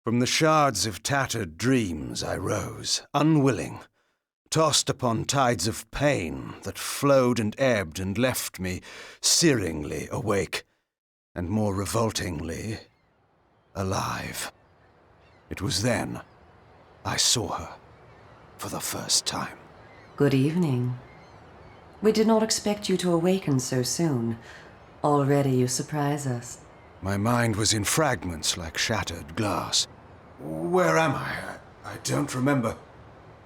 From the shards of tattered dreams I rose, unwilling, tossed upon tides of pain that flowed and ebbed and left me searingly awake, and more revoltingly, alive. It was then I saw her for the first time. Good evening. We did not expect you to awaken so soon. Already you surprise us. My mind was in fragments like shattered glass. Where am I? I don't remember.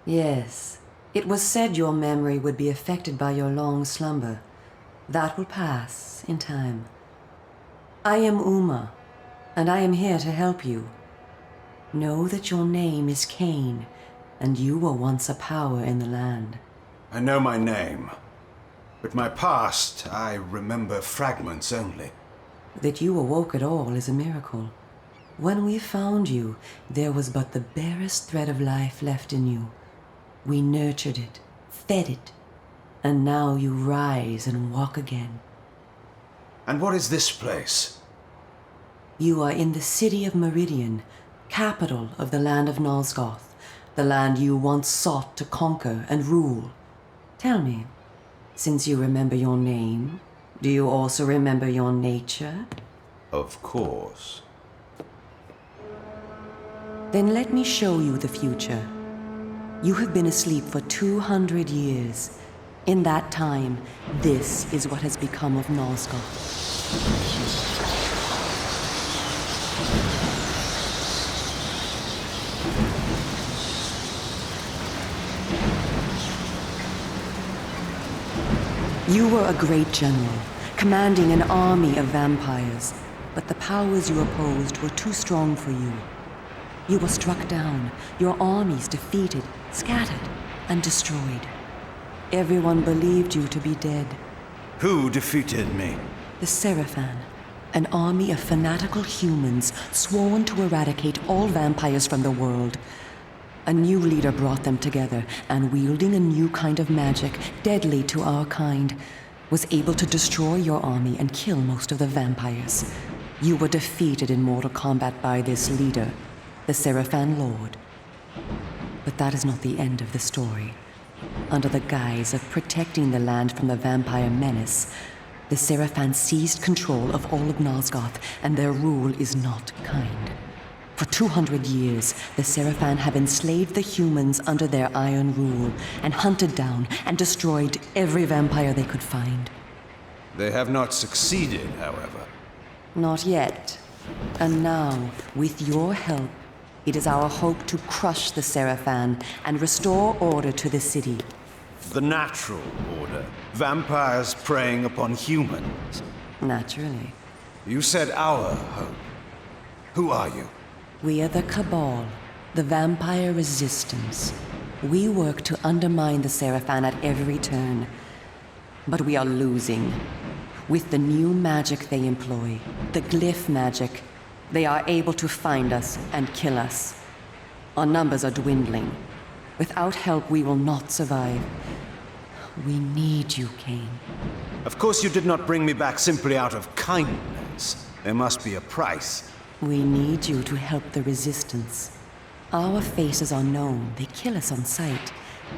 Yes. It was said your memory would be affected by your long slumber. That will pass in time. I am Uma, and I am here to help you. Know that your name is Kain, and you were once a power in the land. I know my name, but my past, I remember fragments only. That you awoke at all is a miracle. When we found you, there was but the barest thread of life left in you. We nurtured it, fed it, and now you rise and walk again. And what is this place? You are in the city of Meridian, capital of the land of Nosgoth, the land you once sought to conquer and rule. Tell me, since you remember your name, do you also remember your nature? Of course. Then let me show you the future. You have been asleep for 200 years. In that time, this is what has become of Nosgoth. You were a great general, commanding an army of vampires, but the powers you opposed were too strong for you. You were struck down, your armies defeated, scattered, and destroyed. Everyone believed you to be dead. Who defeated me? The Sarafan, an army of fanatical humans sworn to eradicate all vampires from the world. A new leader brought them together, and wielding a new kind of magic, deadly to our kind, was able to destroy your army and kill most of the vampires. You were defeated in mortal combat by this leader, the Sarafan Lord. But that is not the end of the story. Under the guise of protecting the land from the vampire menace, the Sarafan seized control of all of Nosgoth, and their rule is not kind. For 200 years, the Sarafan have enslaved the humans under their iron rule, and hunted down and destroyed every vampire they could find. They have not succeeded, however. Not yet. And now, with your help, it is our hope to crush the Sarafan and restore order to the city. The natural order. Vampires preying upon humans. Naturally. You said our hope. Who are you? We are the Cabal, the vampire resistance. We work to undermine the Sarafan at every turn. But we are losing. With the new magic they employ, the glyph magic, they are able to find us and kill us. Our numbers are dwindling. Without help, we will not survive. We need you, Kain. Of course you did not bring me back simply out of kindness. There must be a price. We need you to help the Resistance. Our faces are known, they kill us on sight.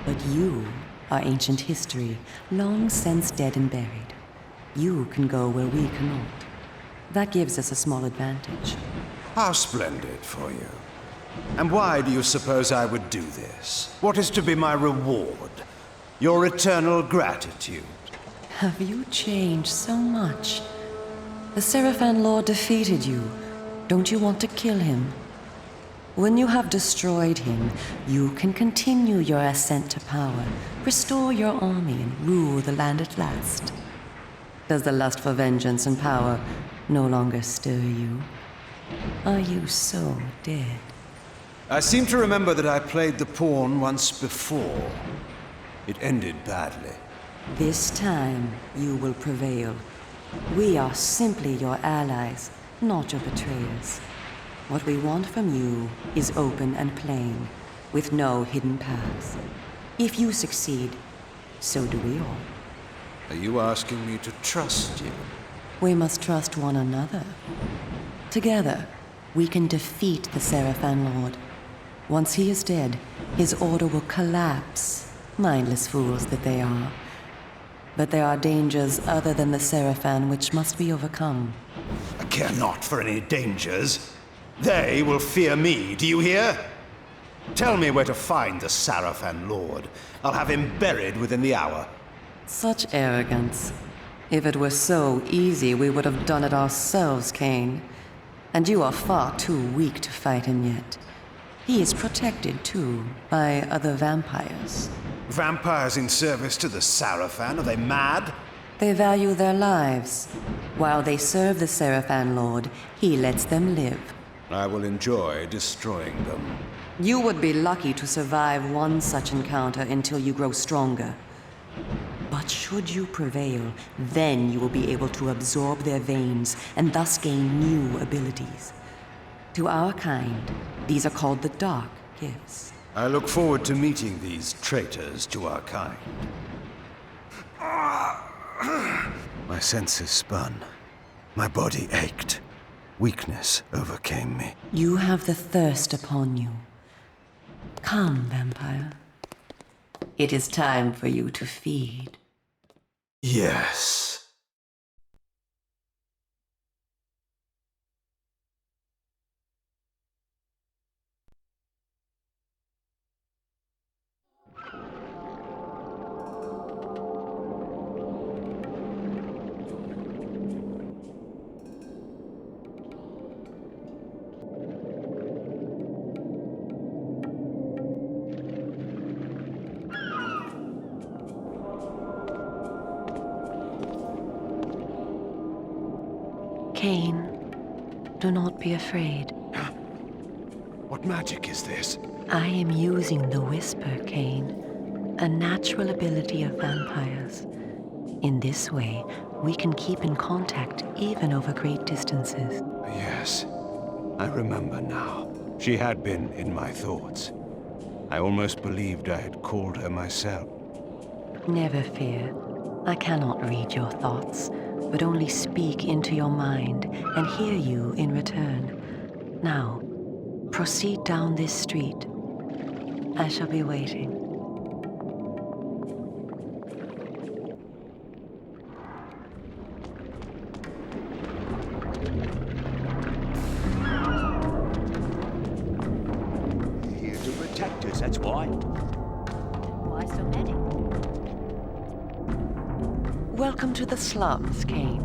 But you are ancient history, long since dead and buried. You can go where we cannot. That gives us a small advantage. How splendid for you. And why do you suppose I would do this? What is to be my reward? Your eternal gratitude? Have you changed so much? The Sarafan Lord defeated you. Don't you want to kill him? When you have destroyed him, you can continue your ascent to power, restore your army, and rule the land at last. Does the lust for vengeance and power no longer stir you? Are you so dead? I seem to remember that I played the pawn once before. It ended badly. This time, you will prevail. We are simply your allies, not your betrayers. What we want from you is open and plain, with no hidden paths. If you succeed, so do we all. Are you asking me to trust you? We must trust one another. Together, we can defeat the Sarafan Lord. Once he is dead, his order will collapse. Mindless fools that they are. But there are dangers other than the Sarafan which must be overcome. I care not for any dangers. They will fear me, do you hear? Tell me where to find the Sarafan Lord. I'll have him buried within the hour. Such arrogance. If it were so easy, we would have done it ourselves, Kain. And you are far too weak to fight him yet. He is protected, too, by other vampires. Vampires in service to the Sarafan? Are they mad? They value their lives. While they serve the Sarafan Lord, he lets them live. I will enjoy destroying them. You would be lucky to survive one such encounter until you grow stronger. But should you prevail, then you will be able to absorb their veins and thus gain new abilities. To our kind, these are called the Dark Gifts. I look forward to meeting these traitors to our kind. My senses spun. My body ached. Weakness overcame me. You have the thirst upon you. Come, vampire. It is time for you to feed. Yes. Kain, do not be afraid. What magic is this? I am using the Whisper, Kain, a natural ability of vampires. In this way, we can keep in contact even over great distances. Yes, I remember now. She had been in my thoughts. I almost believed I had called her myself. Never fear. I cannot read your thoughts, but only speak into your mind and hear you in return. Now, proceed down this street. I shall be waiting. Here to protect us, that's why. Why so many? Welcome to the Slums, Kain.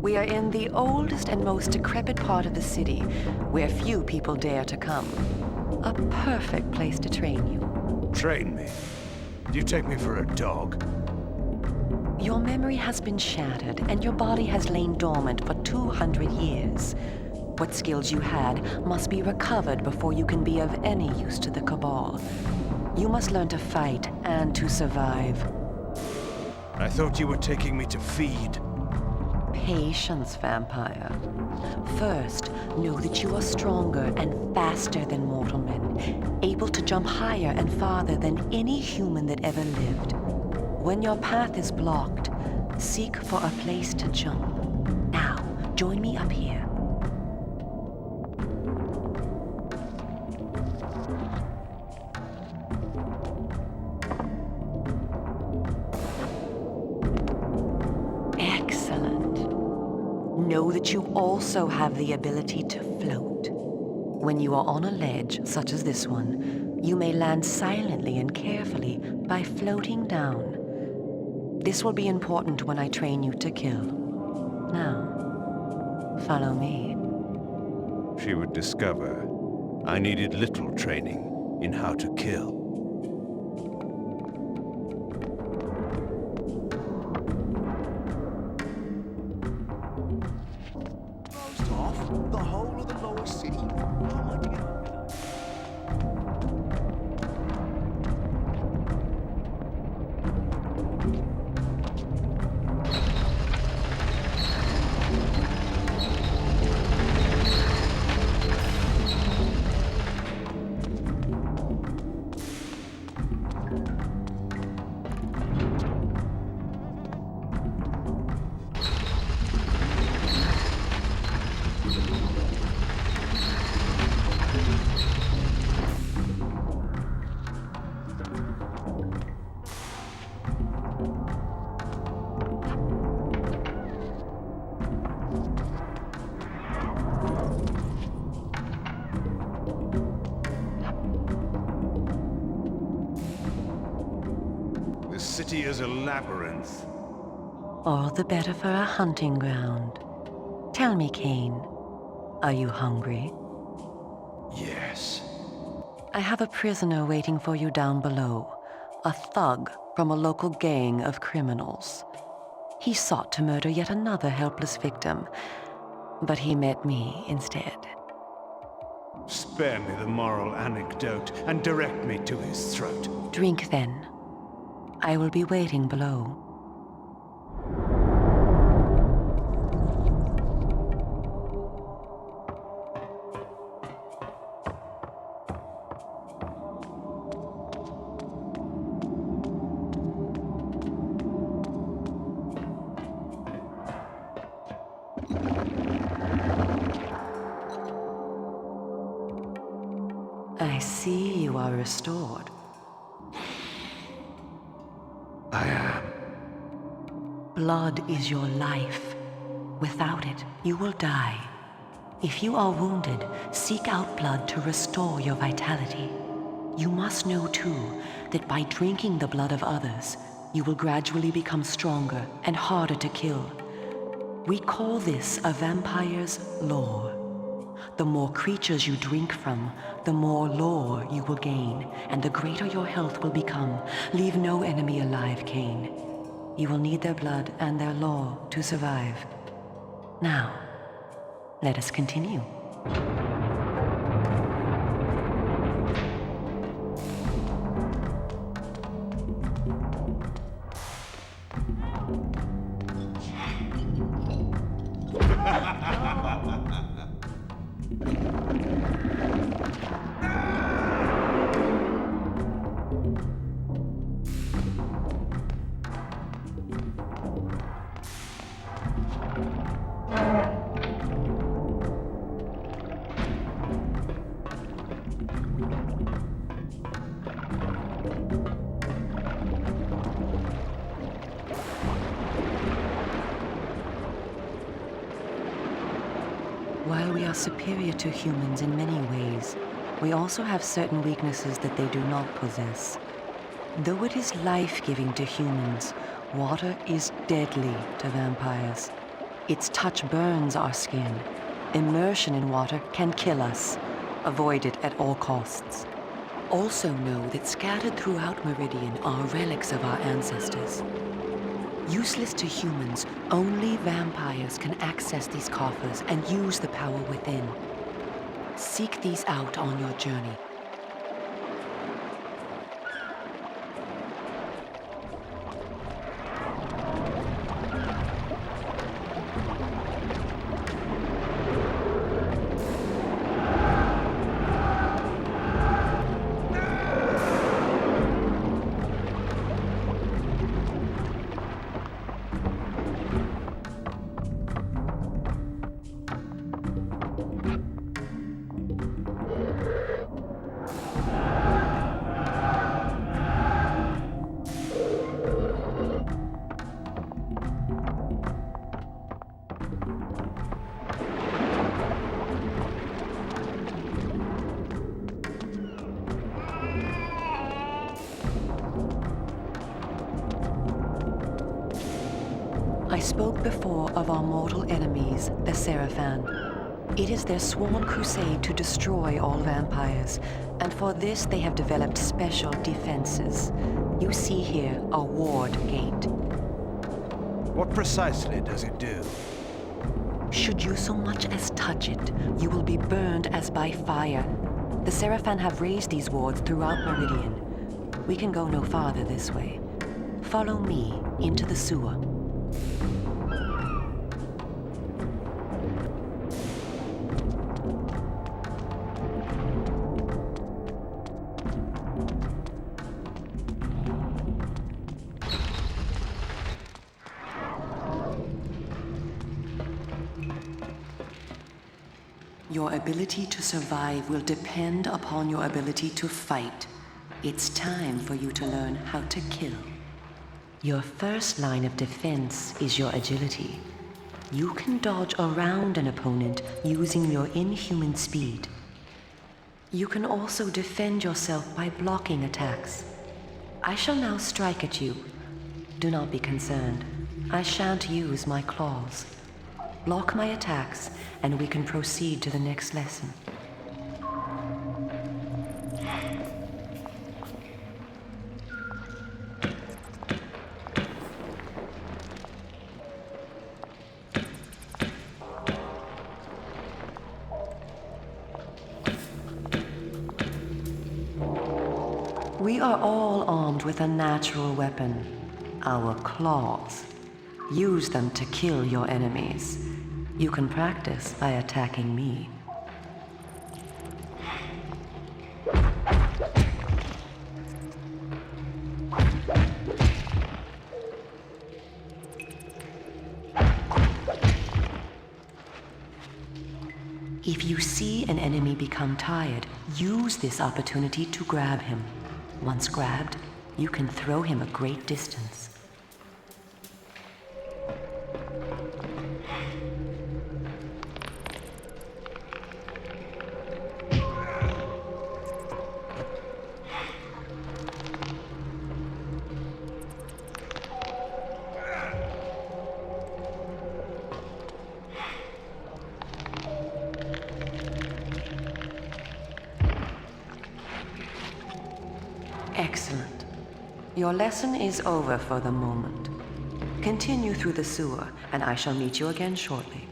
We are in the oldest and most decrepit part of the city, where few people dare to come. A perfect place to train you. Train me? Do you take me for a dog? Your memory has been shattered, and your body has lain dormant for 200 years. What skills you had must be recovered before you can be of any use to the Cabal. You must learn to fight and to survive. I thought you were taking me to feed. Patience, vampire. First, know that you are stronger and faster than mortal men, able to jump higher and farther than any human that ever lived. When your path is blocked, seek for a place to jump. Now, join me up here. Know that you also have the ability to float. When you are on a ledge, such as this one, you may land silently and carefully by floating down. This will be important when I train you to kill. Now, follow me. She would discover I needed little training in how to kill. The whole of the lower city. How am I to get over that? as a labyrinth. All the better for a hunting ground. Tell me, Kain, are you hungry? Yes. I have a prisoner waiting for you down below. A thug from a local gang of criminals. He sought to murder yet another helpless victim, but he met me instead. Spare me the moral anecdote and direct me to his throat. Drink then. I will be waiting below. I see you are restored. I am. Blood is your life. Without it, you will die. If you are wounded, seek out blood to restore your vitality. You must know, too, that by drinking the blood of others, you will gradually become stronger and harder to kill. We call this a vampire's lore. The more creatures you drink from, the more lore you will gain, and the greater your health will become. Leave no enemy alive, Kain. You will need their blood and their lore to survive. Now, let us continue. While we are superior to humans in many ways, we also have certain weaknesses that they do not possess. Though it is life-giving to humans, water is deadly to vampires. Its touch burns our skin. Immersion in water can kill us. Avoid it at all costs. Also know that scattered throughout Meridian are relics of our ancestors. Useless to humans, only vampires can access these coffers and use the power within. Seek these out on your journey. I spoke before of our mortal enemies, the Sarafan. It is their sworn crusade to destroy all vampires, and for this they have developed special defenses. You see here a ward gate. What precisely does it do? Should you so much as touch it, you will be burned as by fire. The Sarafan have raised these wards throughout Meridian. We can go no farther this way. Follow me into the sewer. Your ability to survive will depend upon your ability to fight. It's time for you to learn how to kill. Your first line of defense is your agility. You can dodge around an opponent using your inhuman speed. You can also defend yourself by blocking attacks. I shall now strike at you. Do not be concerned. I shan't use my claws. Block my attacks, and we can proceed to the next lesson. We are all armed with a natural weapon, our claws. Use them to kill your enemies. You can practice by attacking me. If you see an enemy become tired, use this opportunity to grab him. Once grabbed, you can throw him a great distance. Excellent. Your lesson is over for the moment. Continue through the sewer, and I shall meet you again shortly.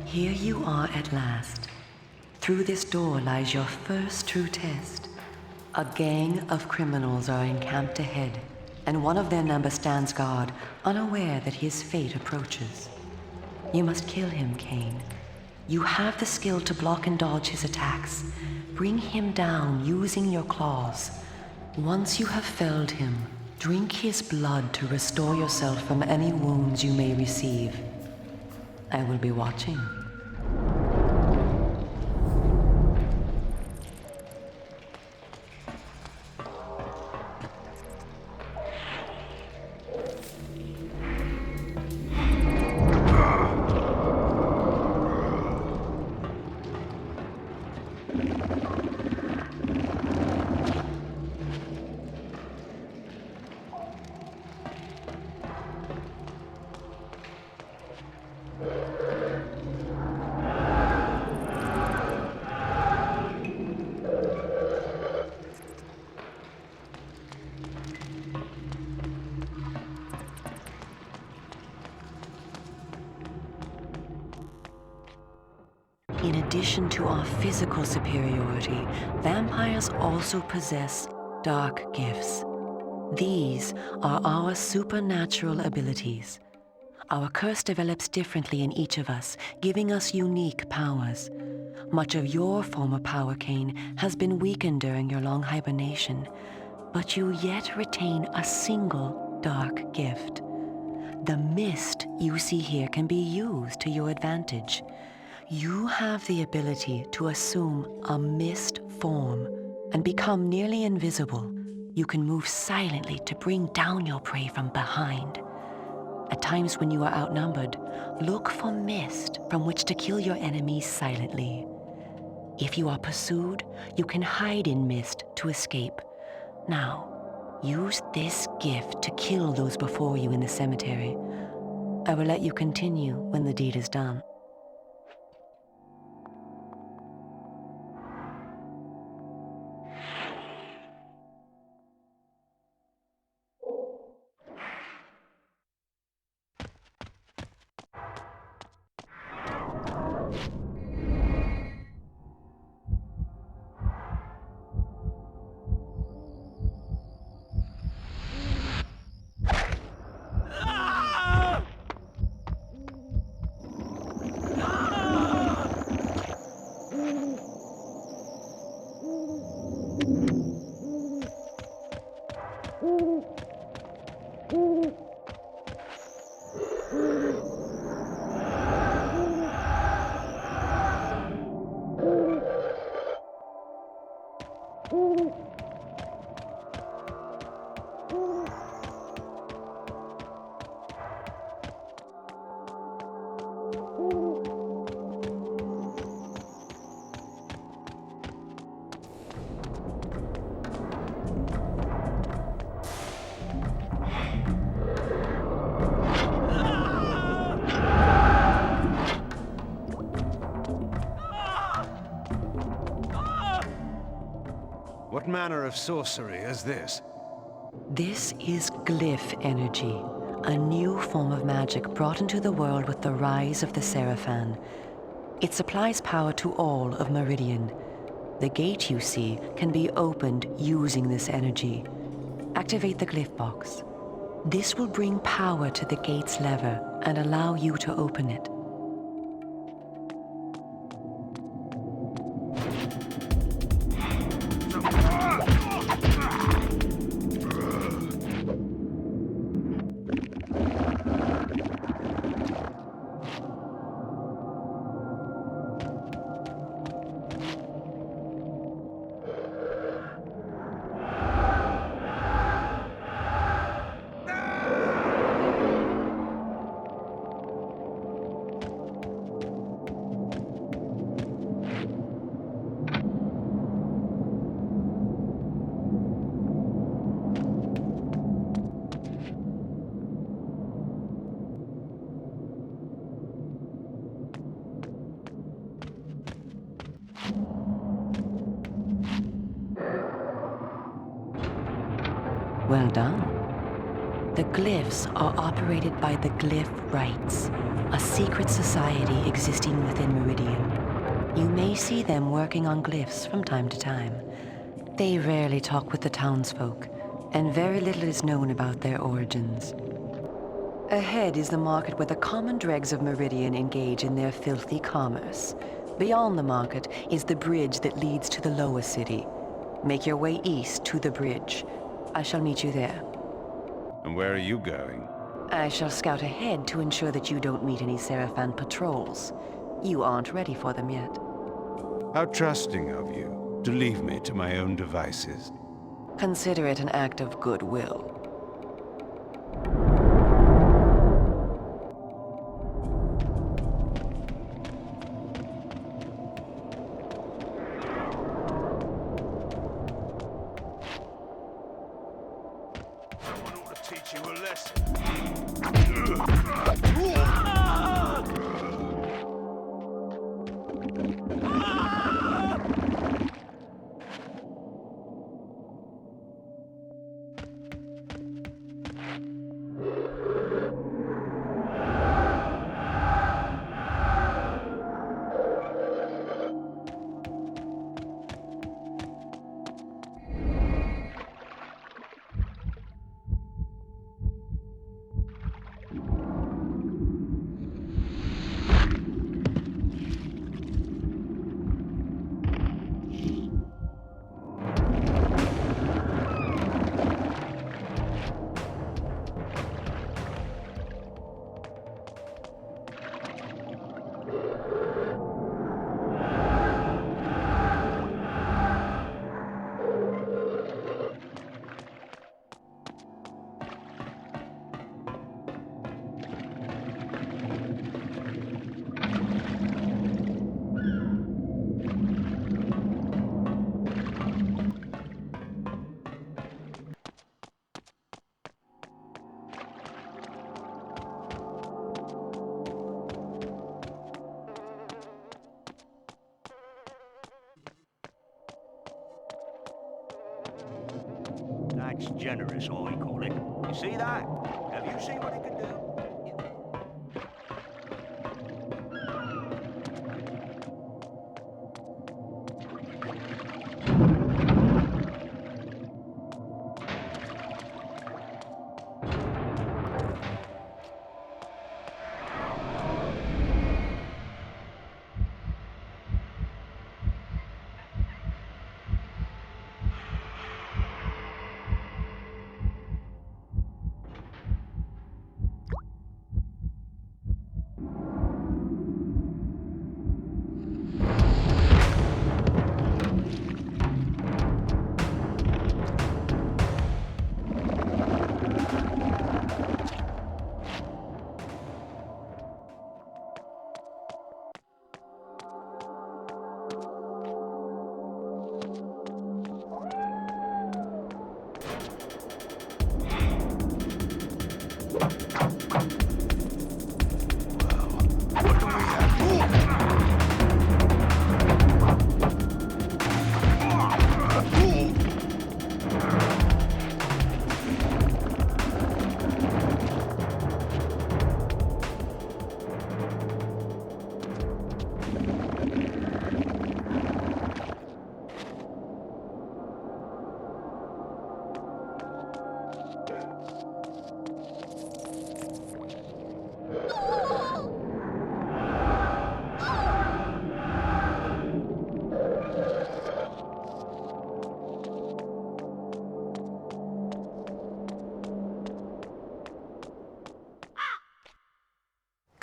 Here you are at last. Through this door lies your first true test. A gang of criminals are encamped ahead, and one of their number stands guard, unaware that his fate approaches. You must kill him, Kain. You have the skill to block and dodge his attacks. Bring him down using your claws. Once you have felled him, drink his blood to restore yourself from any wounds you may receive. I will be watching. In addition to our physical superiority, vampires also possess dark gifts. These are our supernatural abilities. Our curse develops differently in each of us, giving us unique powers. Much of your former power, Kain, has been weakened during your long hibernation, but you yet retain a single dark gift. The mist you see here can be used to your advantage. You have the ability to assume a mist form and become nearly invisible. You can move silently to bring down your prey from behind. At times when you are outnumbered, look for mist from which to kill your enemies silently. If you are pursued, you can hide in mist to escape. Now, use this gift to kill those before you in the cemetery. I will let you continue when the deed is done. What manner of sorcery is this? This is glyph energy, a new form of magic brought into the world with the rise of the Sarafan. It supplies power to all of Meridian. The gate you see can be opened using this energy. Activate the glyph box. This will bring power to the gate's lever and allow you to open it. Well done. The glyphs are operated by the Glyph Rites, a secret society existing within Meridian. You may see them working on glyphs from time to time. They rarely talk with the townsfolk, and very little is known about their origins. Ahead is the market where the common dregs of Meridian engage in their filthy commerce. Beyond the market is the bridge that leads to the lower city. Make your way east to the bridge. I shall meet you there. And where are you going? I shall scout ahead to ensure that you don't meet any Sarafan patrols. You aren't ready for them yet. How trusting of you to leave me to my own devices. Consider it an act of goodwill. Someone ought to teach you a lesson. That's generous, I call it. You see that? Have you seen what it can do?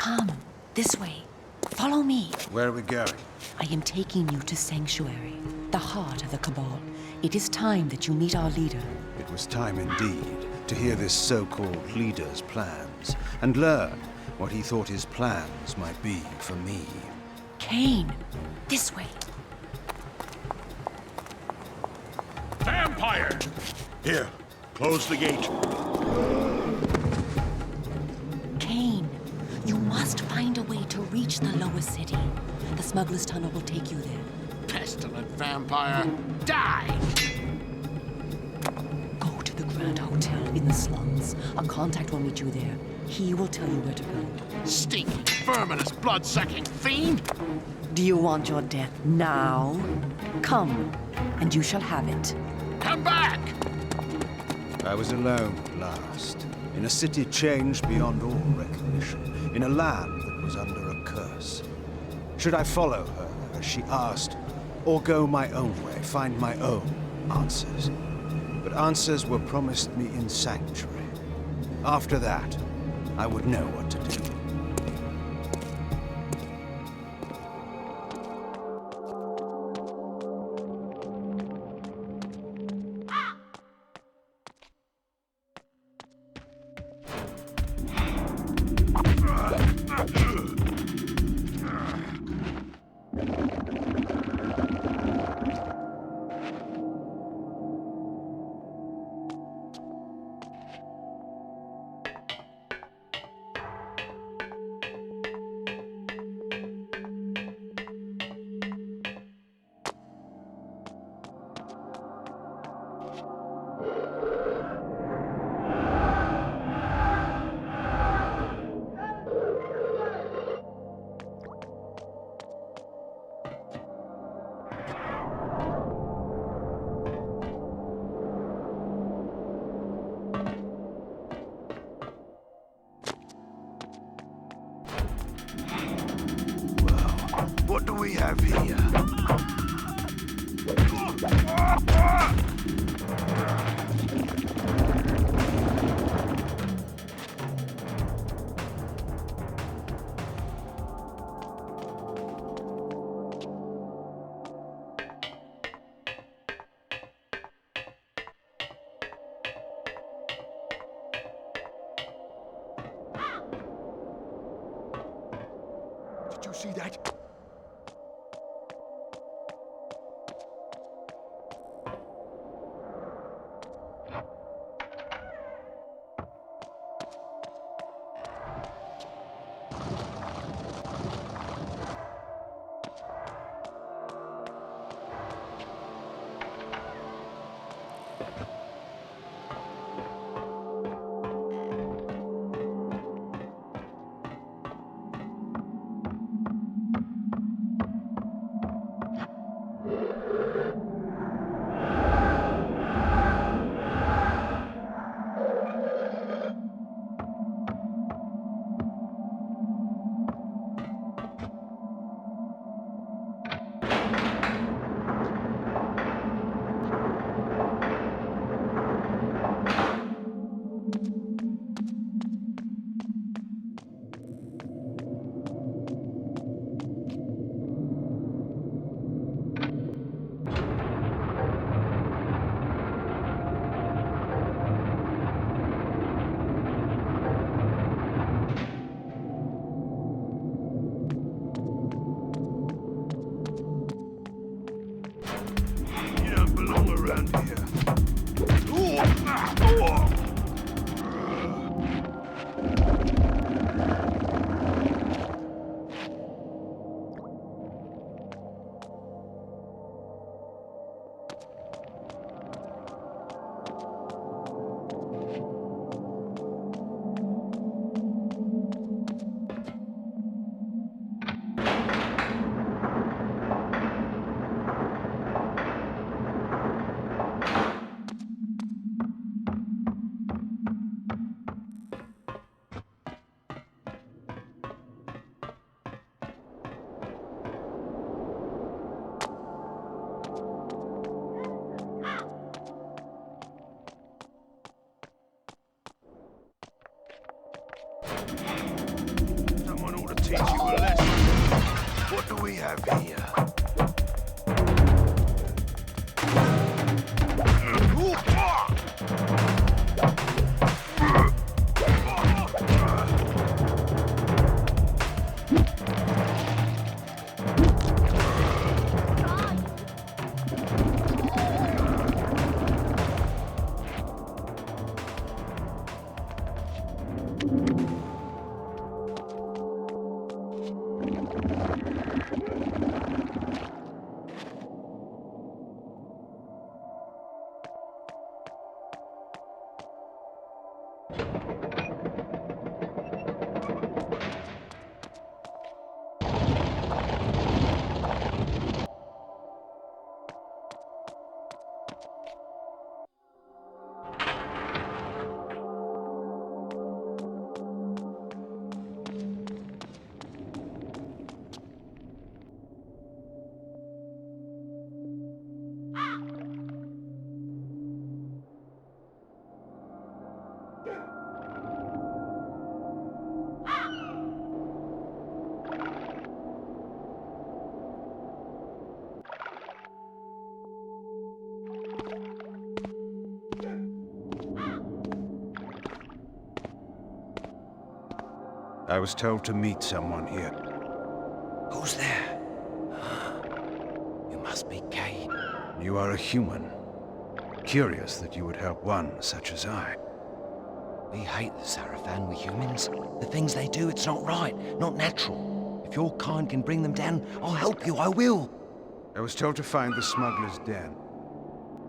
Come, this way. Follow me. Where are we going? I am taking you to Sanctuary, the heart of the Cabal. It is time that you meet our leader. It was time indeed to hear this so-called leader's plans and learn what he thought his plans might be for me. Kain, this way. Vampire! Here, close the gate. Kain, you must find a way to reach the lower city. The smuggler's tunnel will take you there. Pestilent vampire! Die! Go to the Grand Hotel in the slums. A contact will meet you there. He will tell you where to go. Stinking, verminous, blood-sucking fiend! Do you want your death now? Come, and you shall have it. Come back! I was alone at last, in a city changed beyond all recognition, in a land that was under a curse. Should I follow her, as she asked, or go my own way, find my own answers? But answers were promised me in Sanctuary. After that, I would know what to do. What do we have here? Did you see that? teach you a lesson. What do we have here? I was told to meet someone here. Who's there? You must be Kain. You are a human. Curious that you would help one such as I. We hate the Sarafan, we humans. The things they do, it's not right, not natural. If your kind can bring them down, I'll help you, I will. I was told to find the smuggler's den.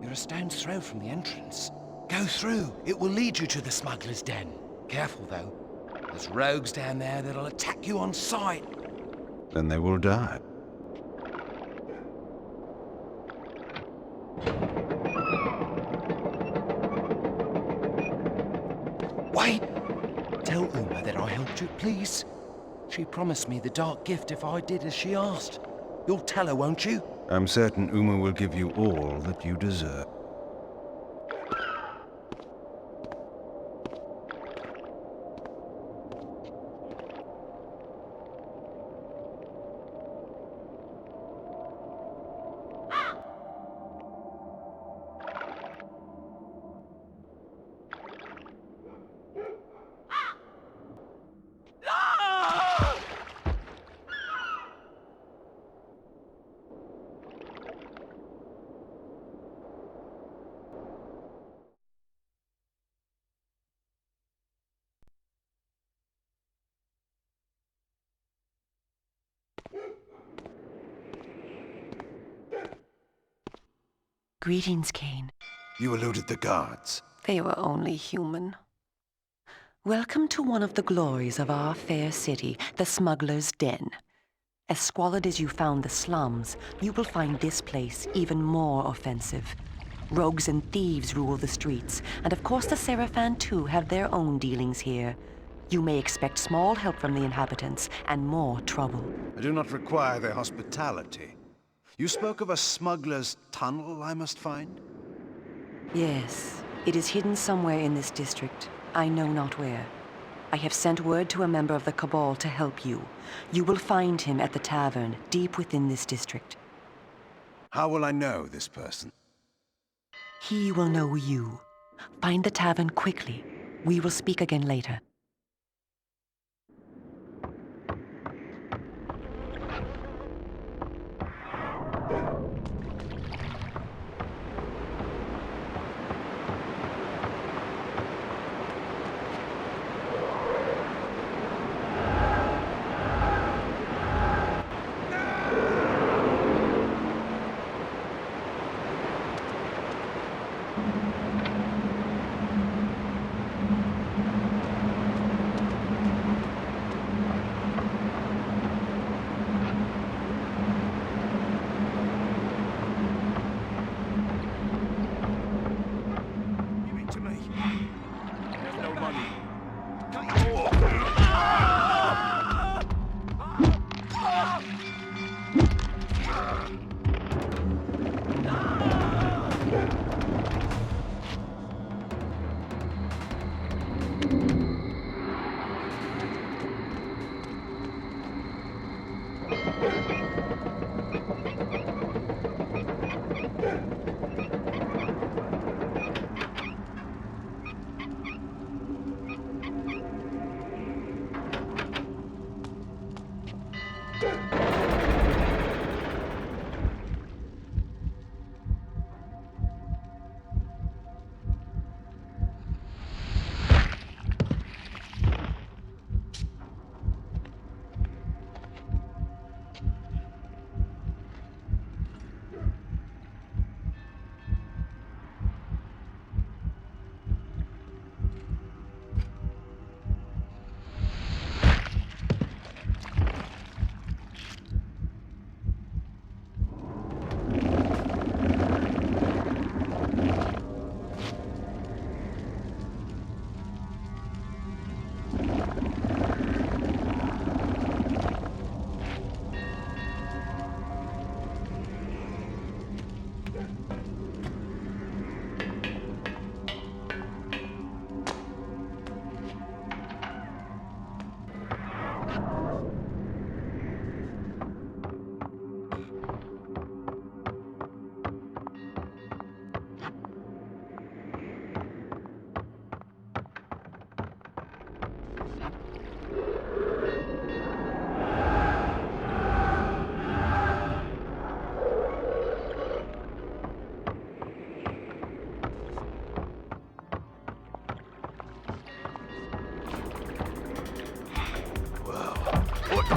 You're a stone's throw from the entrance. Go through, it will lead you to the smuggler's den. Careful though, there's rogues down there that'll attack you on sight. Then they will die. Wait! Tell Uma that I helped you, please. She promised me the dark gift if I did as she asked. You'll tell her, won't you? I'm certain Uma will give you all that you deserve. Greetings, Kain. You eluded the guards. They were only human. Welcome to one of the glories of our fair city, the Smuggler's Den. As squalid as you found the slums, you will find this place even more offensive. Rogues and thieves rule the streets, and of course the Sarafan too have their own dealings here. You may expect small help from the inhabitants, and more trouble. I do not require their hospitality. You spoke of a smuggler's tunnel I must find? Yes, it is hidden somewhere in this district. I know not where. I have sent word to a member of the Cabal to help you. You will find him at the tavern, deep within this district. How will I know this person? He will know you. Find the tavern quickly. We will speak again later.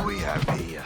we have here?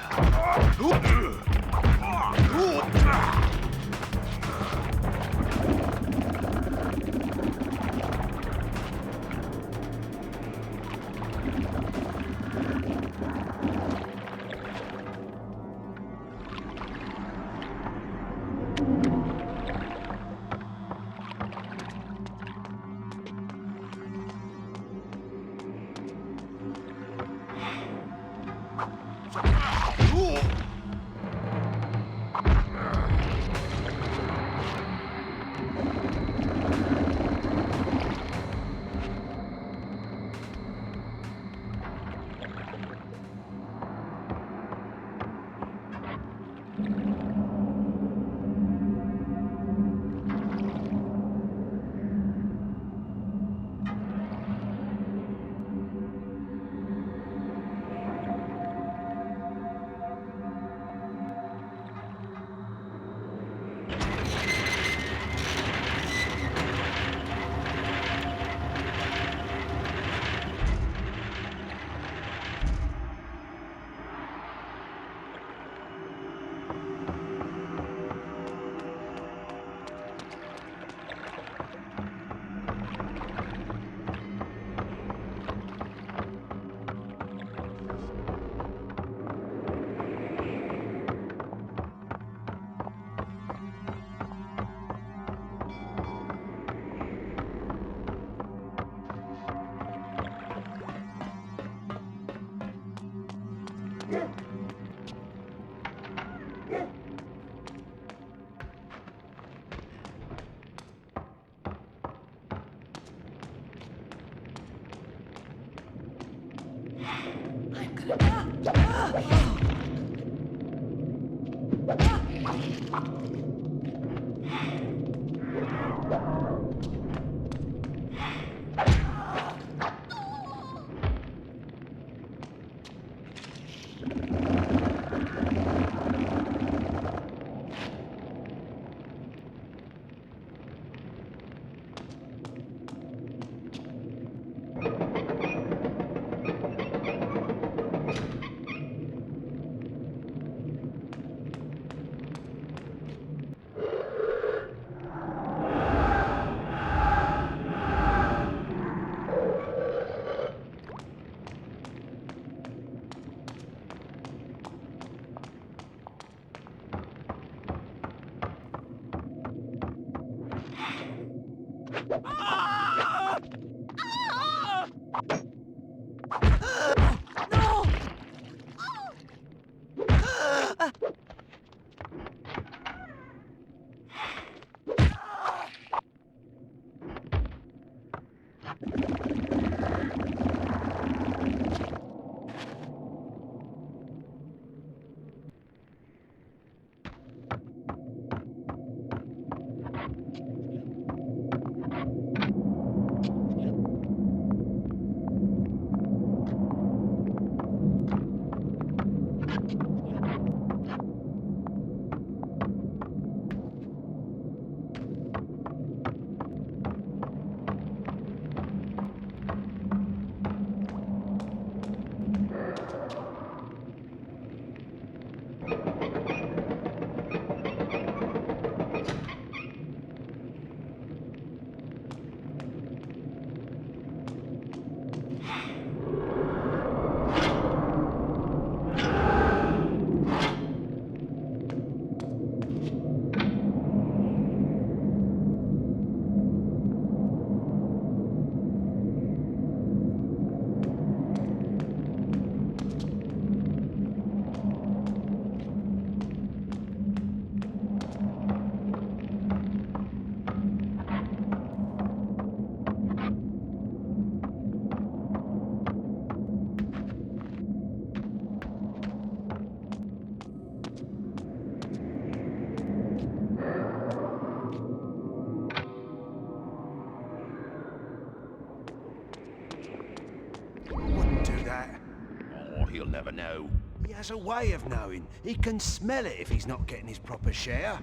He'll never know. He has a way of knowing. He can smell it if he's not getting his proper share.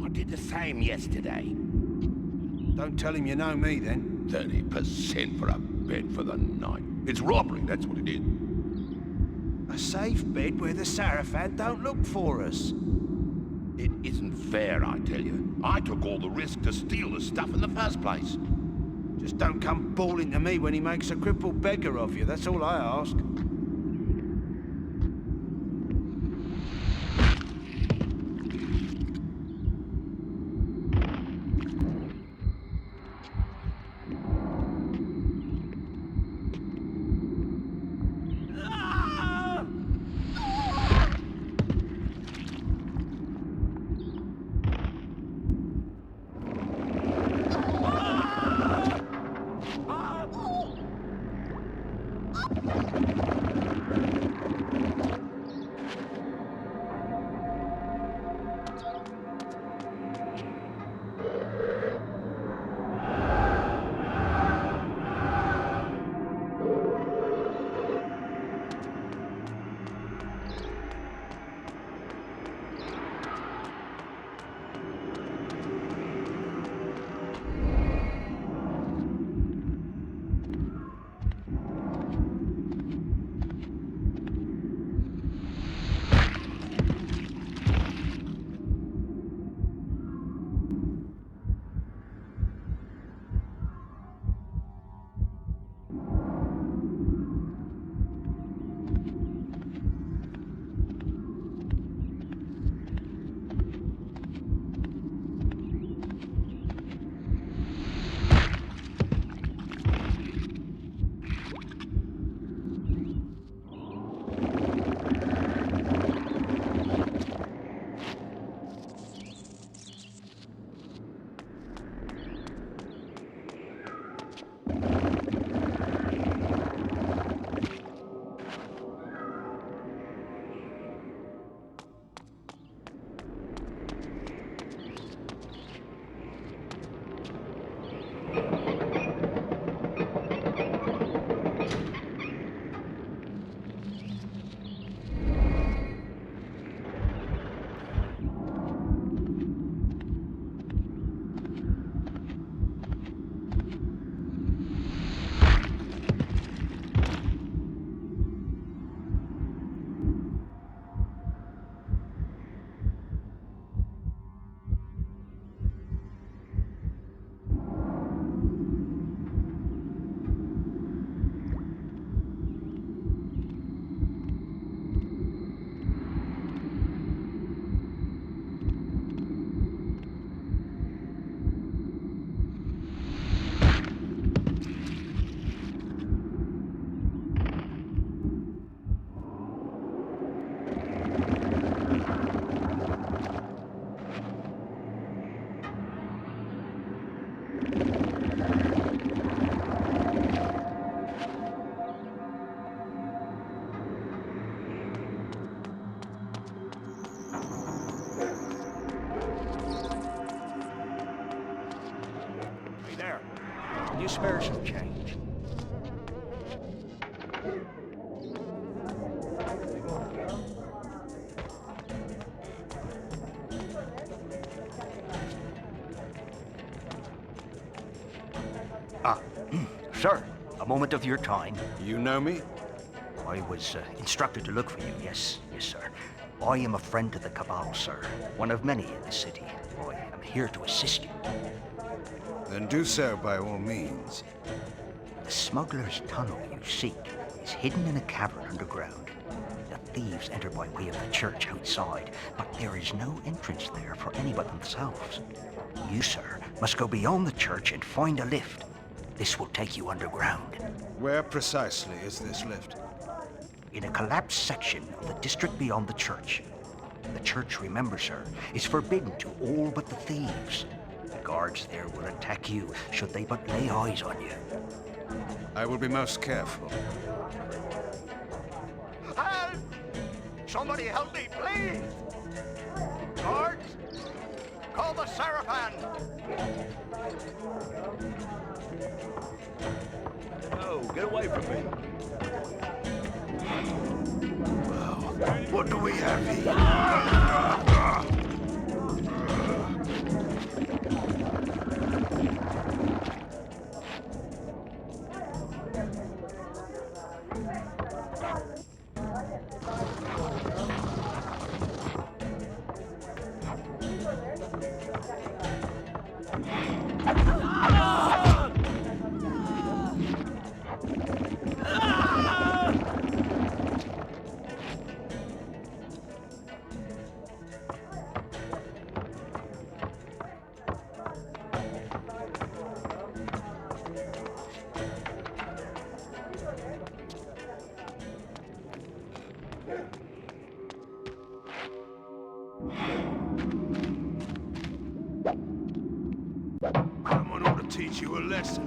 I did the same yesterday. Don't tell him you know me, then. 30% for a bed for the night. It's robbery, that's what it is. A safe bed where the Sarafan don't look for us. It isn't fair, I tell you. I took all the risk to steal the stuff in the first place. Just don't come bawling to me when he makes a crippled beggar of you, that's all I ask. Can you spare some change? Sir, a moment of your time. You know me? I was instructed to look for you, yes, sir. I am a friend to the Cabal, sir. One of many in the city. I am here to assist you. Then do so by all means. The smuggler's tunnel you seek is hidden in a cavern underground. The thieves enter by way of the church outside, but there is no entrance there for any but themselves. You, sir, must go beyond the church and find a lift. This will take you underground. Where precisely is this lift? In a collapsed section of the district beyond the church. The church, remember, sir, is forbidden to all but the thieves. The guards there will attack you should they but lay eyes on you. I will be most careful. Help! Somebody help me, please! Guards! Call the Sarafan! Oh, get away from me. Well, what do we have here? Someone ought to teach you a lesson.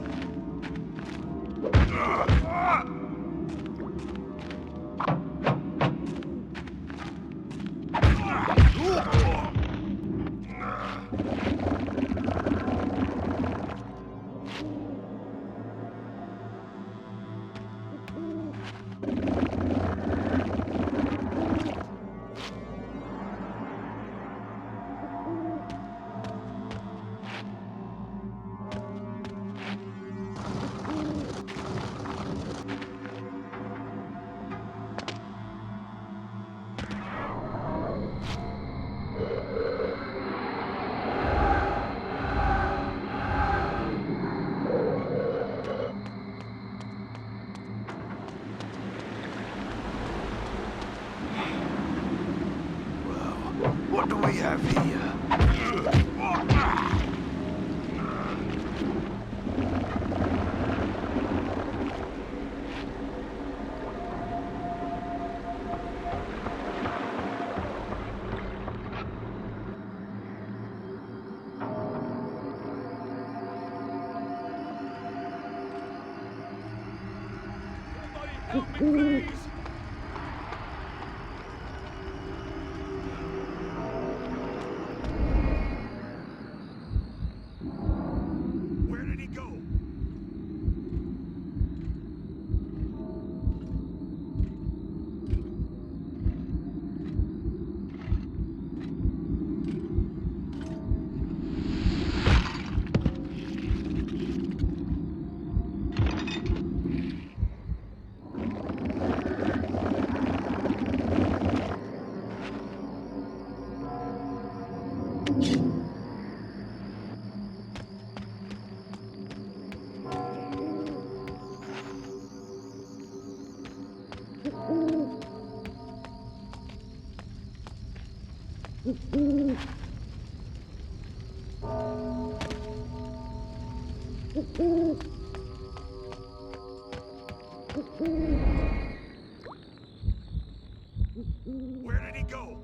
What do we have here? Somebody help me, please! Where did he go? Where did he go?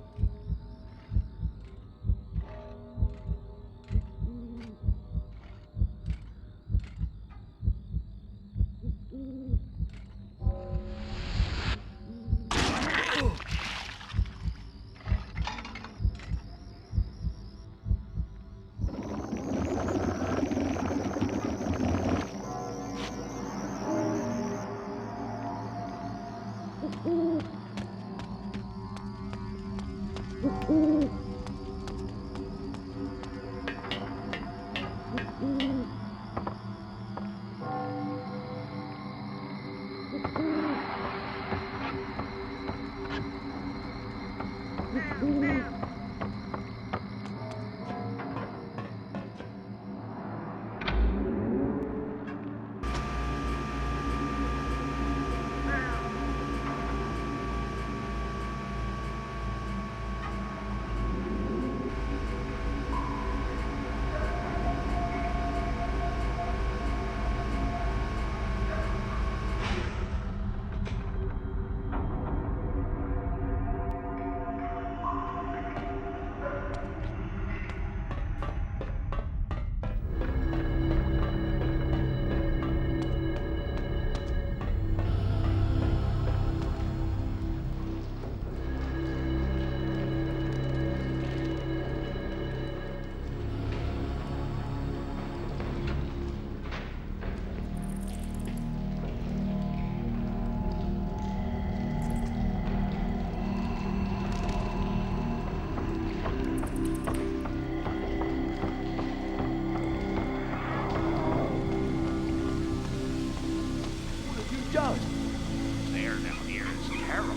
There down here is terrible.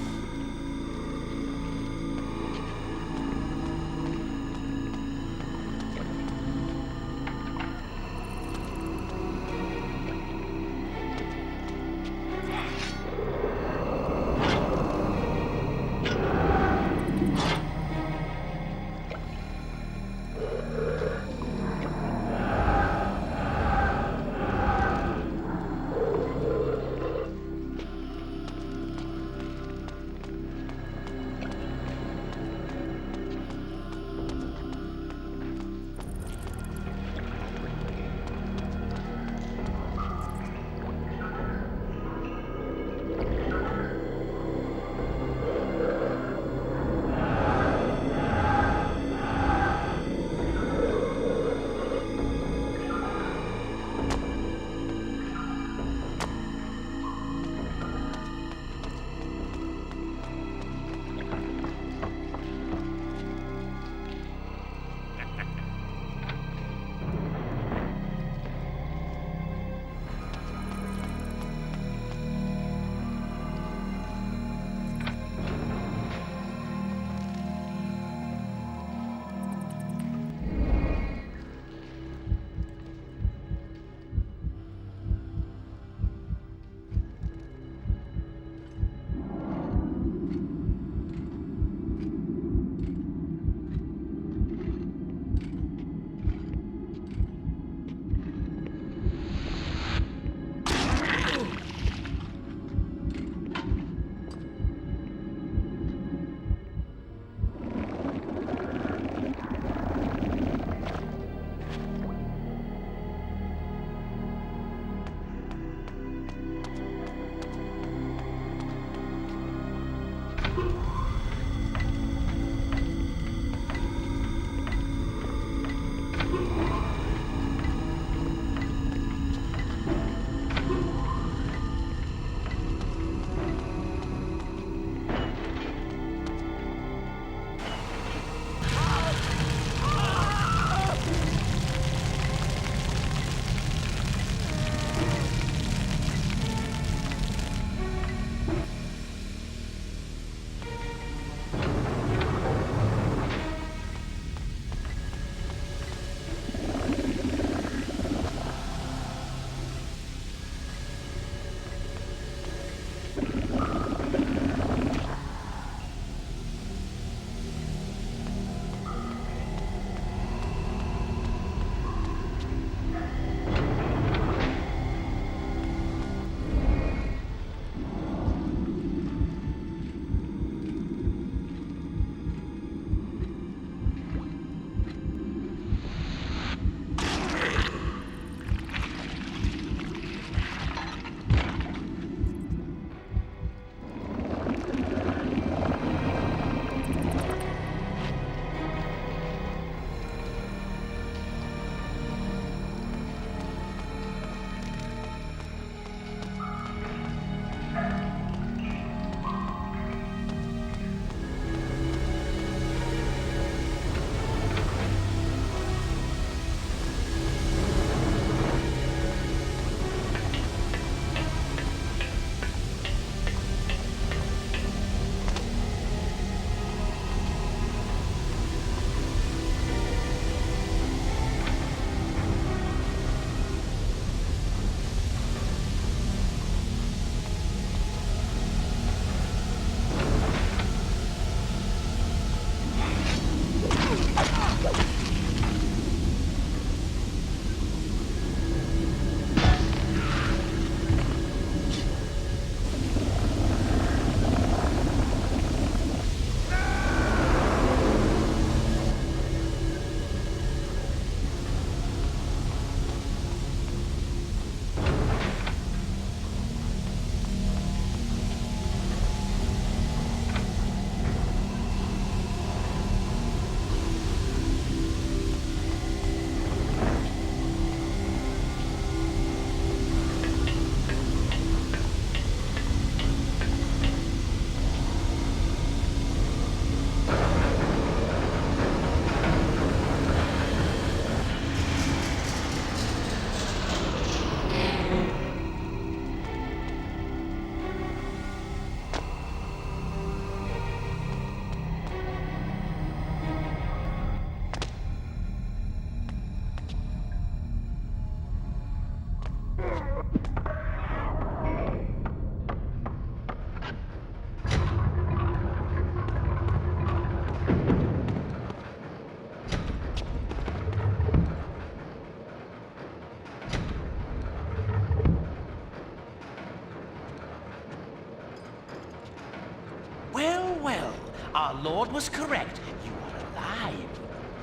Our Lord was correct. You are alive.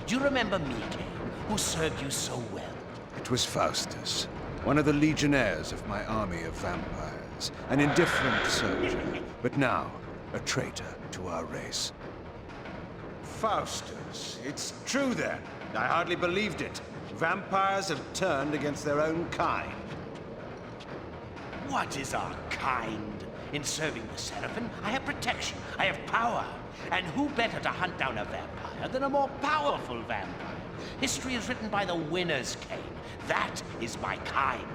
Do you remember me, Kain, who served you so well? It was Faustus, one of the legionnaires of my army of vampires, an indifferent soldier, but now a traitor to our race. Faustus, it's true then. I hardly believed it. Vampires have turned against their own kind. What is our kind? In serving the Sarafan, I have protection, I have power. And who better to hunt down a vampire than a more powerful vampire? History is written by the winners, Kain. That is my kind.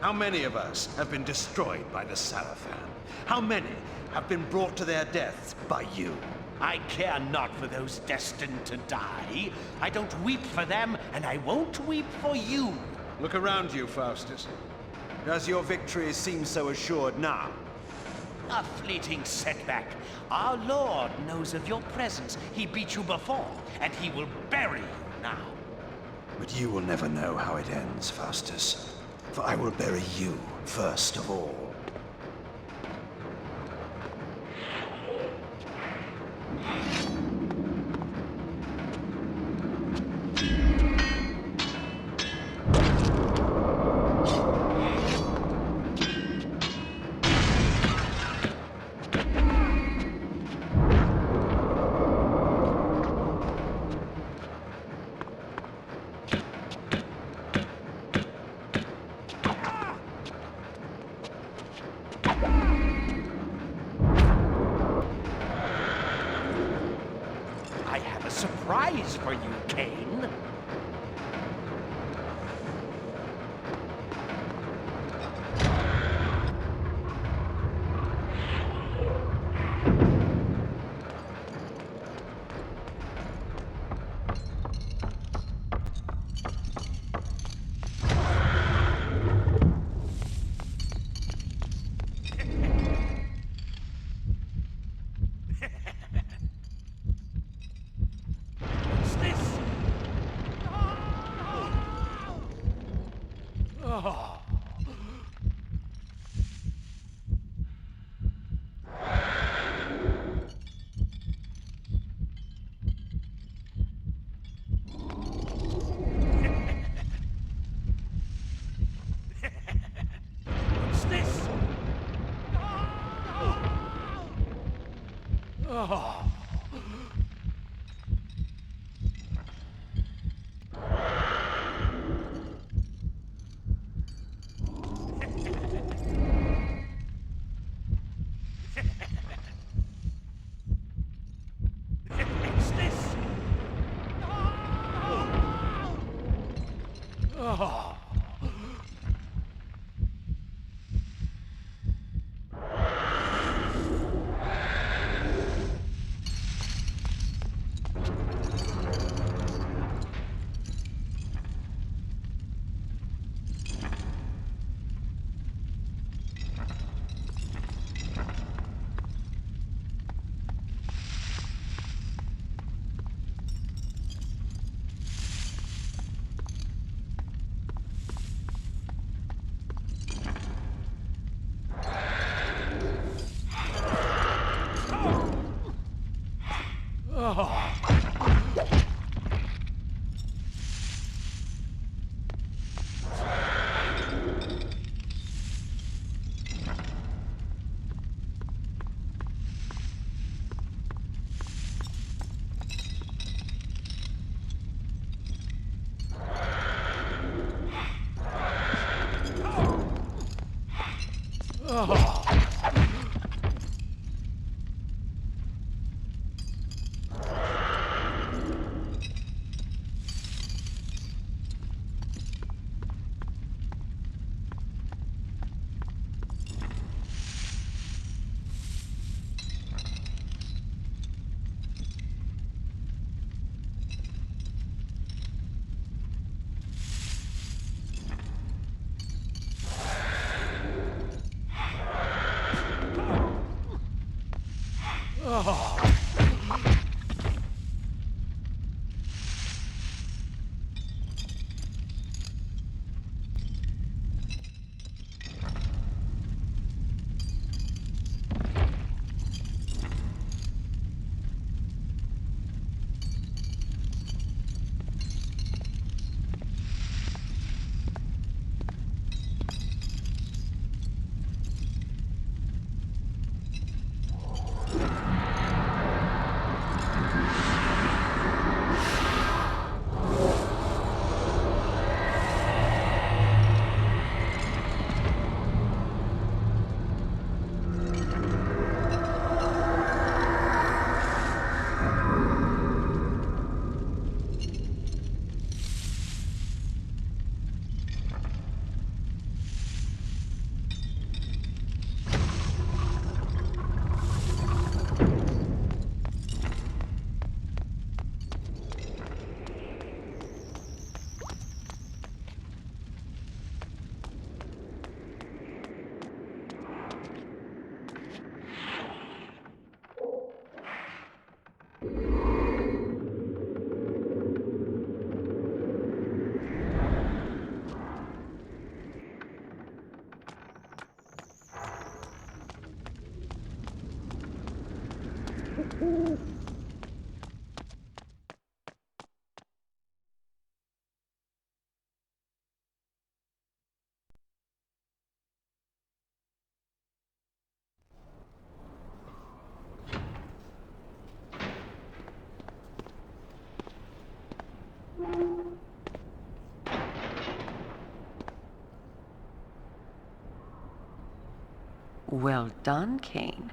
How many of us have been destroyed by the Sarafan? How many have been brought to their deaths by you? I care not for those destined to die. I don't weep for them, and I won't weep for you. Look around you, Faustus. Does your victory seem so assured now? A fleeting setback. Our Lord knows of your presence. He beat you before, and he will bury you now. But you will never know how it ends, Faustus. For I will bury you first of all. I have a surprise for you, Kain. What's this? Oh. What's this? Oh. What's this? Oh. Well done, Kain.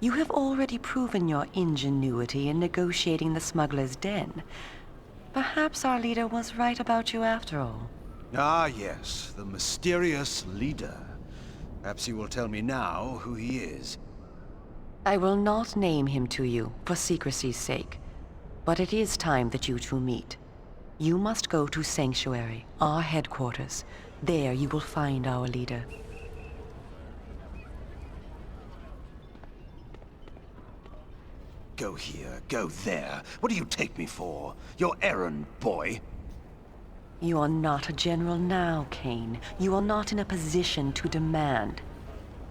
You have already proven your ingenuity in negotiating the smuggler's den. Perhaps our leader was right about you after all. Ah, yes, the mysterious leader. Perhaps you will tell me now who he is. I will not name him to you, for secrecy's sake. But it is time that you two meet. You must go to Sanctuary, our headquarters. There you will find our leader. Go here, go there. What do you take me for? Your errand boy? You are not a general now, Kain. You are not in a position to demand.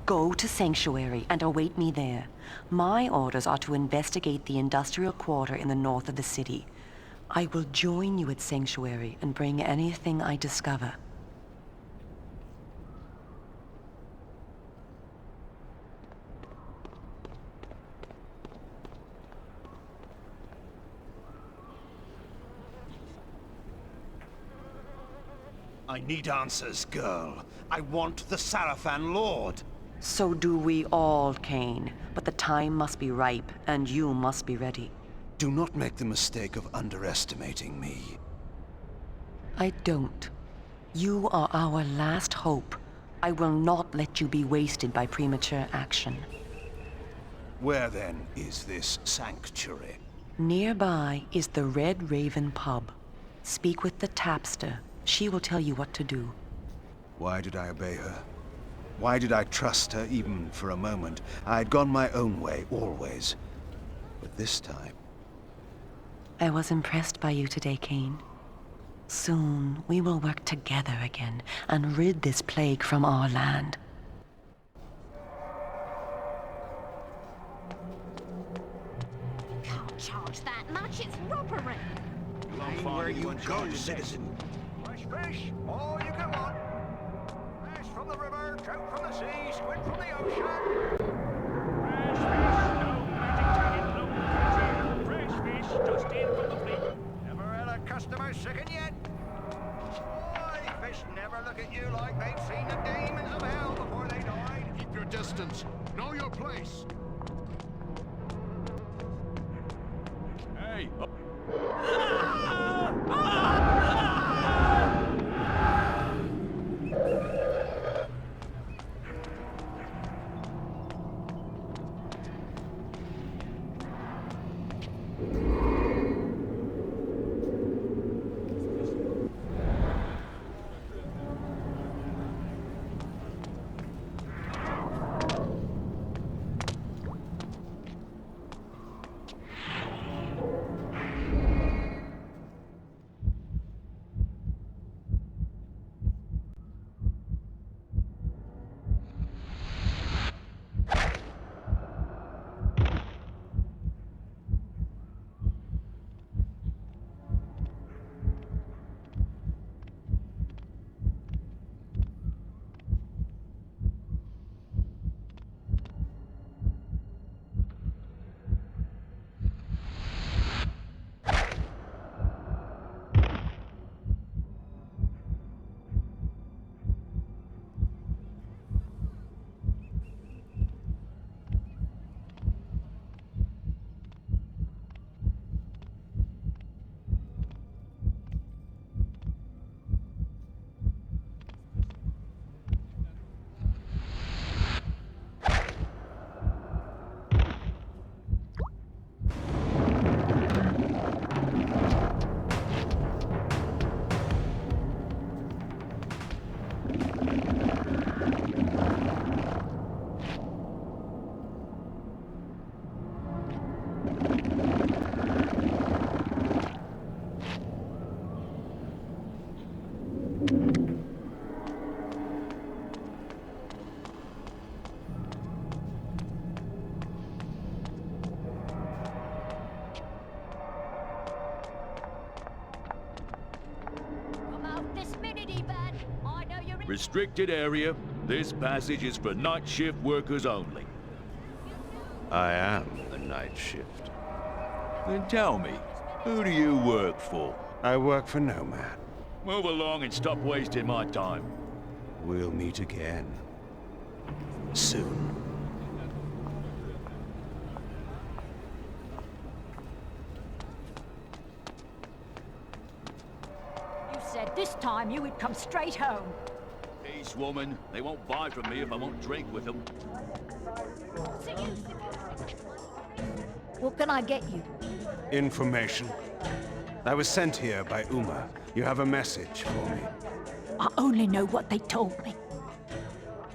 Go to Sanctuary and await me there. My orders are to investigate the industrial quarter in the north of the city. I will join you at Sanctuary and bring anything I discover. I need answers, girl. I want the Sarafan Lord. So do we all, Kain. But the time must be ripe, and you must be ready. Do not make the mistake of underestimating me. I don't. You are our last hope. I will not let you be wasted by premature action. Where then is this sanctuary? Nearby is the Red Raven pub. Speak with the tapster. She will tell you what to do. Why did I obey her? Why did I trust her even for a moment? I had gone my own way, always. But this time... I was impressed by you today, Kain. Soon, we will work together again and rid this plague from our land. Can't charge that much, it's robbery. Where you go, citizen? Fresh fish, all you can want. Fresh from the river, trout from the sea, squid from the ocean. Fresh fish, no magic tagging, local treasure. Fresh fish, just in from the fleet. Never had a customer sicken yet. Boy, fish never look at you like they've seen the demons of hell before they died. Keep your distance. Know your place. Hey. Restricted area. This passage is for night shift workers only. I am the night shift. Then tell me, who do you work for? I work for no man. Move along and stop wasting my time. We'll meet again. Soon. You said this time you would come straight home. Peace, woman. They won't buy from me if I won't drink with them. What can I get you? Information. I was sent here by Uma. You have a message for me. I only know what they told me.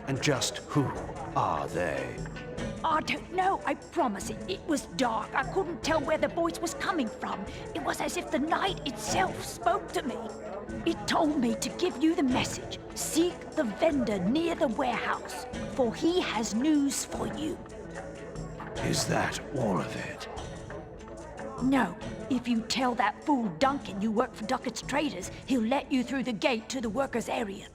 And just who are they? I don't know, I promise it. It was dark. I couldn't tell where the voice was coming from. It was as if the night itself spoke to me. It told me to give you the message. Seek the vendor near the warehouse, for he has news for you. Is that all of it? No. If you tell that fool Duncan you work for Duckett's Traders, he'll let you through the gate to the workers' area.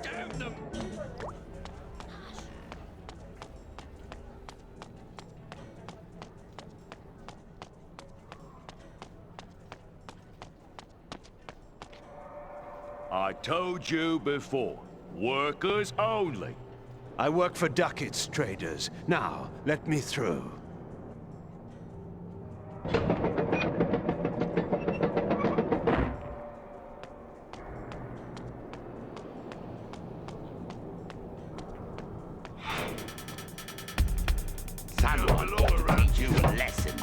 Damn them! I told you before. Workers only. I work for Duckett's Traders. Now, let me through. Someone ought to teach you a lesson.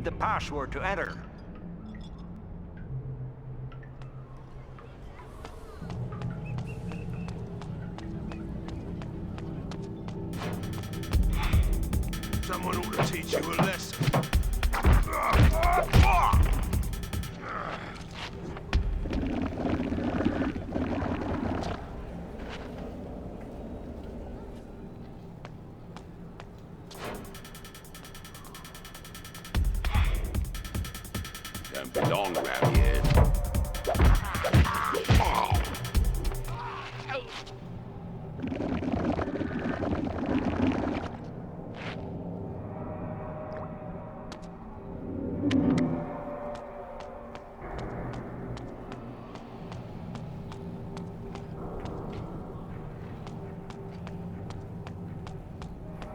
need the password to enter. Someone ought to teach you a lesson. Don't belong around here.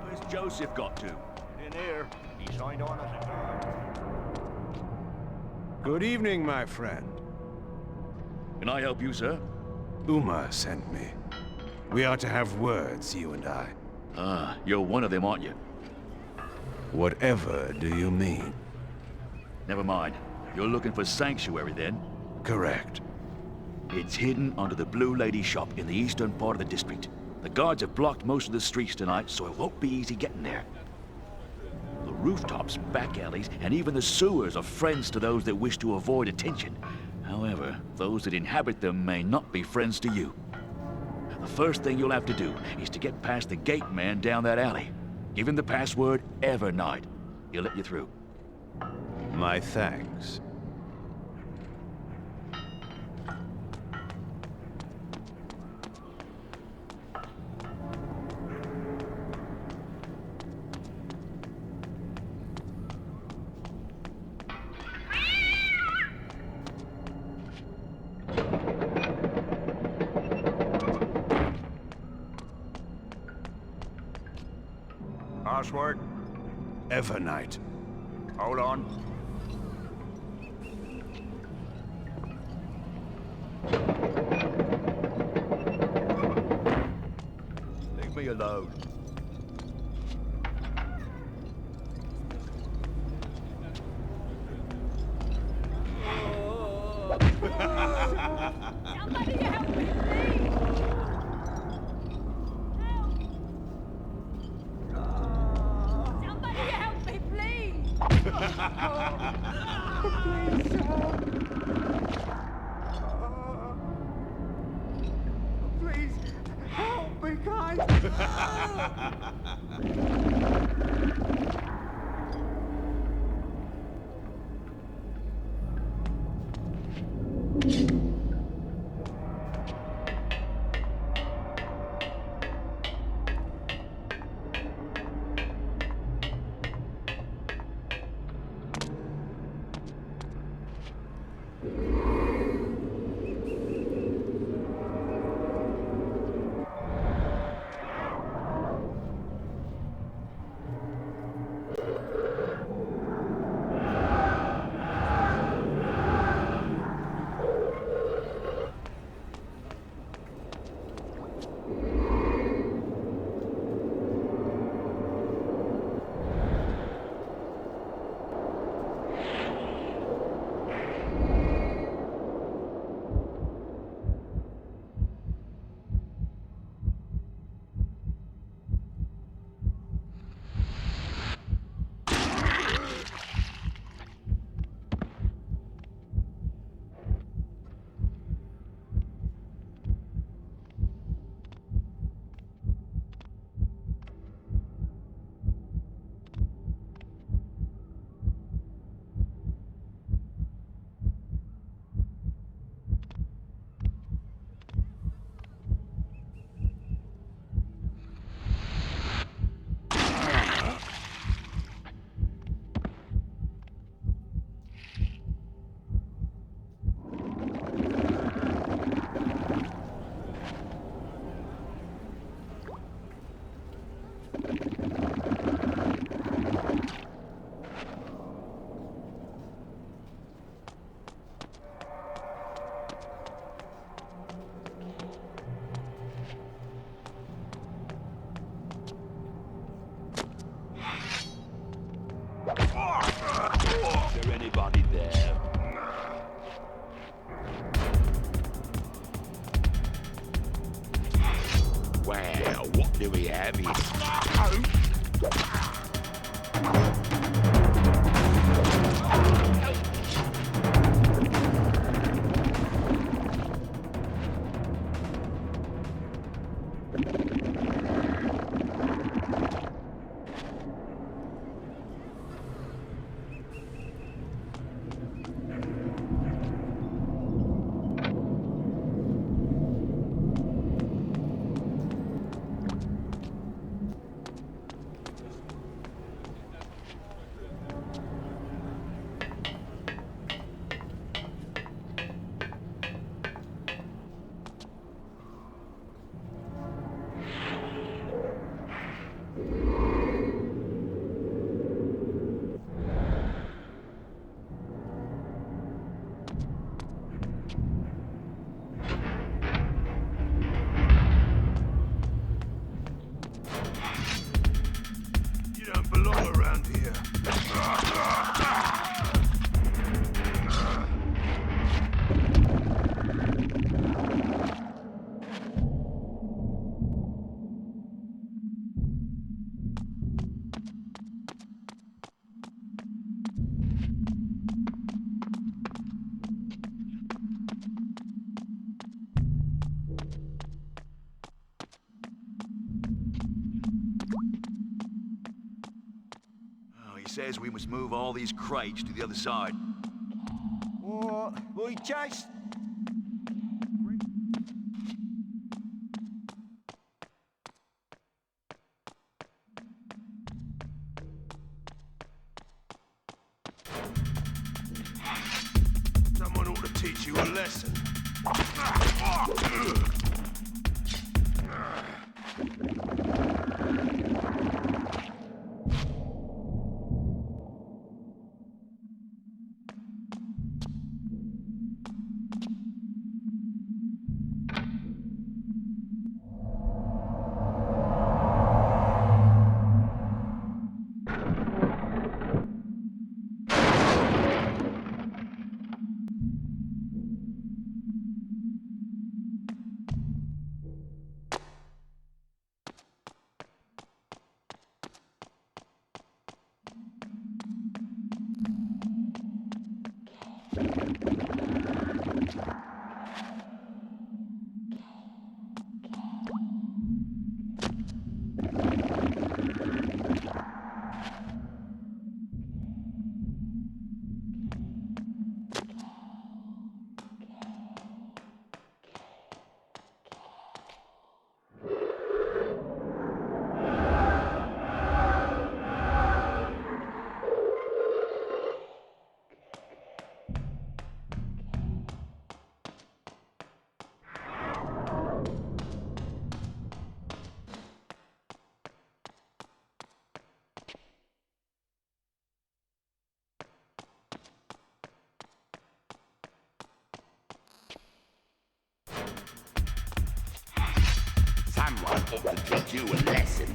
Where's Joseph got to? In here, he signed on as a guard. Good evening, my friend. Can I help you, sir? Uma sent me. We are to have words, you and I. Ah, you're one of them, aren't you? Whatever do you mean? Never mind. You're looking for sanctuary, then? Correct. It's hidden under the Blue Lady shop in the eastern part of the district. The guards have blocked most of the streets tonight, so it won't be easy getting there. The rooftops, back alleys, and even the sewers are friends to those that wish to avoid attention. However, those that inhabit them may not be friends to you. The first thing you'll have to do is to get past the gate man down that alley. Give him the password Evernight. He'll let you through. My thanks. Password? Evernight. Hold on. Leave me alone. Somebody help me, please! Somebody help me, please! Please, help me, guys! Here we have it. Says we must move all these crates to the other side. What? We just... Someone ought to teach you a lesson. Someone ought to teach you a lesson.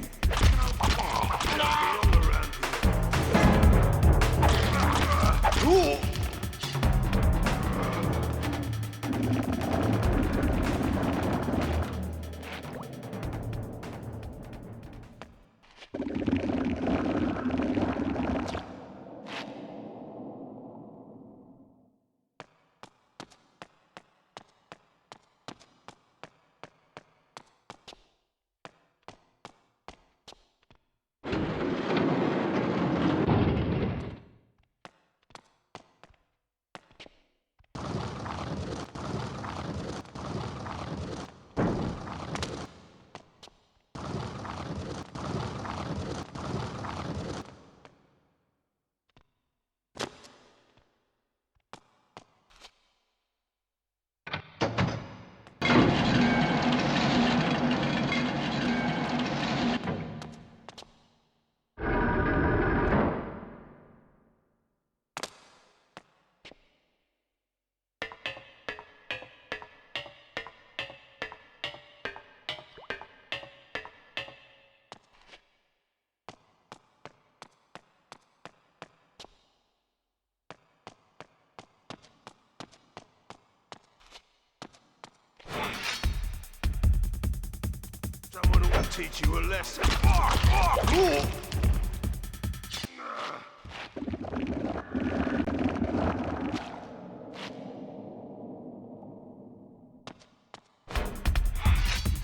teach you a lesson.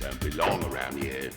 Don't belong around here.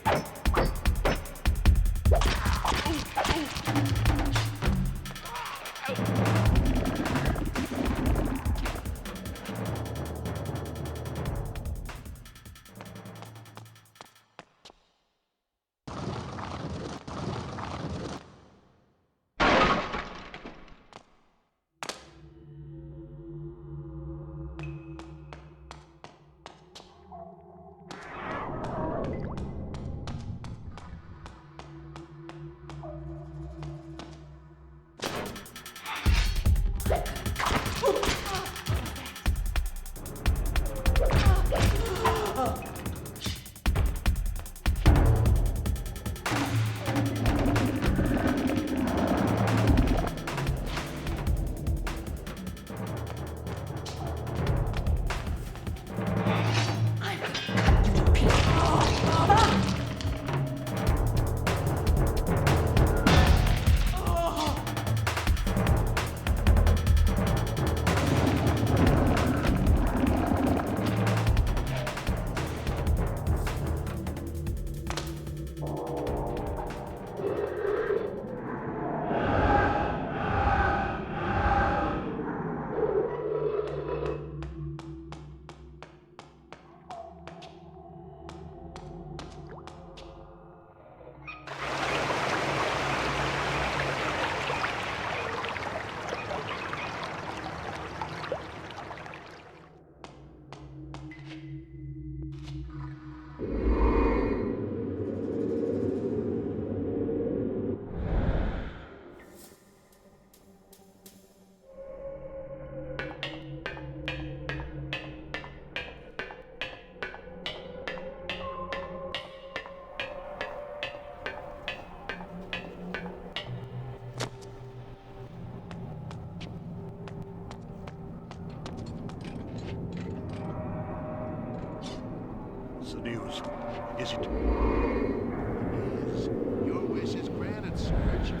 News. Is it? Yes. Your wish is granted, Scourge.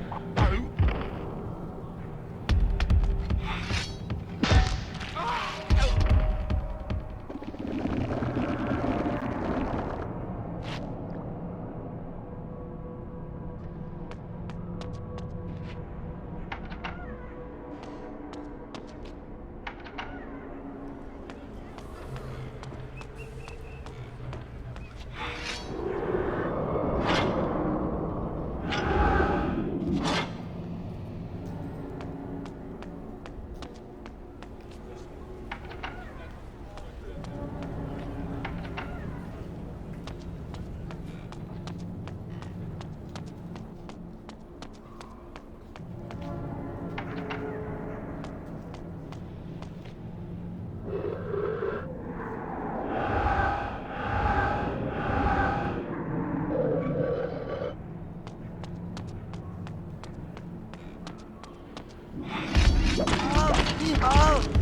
Oh!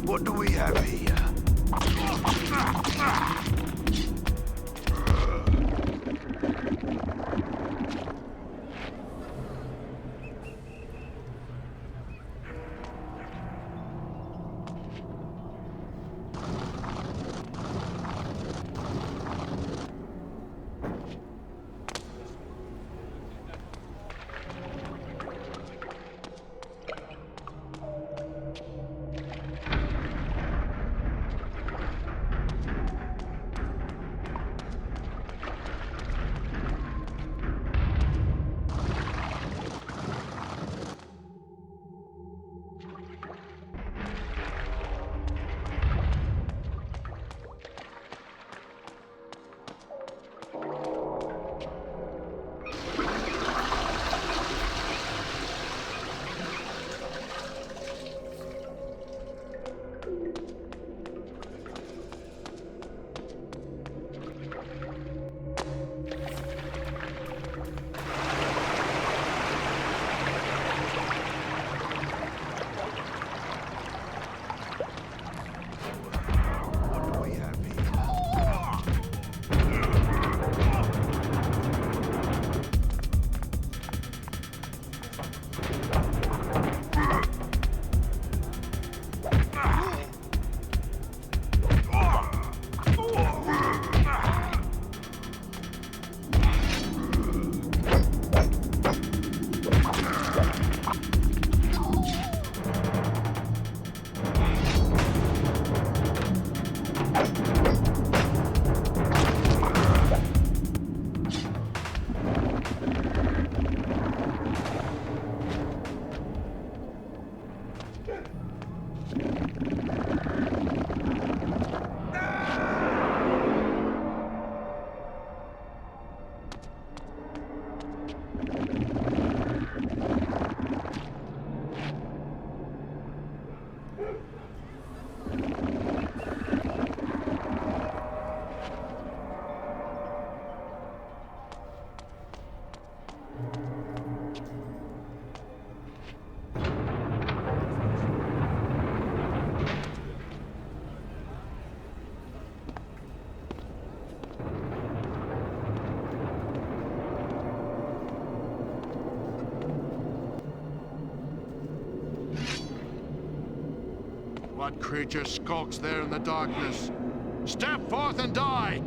What do we have here? What creature skulks there in the darkness? Step forth and die!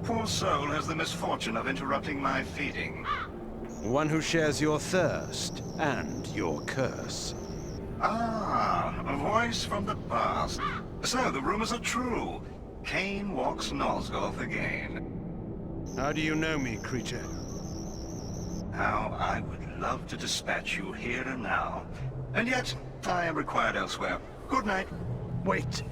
poor soul has the misfortune of interrupting my feeding? One who shares your thirst and your curse. Ah, a voice from the past. So the rumors are true. Kain walks Nosgoth again. How do you know me, creature? How I would love to dispatch you here and now. And yet, I am required elsewhere. Good night. Wait.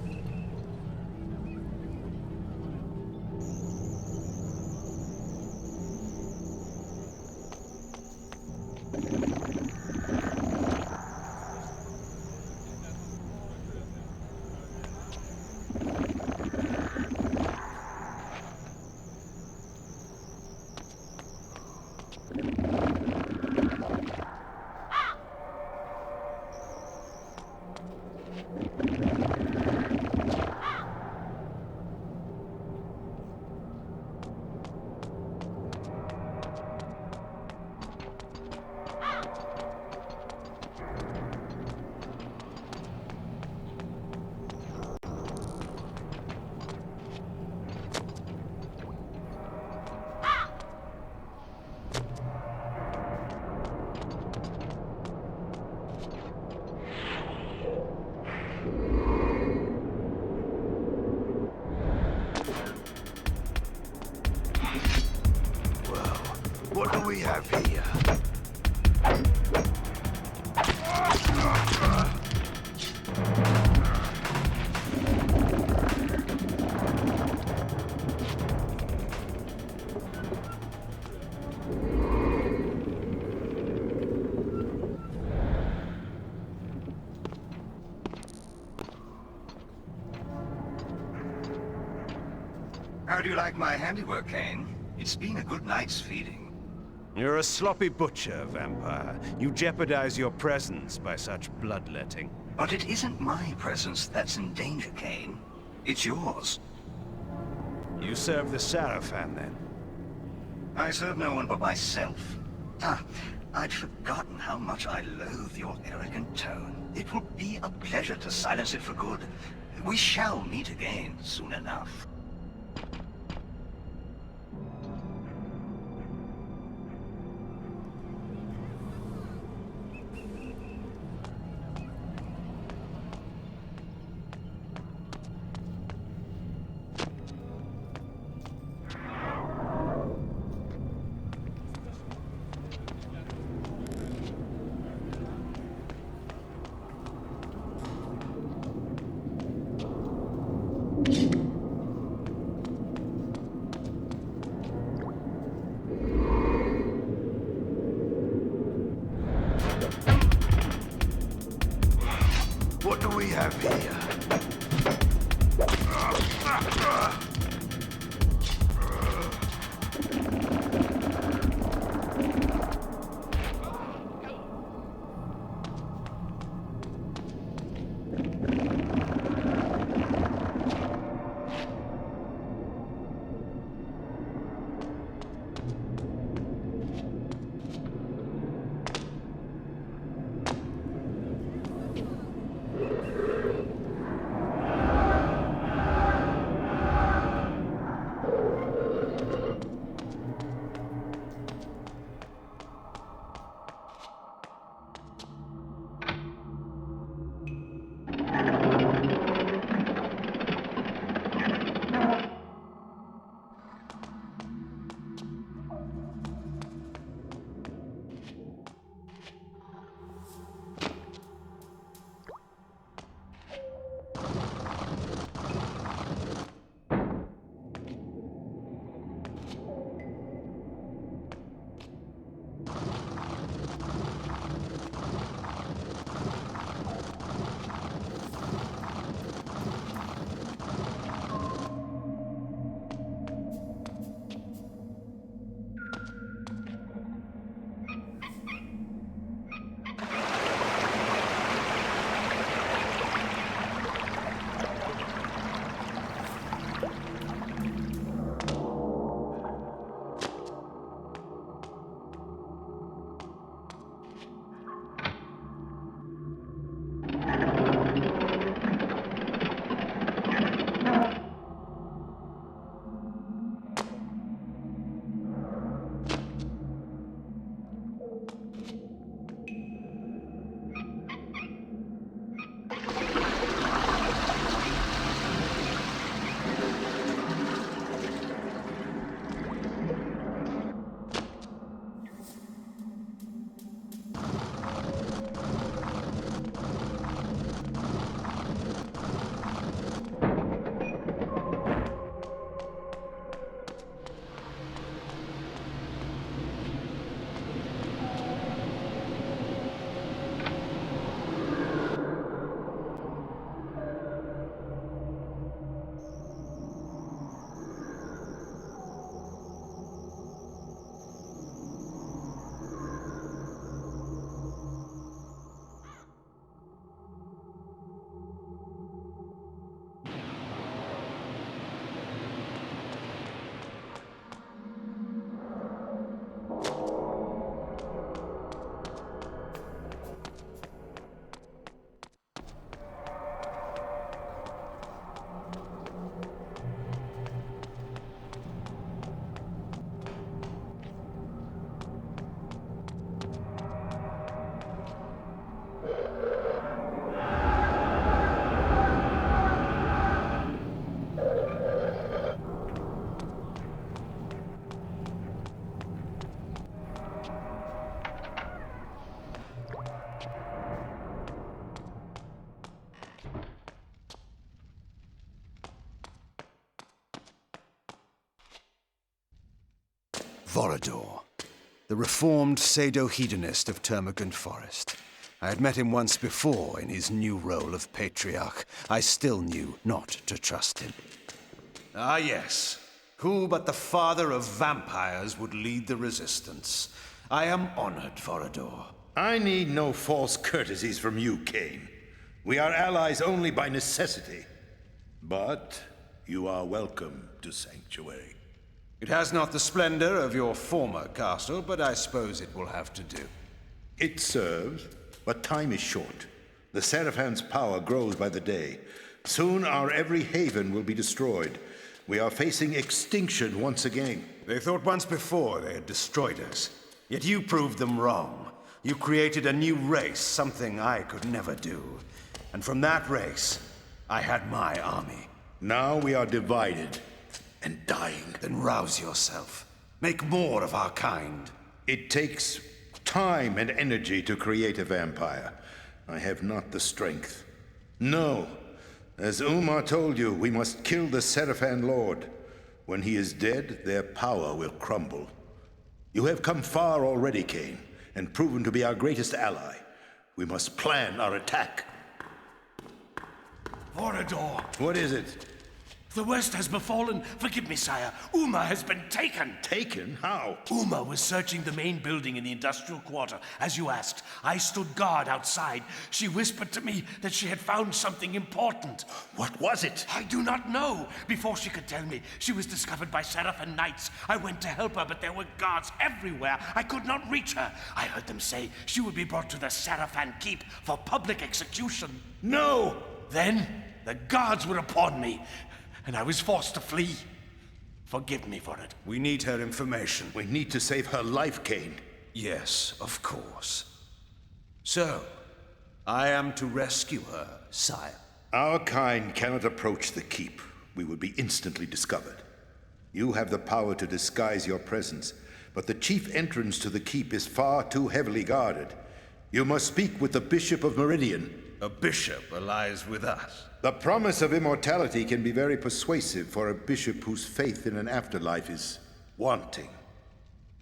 What do we have here? How do you like my handiwork, Kain? It's been a good night's feeding. You're a sloppy butcher, vampire. You jeopardize your presence by such bloodletting. But it isn't my presence that's in danger, Kain. It's yours. You serve the Sarafan, then? I serve no one but myself. Ah, I'd forgotten how much I loathe your arrogant tone. It will be a pleasure to silence it for good. We shall meet again soon enough. What do we have here? Vorador, the reformed pseudo-hedonist of Termagant Forest. I had met him once before in his new role of patriarch. I still knew not to trust him. Ah, yes. Who but the father of vampires would lead the resistance? I am honored, Vorador. I need no false courtesies from you, Kain. We are allies only by necessity. But you are welcome to Sanctuary. It has not the splendor of your former castle, but I suppose it will have to do. It serves, but time is short. The Sarafan's power grows by the day. Soon our every haven will be destroyed. We are facing extinction once again. They thought once before they had destroyed us. Yet you proved them wrong. You created a new race, something I could never do. And from that race, I had my army. Now we are divided and dying. Then rouse yourself. Make more of our kind. It takes time and energy to create a vampire. I have not the strength. No. As Umar told you, we must kill the Sarafan Lord. When he is dead, their power will crumble. You have come far already, Kain, and proven to be our greatest ally. We must plan our attack. Vorador! What is it? The worst has befallen. Forgive me, sire. Uma has been taken. Taken? How? Uma was searching the main building in the industrial quarter, as you asked. I stood guard outside. She whispered to me that she had found something important. What was it? I do not know. Before she could tell me, she was discovered by Sarafan knights. I went to help her, but there were guards everywhere. I could not reach her. I heard them say she would be brought to the Sarafan keep for public execution. No! Then the guards were upon me, and I was forced to flee. Forgive me for it. We need her information. We need to save her life, Kain. Yes, of course. So, I am to rescue her, sire. Our kind cannot approach the keep. We would be instantly discovered. You have the power to disguise your presence, but the chief entrance to the keep is far too heavily guarded. You must speak with the Bishop of Meridian. A bishop allies with us. The promise of immortality can be very persuasive for a bishop whose faith in an afterlife is wanting.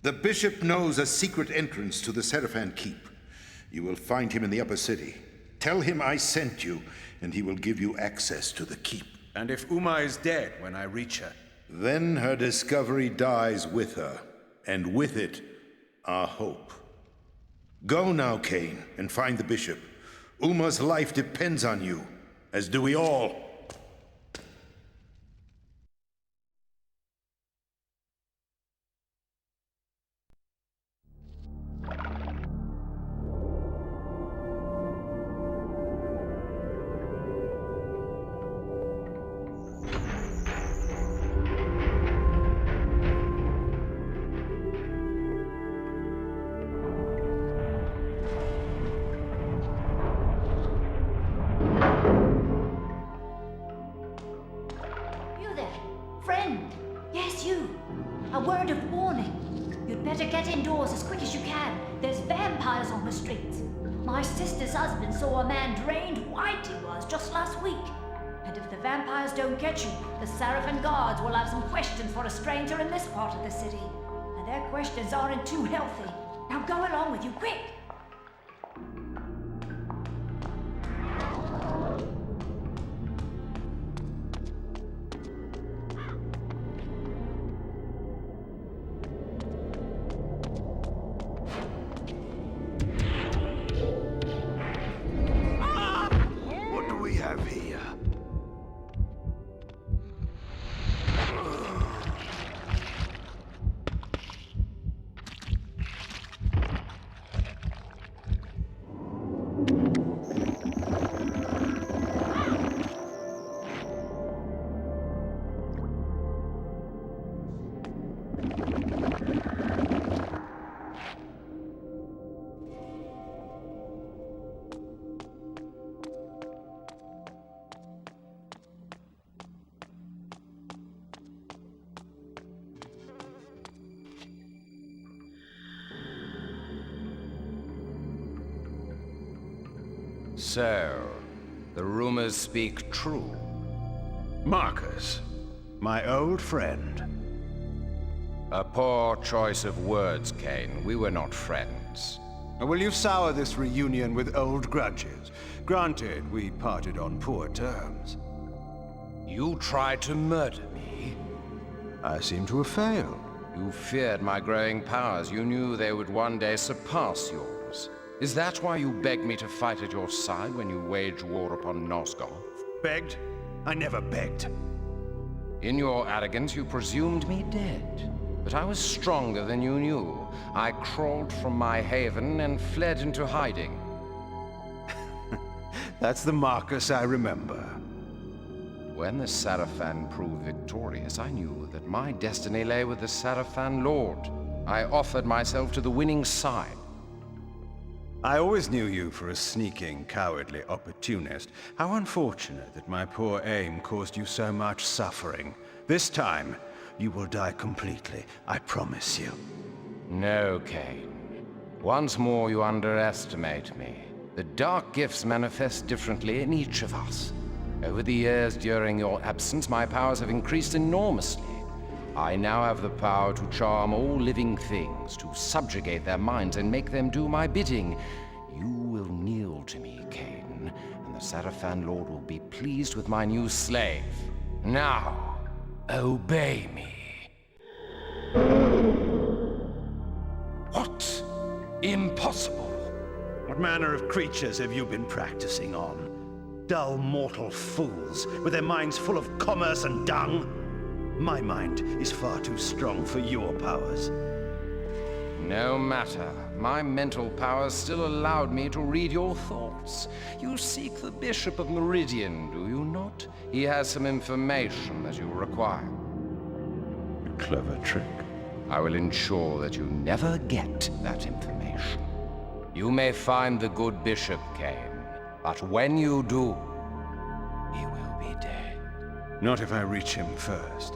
The bishop knows a secret entrance to the Sarafan keep. You will find him in the upper city. Tell him I sent you, and he will give you access to the keep. And if Uma is dead when I reach her? Then her discovery dies with her, and with it, our hope. Go now, Kain, and find the bishop. Uma's life depends on you, as do we all. Don't get you, the Sarafan guards will have some questions for a stranger in this part of the city. And their questions aren't too healthy. Now go along with you, quick! What do we have here? So, the rumors speak true. Marcus, my old friend. A poor choice of words, Kain. We were not friends. Will you sour this reunion with old grudges? Granted, we parted on poor terms. You tried to murder me? I seem to have failed. You feared my growing powers. You knew they would one day surpass yours. Is that why you begged me to fight at your side when you waged war upon Nosgoth? Begged? I never begged. In your arrogance, you presumed me dead. But I was stronger than you knew. I crawled from my haven and fled into hiding. That's the Marcus I remember. When the Sarafan proved victorious, I knew that my destiny lay with the Sarafan Lord. I offered myself to the winning side. I always knew you for a sneaking, cowardly opportunist. How unfortunate that my poor aim caused you so much suffering. This time, you will die completely, I promise you. No, Kain. Once more you underestimate me. The dark gifts manifest differently in each of us. Over the years during your absence, my powers have increased enormously. I now have the power to charm all living things, to subjugate their minds and make them do my bidding. You will kneel to me, Kain, and the Sarafan Lord will be pleased with my new slave. Now, obey me. What? Impossible. What manner of creatures have you been practicing on? Dull mortal fools, with their minds full of commerce and dung? My mind is far too strong for your powers. No matter. My mental powers still allowed me to read your thoughts. You seek the Bishop of Meridian, do you not? He has some information that you require. A clever trick. I will ensure that you never get that information. You may find the good Bishop, Kain, but when you do, he will be dead. Not if I reach him first.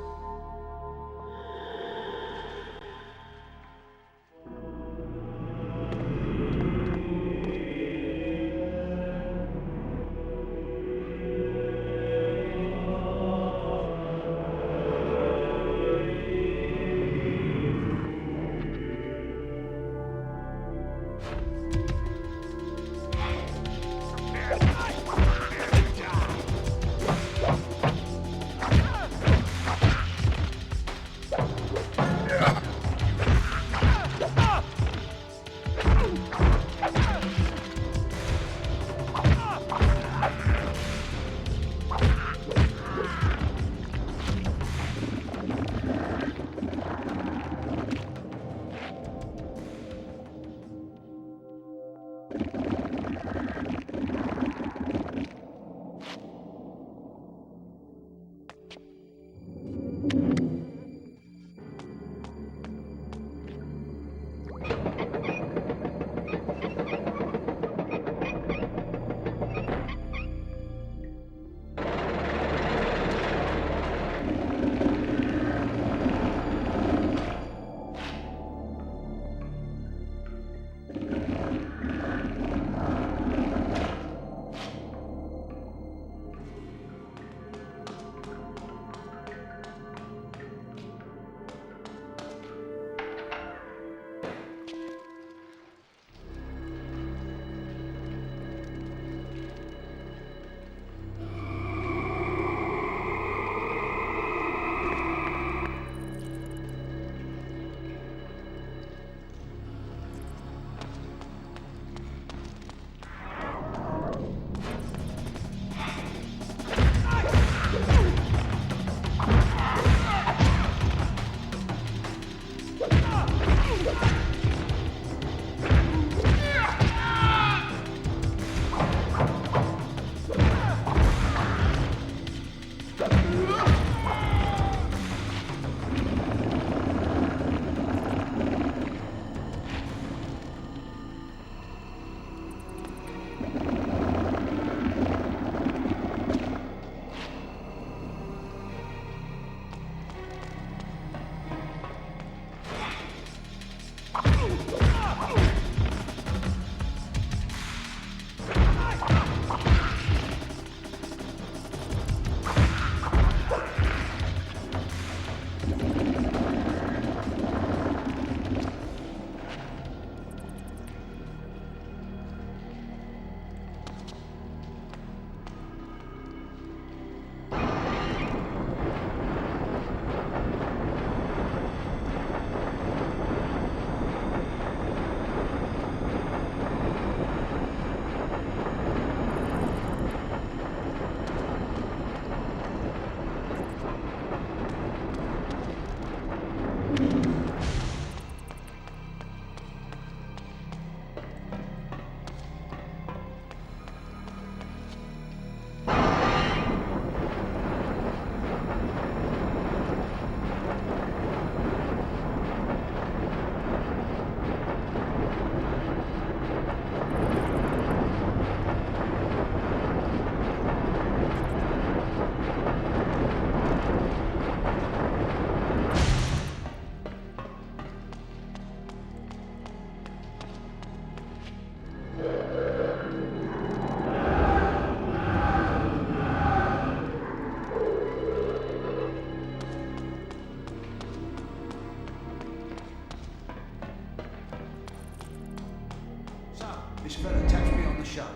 This fella tapped me on the shoulder.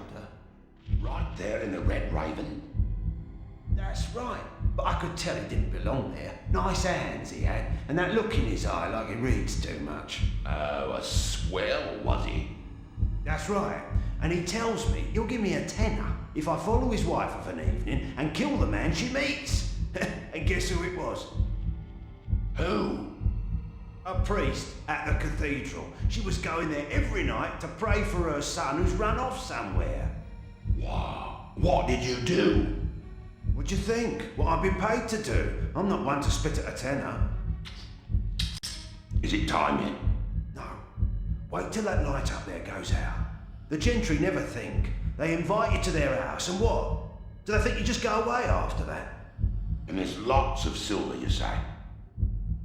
Right there in the Red Raven? That's right, but I could tell he didn't belong there. Nice hands he had, and that look in his eye like he reads too much. Oh, a swell, was he? That's right, and he tells me he'll give me a tenner if I follow his wife of an evening and kill the man she meets. And guess who it was? Who? A priest at the cathedral. She was going there every night to pray for her son who's run off somewhere. Wow. What did you do? What do you think? What I've been paid to do. I'm not one to spit at a tenner. Is it time yet? No. Wait till that light up there goes out. The gentry never think. They invite you to their house, and what? Do they think you just go away after that? And there's lots of silver, you say?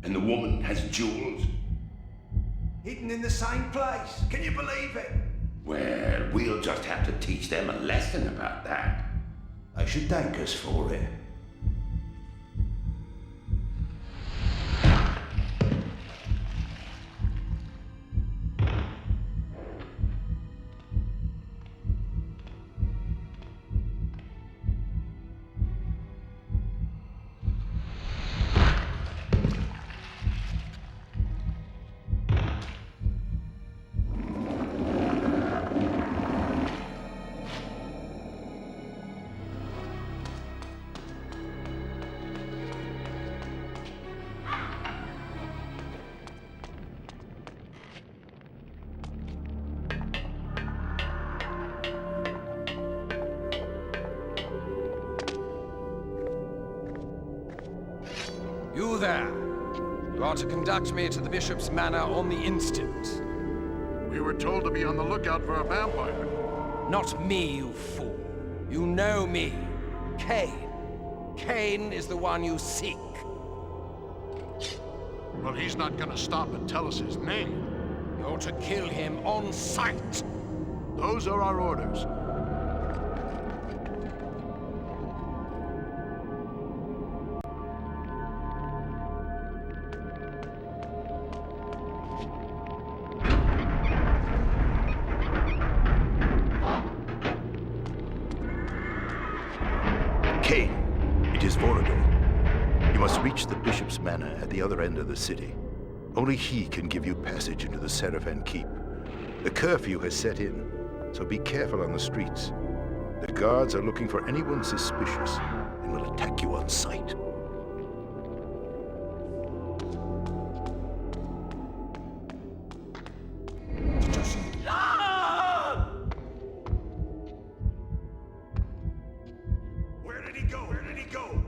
And the woman has jewels? Hidden in the same place. Can you believe it? Well, we'll just have to teach them a lesson about that. They should thank us for it. You there! You are to conduct me to the Bishop's Manor on the instant. We were told to be on the lookout for a vampire. Not me, you fool. You know me. Kain. Kain is the one you seek. Well, he's not gonna stop and tell us his name. You're to kill him on sight. Those are our orders. Kain, it is Vorador. You must reach the Bishop's Manor at the other end of the city. Only he can give you passage into the Sarafan Keep. The curfew has set in, so be careful on the streets. The guards are looking for anyone suspicious and will attack you on sight. Where did he go? Where did he go?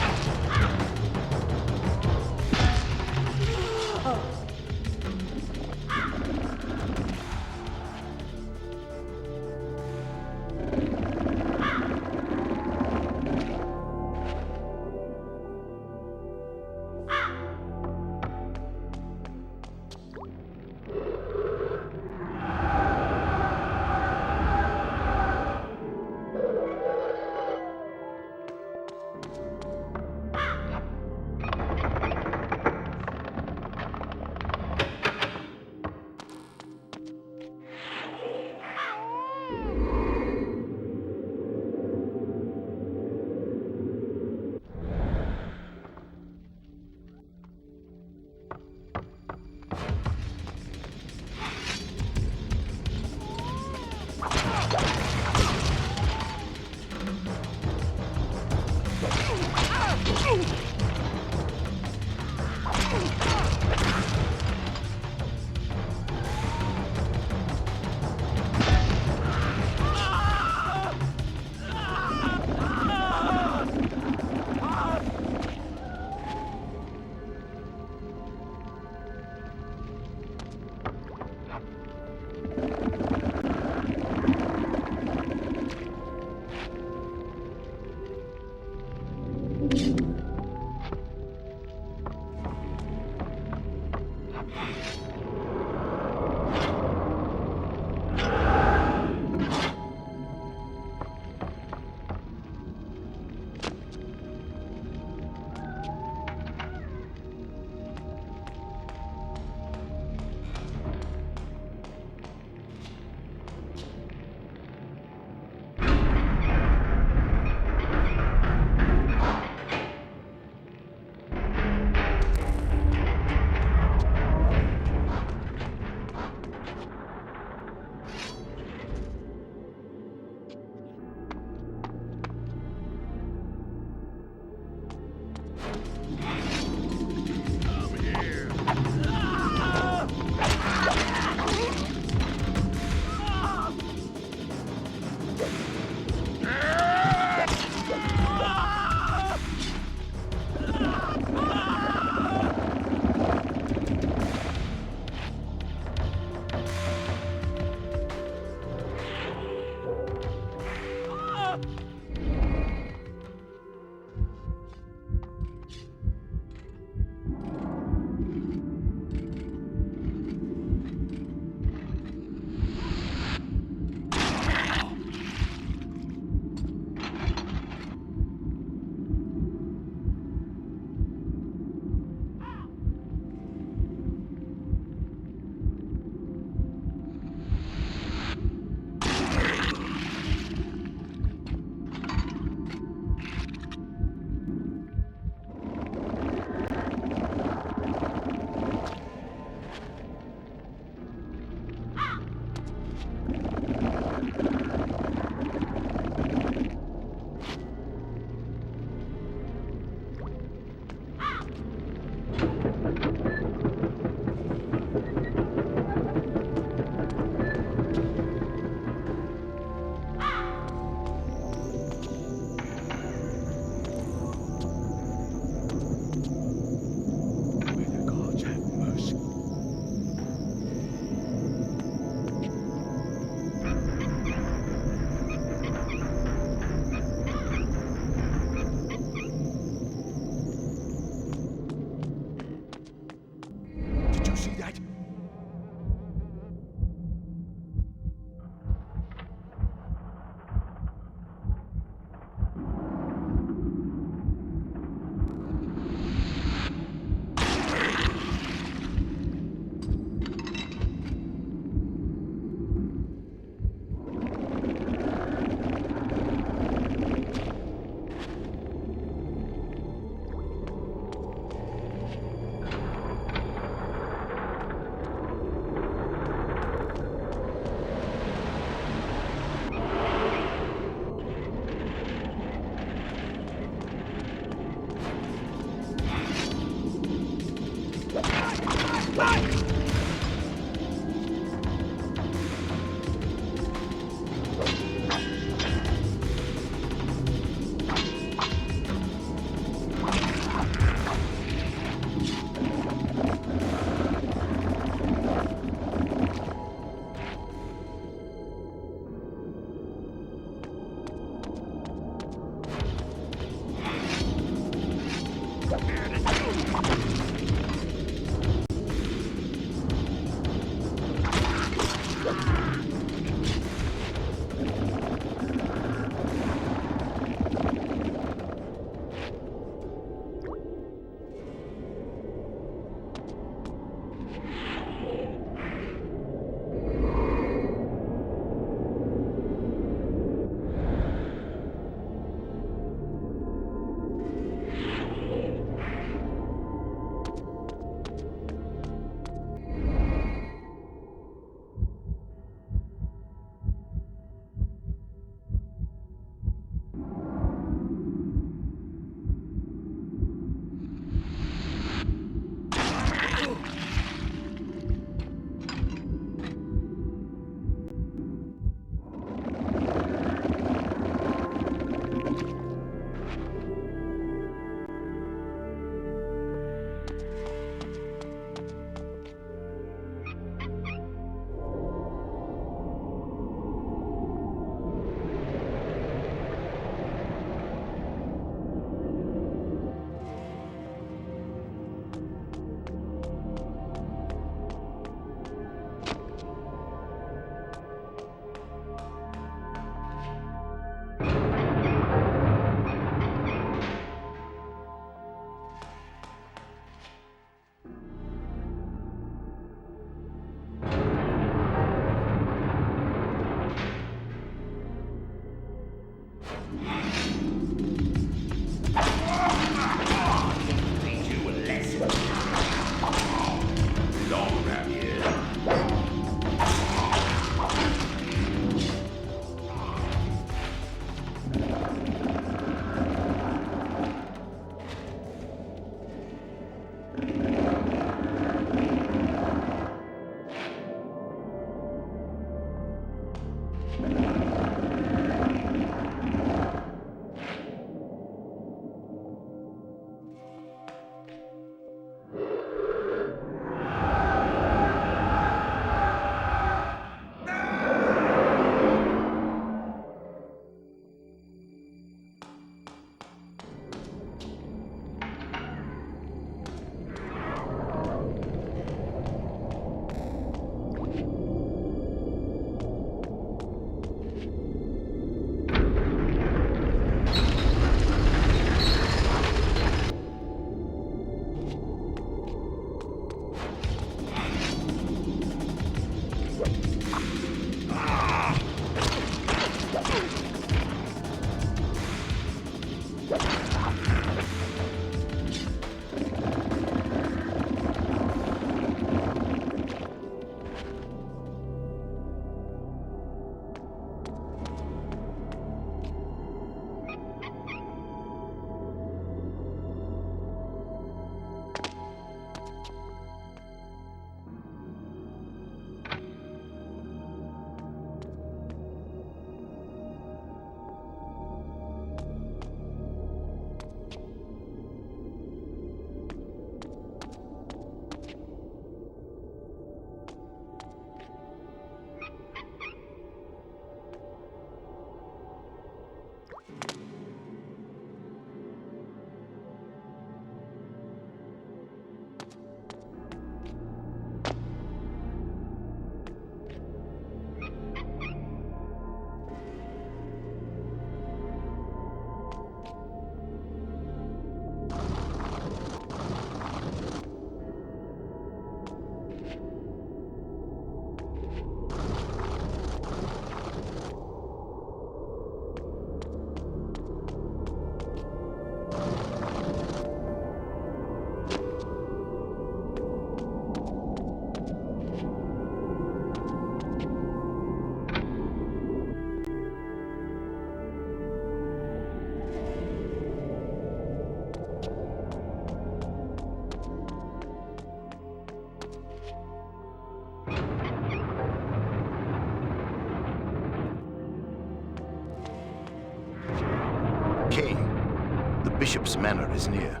bishop's manor is near.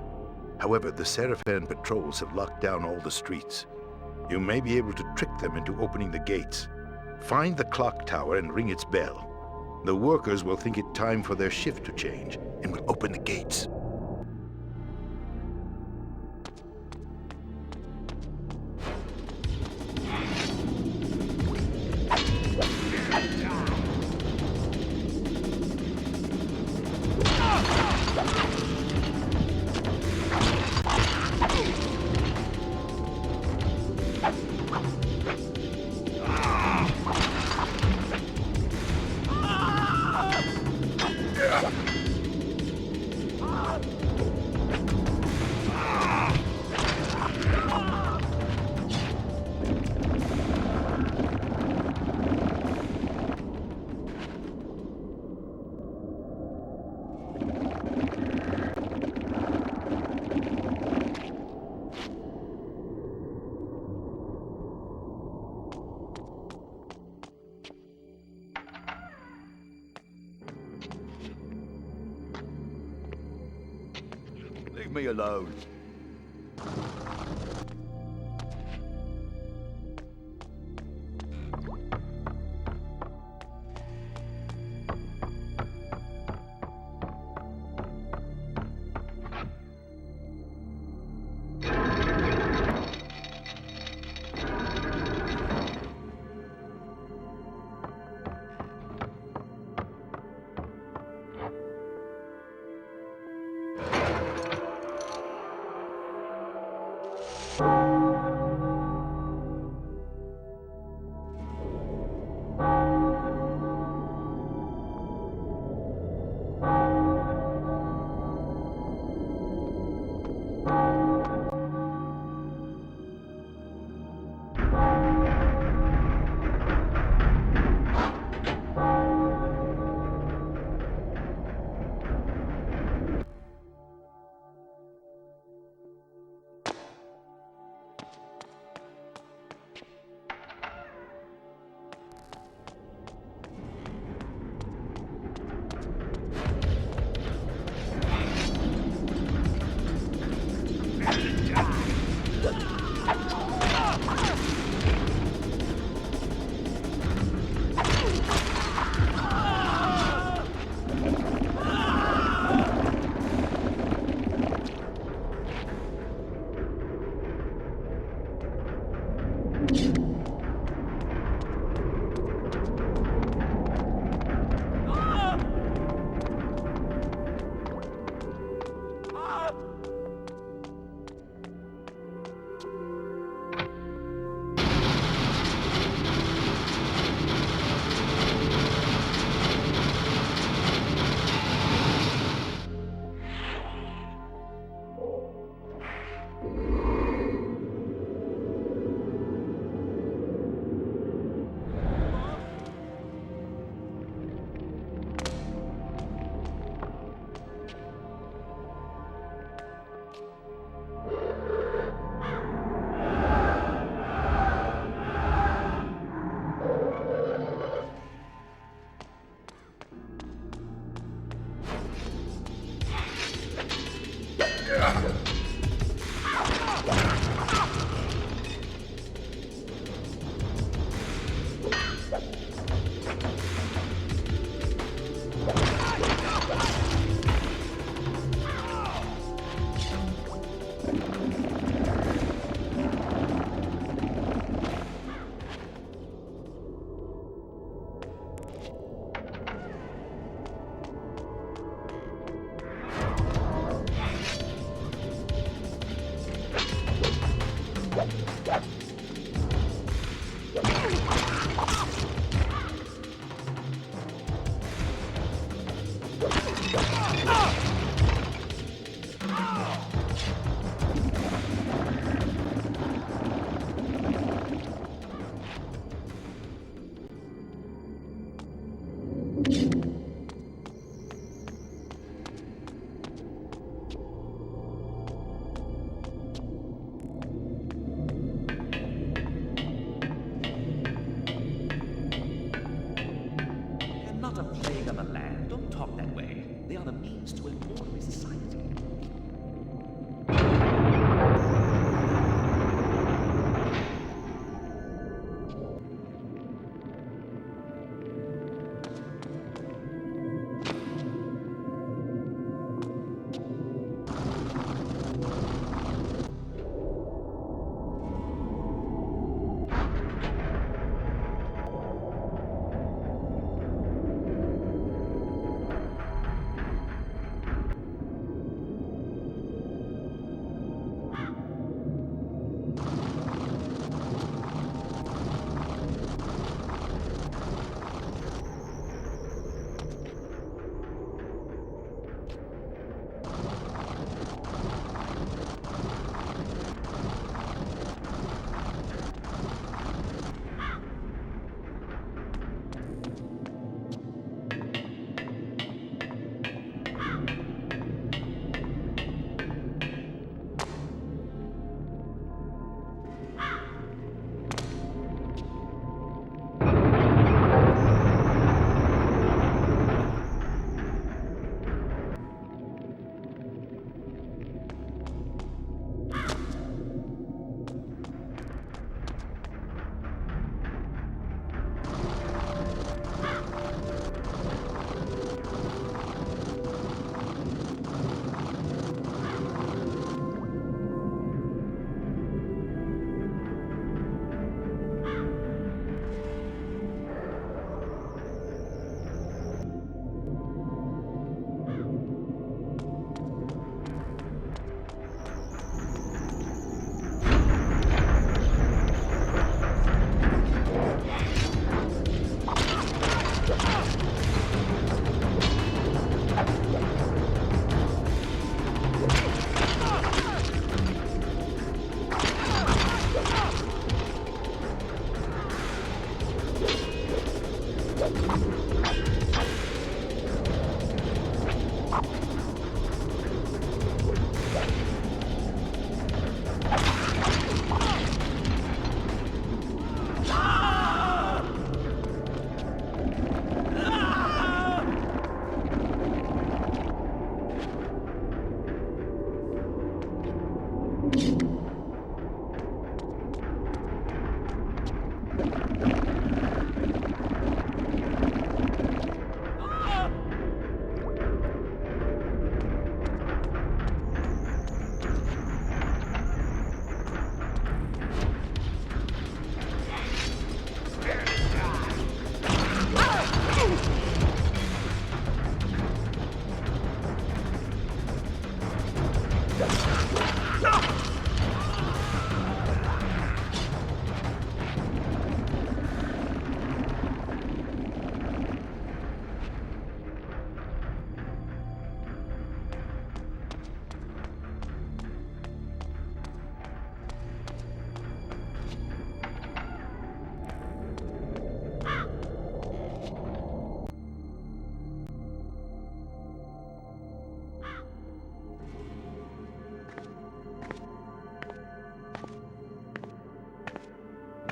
However, the Sarafan patrols have locked down all the streets. You may be able to trick them into opening the gates. Find the clock tower and ring its bell. The workers will think it time for their shift to change and will open the gates. Leave me alone. They're not a plague on the land. Don't talk that way. They are the means to an orderly society.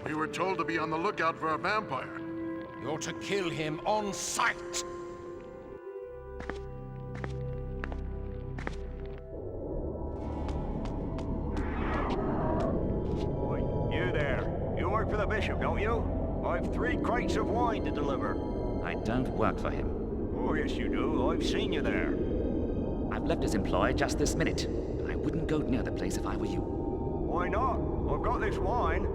We were told to be on the lookout for a vampire. You're to kill him on sight. You there. You work for the bishop, don't you? I've 3 crates of wine to deliver. I don't work for him. Oh, yes you do. I've seen you there. I've left his employ just this minute. I wouldn't go near the place if I were you. Why not? I've got this wine.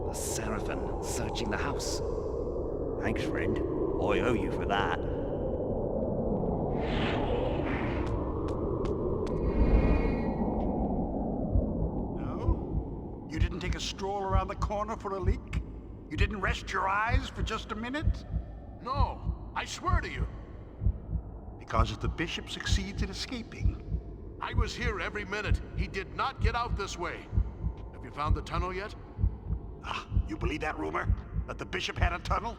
The Sarafan searching the house. Thanks, friend. I owe you for that. No? You didn't take a stroll around the corner for a leak? You didn't rest your eyes for just a minute? No, I swear to you. Because if the bishop succeeds in escaping... I was here every minute. He did not get out this way. Have you found the tunnel yet? Ah, you believe that rumor? That the bishop had a tunnel?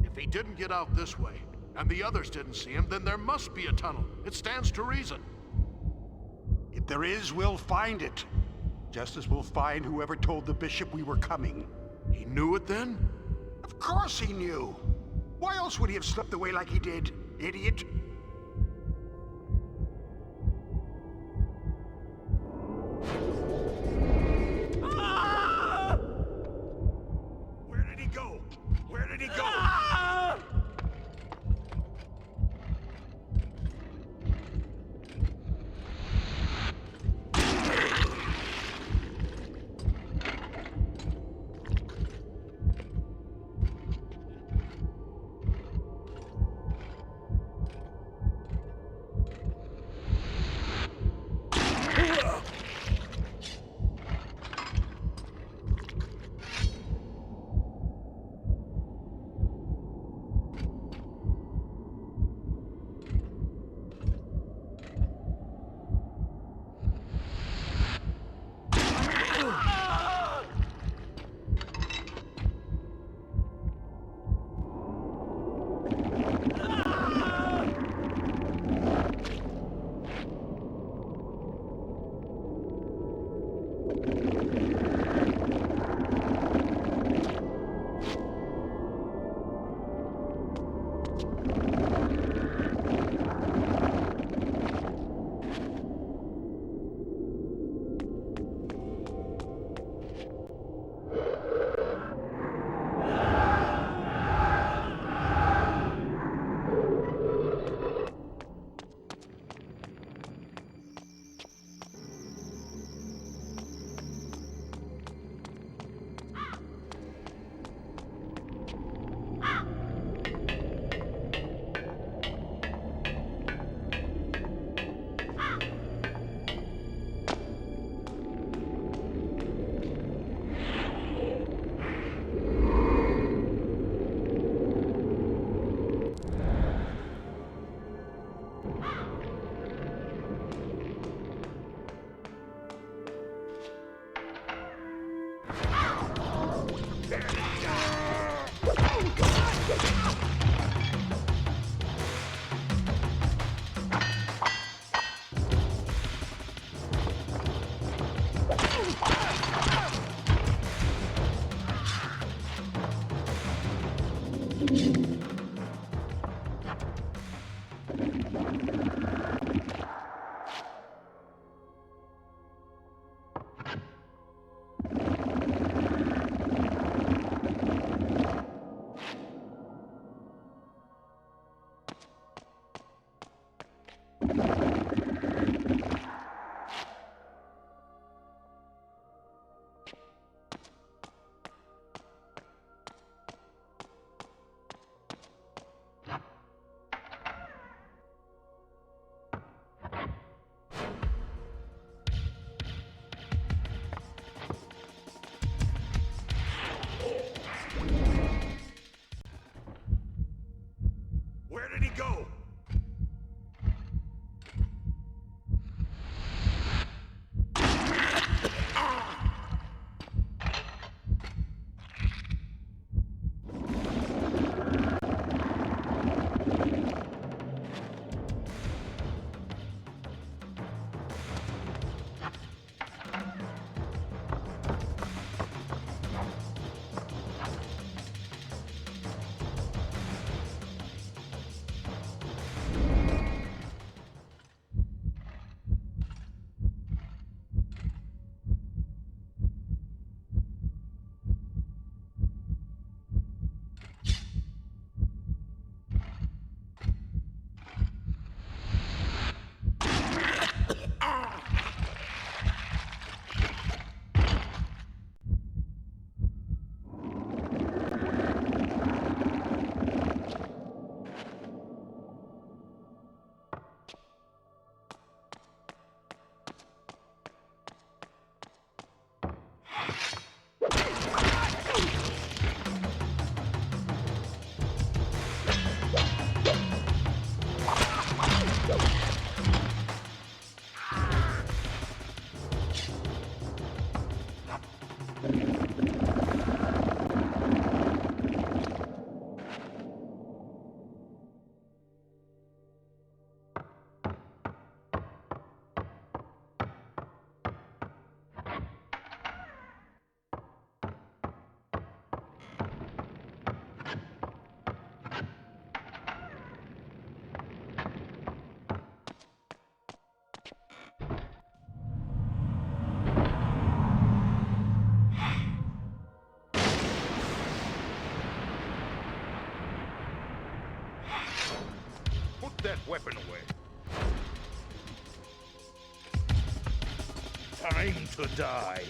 If he didn't get out this way, and the others didn't see him, then there must be a tunnel. It stands to reason. If there is, we'll find it. Just as we'll find whoever told the bishop we were coming. He knew it then? Of course he knew. Why else would he have slipped away like he did, idiot? Where did he go? Where did he go? Where did he go? That weapon away. Time to die.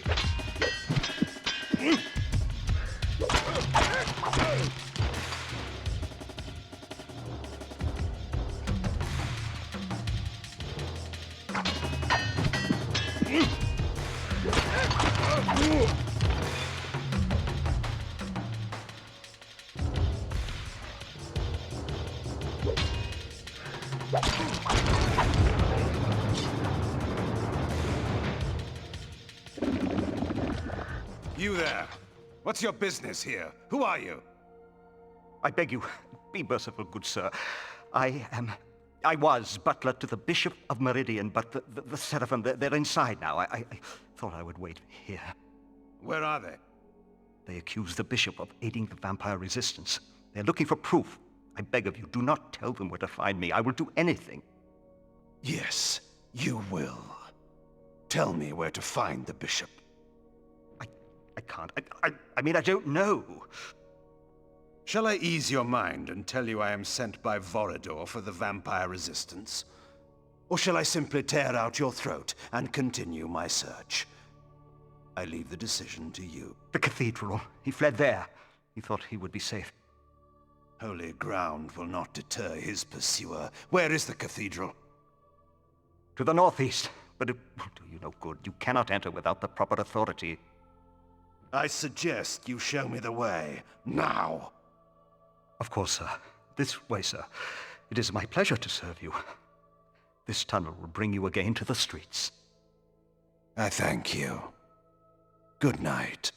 You there. What's your business here? Who are you? I beg you, be merciful, good sir. I was butler to the Bishop of Meridian, but the Sarafan, they're inside now. I thought I would wait here. Where are they? They accuse the Bishop of aiding the vampire resistance. They're looking for proof. I beg of you, do not tell them where to find me. I will do anything. Yes, you will. Tell me where to find the Bishop. I can't. I mean, I don't know. Shall I ease your mind and tell you I am sent by Vorador for the vampire resistance? Or shall I simply tear out your throat and continue my search? I leave the decision to you. The cathedral. He fled there. He thought he would be safe. Holy ground will not deter his pursuer. Where is the cathedral? To the northeast. But it will do you no good. You cannot enter without the proper authority. I suggest you show me the way, now. Of course, sir. This way, sir. It is my pleasure to serve you. This tunnel will bring you again to the streets. I thank you. Good night.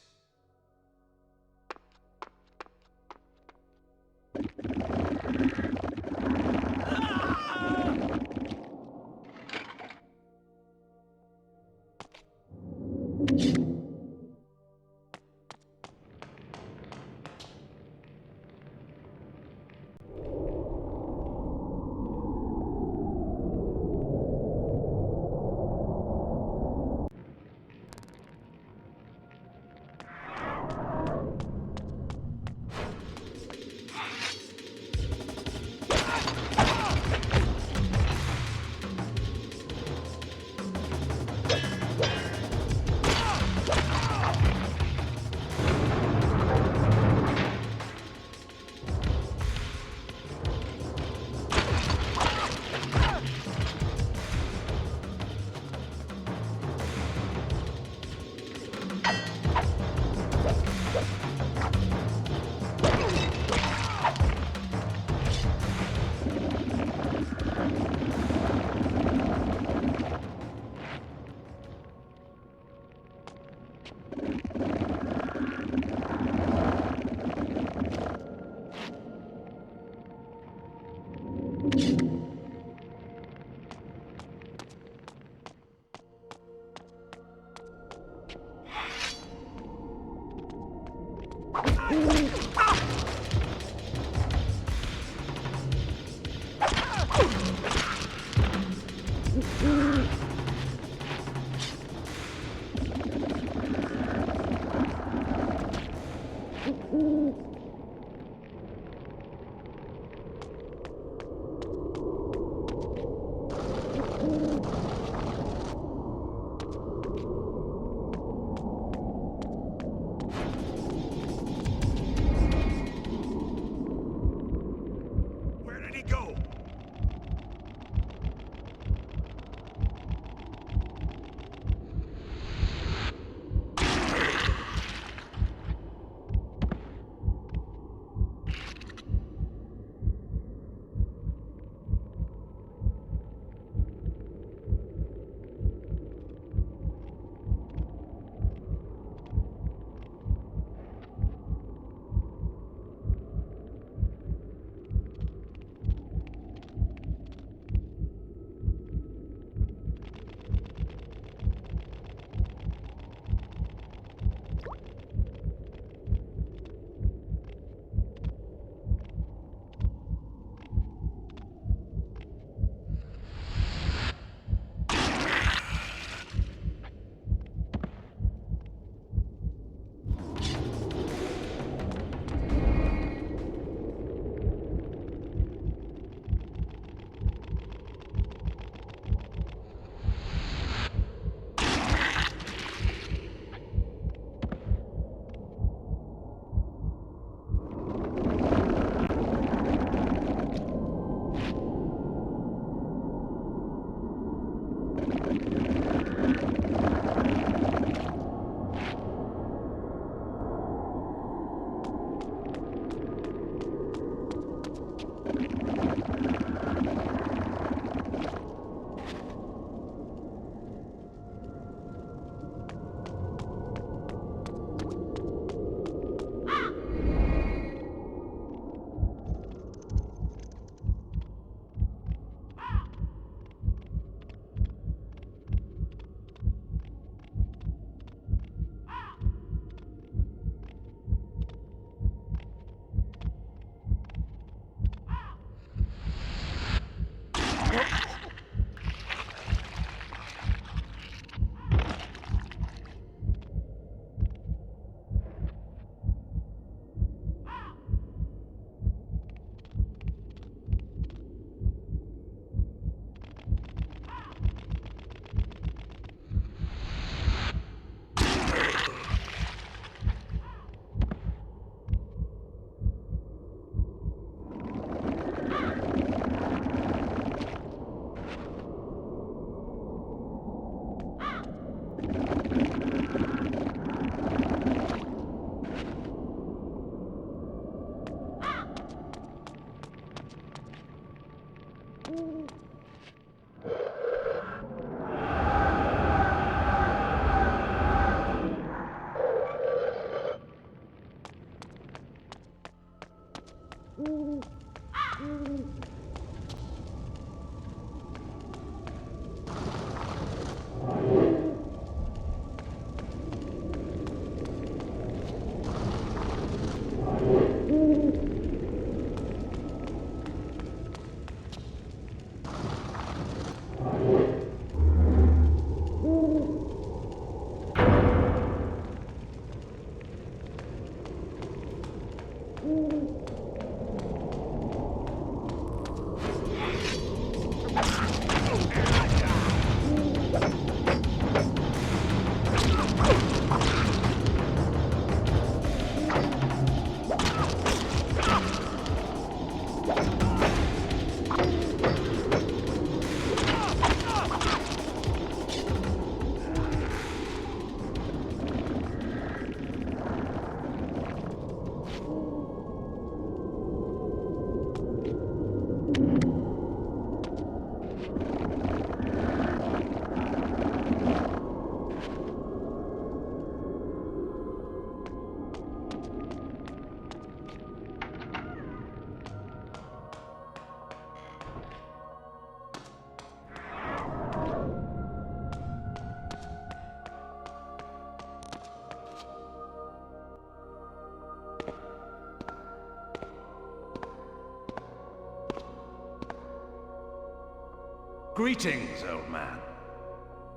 Greetings, old man.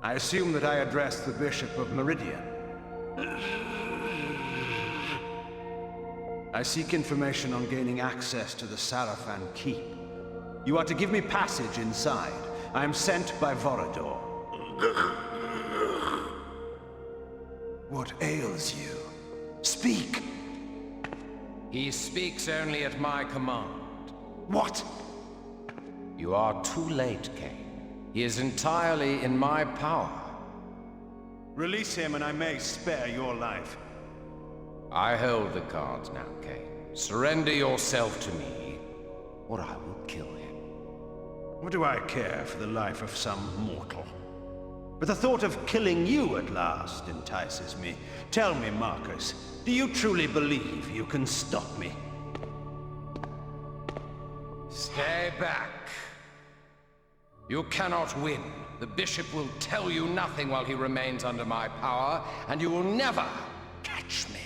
I assume that I address the Bishop of Meridian. I seek information on gaining access to the Sarafan Keep. You are to give me passage inside. I am sent by Vorador. What ails you? Speak! He speaks only at my command. What? You are too late, Kain. He is entirely in my power. Release him and I may spare your life. I hold the cards now, Kain. Surrender yourself to me, or I will kill him. What do I care for the life of some mortal? But the thought of killing you at last entices me. Tell me, Marcus, do you truly believe you can stop me? Stay back. You cannot win. The Bishop will tell you nothing while he remains under my power, and you will never catch me.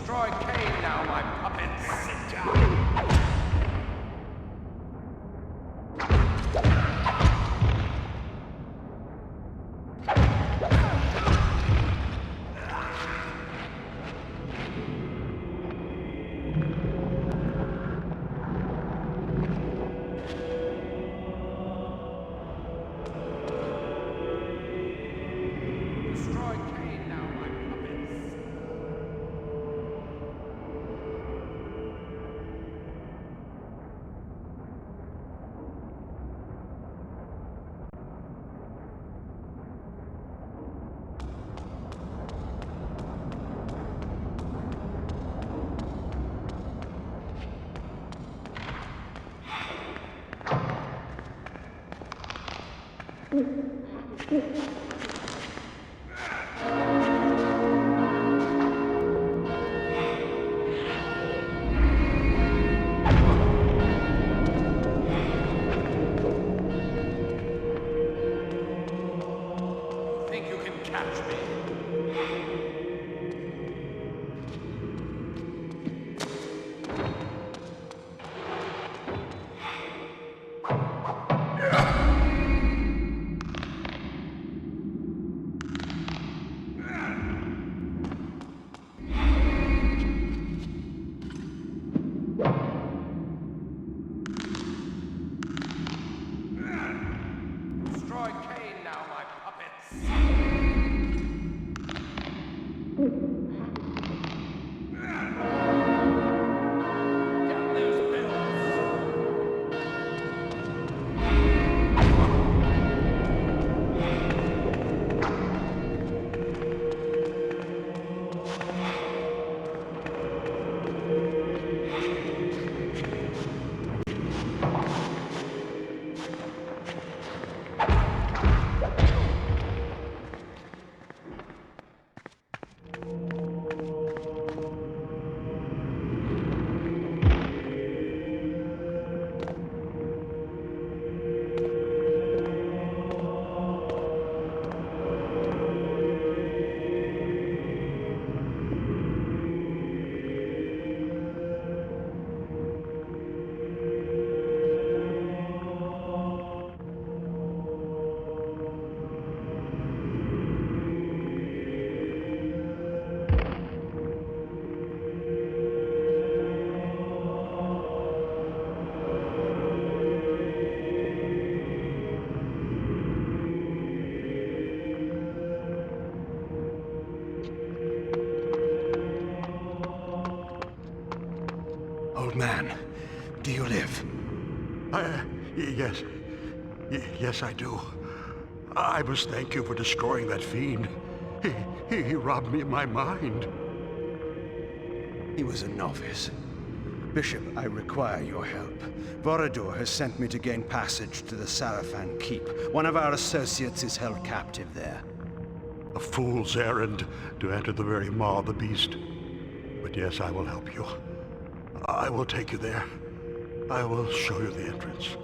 Destroy Kain now, my puppets! Sit down! Old man, do you live? Yes. Yes, I do. I must thank you for destroying that fiend. He robbed me of my mind. He was a novice. Bishop, I require your help. Vorador has sent me to gain passage to the Sarafan Keep. One of our associates is held captive there. A fool's errand to enter the very maw of the beast. But yes, I will help you. I will take you there. I will show you the entrance.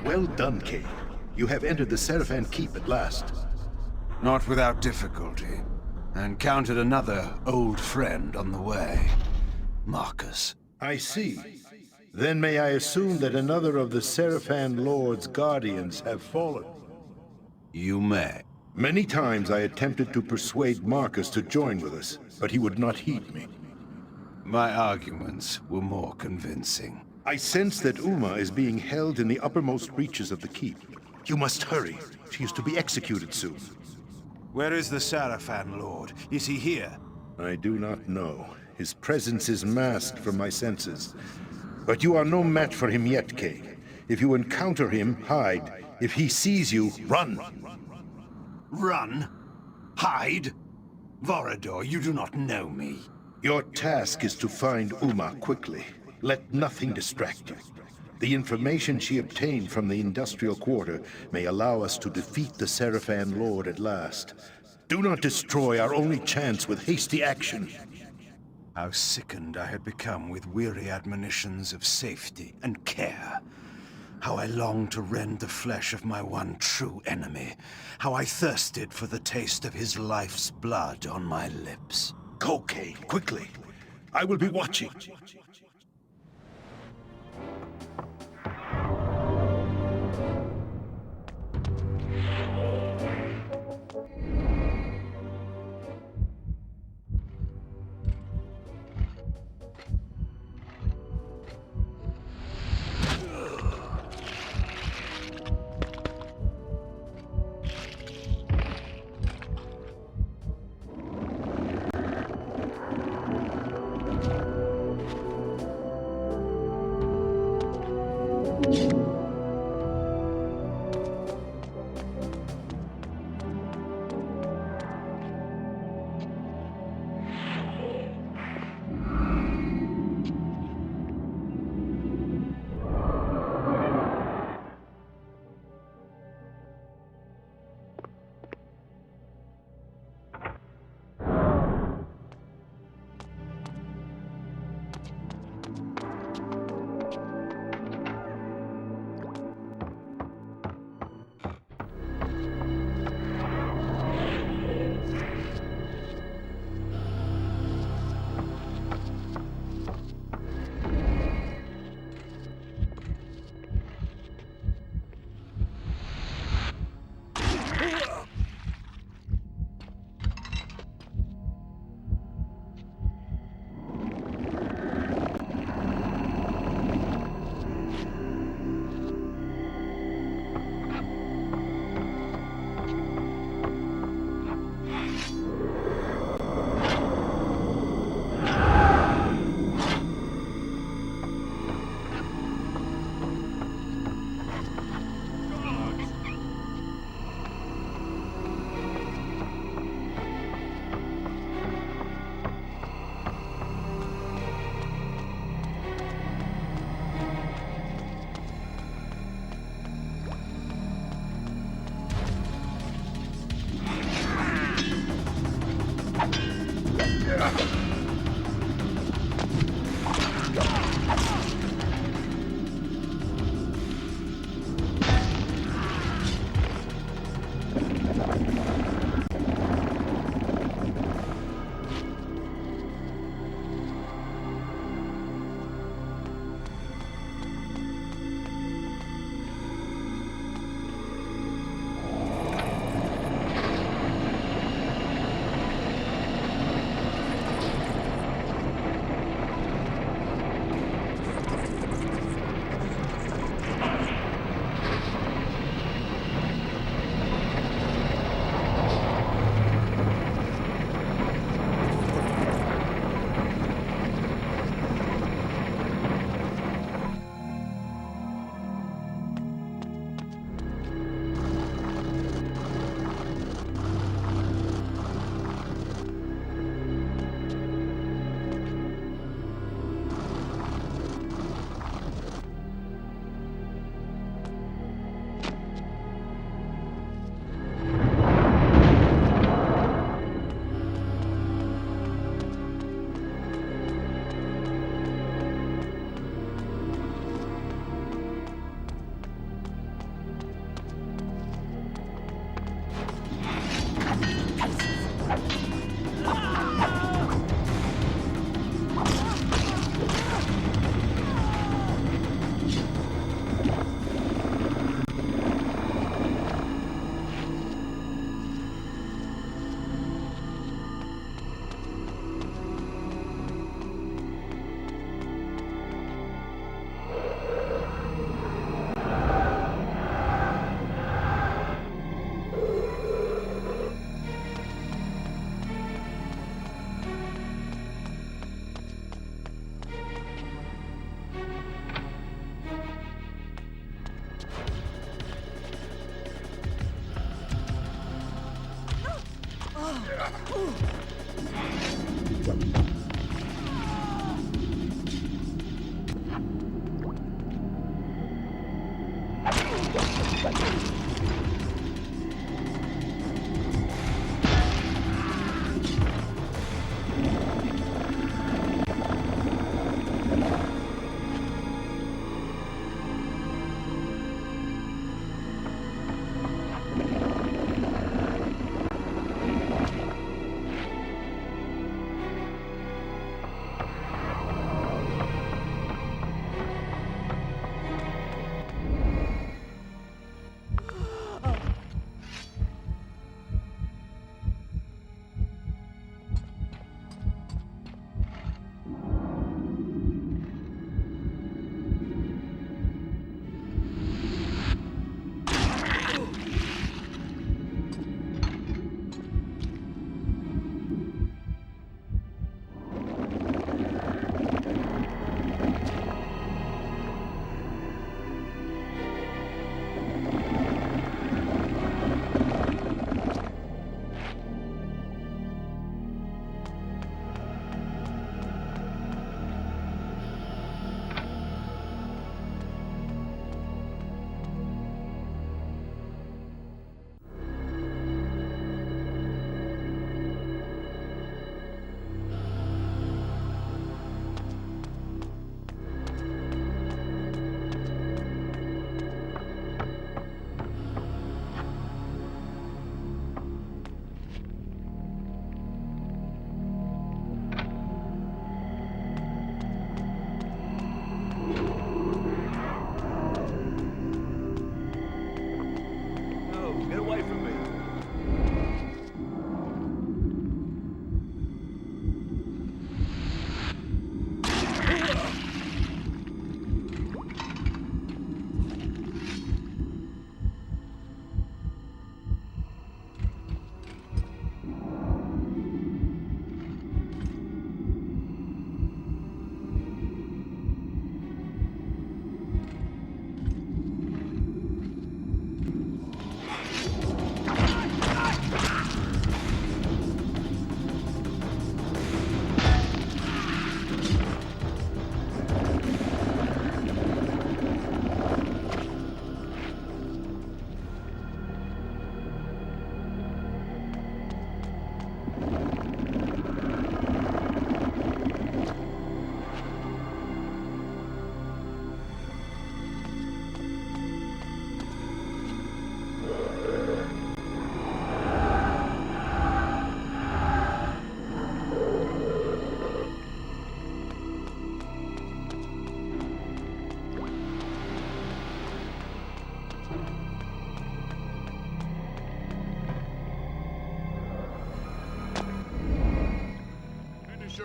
Well done, Kain. You have entered the Sarafan Keep at last. Not without difficulty. I encountered another old friend on the way. Marcus. I see. Then may I assume that another of the Sarafan Lord's guardians have fallen? You may. Many times I attempted to persuade Marcus to join with us, but he would not heed me. My arguments were more convincing. I sense that Uma is being held in the uppermost reaches of the keep. You must hurry. She is to be executed soon. Where is the Sarafan Lord? Is he here? I do not know. His presence is masked from my senses. But you are no match for him yet, Kain. If you encounter him, hide. If he sees you, run! Run? Hide? Vorador, you do not know me. Your task is to find Uma quickly. Let nothing distract you. The information she obtained from the industrial quarter may allow us to defeat the Sarafan Lord at last. Do not destroy our only chance with hasty action. How sickened I had become with weary admonitions of safety and care. How I longed to rend the flesh of my one true enemy. How I thirsted for the taste of his life's blood on my lips. Go, Kain, quickly. I will be watching.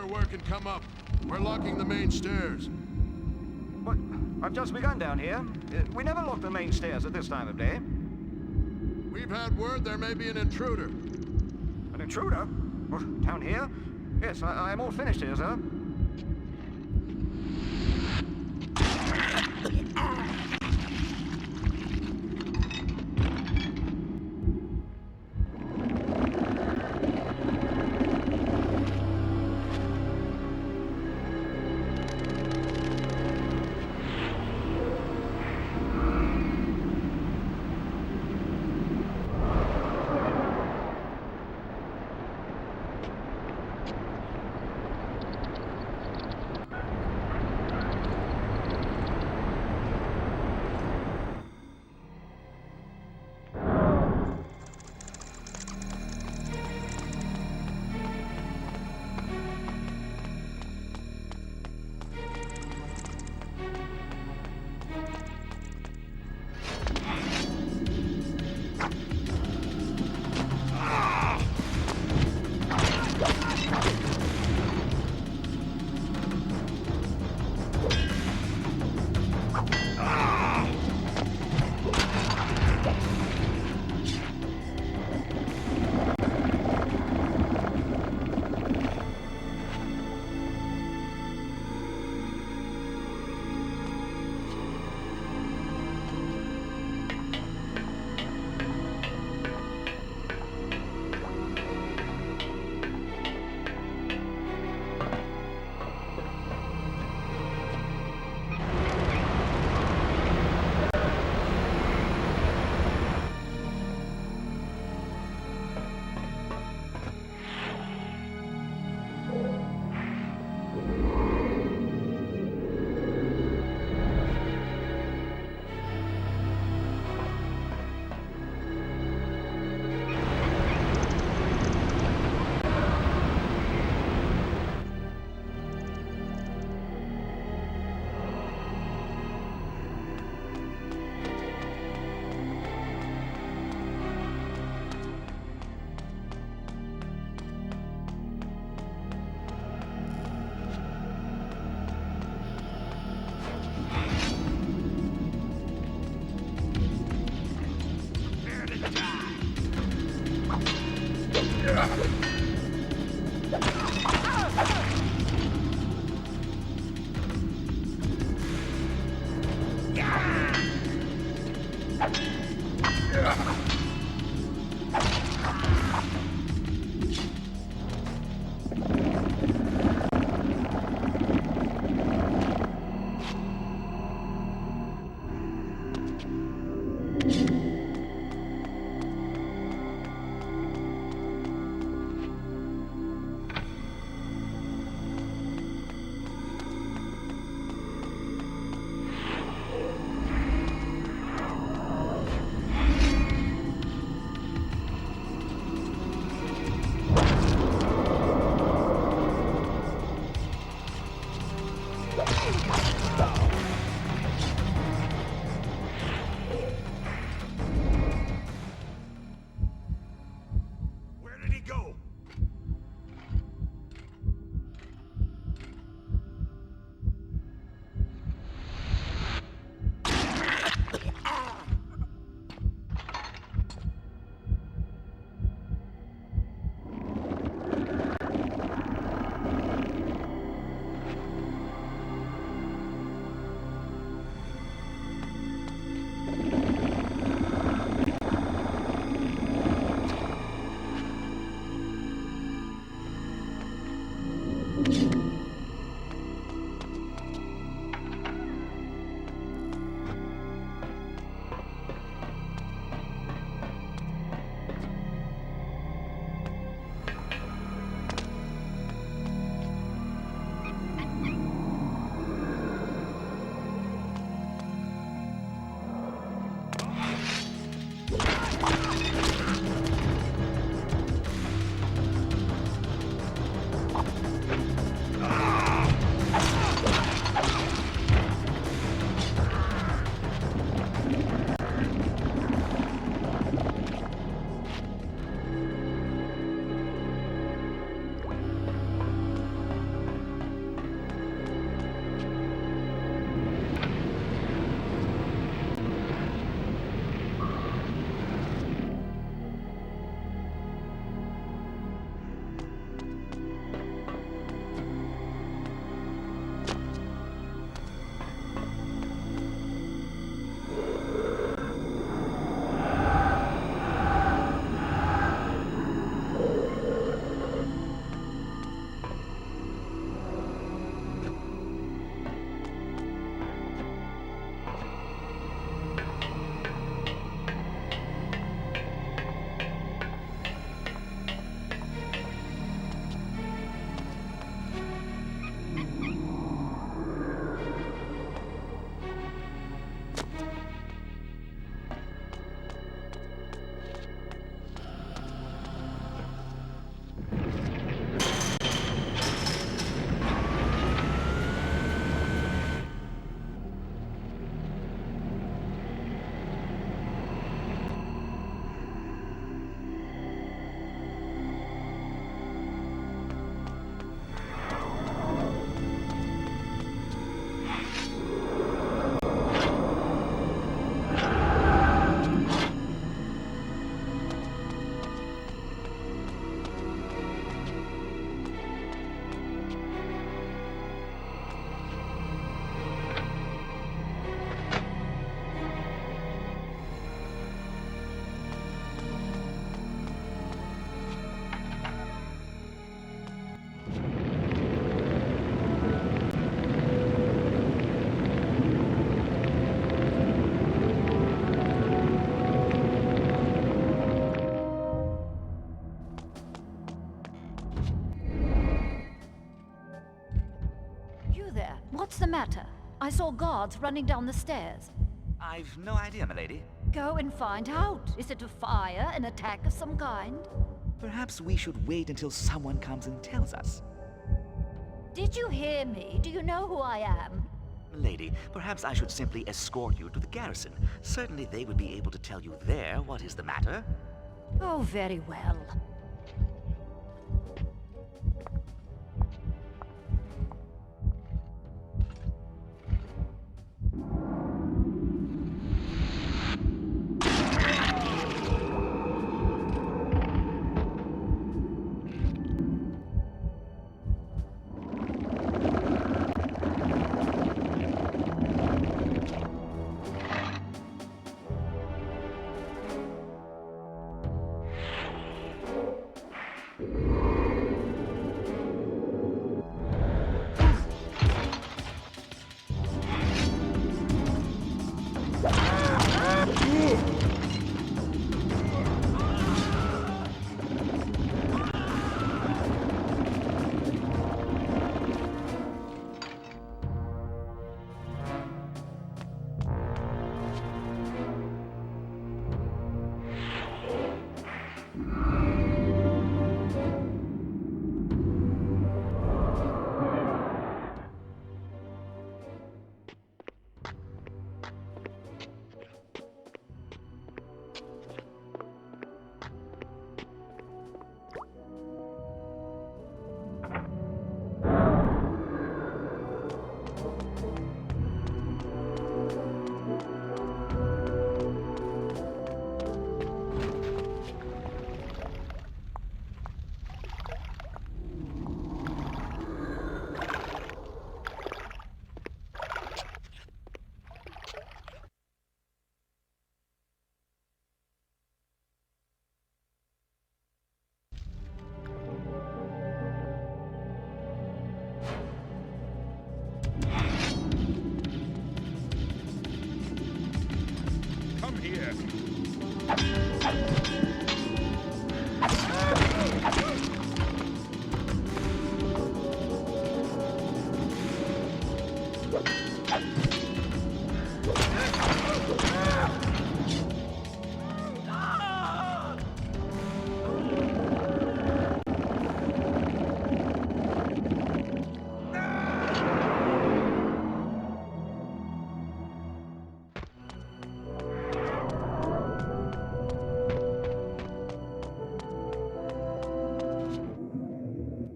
inner work and come up. We're locking the main stairs. What? I've just begun down here. We never lock the main stairs at this time of day. We've had word there may be an intruder. An intruder? What, down here? Yes, I'm all finished here, sir. matter? I saw guards running down the stairs. I've no idea, milady. Go and find out. Is it a fire, an attack of some kind? Perhaps we should wait until someone comes and tells us. Did you hear me? Do you know who I am? Milady, perhaps I should simply escort you to the garrison. Certainly they would be able to tell you there what is the matter. Oh, very well.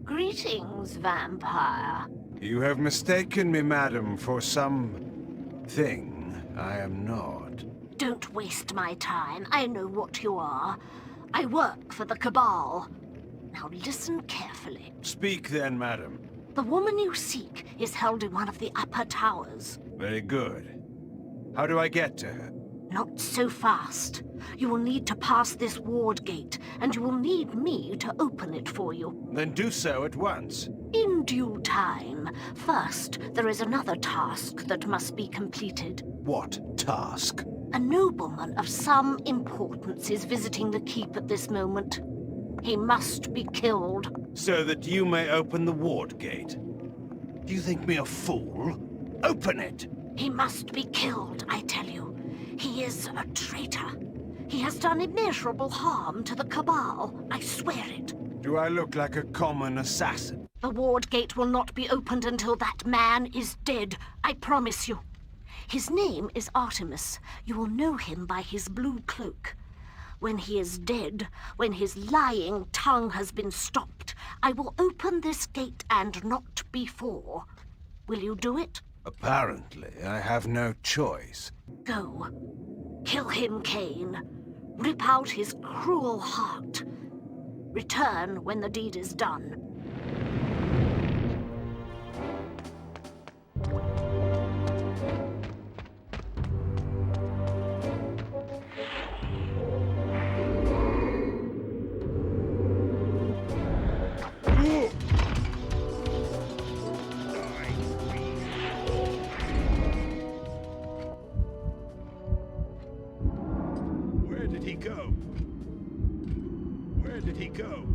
Greetings, vampire. You have mistaken me, madam, for some thing I am not. Don't waste my time. I know what you are. I work for the Cabal. Now listen carefully. Speak then, madam. The woman you seek is held in one of the upper towers. Very good. How do I get to her? Not so fast. You will need to pass this ward gate, and you will need me to open it for you. Then do so at once. In due time. First, there is another task that must be completed. What task? A nobleman of some importance is visiting the keep at this moment. He must be killed. So that you may open the ward gate. Do you think me a fool? Open it! He must be killed, I tell you. He is a traitor. He has done immeasurable harm to the Cabal. I swear it. Do I look like a common assassin? The ward gate will not be opened until that man is dead. I promise you. His name is Artemis. You will know him by his blue cloak. When he is dead, when his lying tongue has been stopped, I will open this gate and not before. Will you do it? Apparently, I have no choice. Go. Kill him, Kain. Rip out his cruel heart. Return when the deed is done. Where did he go? Where did he go?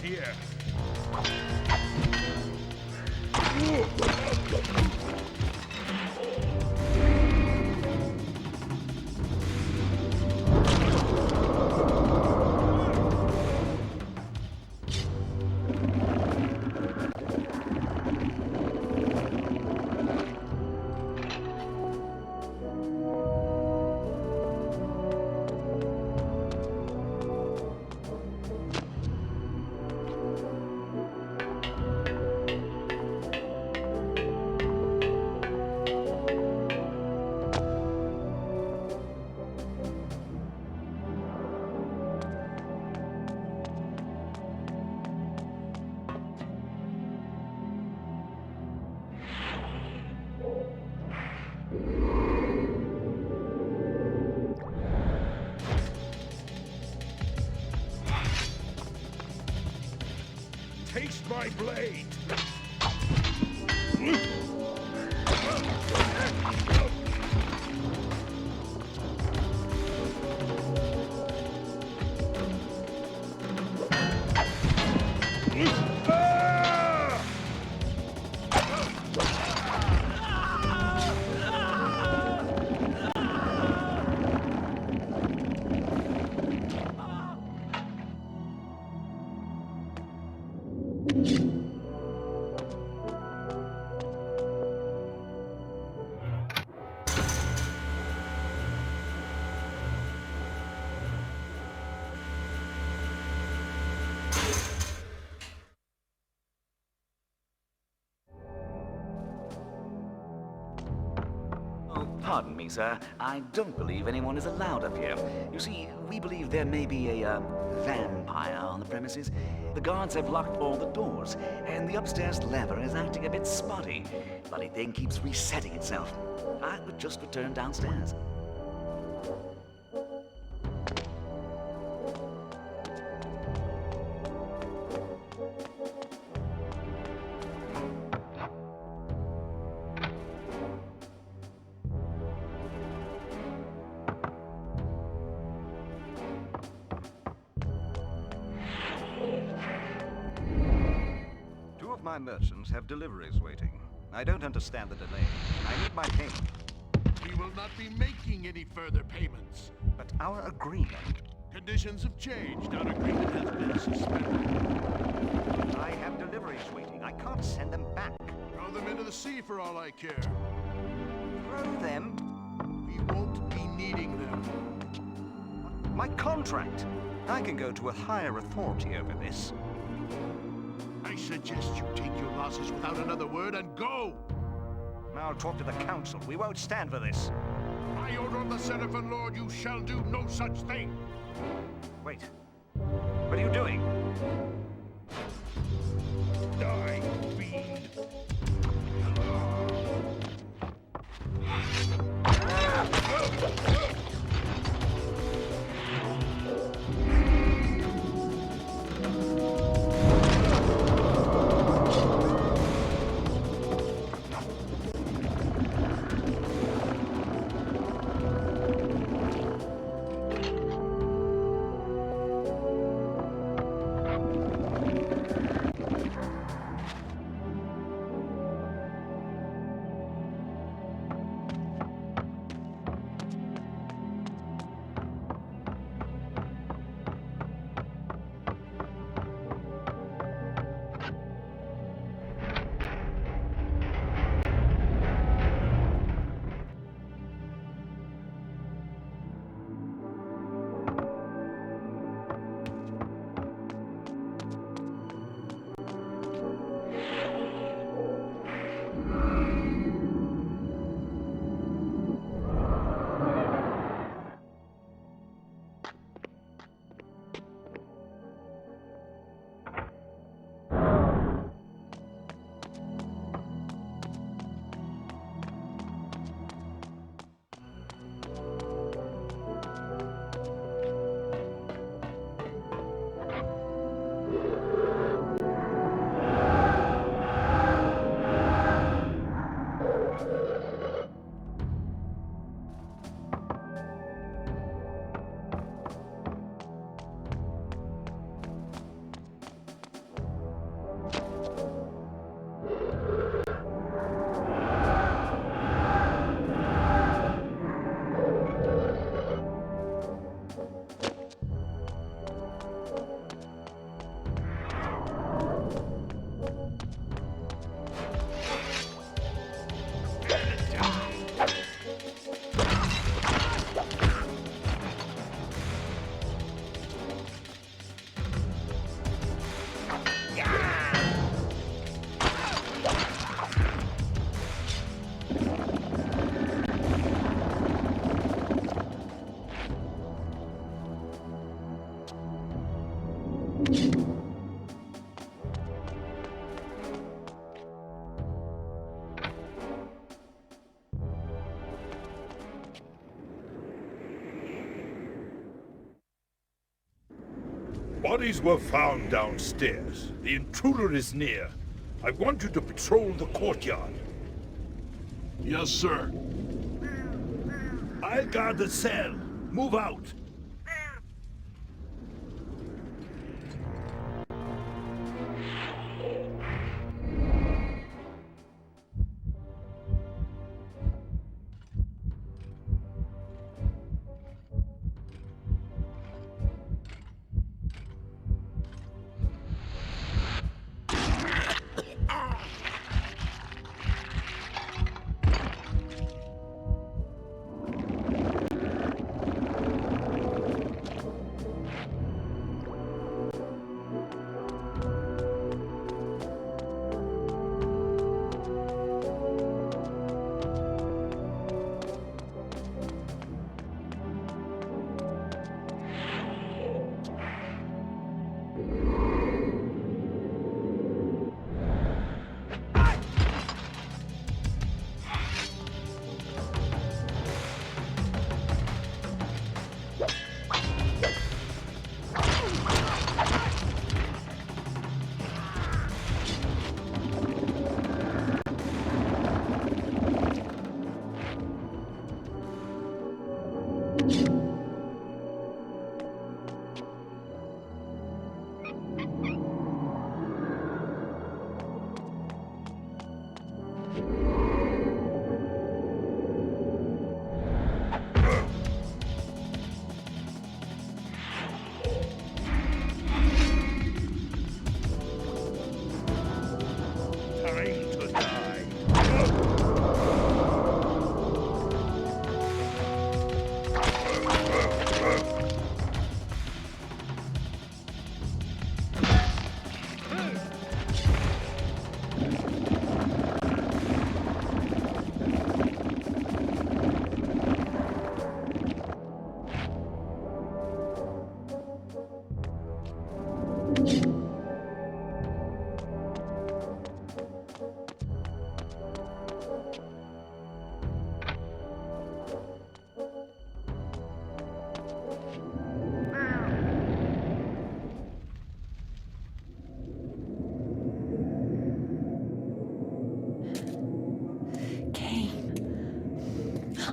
here. taste my blade! Pardon me, sir. I don't believe anyone is allowed up here. You see, we believe there may be a, vampire on the premises. The guards have locked all the doors, and the upstairs lever is acting a bit spotty. Bloody thing keeps resetting itself. I would just return downstairs. My merchants have deliveries waiting. I don't understand the delay. I need my payment. We will not be making any further payments. But our agreement... Conditions have changed. Our agreement has been suspended. I have deliveries waiting. I can't send them back. Throw them into the sea for all I care. Throw them? We won't be needing them. My contract! I can go to a higher authority over this. I suggest you take your losses without another word and go! I'll talk to the council. We won't stand for this. By order of the Sarafan Lord, you shall do no such thing! Wait. What are you doing? Die, fiend! Bodies were found downstairs. The intruder is near. I want you to patrol the courtyard. Yes, sir. I'll guard the cell. Move out.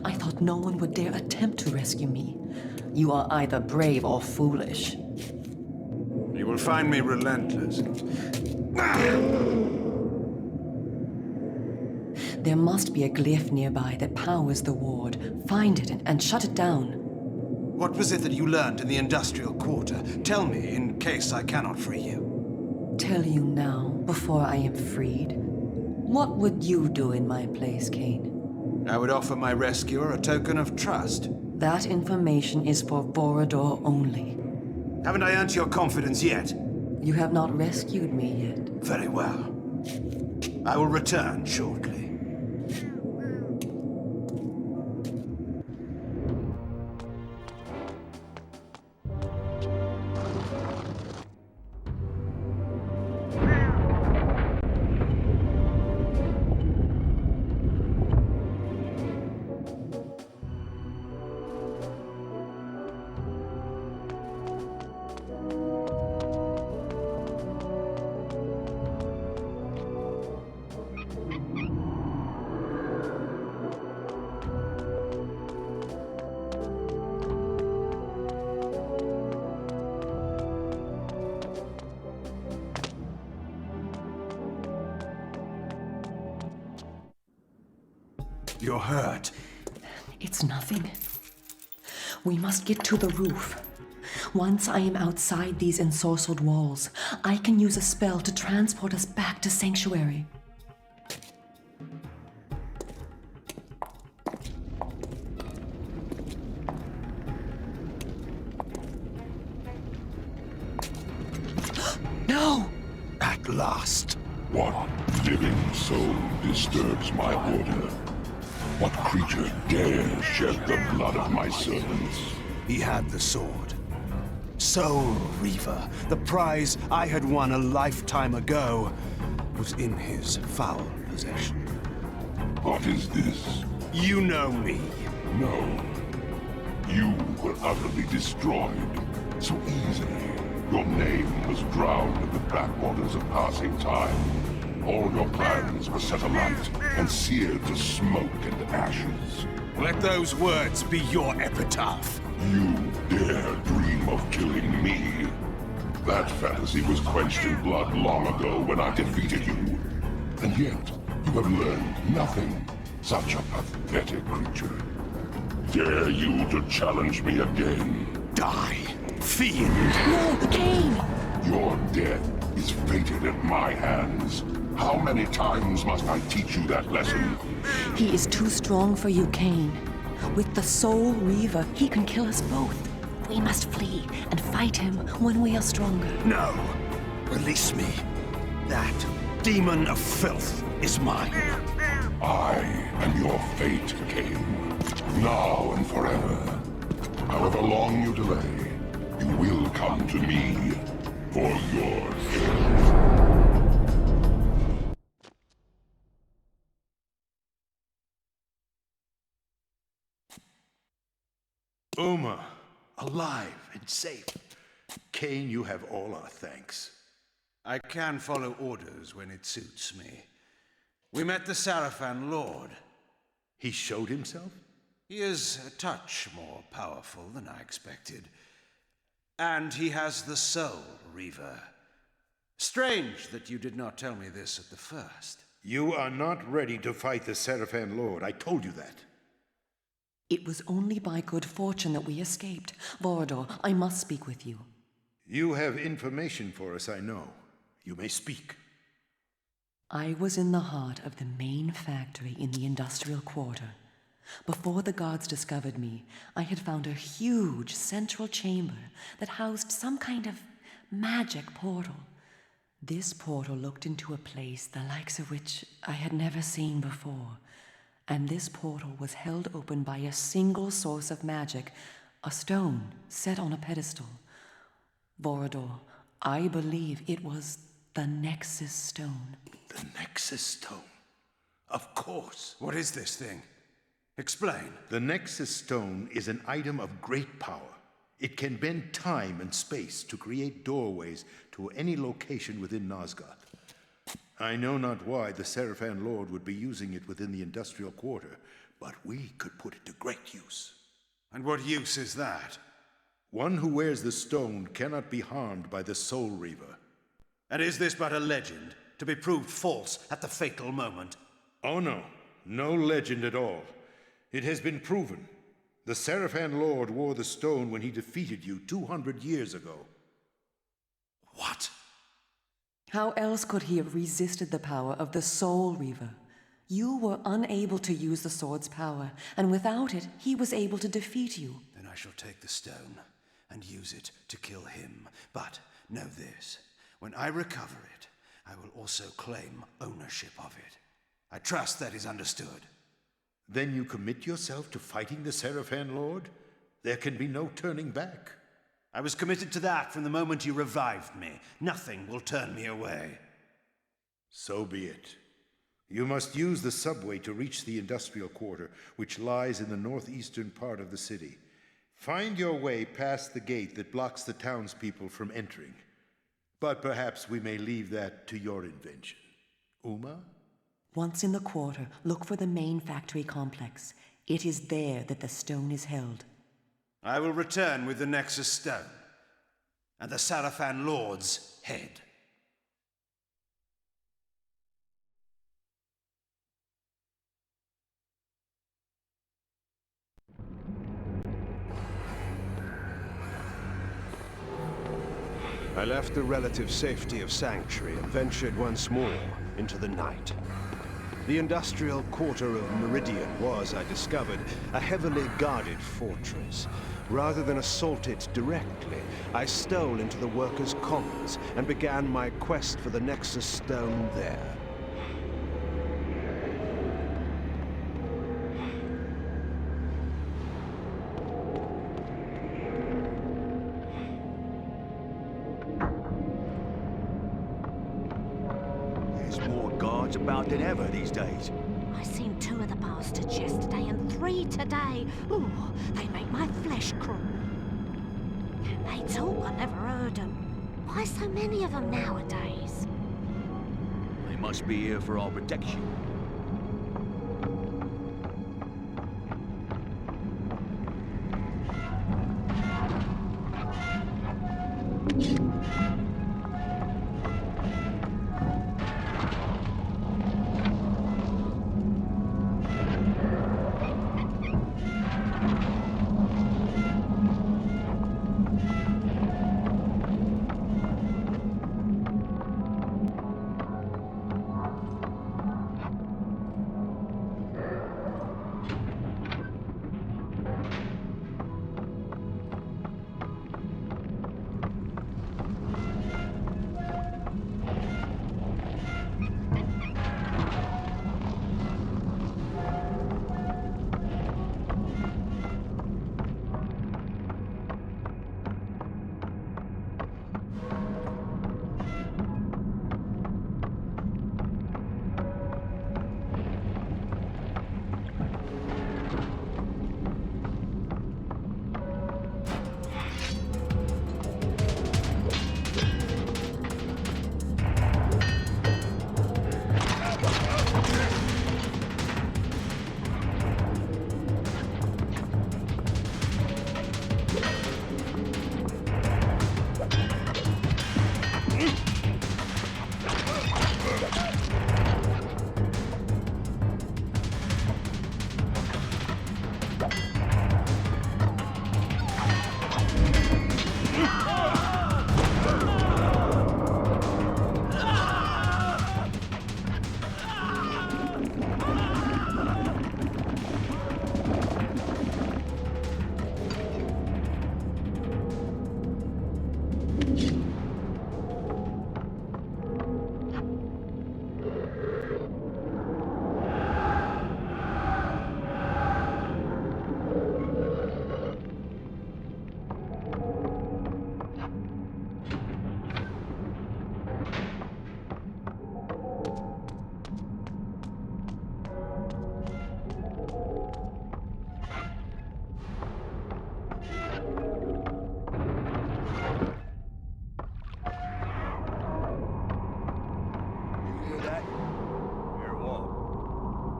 I thought no one would dare attempt to rescue me. You are either brave or foolish. You will find me relentless. There must be a glyph nearby that powers the ward. Find it and shut it down. What was it that you learned in the industrial quarter? Tell me, in case I cannot free you. Tell you now, before I am freed. What would you do in my place, Kain? I would offer my rescuer a token of trust. That information is for Vorador only. Haven't I earned your confidence yet? You have not rescued me yet. Very well. I will return shortly. You're hurt. It's nothing. We must get to the roof. Once I am outside these ensorcelled walls, I can use a spell to transport us back to Sanctuary. No! At last. What living soul disturbs my order? What creature dares shed the blood of my servants? He had the sword. Soul Reaver, the prize I had won a lifetime ago, was in his foul possession. What is this? You know me. No. You were utterly destroyed so easily. Your name was drowned in the backwaters of passing time. All your plans were set alight and seared to smoke and ashes. Let those words be your epitaph. You dare dream of killing me? That fantasy was quenched in blood long ago when I defeated you. And yet, you have learned nothing. Such a pathetic creature. Dare you to challenge me again? Die, fiend! No, Kain! Your death is fated at my hands. How many times must I teach you that lesson? He is too strong for you, Kain. With the Soul Reaver, he can kill us both. We must flee and fight him when we are stronger. No! Release me. That demon of filth is mine. I am your fate, Kain. Now and forever. However long you delay, you will come to me for your kill. Uma, alive and safe. Kain, you have all our thanks. I can follow orders when it suits me. We met the Sarafan Lord. He showed himself? He is a touch more powerful than I expected. And he has the Soul Reaver. Strange that you did not tell me this at the first. You are not ready to fight the Sarafan Lord. I told you that. It was only by good fortune that we escaped. Vorador, I must speak with you. You have information for us, I know. You may speak. I was in the heart of the main factory in the industrial quarter. Before the guards discovered me, I had found a huge central chamber that housed some kind of magic portal. This portal looked into a place the likes of which I had never seen before. And this portal was held open by a single source of magic, a stone set on a pedestal. Vorador, I believe it was the Nexus Stone. The Nexus Stone? Of course. What is this thing? Explain. The Nexus Stone is an item of great power. It can bend time and space to create doorways to any location within Nosgoth. I know not why the Sarafan Lord would be using it within the industrial quarter, but we could put it to great use. And what use is that? One who wears the stone cannot be harmed by the Soul Reaver. And is this but a legend, to be proved false at the fatal moment? Oh no, no legend at all. It has been proven. The Sarafan Lord wore the stone when he defeated you 200 years ago. What? How else could he have resisted the power of the Soul Reaver? You were unable to use the sword's power, and without it, he was able to defeat you. Then I shall take the stone and use it to kill him. But know this, when I recover it, I will also claim ownership of it. I trust that is understood. Then you commit yourself to fighting the Sarafan Lord? There can be no turning back. I was committed to that from the moment you revived me. Nothing will turn me away. So be it. You must use the subway to reach the industrial quarter, which lies in the northeastern part of the city. Find your way past the gate that blocks the townspeople from entering. But perhaps we may leave that to your invention. Uma? Once in the quarter, look for the main factory complex. It is there that the stone is held. I will return with the Nexus Stone and the Sarafan Lord's head. I left the relative safety of Sanctuary and ventured once more into the night. The industrial quarter of Meridian was, I discovered, a heavily guarded fortress. Rather than assault it directly, I stole into the workers' commons and began my quest for the Nexus Stone there. About than ever these days. I seen 2 of the bastards yesterday and 3 today. Ooh, they make my flesh crawl. They talk, I never heard them. Why so many of them nowadays? They must be here for our protection.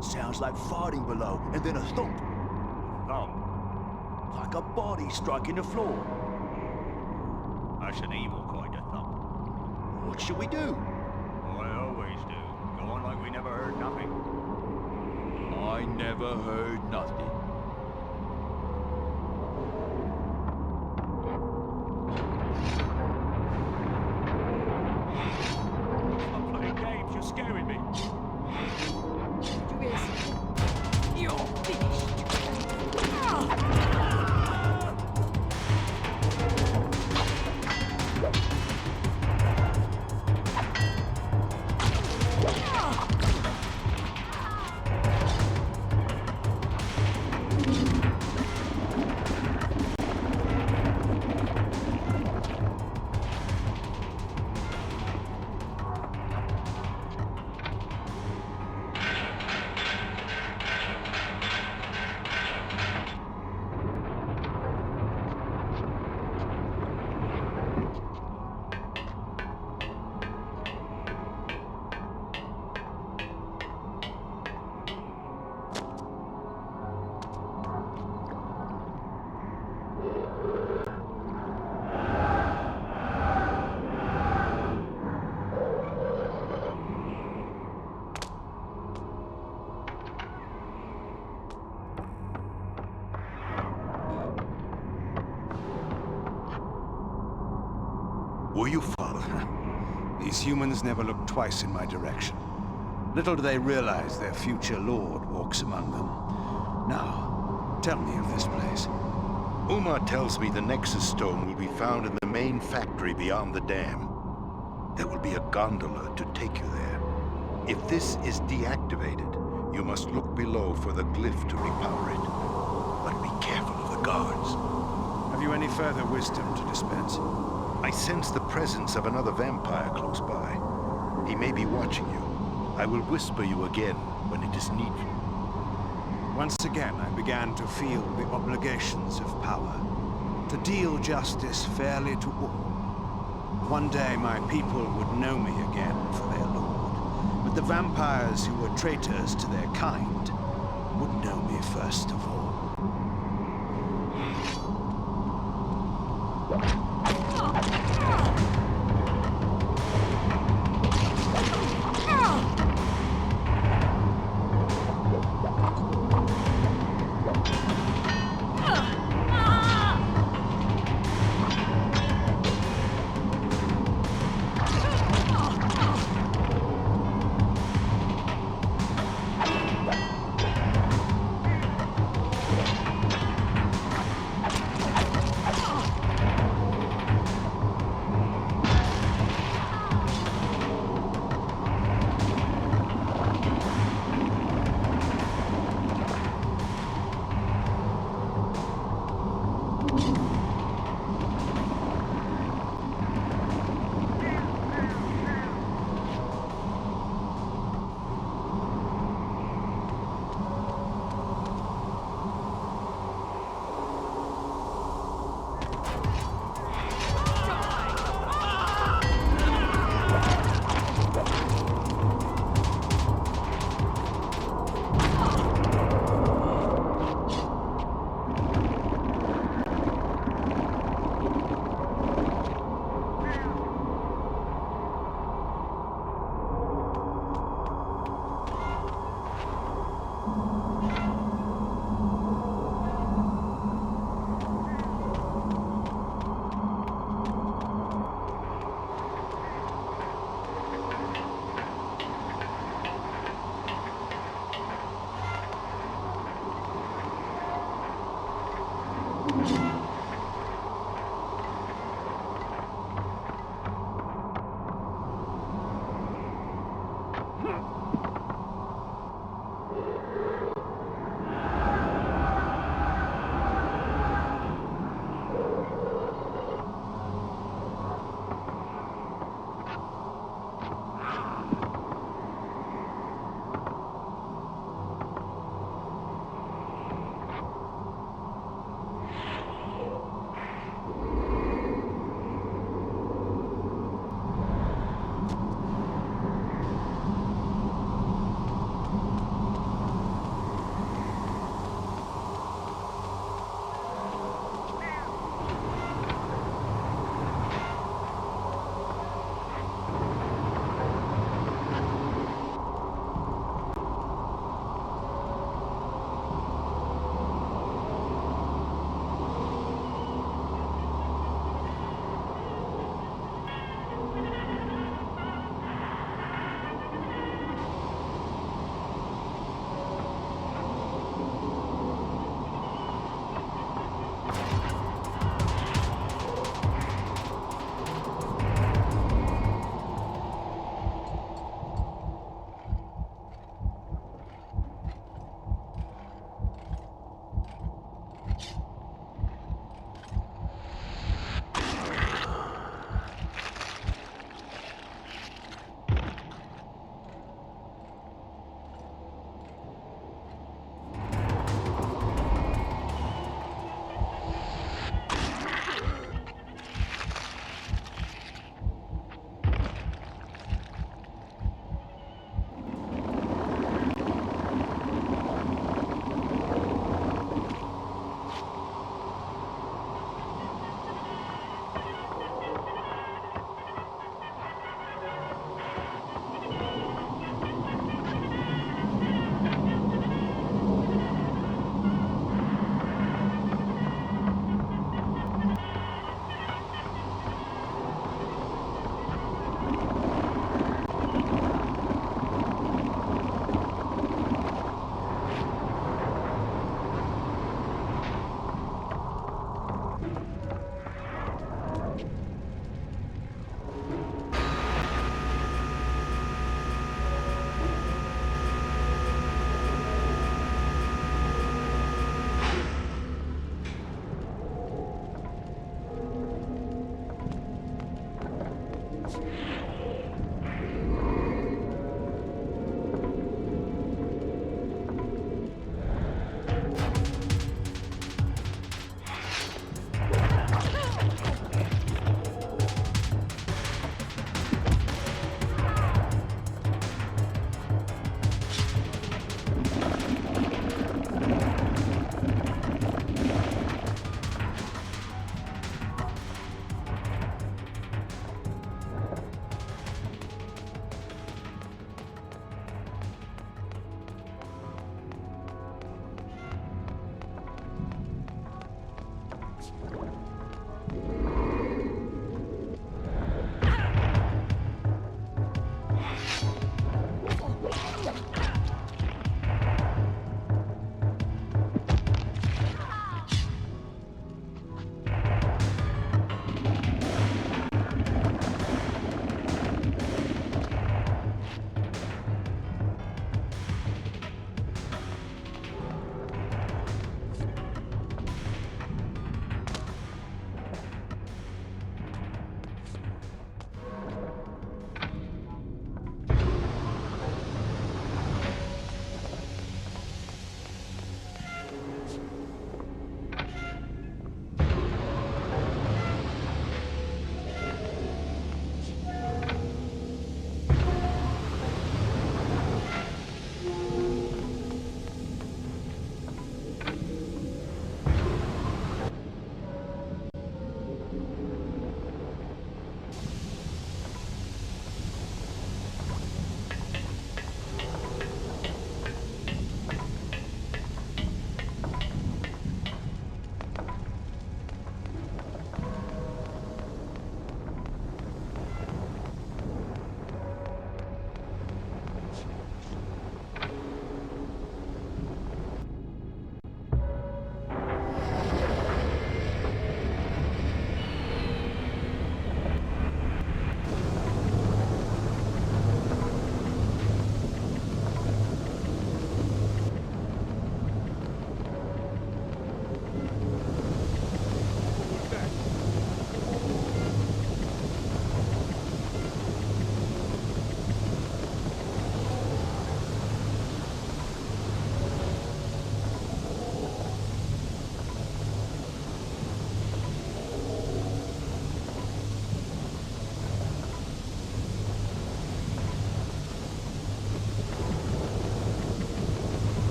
Sounds like farting below, and then a thump. Thump? Like a body striking the floor. That's an evil kind of thump. What should we do? I always do. Go on like we never heard nothing. I never heard nothing. I'm playing games, you're scaring me. You're finished. Were you father? These humans never look twice in my direction. Little do they realize their future lord walks among them. Now, tell me of this place. Uma tells me the Nexus Stone will be found in the main factory beyond the dam. There will be a gondola to take you there. If this is deactivated, you must look below for the glyph to repower it. But be careful of the guards. Have you any further wisdom to dispense? I sense the presence of another vampire close by. He may be watching you. I will whisper you again when it is needful. Once again, I began to feel the obligations of power, to deal justice fairly to all. One day my people would know me again for their lord, but the vampires who were traitors to their kind would know me first of all.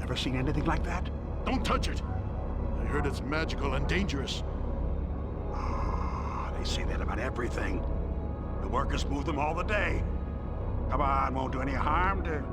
Never seen anything like that? Don't touch it! I heard it's magical and dangerous. They say that about everything. The workers move them all the day. Come on, won't do any harm to...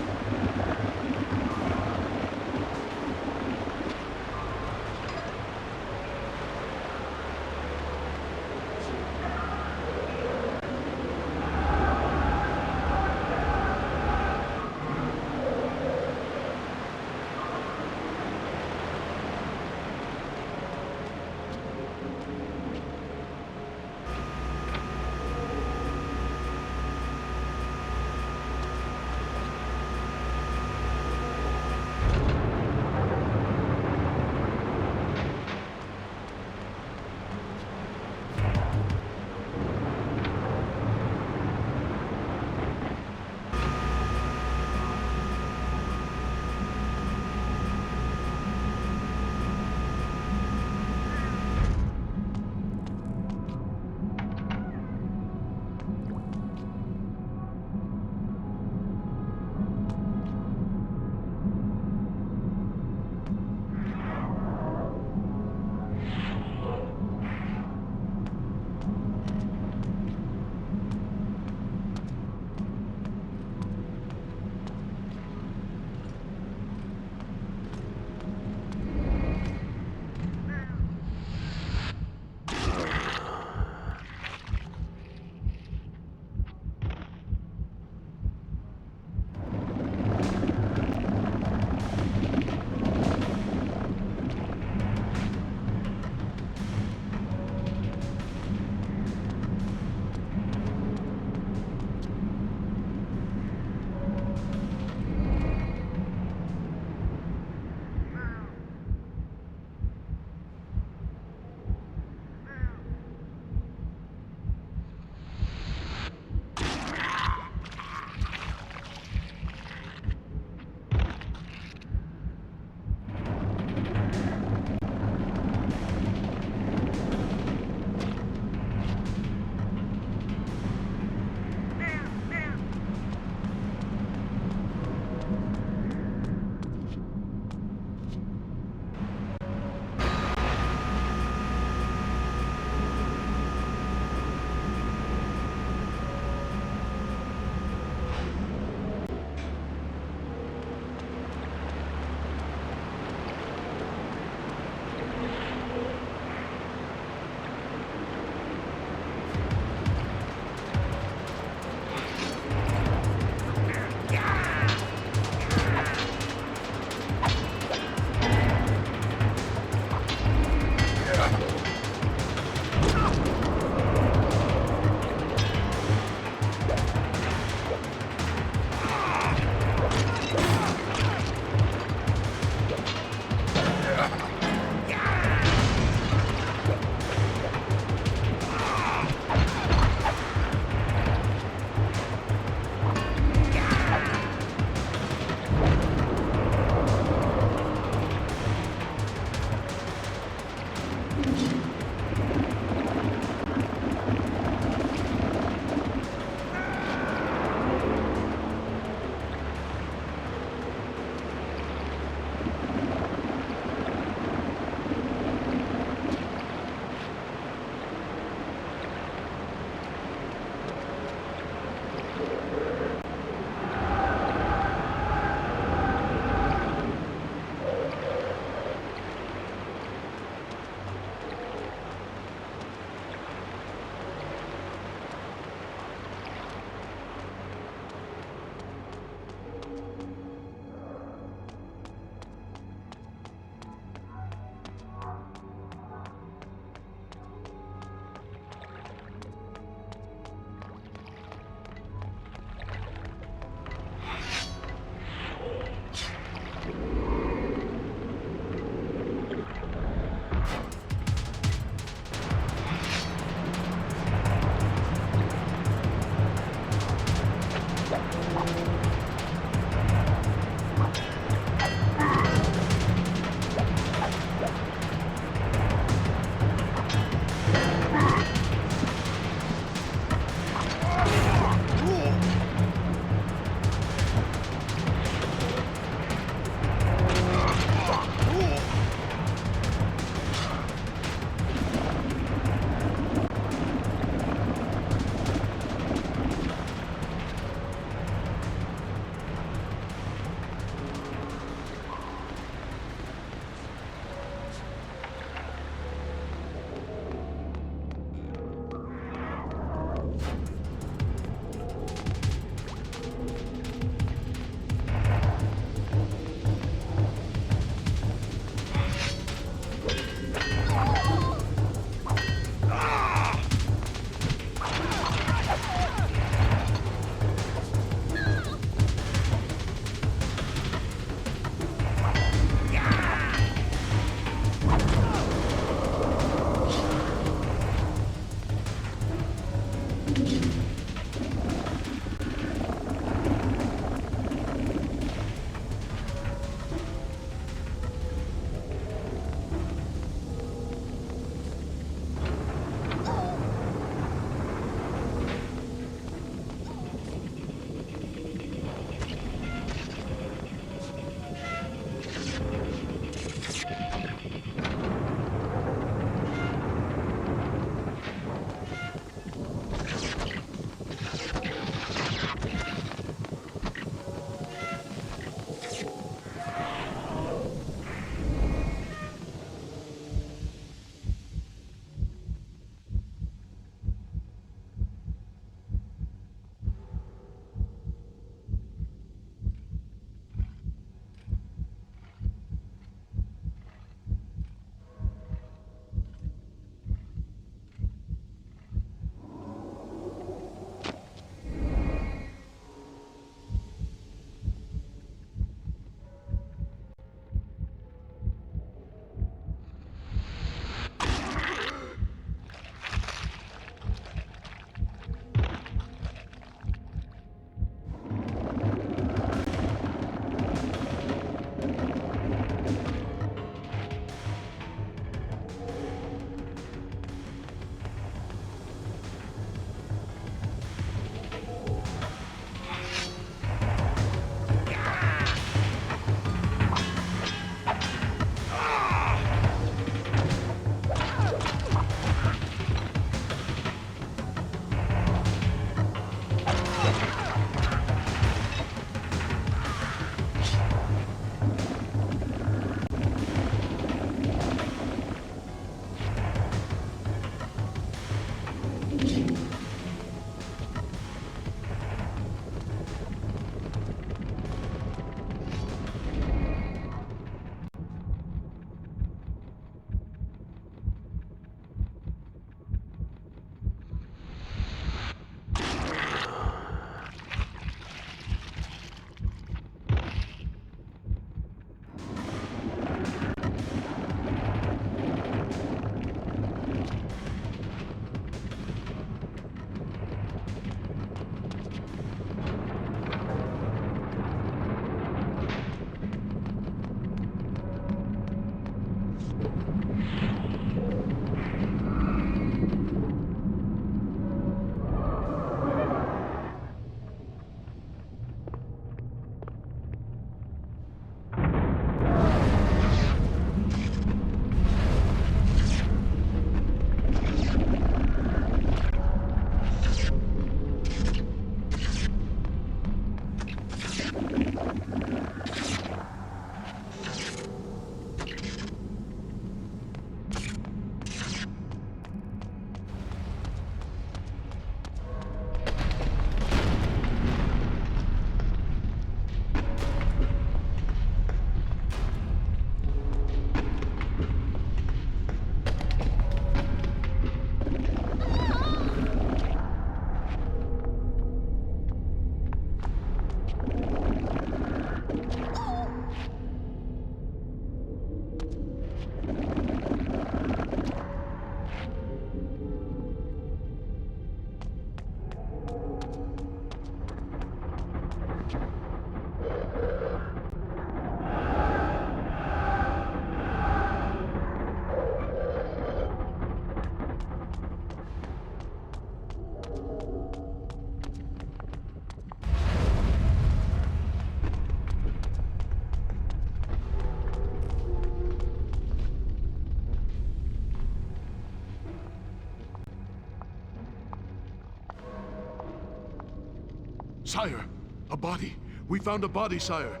Sire, a body. We found a body, sire.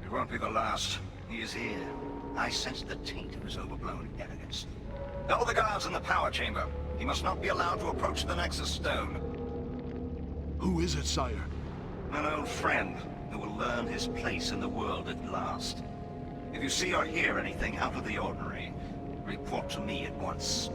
It won't be the last. He is here. I sense the taint of his overblown evidence. All the guards in the power chamber. He must not be allowed to approach the Nexus Stone. Who is it, sire? An old friend who will learn his place in the world at last. If you see or hear anything out of the ordinary, report to me at once.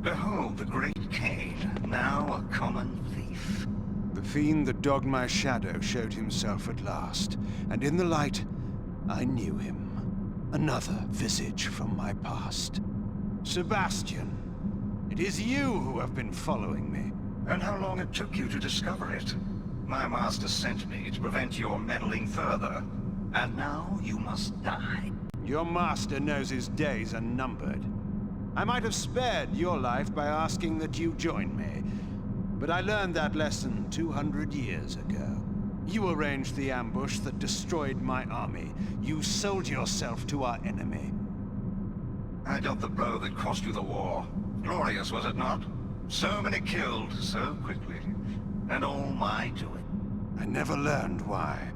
Behold the great Kain, now a common thief. The fiend that dogged my shadow showed himself at last, and in the light, I knew him. Another visage from my past. Sebastian, it is you who have been following me. And how long it took you to discover it? My master sent me to prevent your meddling further. And now you must die. Your master knows his days are numbered. I might have spared your life by asking that you join me, but I learned that lesson 200 years ago. You arranged the ambush that destroyed my army. You sold yourself to our enemy. I dealt the blow that cost you the war. Glorious, was it not? So many killed, so quickly. And all my doing. I never learned why.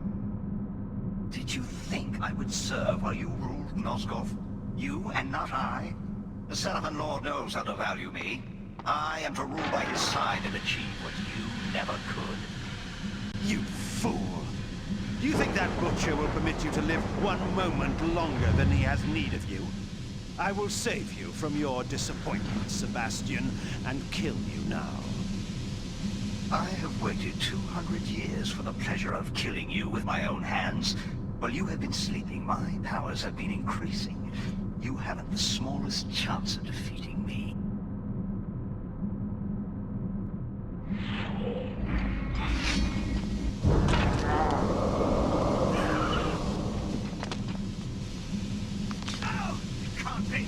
Did you think I would serve while you ruled Noskov? You and not I? The Sarafan Lord knows how to value me. I am to rule by his side and achieve what you never could. You fool! Do you think that butcher will permit you to live one moment longer than he has need of you? I will save you from your disappointment, Sebastian, and kill you now. I have waited 200 years for the pleasure of killing you with my own hands. While you have been sleeping, my powers have been increasing. You haven't the smallest chance of defeating me. Oh, it can't be.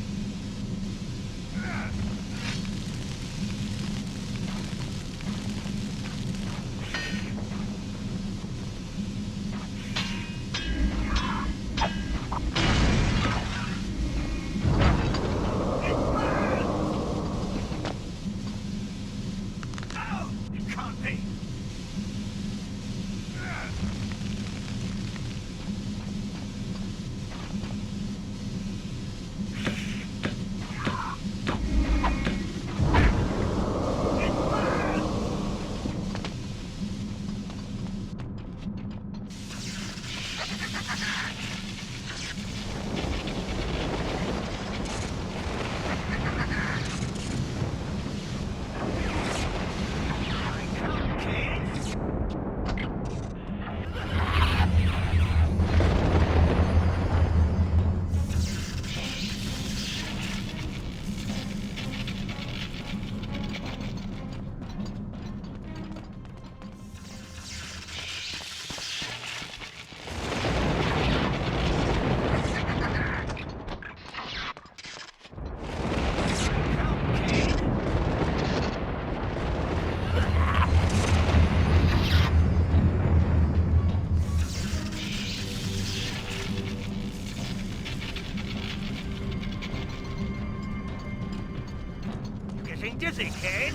Dizzy, Kain.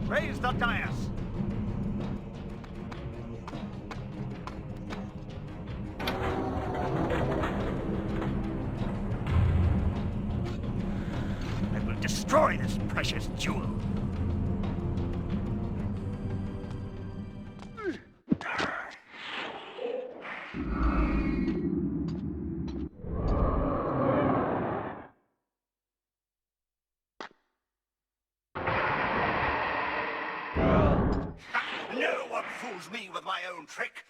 Raise the dais. I will destroy this precious jewel. No one fools me with my own trick.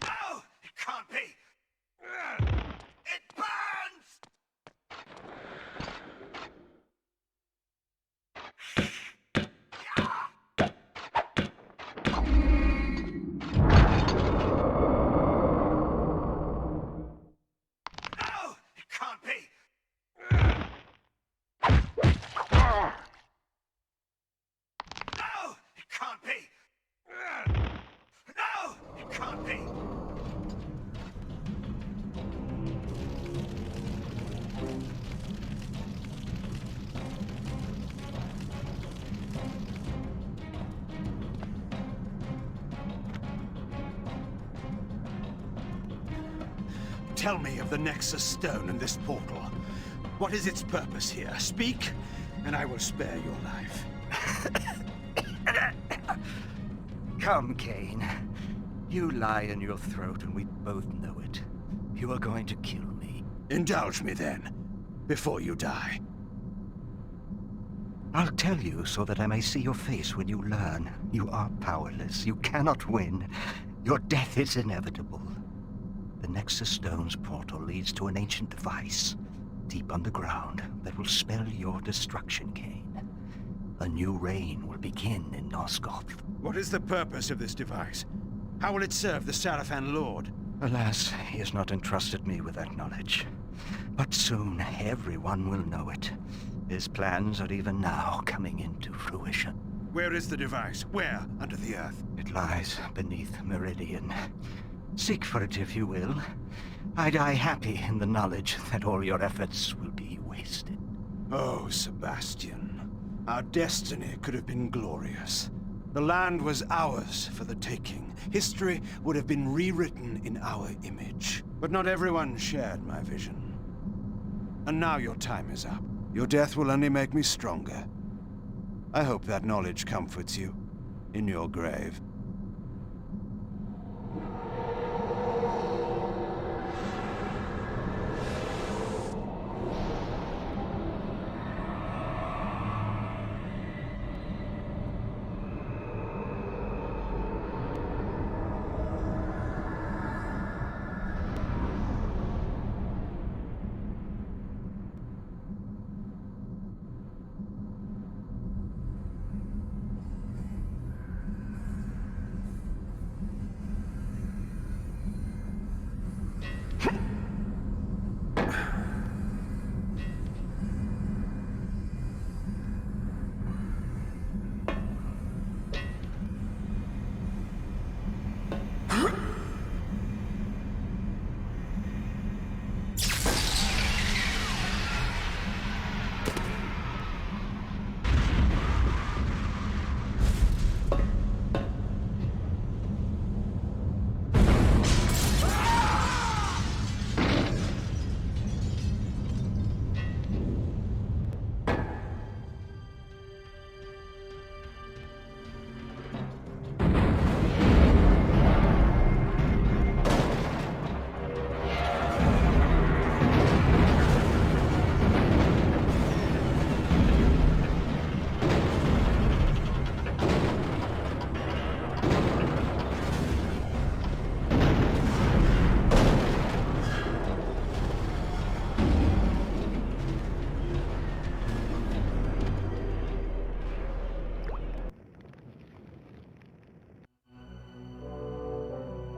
Oh, it can't be. It burns! No, it can't be. Tell me of the Nexus Stone and this portal. What is its purpose here? Speak, and I will spare your life. Come, Kain. You lie in your throat and we both know it. You are going to kill me. Indulge me then, before you die. I'll tell you so that I may see your face when you learn. You are powerless. You cannot win. Your death is inevitable. The Nexus Stone's portal leads to an ancient device, deep underground, that will spell your destruction, Kain. A new reign will begin in Nosgoth. What is the purpose of this device? How will it serve the Sarafan Lord? Alas, he has not entrusted me with that knowledge. But soon everyone will know it. His plans are even now coming into fruition. Where is the device? Where under the earth? It lies beneath Meridian. Seek for it if you will. I die happy in the knowledge that all your efforts will be wasted. Oh, Sebastian. Our destiny could have been glorious. The land was ours for the taking. History would have been rewritten in our image. But not everyone shared my vision. And now your time is up. Your death will only make me stronger. I hope that knowledge comforts you in your grave.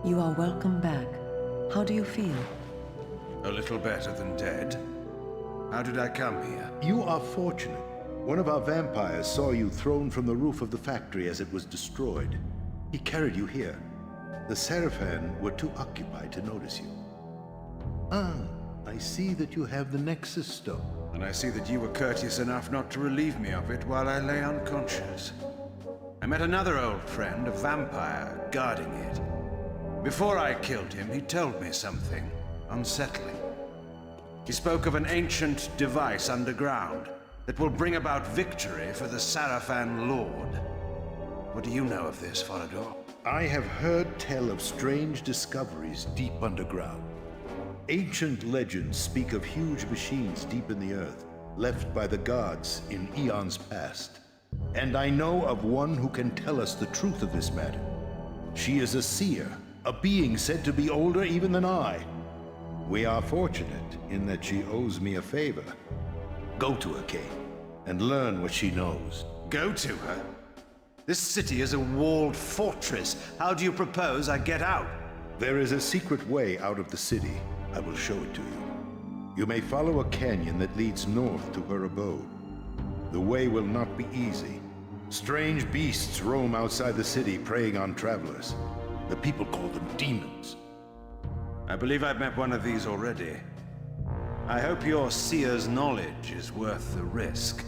You are welcome back. How do you feel? A little better than dead. How did I come here? You are fortunate. One of our vampires saw you thrown from the roof of the factory as it was destroyed. He carried you here. The Sarafan were too occupied to notice you. Ah, I see that you have the Nexus Stone. And I see that you were courteous enough not to relieve me of it while I lay unconscious. I met another old friend, a vampire, guarding it. Before I killed him, he told me something unsettling. He spoke of an ancient device underground that will bring about victory for the Sarafan Lord. What do you know of this, Farador? I have heard tell of strange discoveries deep underground. Ancient legends speak of huge machines deep in the earth, left by the gods in eons past. And I know of one who can tell us the truth of this matter. She is a seer, a being said to be older even than I. We are fortunate in that she owes me a favor. Go to her, Kain, and learn what she knows. Go to her? This city is a walled fortress. How do you propose I get out? There is a secret way out of the city. I will show it to you. You may follow a canyon that leads north to her abode. The way will not be easy. Strange beasts roam outside the city, preying on travelers. The people call them demons. I believe I've met one of these already. I hope your seer's knowledge is worth the risk.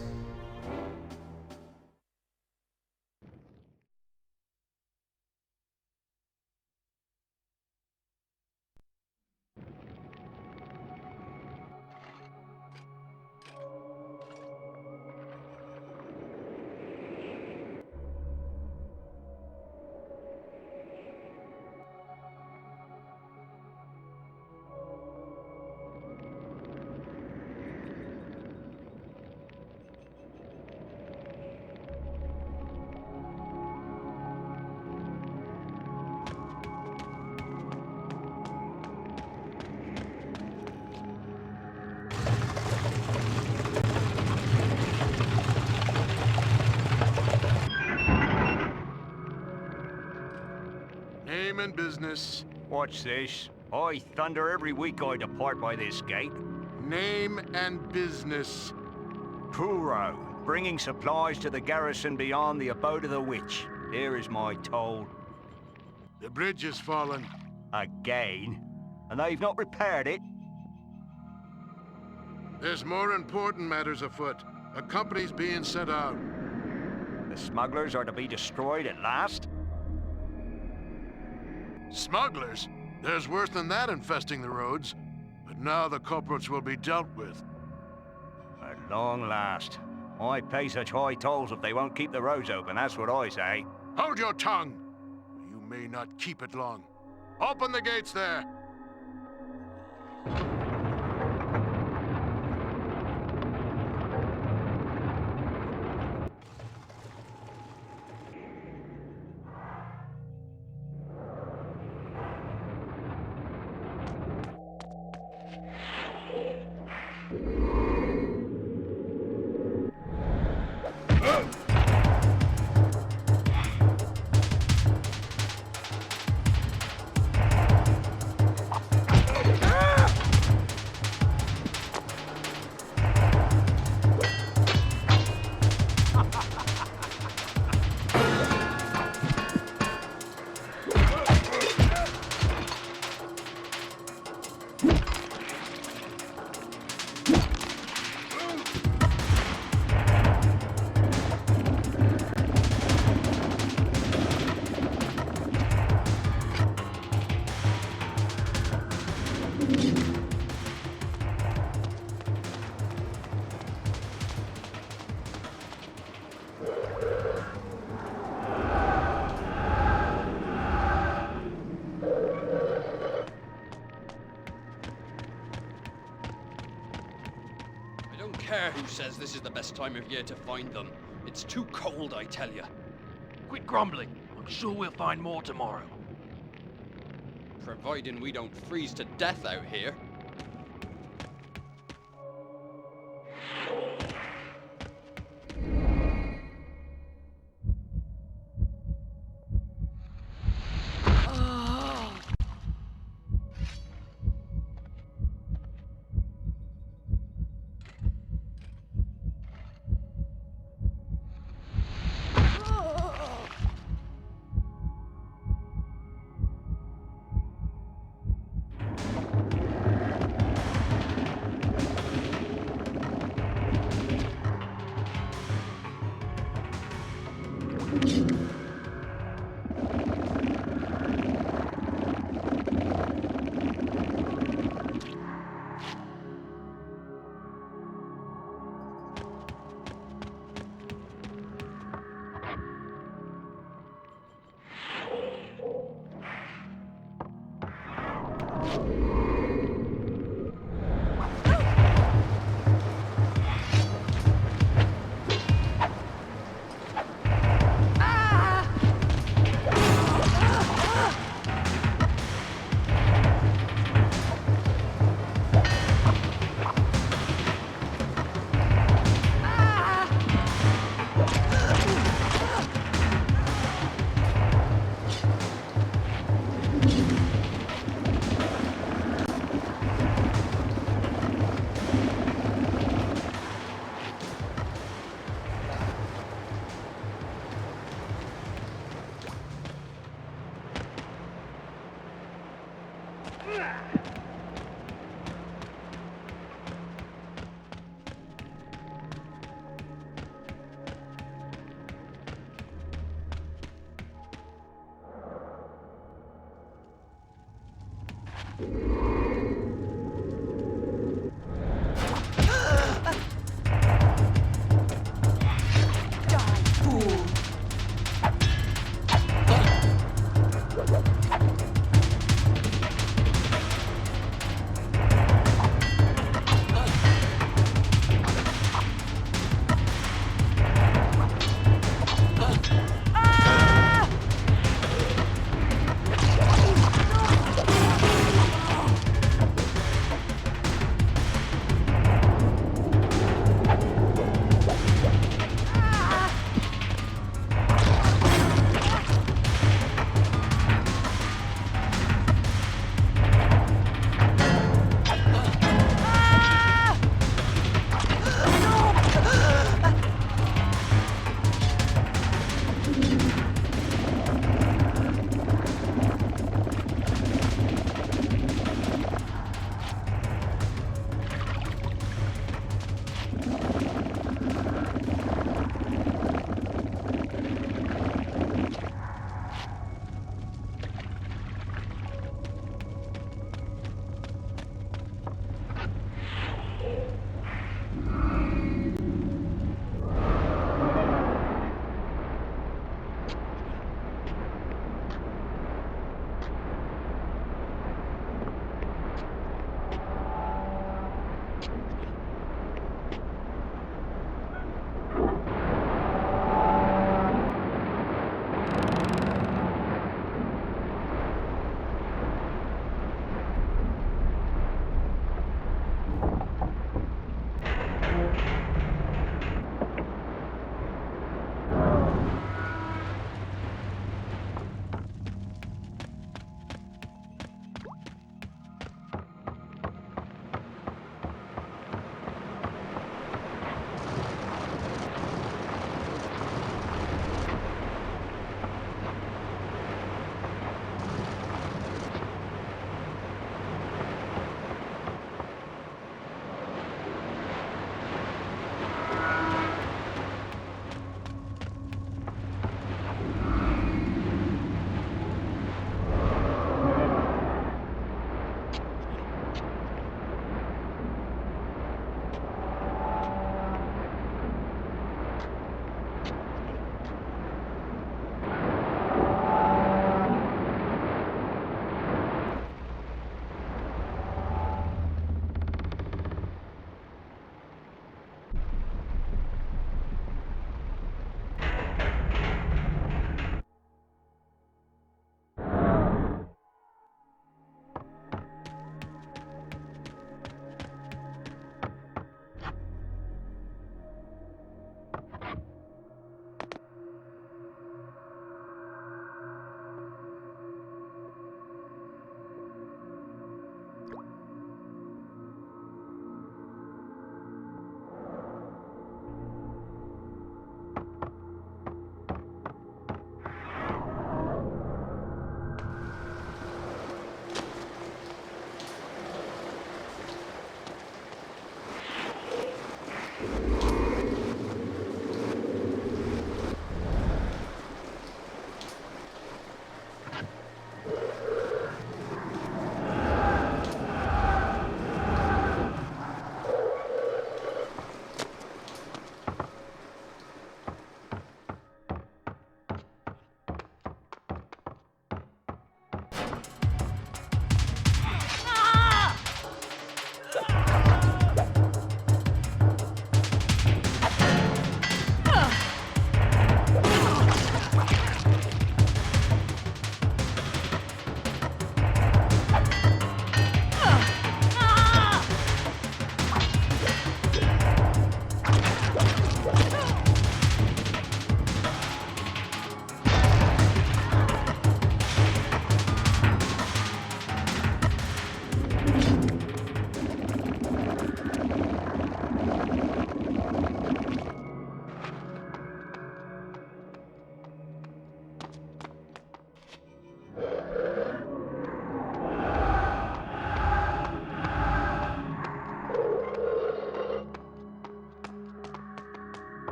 Name and business. What's this? I thunder every week I depart by this gate. Name and business. Truro, bringing supplies to the garrison beyond the abode of the witch. Here is my toll. The bridge has fallen. Again? And they've not repaired it? There's more important matters afoot. A company's being sent out. The smugglers are to be destroyed at last? Smugglers? There's worse than that infesting the roads. But now the culprits will be dealt with. At long last. I pay such high tolls if they won't keep the roads open, that's what I say. Hold your tongue! You may not keep it long. Open the gates there! Who says this is the best time of year to find them? It's too cold, I tell you. Quit grumbling. I'm sure we'll find more tomorrow. Providing we don't freeze to death out here.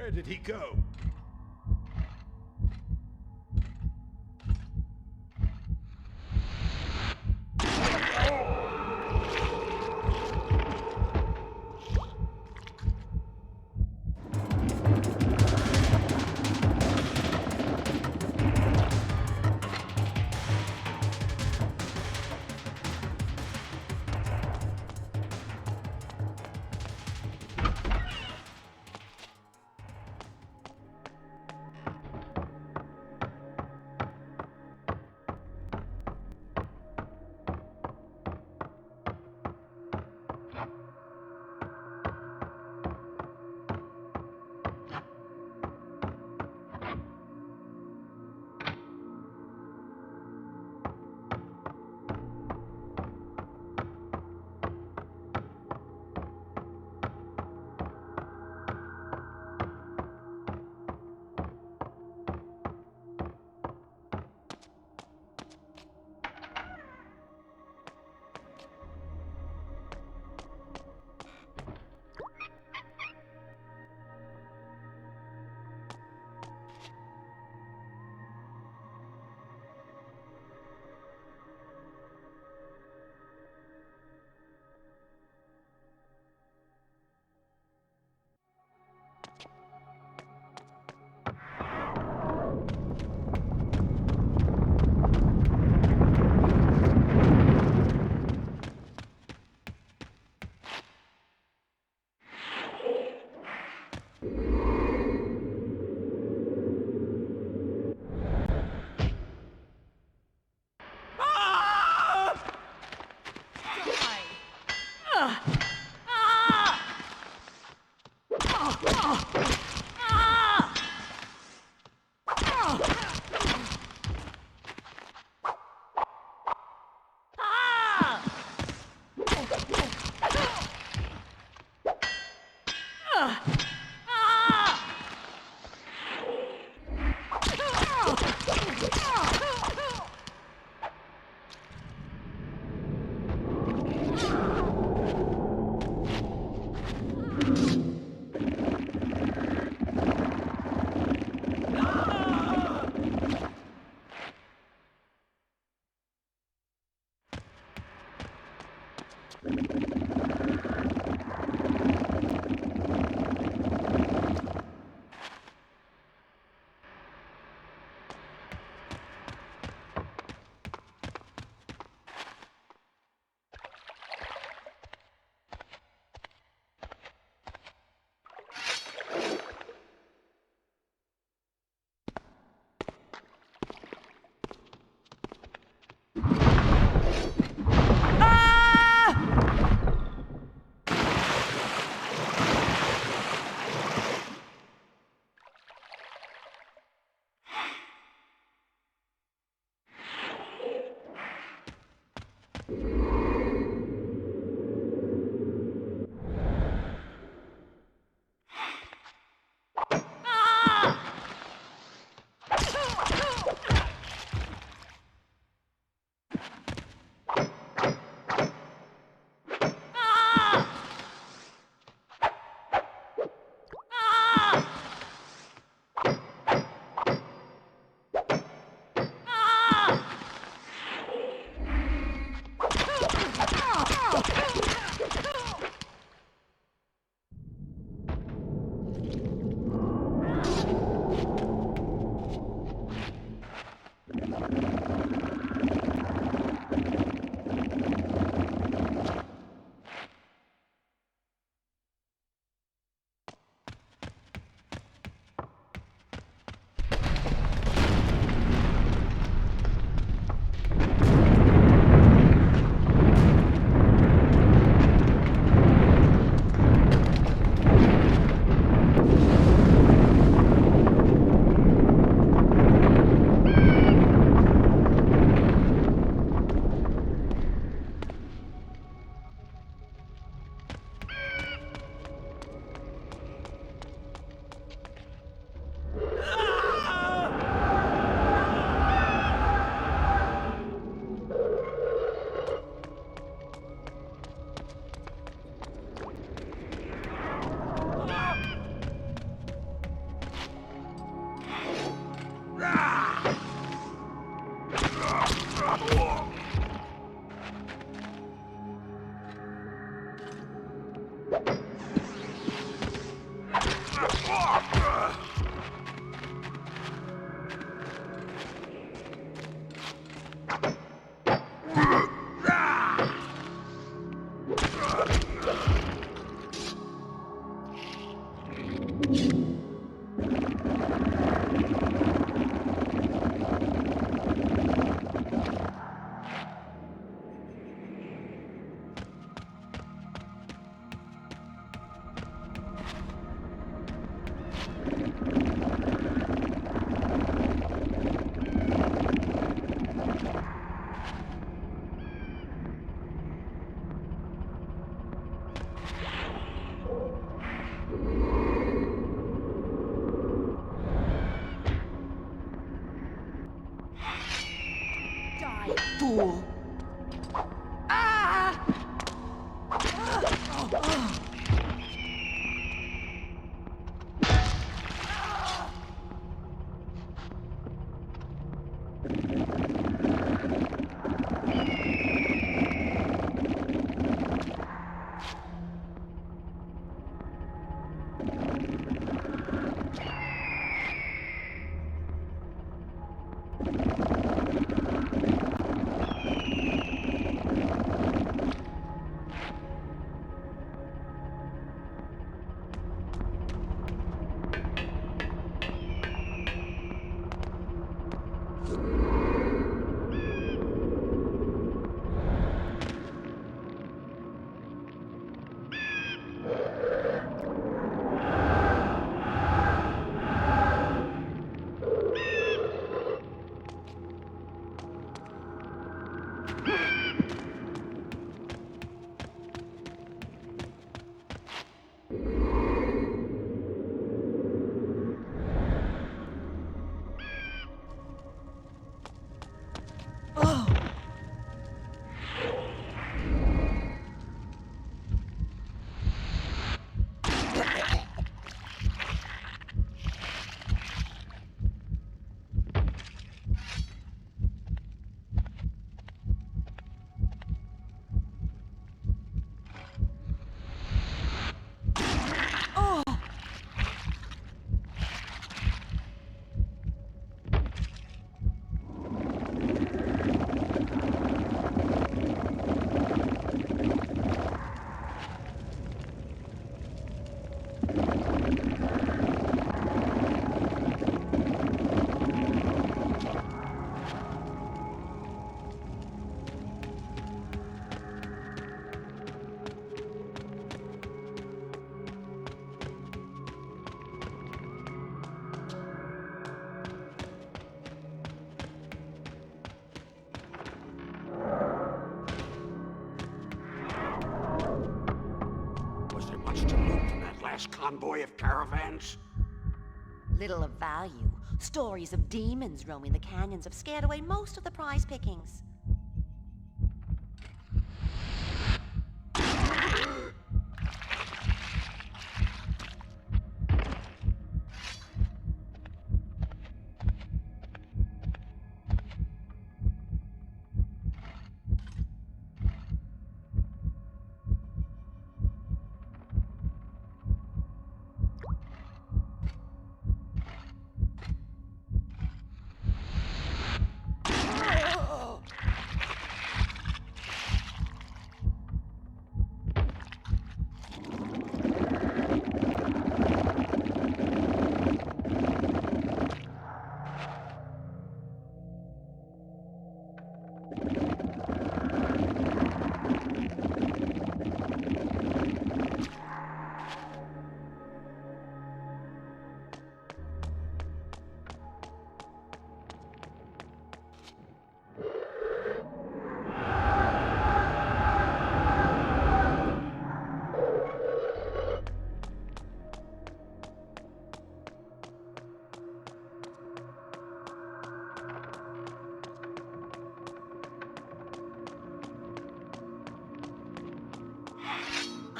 Where did he go? Fool! mass convoy of caravans? Little of value. Stories of demons roaming the canyons have scared away most of the prize pickings.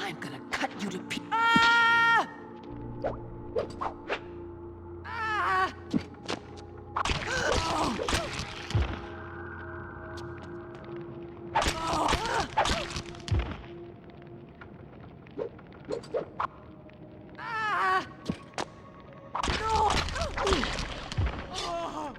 I'm gonna cut you to pieces. Ah! Ah! Oh! Ah! No! Oh!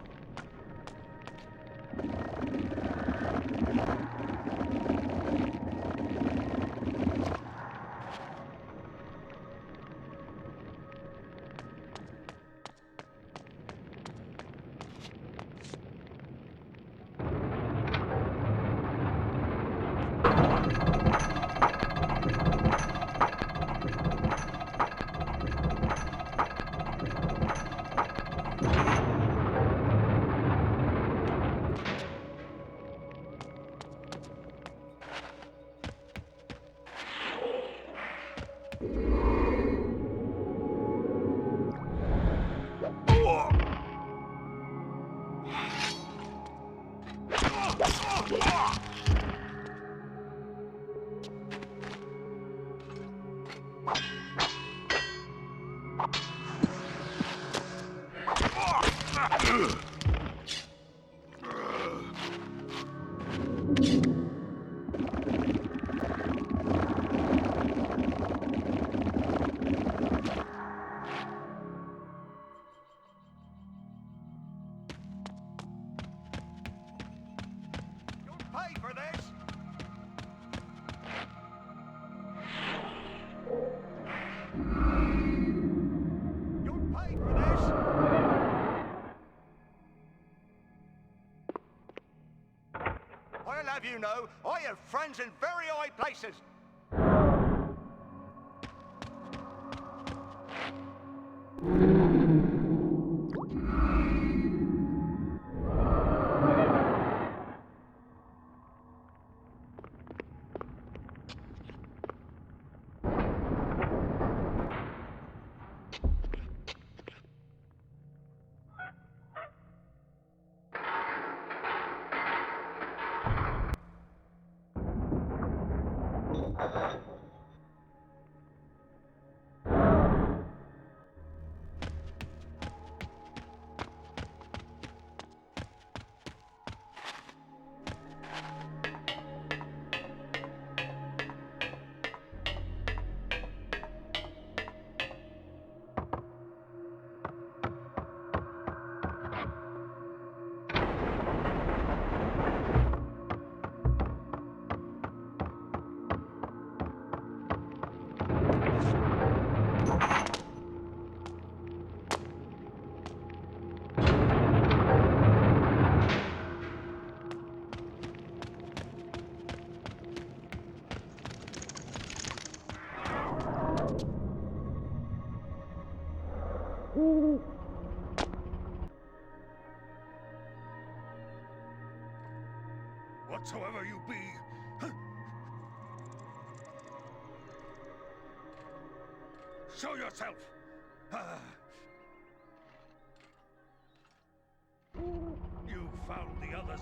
I'll have you know, I have friends in very high places. Whatsoever you be, Show yourself! You found the others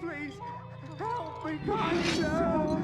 Please, help me, kind sir!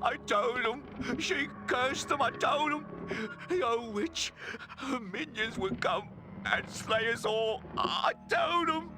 I told them. She cursed them. I told them. The old witch. Her minions would come and slay us all. I told them.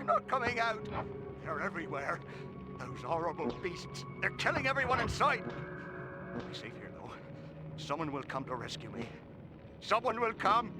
I'm not coming out. They're everywhere. Those horrible beasts. They're killing everyone in sight. I'll be safe here, though. Someone will come to rescue me. Someone will come.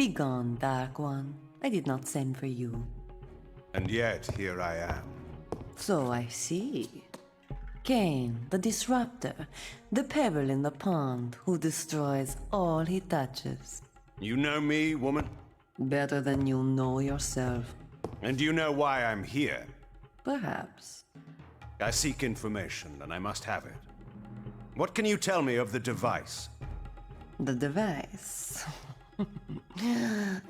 Begone, Dark One. I did not send for you. And yet here I am. So I see. Kain, the disruptor, the pebble in the pond who destroys all he touches. You know me, woman? Better than you know yourself. And you know why I'm here? Perhaps. I seek information, and I must have it. What can you tell me of the device? The device?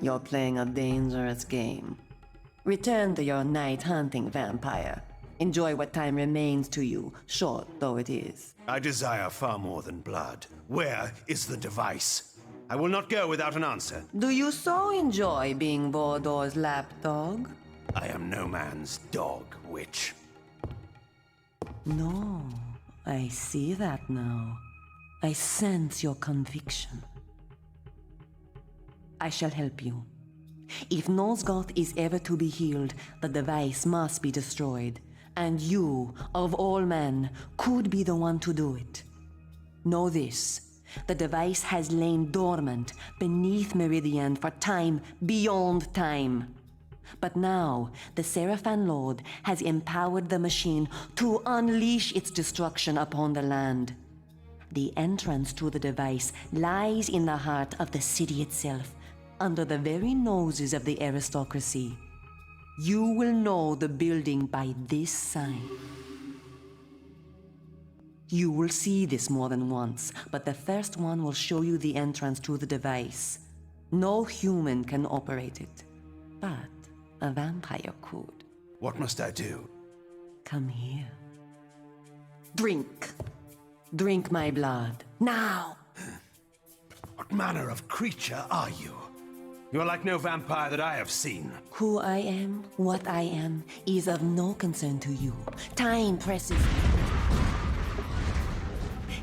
You're playing a dangerous game. Return to your night hunting, vampire. Enjoy what time remains to you, short though it is. I desire far more than blood. Where is the device? I will not go without an answer. Do you so enjoy being Vordor's lapdog? I am no man's dog, witch. No, I see that now. I sense your conviction. I shall help you. If Nosgoth is ever to be healed, the device must be destroyed. And you, of all men, could be the one to do it. Know this. The device has lain dormant beneath Meridian for time beyond time. But now, the Sarafan Lord has empowered the machine to unleash its destruction upon the land. The entrance to the device lies in the heart of the city itself, under the very noses of the aristocracy. You will know the building by this sign. You will see this more than once, but the first one will show you the entrance to the device. No human can operate it, but a vampire could. What must I do? Come here. Drink. Drink my blood. Now! What manner of creature are you? You're like no vampire that I have seen. Who I am, what I am, is of no concern to you. Time presses.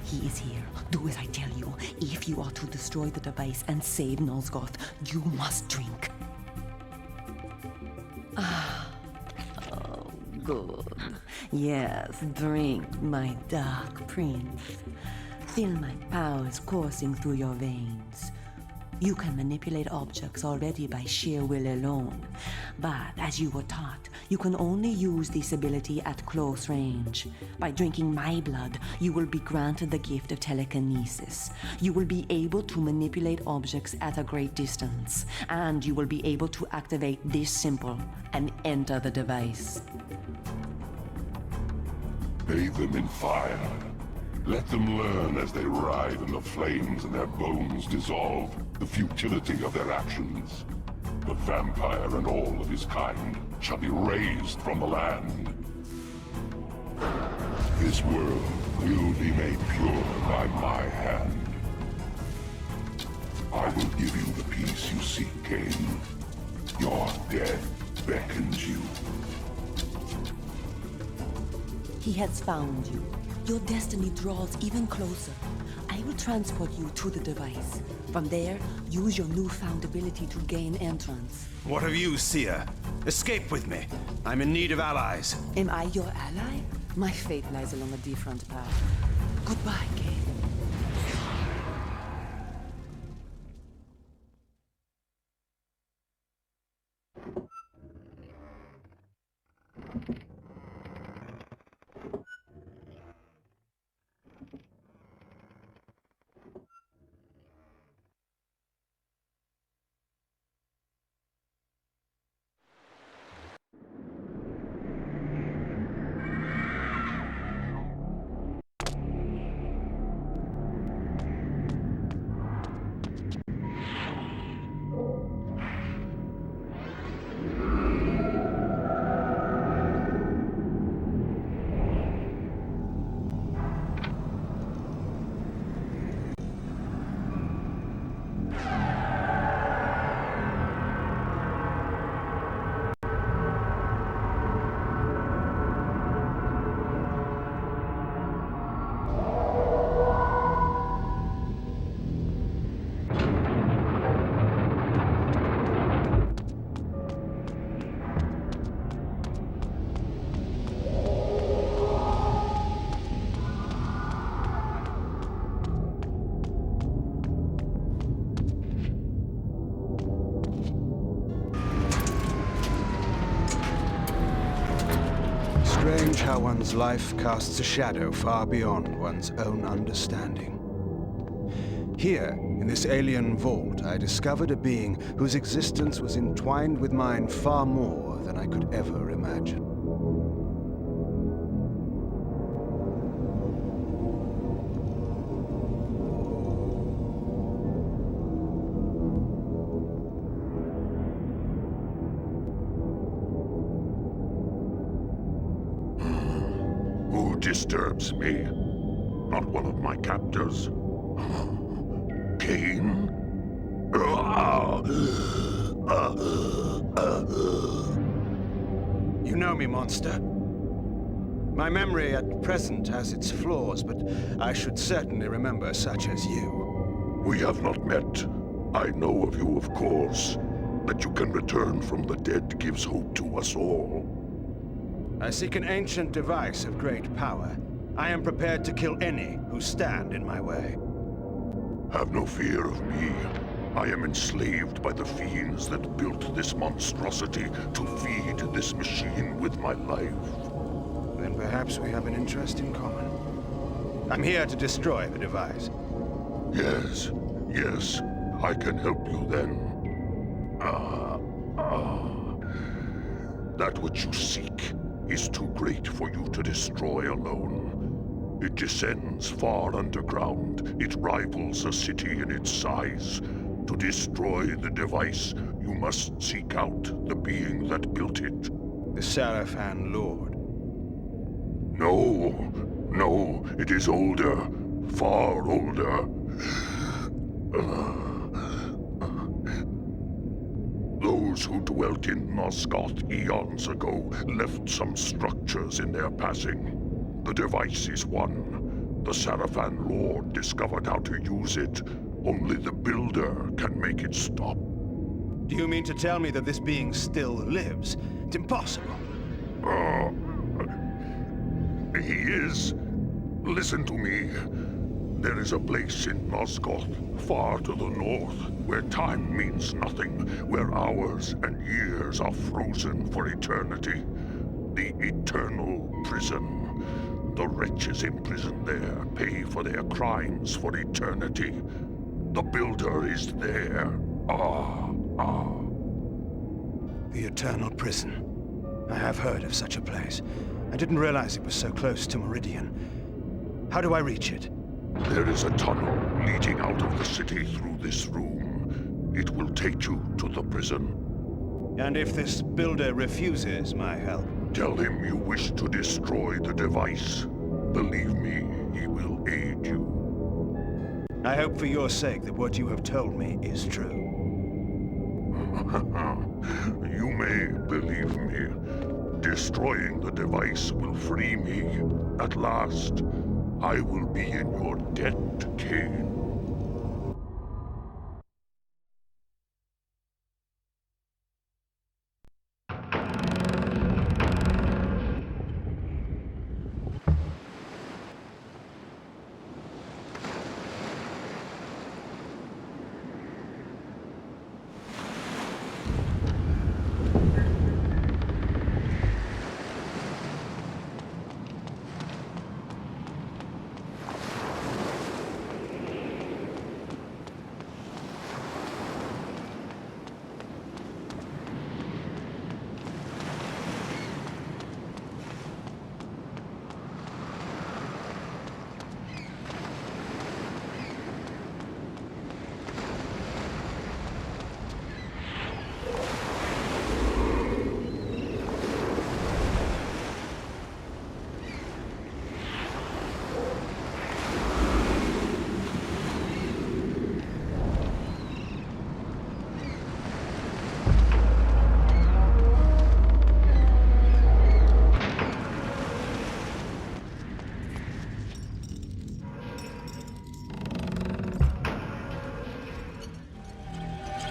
He is here. Do as I tell you. If you are to destroy the device and save Nosgoth, you must drink. Ah. Oh, good. Yes, drink, my dark prince. Feel my powers coursing through your veins. You can manipulate objects already by sheer will alone, but as you were taught, you can only use this ability at close range. By drinking my blood, you will be granted the gift of telekinesis. You will be able to manipulate objects at a great distance, and you will be able to activate this symbol and enter the device. Bathe them in fire. Let them learn as they writhe in the flames and their bones dissolve the futility of their actions. The vampire and all of his kind shall be razed from the land. This world will be made pure by my hand. I will give you the peace you seek, Kain. Your death beckons you. He has found you. Your destiny draws even closer. I will transport you to the device. From there, use your newfound ability to gain entrance. What of you, seer? Escape with me. I'm in need of allies. Am I your ally? My fate lies along a different path. Goodbye, Kain. watch how one's life casts a shadow far beyond one's own understanding. Here, in this alien vault, I discovered a being whose existence was entwined with mine far more than I could ever imagine. Who disturbs me? Not one of my captors. Kain? You know me, monster. My memory at present has its flaws, but I should certainly remember such as you. We have not met. I know of you, of course. That you can return from the dead gives hope to us all. I seek an ancient device of great power. I am prepared to kill any who stand in my way. Have no fear of me. I am enslaved by the fiends that built this monstrosity to feed this machine with my life. Then perhaps we have an interest in common. I'm here to destroy the device. Yes, yes, I can help you then. That which you seek is too great for you to destroy alone. It descends far underground. It rivals a city in its size. To destroy the device, you must seek out the being that built it. The Sarafan Lord. No, it is older. Far older. Those who dwelt in Nosgoth eons ago left some structures in their passing. The device is one. The Sarafan Lord discovered how to use it. Only the Builder can make it stop. Do you mean to tell me that this being still lives? It's impossible. He is. Listen to me. There is a place in Nosgoth, far to the north, where time means nothing, where hours and years are frozen for eternity. The eternal prison. The wretches imprisoned there pay for their crimes for eternity. The Builder is there. The eternal prison. I have heard of such a place. I didn't realize it was so close to Meridian. How do I reach it? There is a tunnel leading out of the city through this room. It will take you to the prison. And if this Builder refuses my help? Tell him you wish to destroy the device. Believe me, he will aid you. I hope for your sake that what you have told me is true. You may believe me. Destroying the device will free me. At last, I will be in your debt, Kain.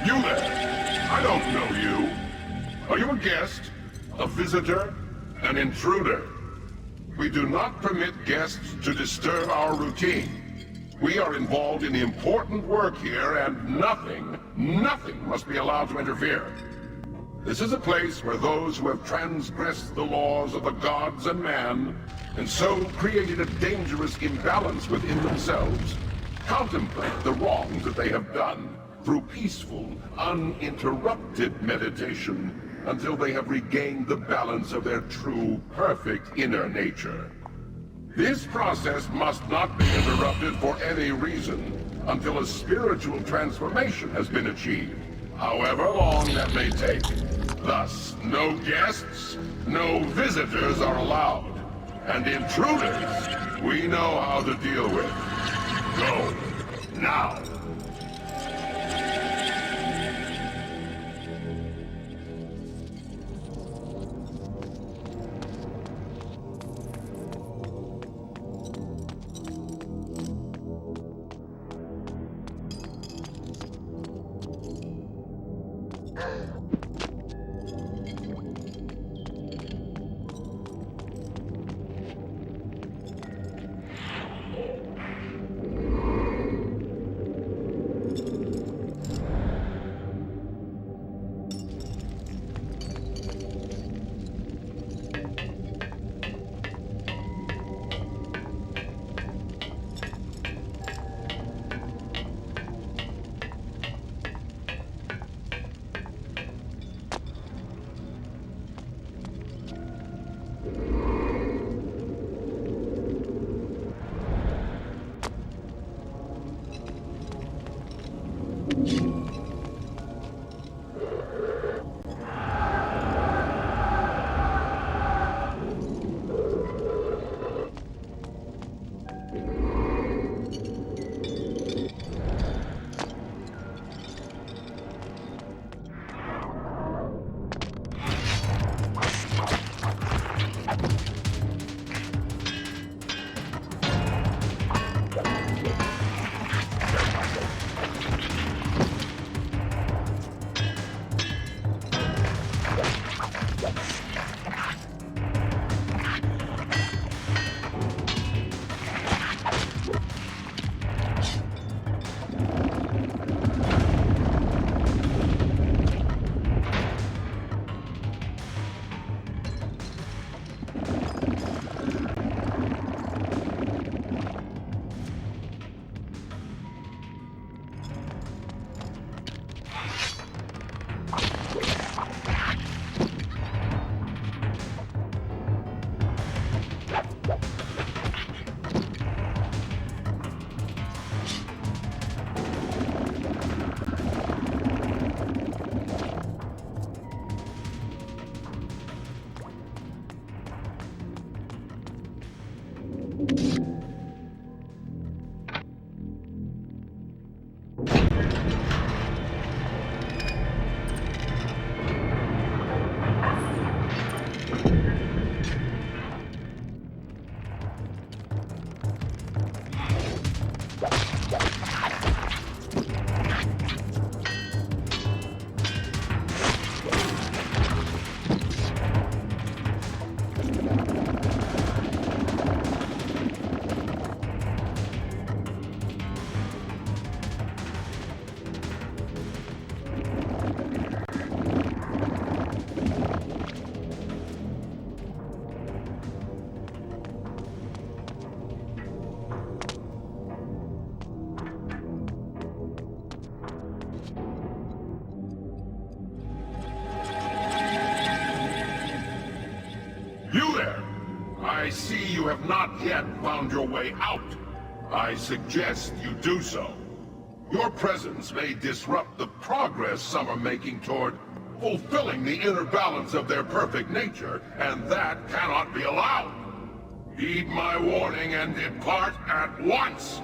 You there! I don't know you. Are you a guest? A visitor? An intruder? We do not permit guests to disturb our routine. We are involved in important work here, and nothing must be allowed to interfere. This is a place where those who have transgressed the laws of the gods and man, and so created a dangerous imbalance within themselves, contemplate the wrongs that they have done through peaceful, uninterrupted meditation until they have regained the balance of their true, perfect inner nature. This process must not be interrupted for any reason until a spiritual transformation has been achieved, however long that may take. Thus, no guests, no visitors are allowed, and intruders we know how to deal with. Go, now! You there! I see you have not yet found your way out. I suggest you do so. Your presence may disrupt the progress some are making toward fulfilling the inner balance of their perfect nature, and that cannot be allowed. Heed my warning and depart at once!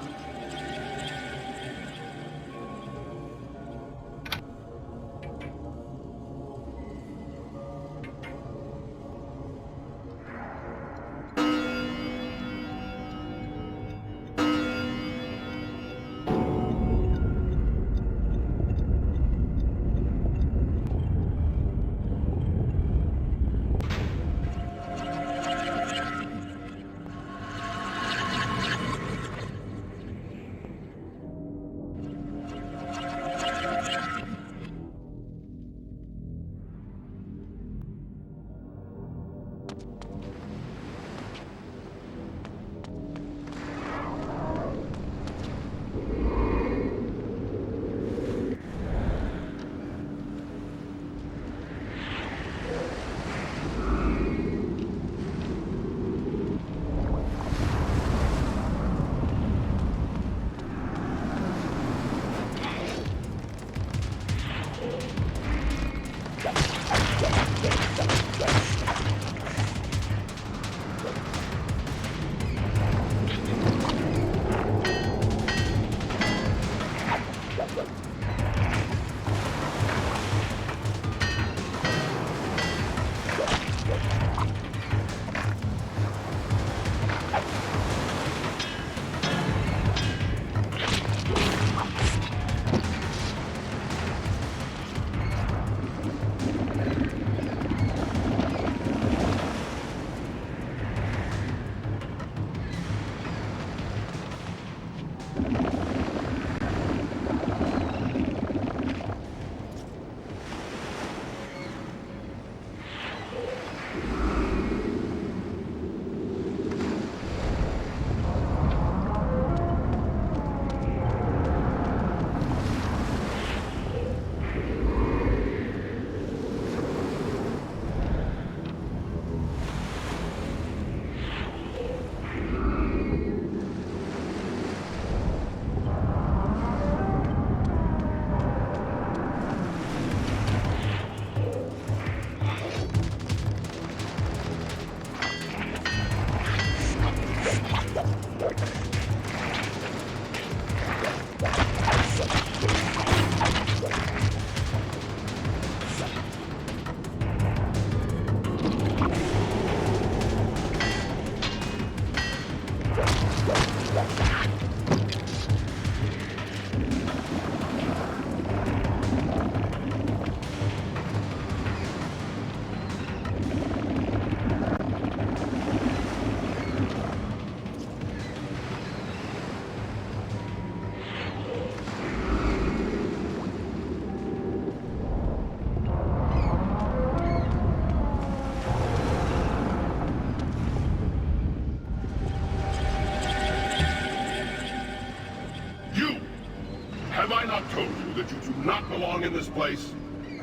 Have I not told you that you do not belong in this place?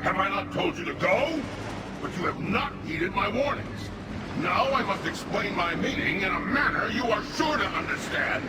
Have I not told you to go? But you have not heeded my warnings. Now I must explain my meaning in a manner you are sure to understand.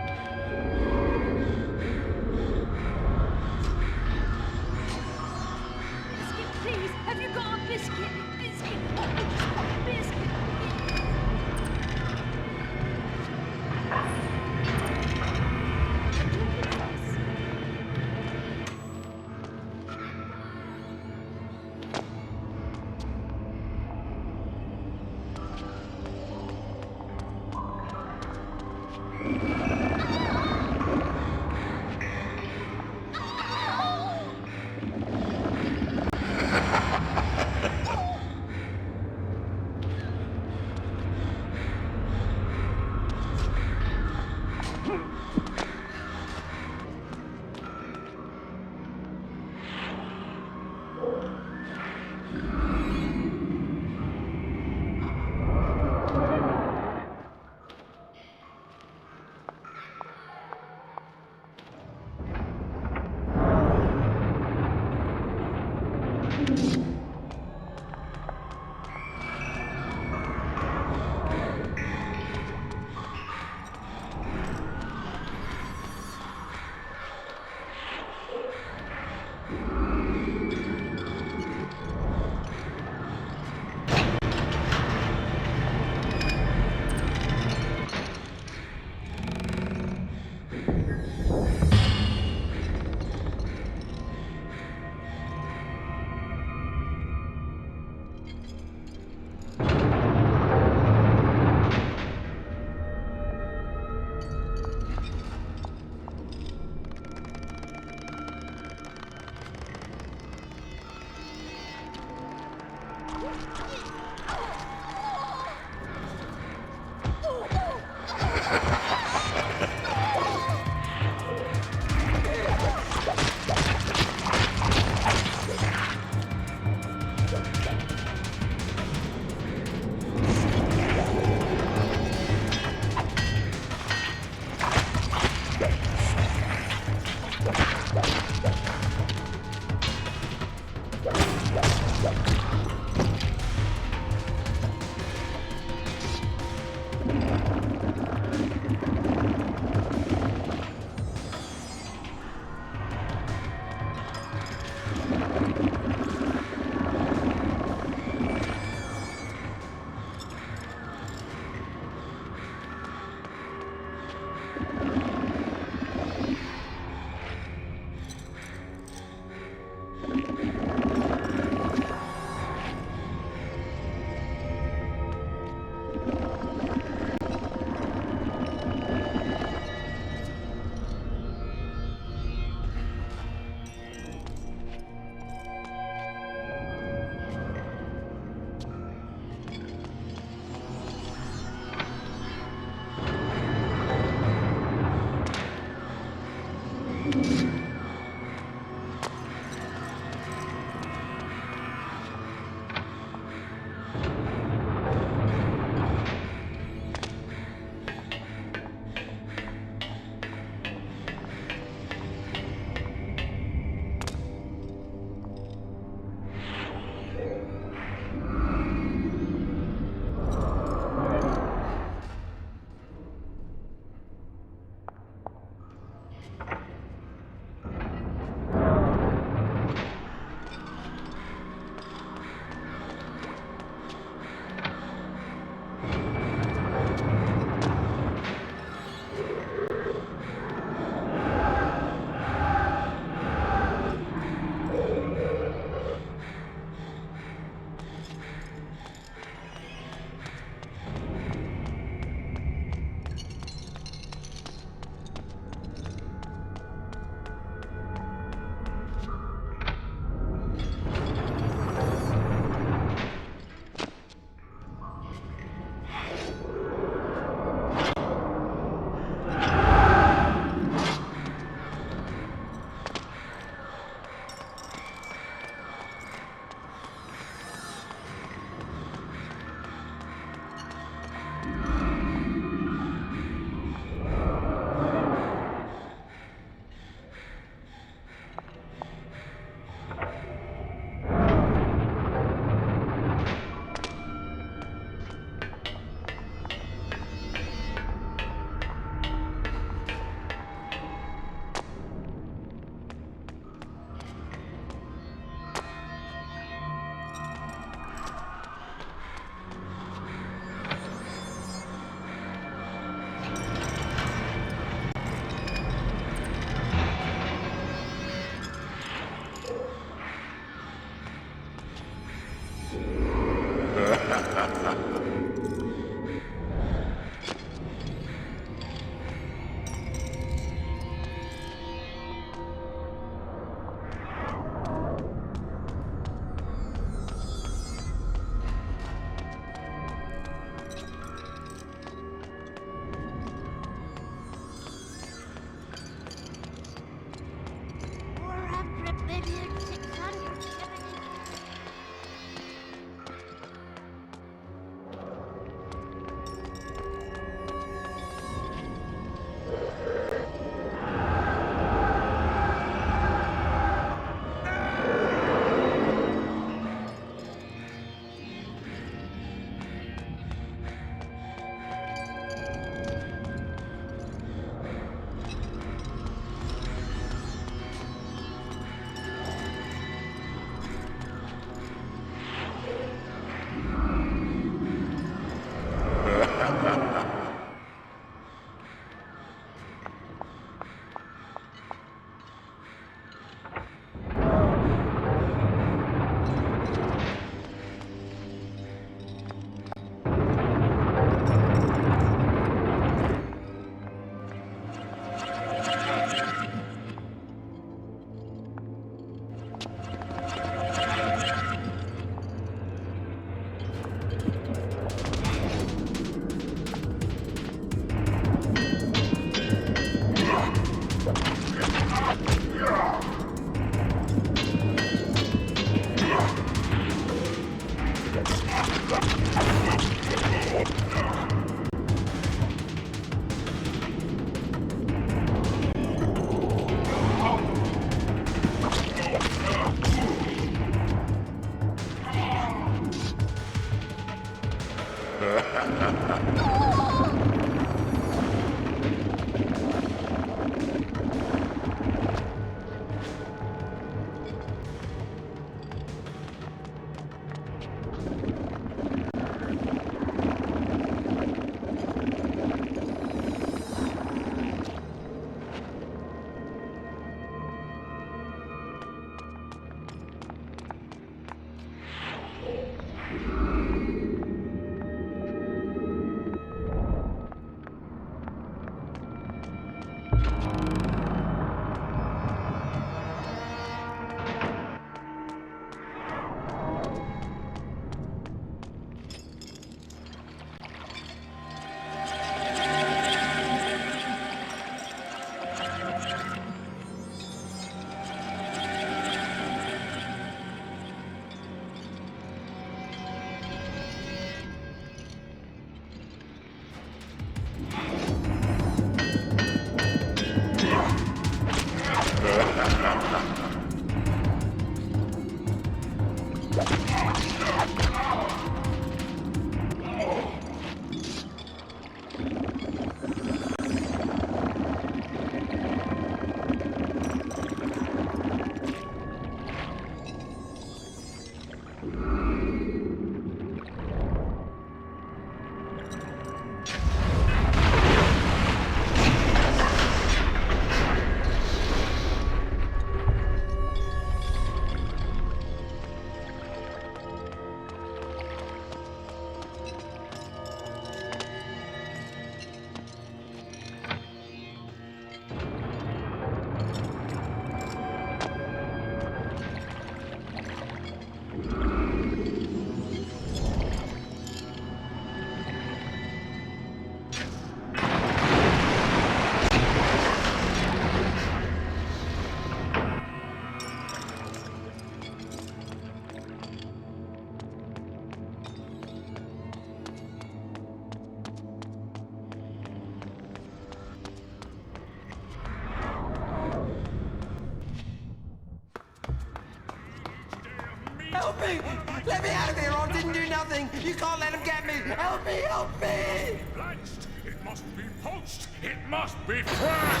Help me! Let me out of here, or I didn't do nothing! You can't let him get me! Help me! Help me! Blanched! It must be poached! It must be fresh!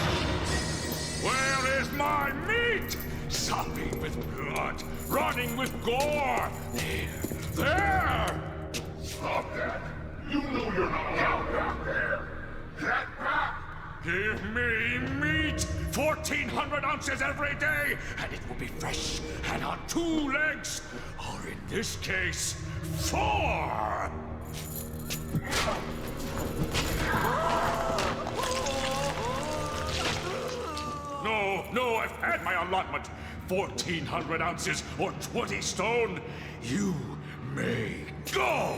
Where is my meat? Sopping with blood, running with gore! There! Stop that! You know you're not allowed out there! Get back! Give me meat! 1,400 ounces every day, and it will be fresh and on 2 legs, or in this case, 4! No, I've had my allotment. 1,400 ounces or 20 stone. You may go!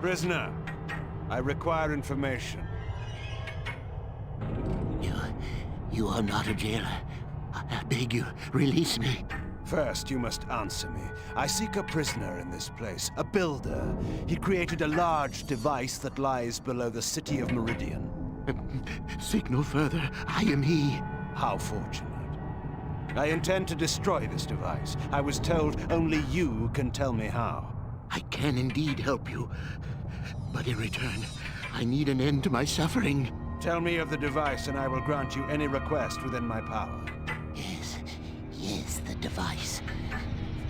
Prisoner, I require information. You are not a jailer. I beg you, release me. First, you must answer me. I seek a prisoner in this place, a builder. He created a large device that lies below the city of Meridian. Seek no further. I am he. How fortunate. I intend to destroy this device. I was told only you can tell me how. I can indeed help you. But in return, I need an end to my suffering. Tell me of the device and I will grant you any request within my power. Yes, the device.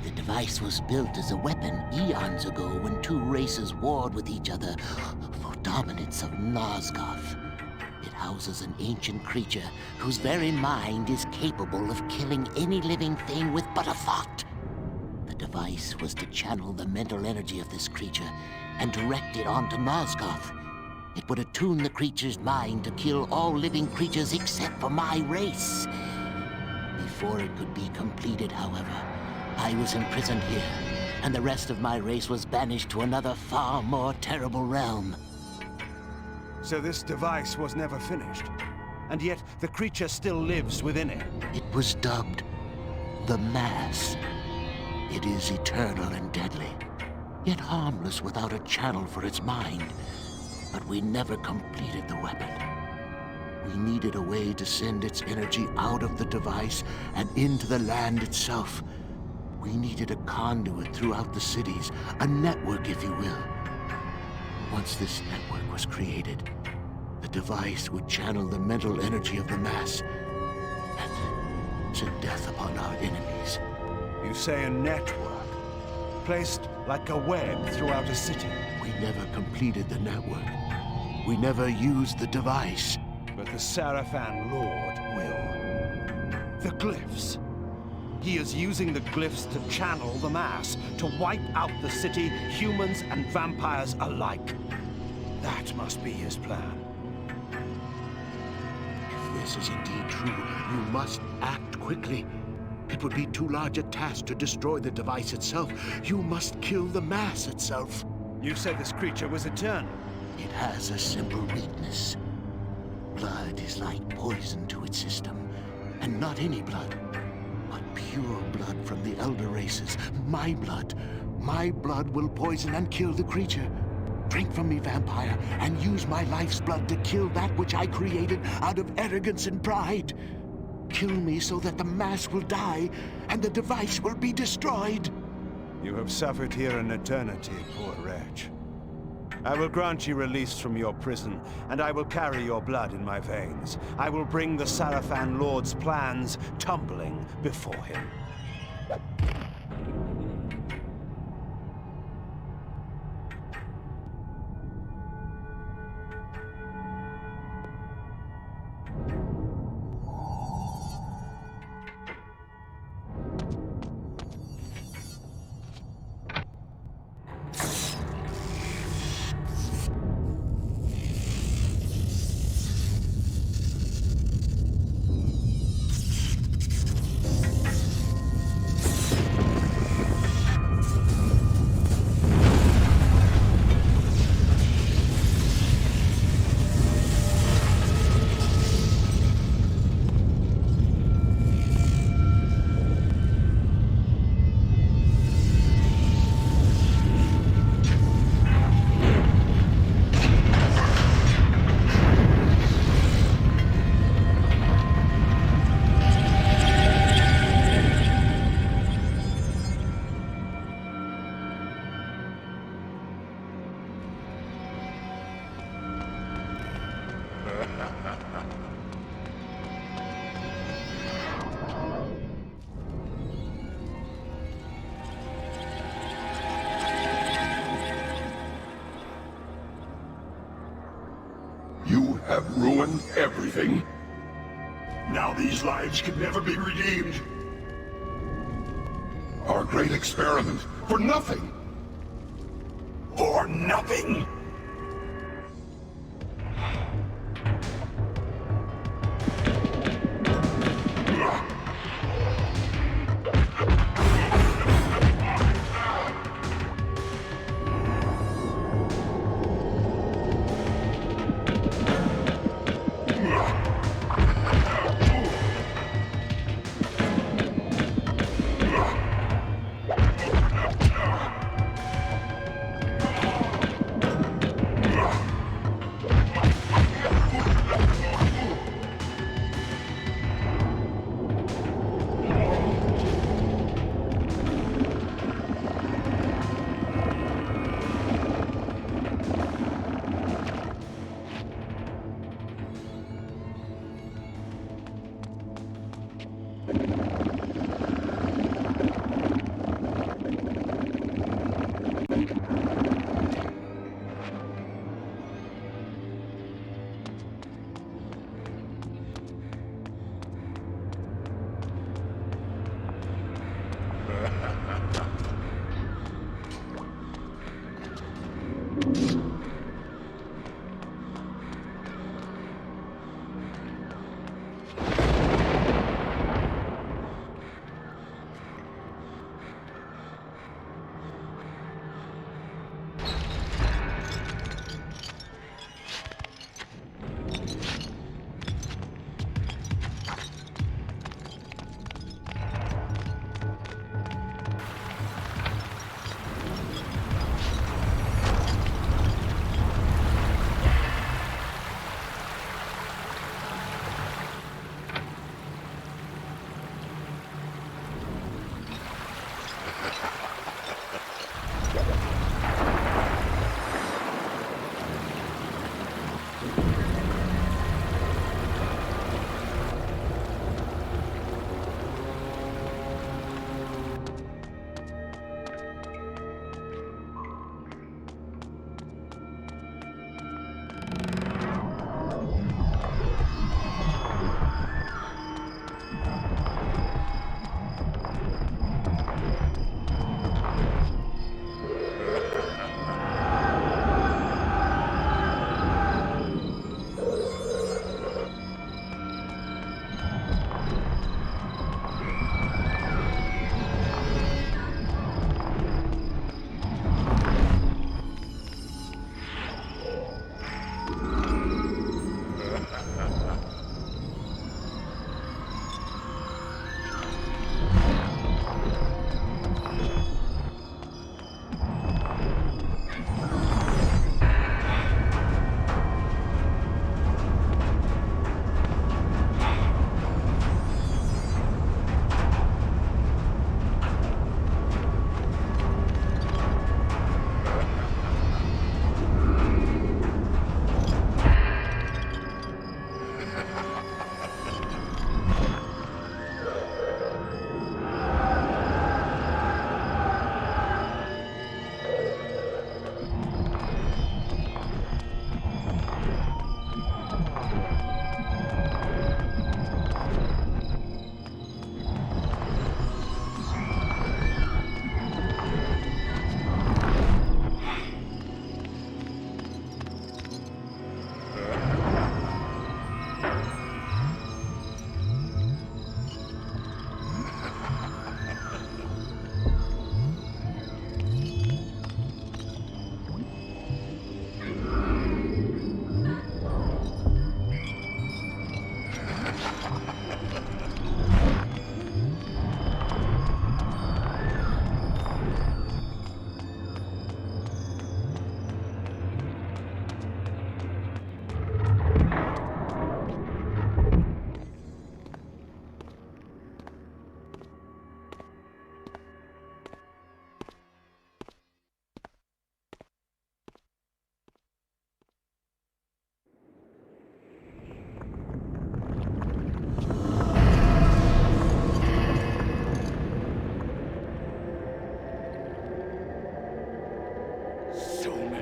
The device was built as a weapon eons ago when two races warred with each other for dominance of Nosgoth. It houses an ancient creature whose very mind is capable of killing any living thing with but a thought. The device was to channel the mental energy of this creature and direct it onto Nosgoth. It would attune the creature's mind to kill all living creatures except for my race. Before it could be completed, however, I was imprisoned here, and the rest of my race was banished to another far more terrible realm. So this device was never finished, and yet the creature still lives within it. It was dubbed the Mass. It is eternal and deadly, yet harmless without a channel for its mind. But we never completed the weapon. We needed a way to send its energy out of the device and into the land itself. We needed a conduit throughout the cities, a network, if you will. Once this network was created, the device would channel the mental energy of the Mass and send death upon our enemies. You say a network, placed like a web throughout a city. We never completed the network. We never used the device. But the Sarafan Lord will. The glyphs. He is using the glyphs to channel the Mass, to wipe out the city, humans and vampires alike. That must be his plan. If this is indeed true, you must act quickly. It would be too large a task to destroy the device itself. You must kill the Mass itself. You said this creature was eternal. It has a simple weakness. Blood is like poison to its system, and not any blood, but pure blood from the elder races. My blood. My blood will poison and kill the creature. Drink from me, vampire, and use my life's blood to kill that which I created out of arrogance and pride. Kill me so that the Mass will die, and the device will be destroyed. You have suffered here an eternity, poor wretch. I will grant you release from your prison, and I will carry your blood in my veins. I will bring the Sarafan Lord's plans tumbling before him. You have ruined everything. Now these lives can never be redeemed. Our great experiment, for nothing. For nothing!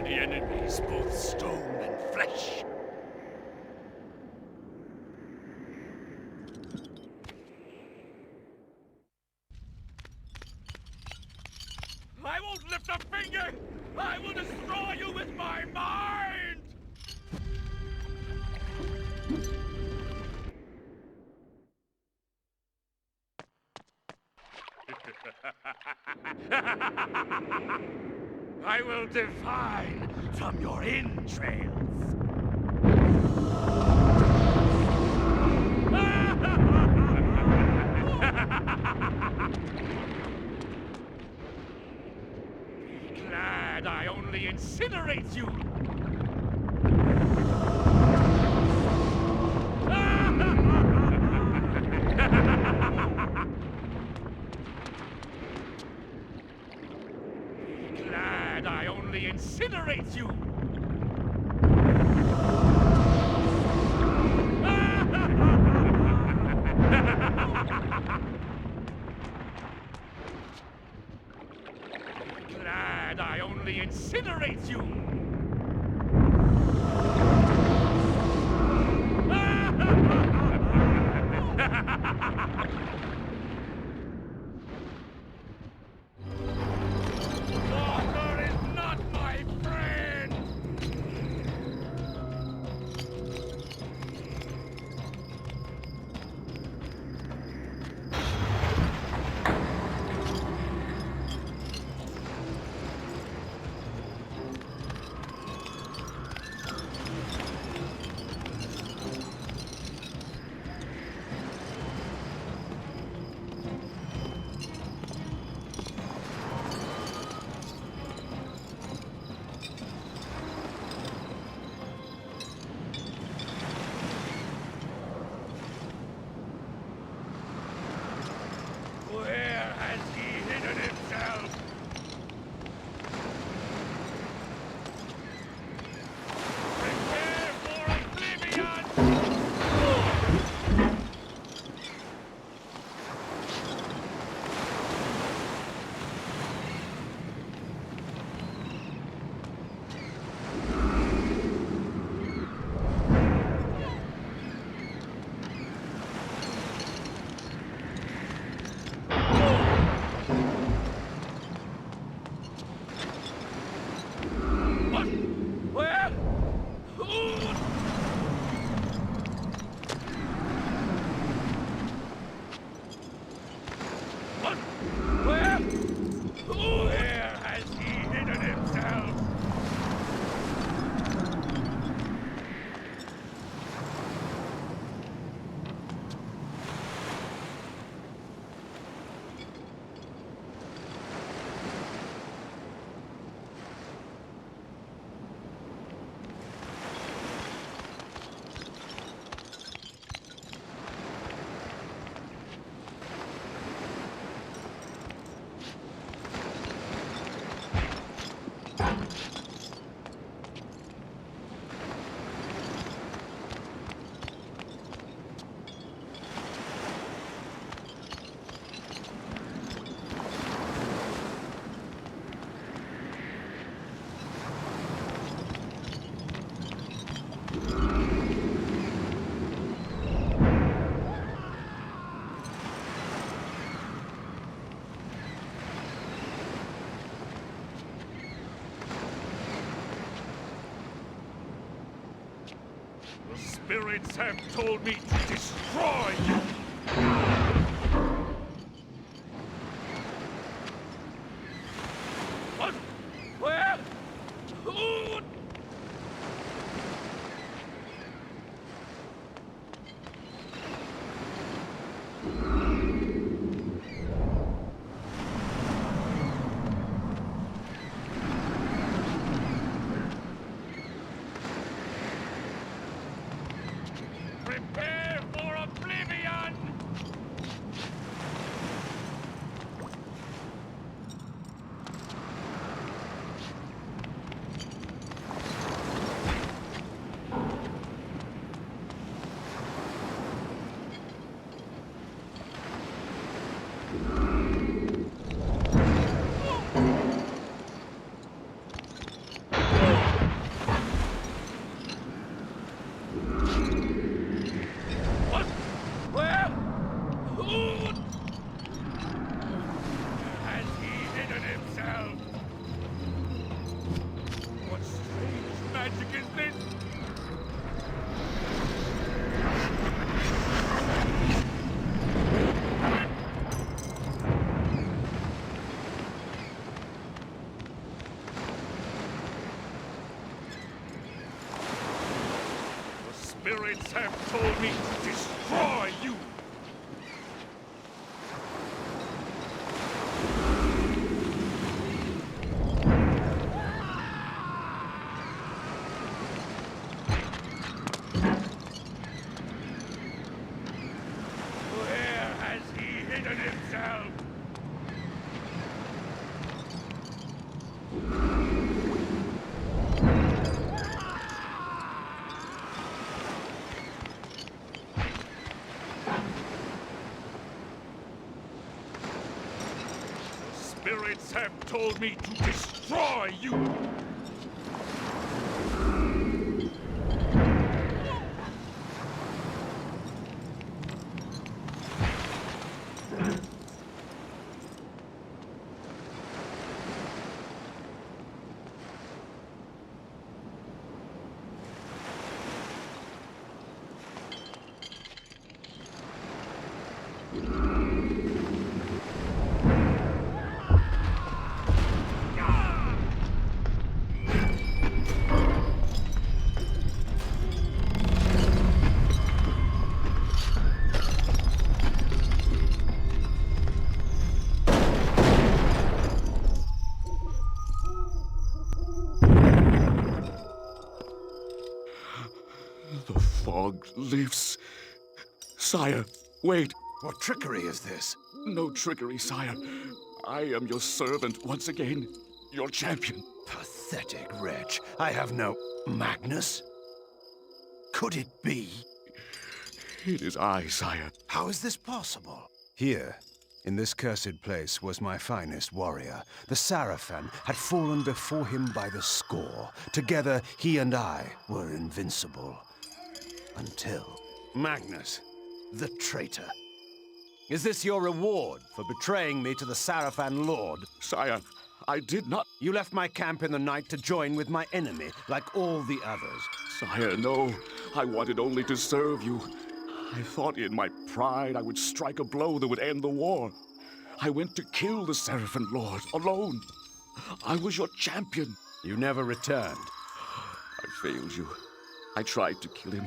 The enemy is both stone and flesh. I won't lift a finger! I will destroy you with my mind! I will divine from your entrails. Be glad I only incinerate you. Glad I only incinerate you! Glad I only incinerate you! Water is not my friend! Where has he hidden himself? Prepare for oblivion! What? Where? Who? What? Where? Where has he hidden himself? The spirits have told me to destroy you! What? Where? Who? Prepare for oblivion! Spirits have told me to destroy you! Where has he hidden himself? Spirits have told me to destroy you! The fog lifts. Sire, wait. What trickery is this? No trickery, sire. I am your servant once again. Your champion. Pathetic wretch. I have no... Magnus? Could it be? It is I, sire. How is this possible? Here, in this cursed place, was my finest warrior. The Sarafan had fallen before him by the score. Together, he and I were invincible. Until... Magnus, the traitor. Is this your reward for betraying me to the Sarafan Lord? Sire, I did not... You left my camp in the night to join with my enemy, like all the others. Sire, no. I wanted only to serve you. I thought in my pride I would strike a blow that would end the war. I went to kill the Sarafan Lord, alone. I was your champion. You never returned. I failed you. I tried to kill him.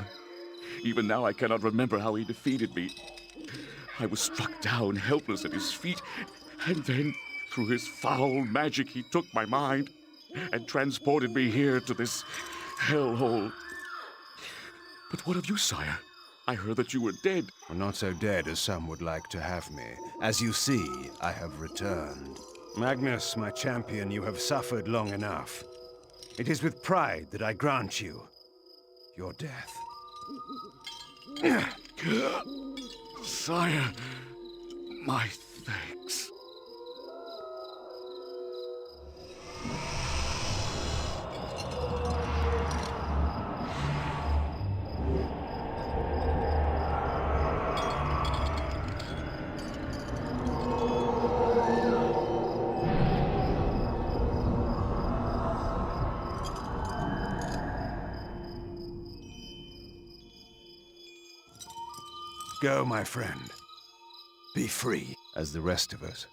Even now I cannot remember how he defeated me. I was struck down, helpless at his feet, and then, through his foul magic, he took my mind and transported me here to this hellhole. But what of you, sire? I heard that you were dead. Well, not so dead as some would like to have me. As you see, I have returned. Magnus, my champion, you have suffered long enough. It is with pride that I grant you your death. Sire, my thanks. Go, my friend. Be free, as the rest of us,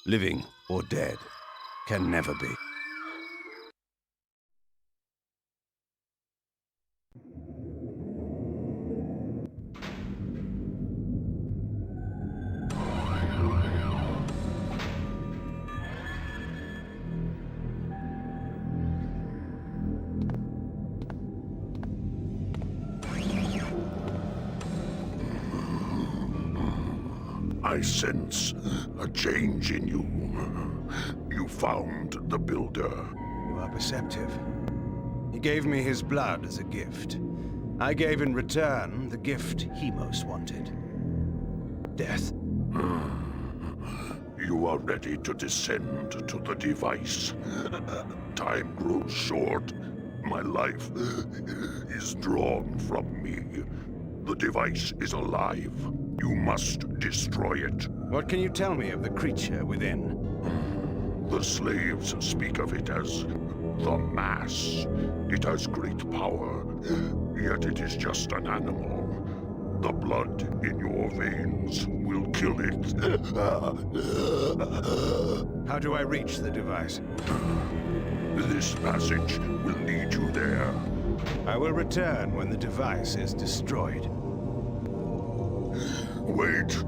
living or dead, can never be. I sense a change in you. You found the Builder. You are perceptive. He gave me his blood as a gift. I gave in return the gift he most wanted. Death. You are ready to descend to the device. Time grows short. My life is drawn from me. The device is alive. You must destroy it. What can you tell me of the creature within? The slaves speak of it as the Mass. It has great power, yet it is just an animal. The blood in your veins will kill it. How do I reach the device? This passage will lead you there. I will return when the device is destroyed. Wait.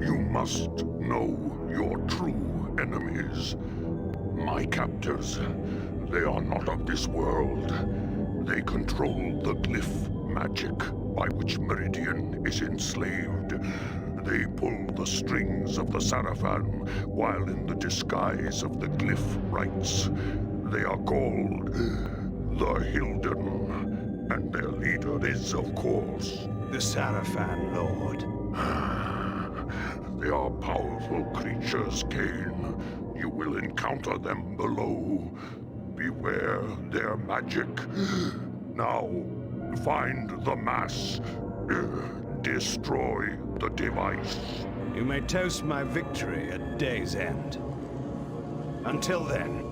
You must know your true enemies. My captors. They are not of this world. They control the glyph magic by which Meridian is enslaved. They pull the strings of the Sarafan while in the disguise of the glyph rites. They are called the Hylden, and their leader is, of course, the Sarafan Lord. They are powerful creatures, Kain. You will encounter them below. Beware their magic. Now, find the mass. Destroy the device. You may toast my victory at day's end. Until then.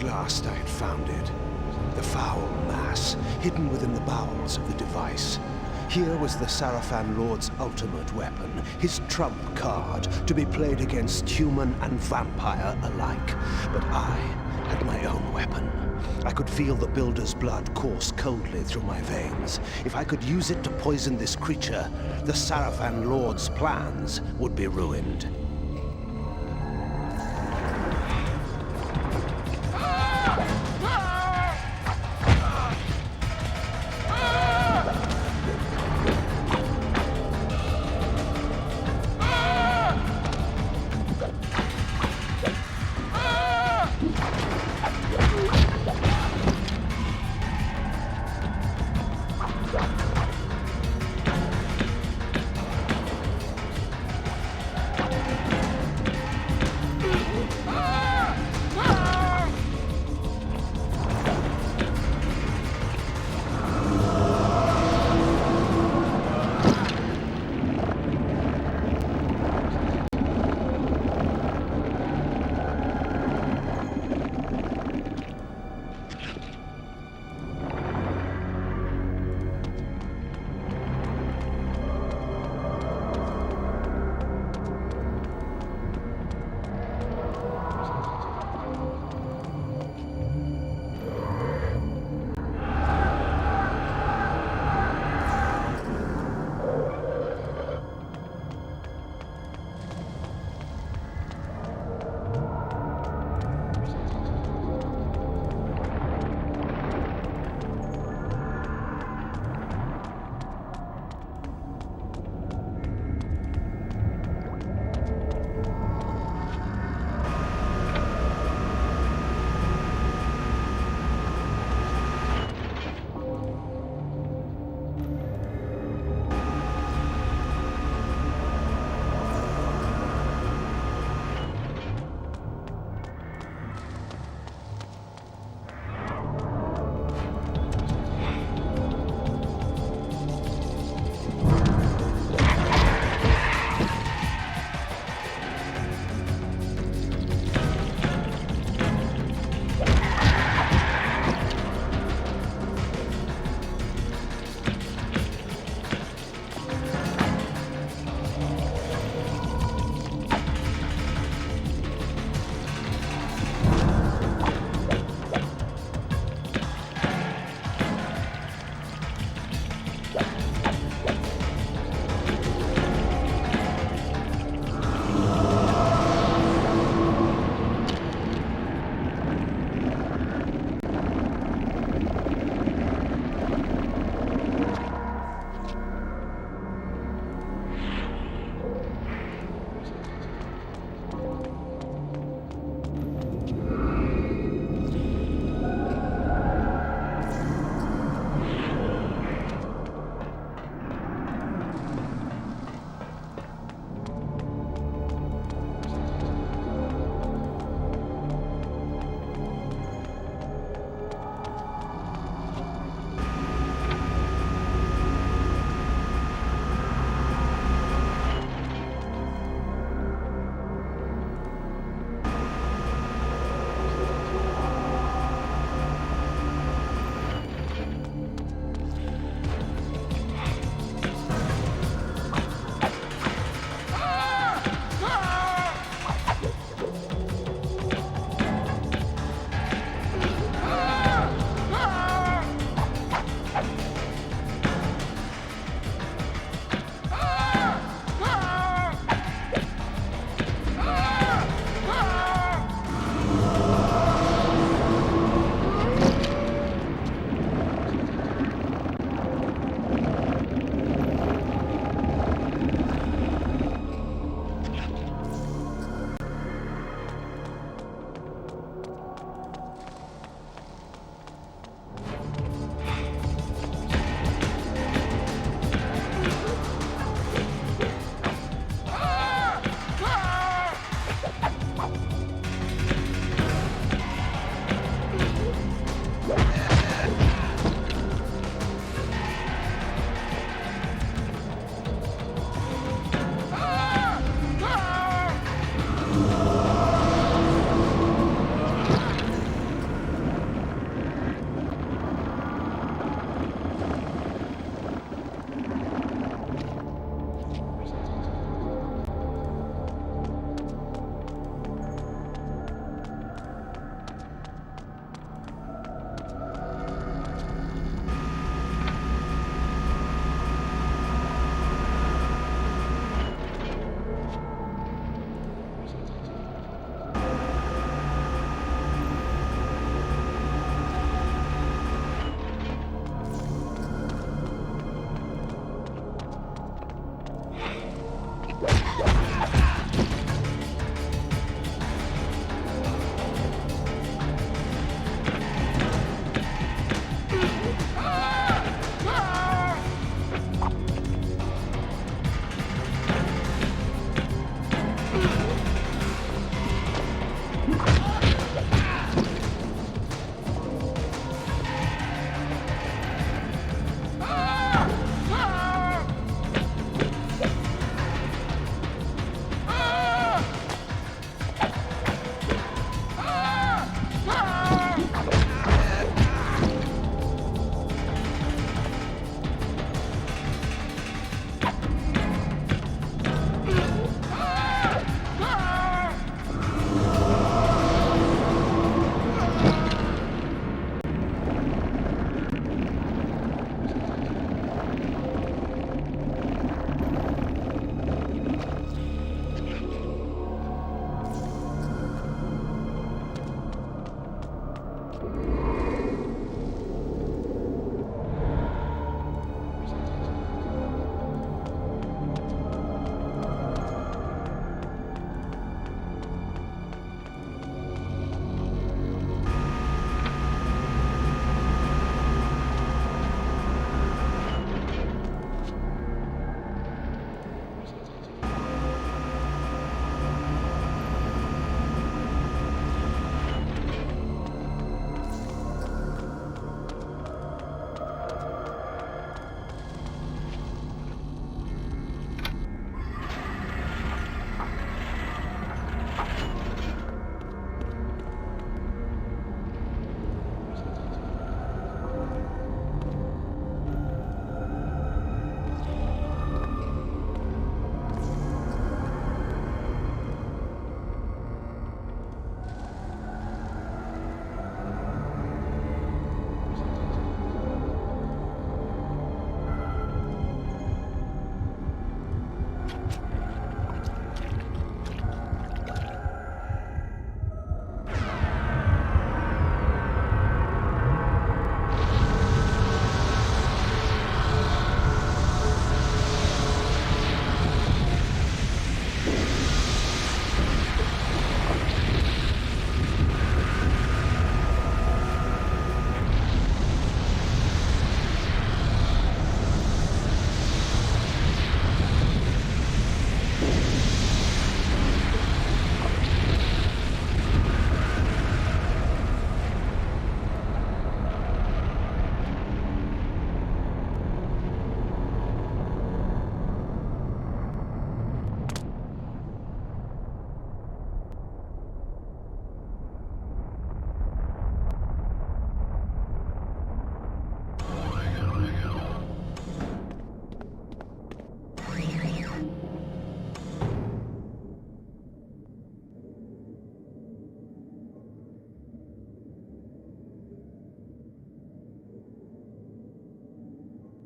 At last I had found it. The foul mass, hidden within the bowels of the device. Here was the Sarafan Lord's ultimate weapon, his trump card, to be played against human and vampire alike. But I had my own weapon. I could feel the Builder's blood course coldly through my veins. If I could use it to poison this creature, the Sarafan Lord's plans would be ruined.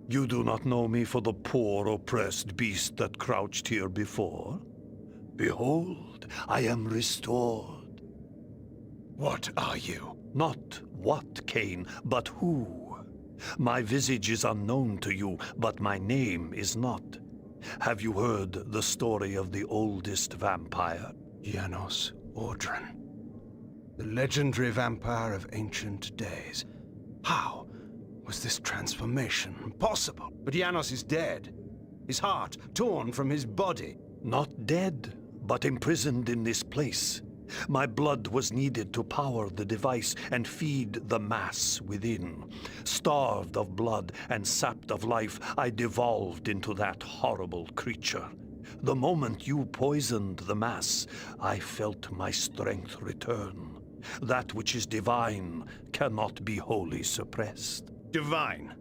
You do not know me for the poor, oppressed beast that crouched here before? Behold, I am restored. What are you? Not what, Kain, but who. My visage is unknown to you, but my name is not. Have you heard the story of the oldest vampire? Janos Audron. The legendary vampire of ancient days. How was this transformation possible? But Janos is dead. His heart torn from his body. Not dead, but imprisoned in this place. My blood was needed to power the device and feed the mass within. Starved of blood and sapped of life, I devolved into that horrible creature. The moment you poisoned the mass, I felt my strength return. That which is divine cannot be wholly suppressed. Divine?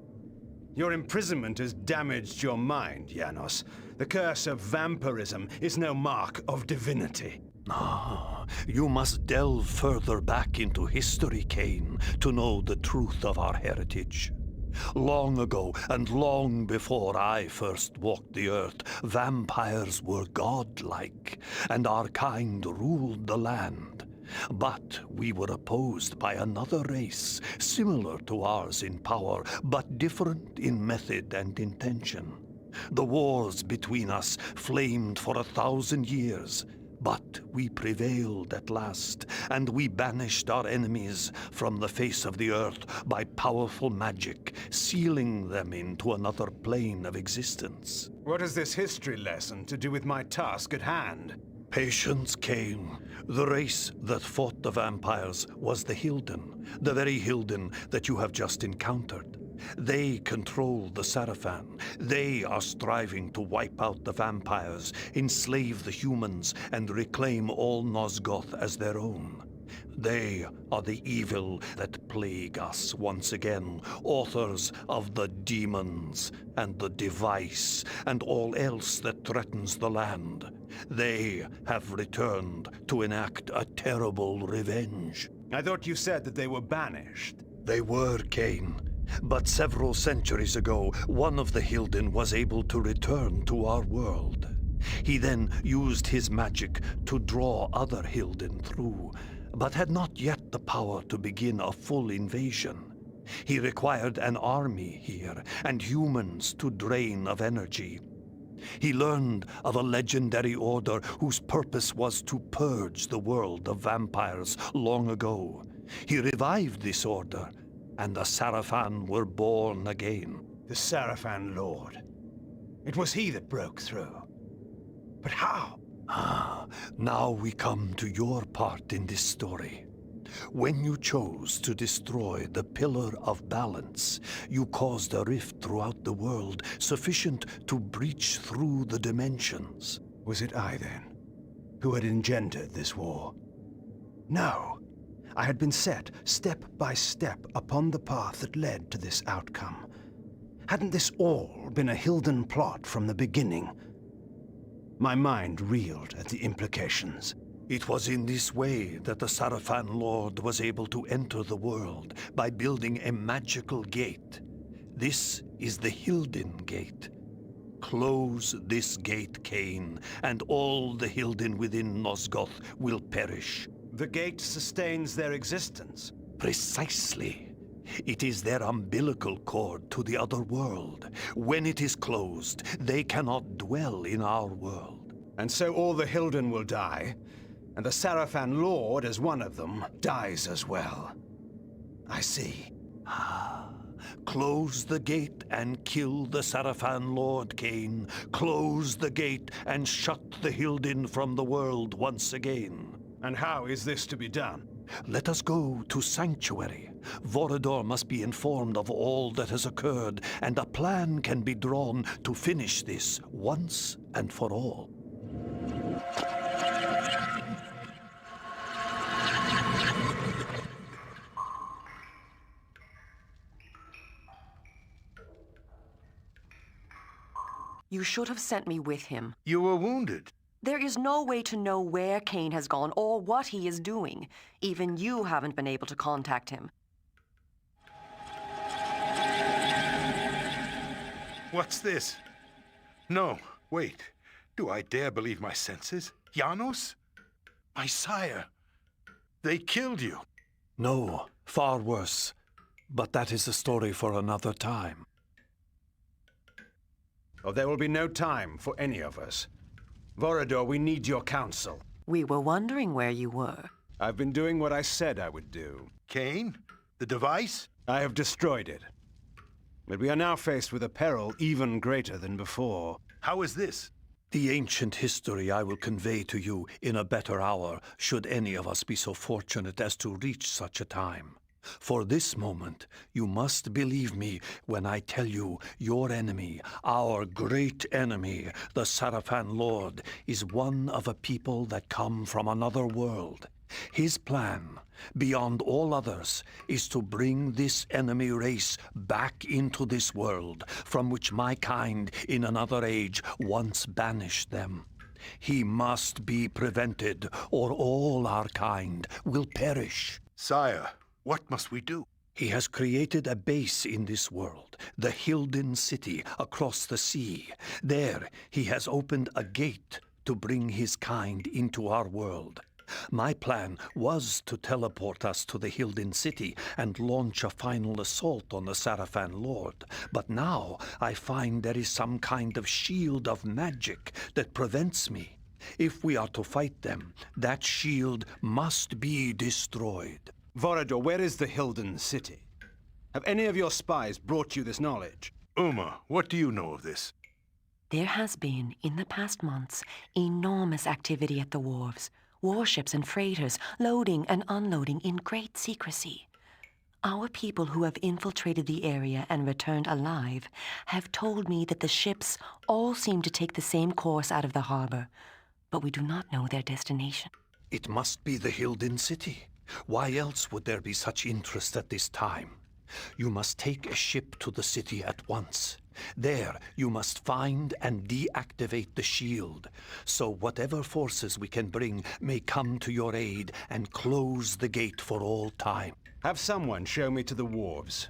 Your imprisonment has damaged your mind, Janos. The curse of vampirism is no mark of divinity. Ah, you must delve further back into history, Kain, to know the truth of our heritage. Long ago, and long before I first walked the earth, vampires were godlike, and our kind ruled the land. But we were opposed by another race, similar to ours in power, but different in method and intention. The wars between us flamed for 1,000 years, but we prevailed at last, and we banished our enemies from the face of the earth by powerful magic, sealing them into another plane of existence. What has this history lesson to do with my task at hand? Patience, Kain. The race that fought the vampires was the Hylden, the very Hylden that you have just encountered. They control the Sarafan. They are striving to wipe out the vampires, enslave the humans, and reclaim all Nosgoth as their own. They are the evil that plague us once again, authors of the demons and the device and all else that threatens the land. They have returned to enact a terrible revenge. I thought you said that they were banished. They were, Kain. But several centuries ago, one of the Hylden was able to return to our world. He then used his magic to draw other Hylden through, but had not yet the power to begin a full invasion. He required an army here, and humans to drain of energy. He learned of a legendary order whose purpose was to purge the world of vampires long ago. He revived this order, and the Sarafan were born again. The Sarafan Lord. It was he that broke through. But how? Now we come to your part in this story. When you chose to destroy the Pillar of Balance, you caused a rift throughout the world sufficient to breach through the dimensions. Was it I, then, who had engendered this war? No. I had been set, step by step, upon the path that led to this outcome. Hadn't this all been a Hylden plot from the beginning? My mind reeled at the implications. It was in this way that the Sarafan Lord was able to enter the world, by building a magical gate. This is the Hylden Gate. Close this gate, Kain, and all the Hylden within Nosgoth will perish. The gate sustains their existence. Precisely. It is their umbilical cord to the other world. When it is closed, they cannot dwell in our world. And so all the Hylden will die, and the Sarafan Lord, as one of them, dies as well. I see. Close the gate and kill the Sarafan Lord, Kain. Close the gate and shut the Hylden from the world once again. And how is this to be done? Let us go to Sanctuary. Vorador must be informed of all that has occurred, and a plan can be drawn to finish this once and for all. You should have sent me with him. You were wounded. There is no way to know where Kain has gone or what he is doing. Even you haven't been able to contact him. What's this? No, wait. Do I dare believe my senses? Janos? My sire. They killed you. No, far worse. But that is a story for another time. Oh, there will be no time for any of us. Vorador, we need your counsel. We were wondering where you were. I've been doing what I said I would do. Kain? The device? I have destroyed it. But we are now faced with a peril even greater than before. How is this? The ancient history I will convey to you in a better hour, should any of us be so fortunate as to reach such a time. For this moment, you must believe me when I tell you your enemy, our great enemy, the Sarafan Lord, is one of a people that come from another world. His plan, beyond all others, is to bring this enemy race back into this world, from which my kind in another age once banished them. He must be prevented, or all our kind will perish. Sire, what must we do? He has created a base in this world, the Hylden city across the sea. There, he has opened a gate to bring his kind into our world. My plan was to teleport us to the Hylden city and launch a final assault on the Sarafan Lord. But now I find there is some kind of shield of magic that prevents me. If we are to fight them, that shield must be destroyed. Vorador, where is the Hylden city? Have any of your spies brought you this knowledge? Uma, what do you know of this? There has been, in the past months, enormous activity at the Wharves. Warships and freighters loading and unloading in great secrecy. Our people who have infiltrated the area and returned alive have told me that the ships all seem to take the same course out of the harbor, but we do not know their destination. It must be the Hylden city. Why else would there be such interest at this time? You must take a ship to the city at once. There, you must find and deactivate the shield, so whatever forces we can bring may come to your aid and close the gate for all time. Have someone show me to the wharves.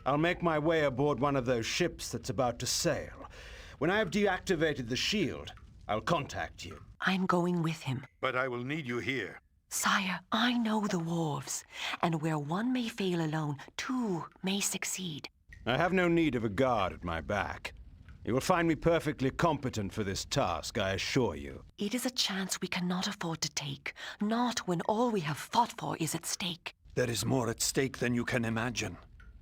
I'll make my way aboard one of those ships that's about to sail. When I have deactivated the shield, I'll contact you. I'm going with him. But I will need you here. Sire, I know the Wharves, and where one may fail alone, two may succeed. I have no need of a guard at my back. You will find me perfectly competent for this task, I assure you. It is a chance we cannot afford to take, not when all we have fought for is at stake. There is more at stake than you can imagine.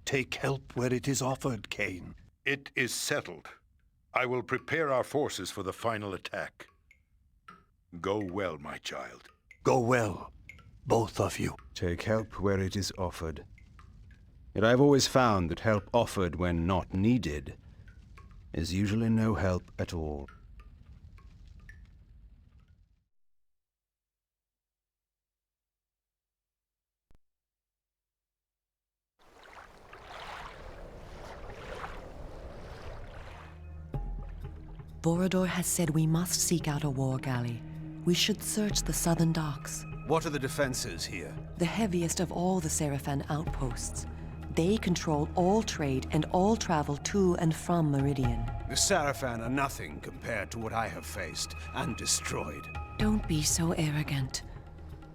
Take help where it is offered, Kain. It is settled. I will prepare our forces for the final attack. Go well, my child. Go well, both of you. Take help where it is offered. Yet I've always found that help offered when not needed is usually no help at all. Vorador has said we must seek out a war galley. We should search the southern docks. What are the defenses here? The heaviest of all the Sarafan outposts. They control all trade and all travel to and from Meridian. The Sarafan are nothing compared to what I have faced and destroyed. Don't be so arrogant.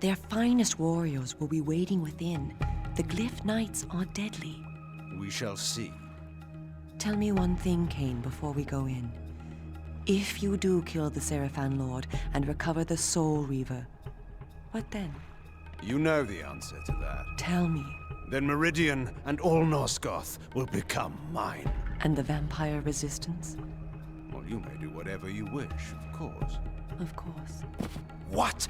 Their finest warriors will be waiting within. The Glyph Knights are deadly. We shall see. Tell me one thing, Kain, before we go in. If you do kill the Sarafan Lord and recover the Soul Reaver, what then? You know the answer to that. Tell me. Then Meridian and all Nosgoth will become mine. And the vampire resistance? Well, you may do whatever you wish, of course. Of course. What?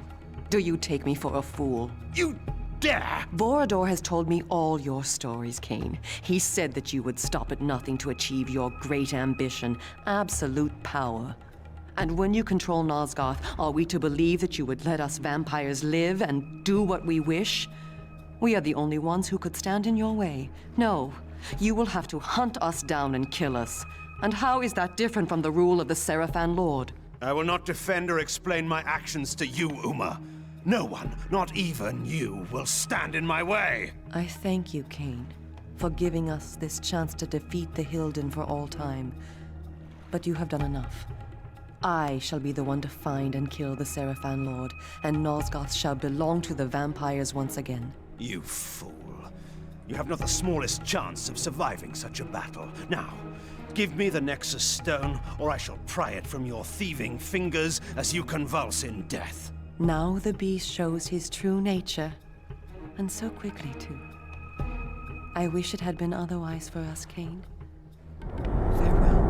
Do you take me for a fool? You dare! Vorador has told me all your stories, Kain. He said that you would stop at nothing to achieve your great ambition, absolute power. And when you control Nosgoth, are we to believe that you would let us vampires live and do what we wish? We are the only ones who could stand in your way. No, you will have to hunt us down and kill us. And how is that different from the rule of the Sarafan Lord? I will not defend or explain my actions to you, Uma. No one, not even you, will stand in my way. I thank you, Kain. for giving us this chance to defeat the Hylden for all time. But you have done enough. I shall be the one to find and kill the Sarafan Lord, and Nosgoth shall belong to the vampires once again. You fool. You have not the smallest chance of surviving such a battle. Now, give me the Nexus Stone, or I shall pry it from your thieving fingers as you convulse in death. Now the beast shows his true nature, and so quickly too. I wish it had been otherwise for us, Kain. Farewell.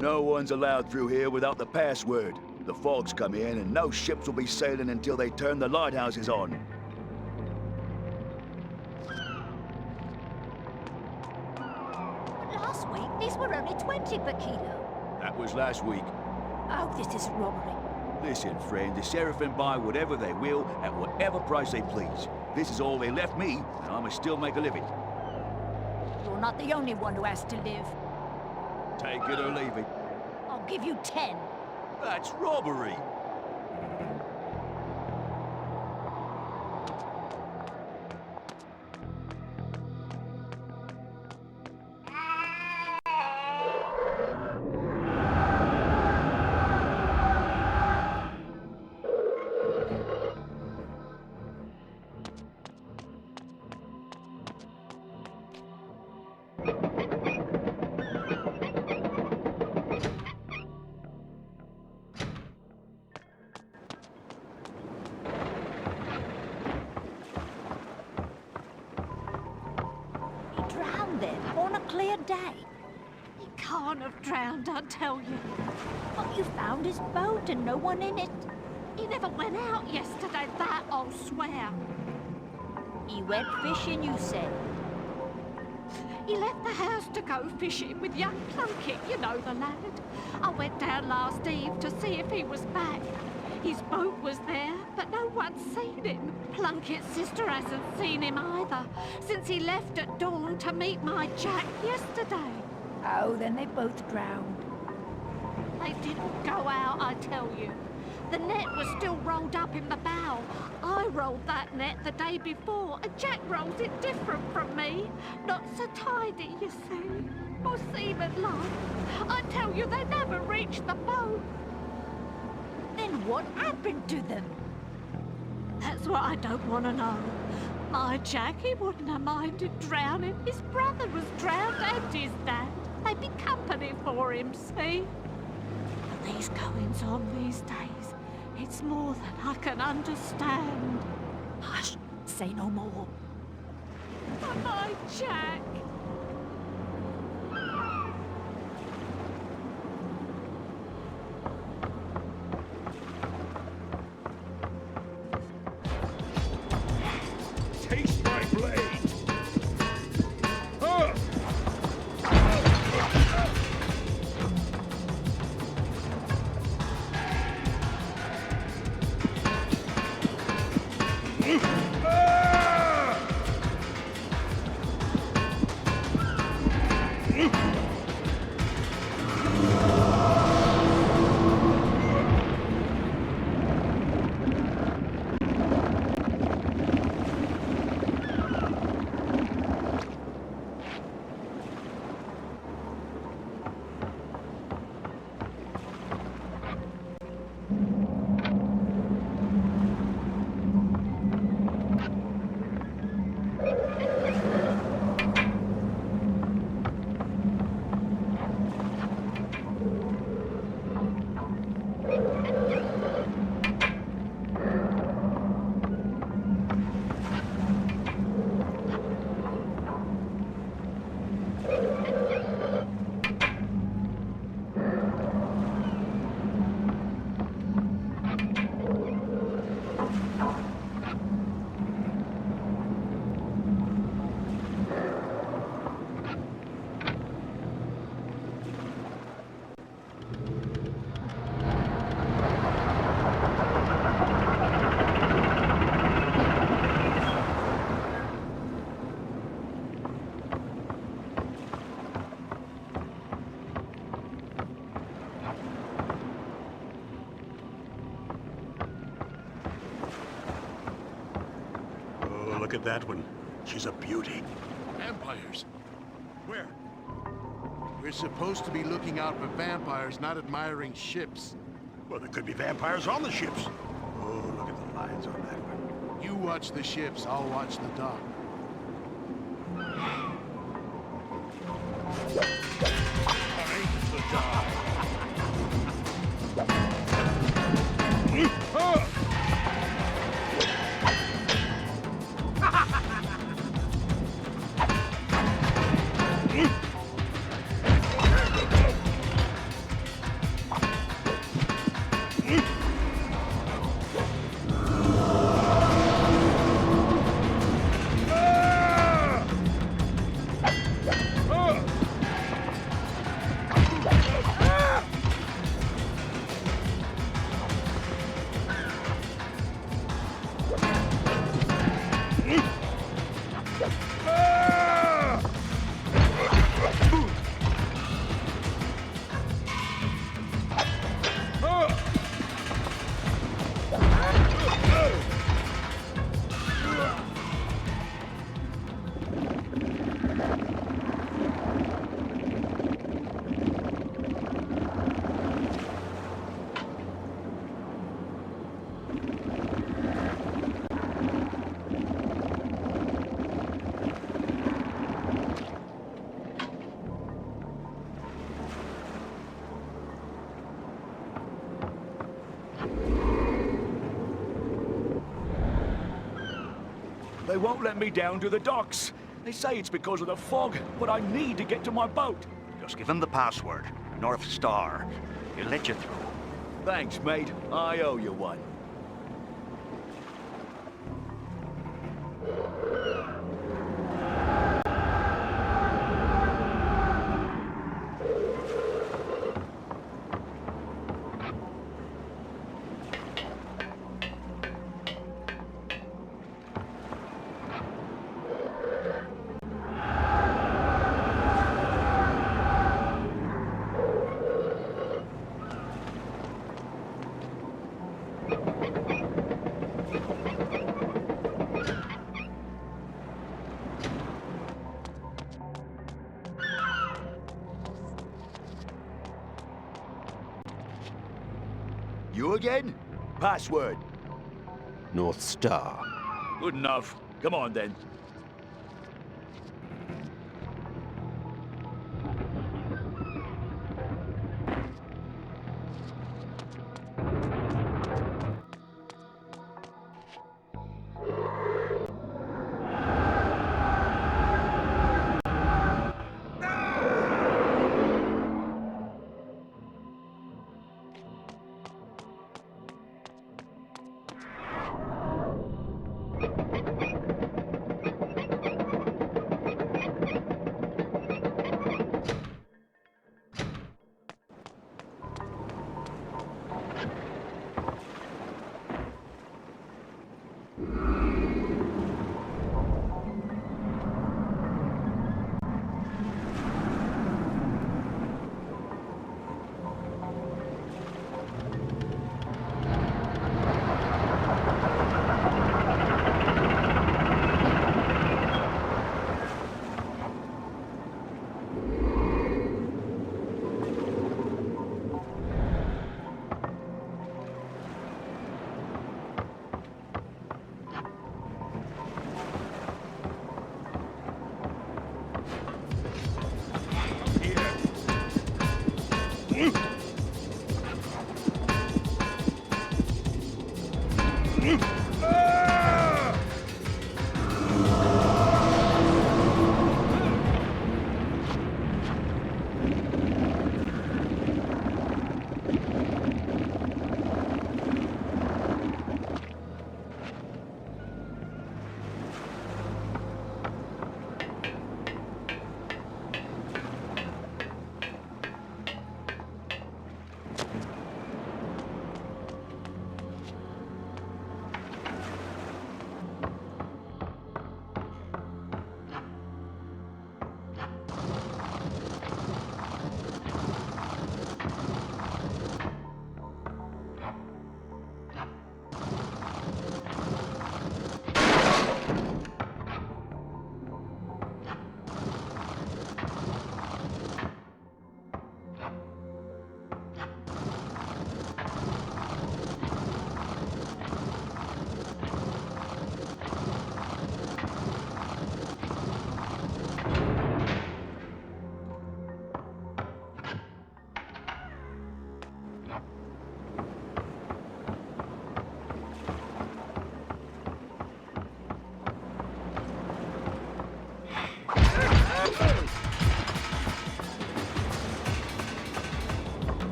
No one's allowed through here without the password. The fog's come in, and no ships will be sailing until they turn the lighthouses on. Last week, these were only 20 per kilo. That was last week. Oh, this is robbery. Listen, friend, the Sarafan buy whatever they will at whatever price they please. This is all they left me, and I must still make a living. You're not the only one who has to live. Take it or leave it. I'll give you 10. That's robbery. Day. He can't have drowned, I tell you. But you found his boat and no one in it. He never went out yesterday, that I'll swear. He went fishing, you said. He left the house to go fishing with young Plunkett, you know the lad. I went down last eve to see if he was back. His boat was there, but no one's seen him. Plunkett's sister hasn't seen him either, since he left at dawn to meet my Jack yesterday. Oh, then they both drowned. They didn't go out, I tell you. The net was still rolled up in the bow. I rolled that net the day before, and Jack rolls it different from me. Not so tidy, you see. Or seaman-like. I tell you, they never reached the boat. Then what happened to them? That's what I don't want to know. My Jack, he wouldn't have minded drowning. His brother was drowned and his dad. They'd be company for him, see? But these goings on these days, it's more than I can understand. Hush, say no more. My Jack. Taste my blade! Ah! Look at that one. She's a beauty. Vampires. Where? We're supposed to be looking out for vampires, not admiring ships. Well, there could be vampires on the ships. Oh, look at the lines on that one. You watch the ships, I'll watch the dock. Time to die. They won't let me down to the docks. They say it's because of the fog, but I need to get to my boat. Just give him the password, North Star. He'll let you through. Thanks, mate. I owe you one. You again? Password. North Star. Good enough. Come on, then.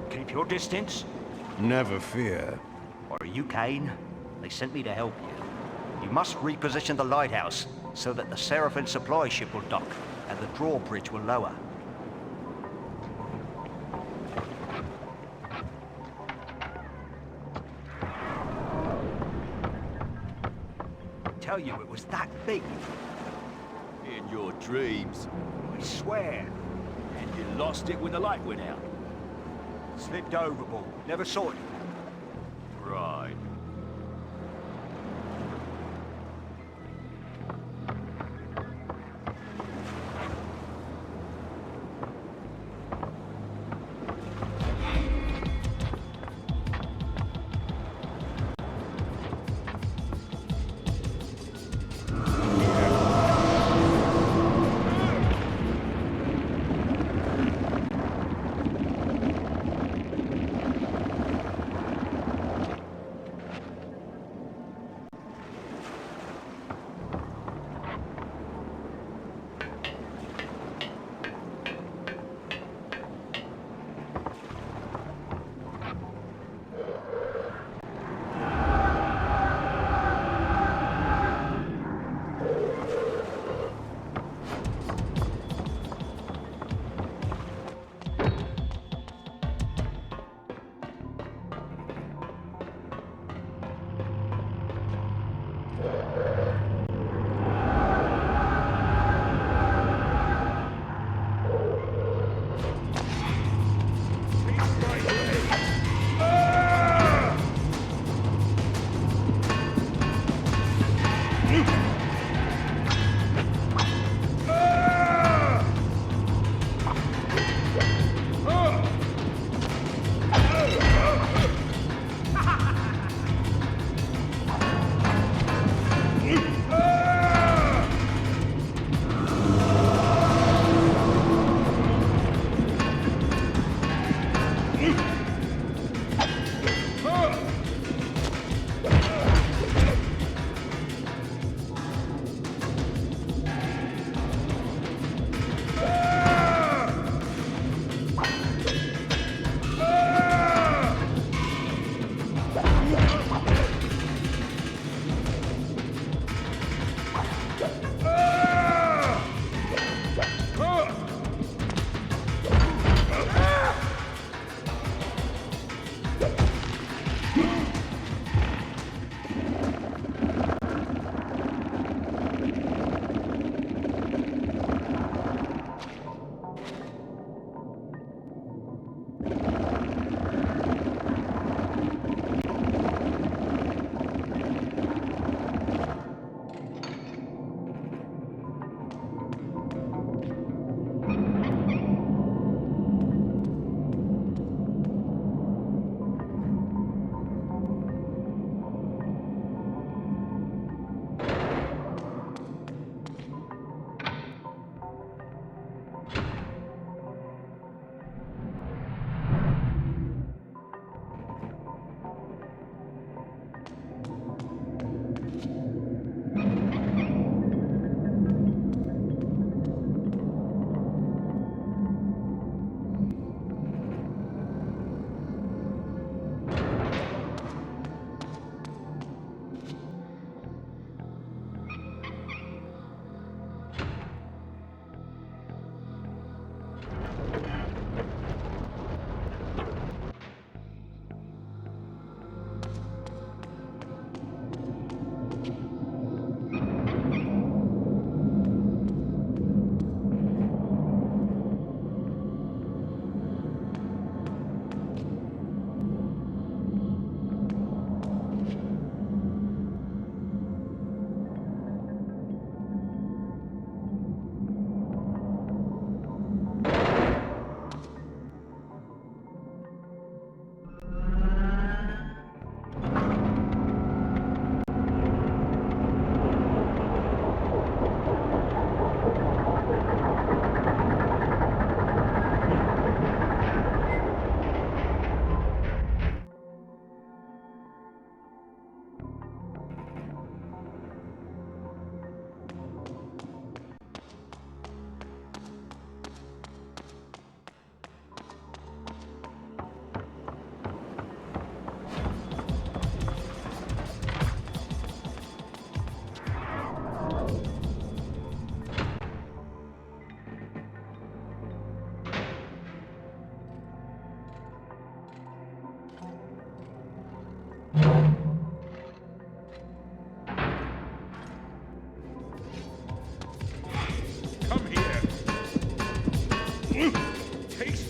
Keep your distance. Never fear. Or are you Kain? They sent me to help you. You must reposition the lighthouse so that the Sarafan supply ship will dock and the drawbridge will lower. Tell you it was that big. In your dreams. I swear. And you lost it when the light went out. Slipped overboard. Never saw it. Right.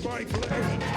my blade!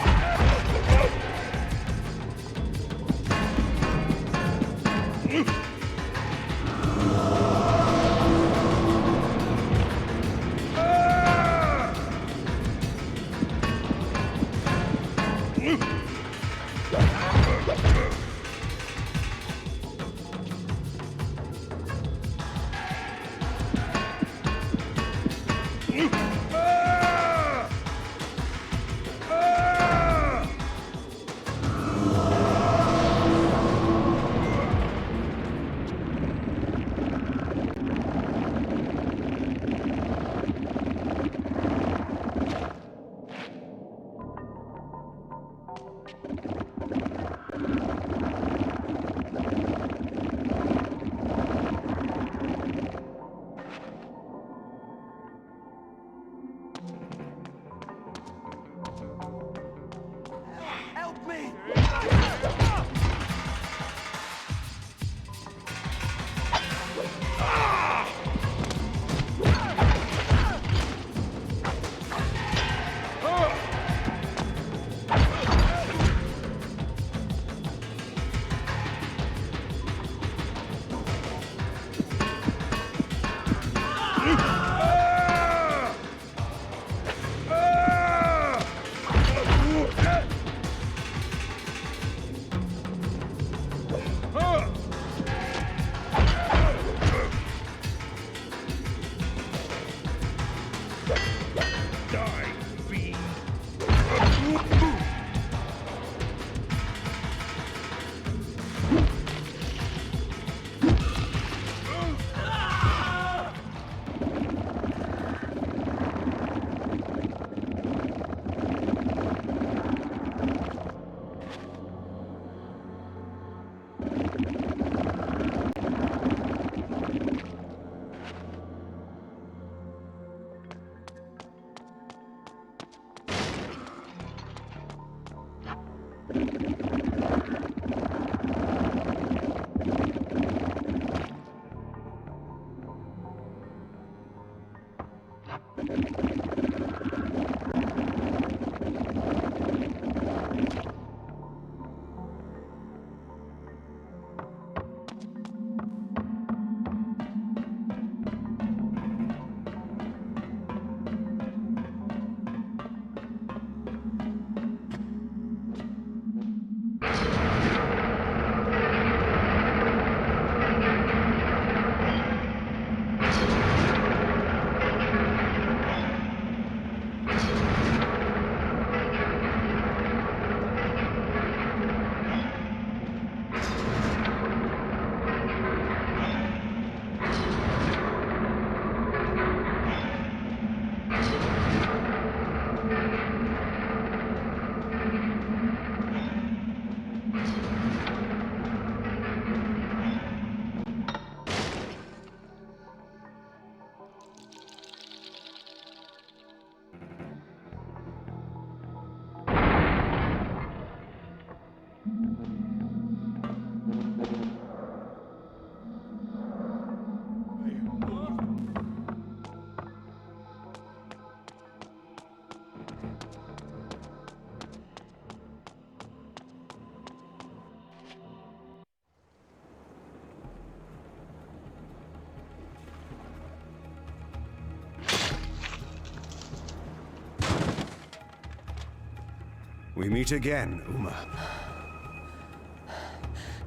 We meet again, Uma.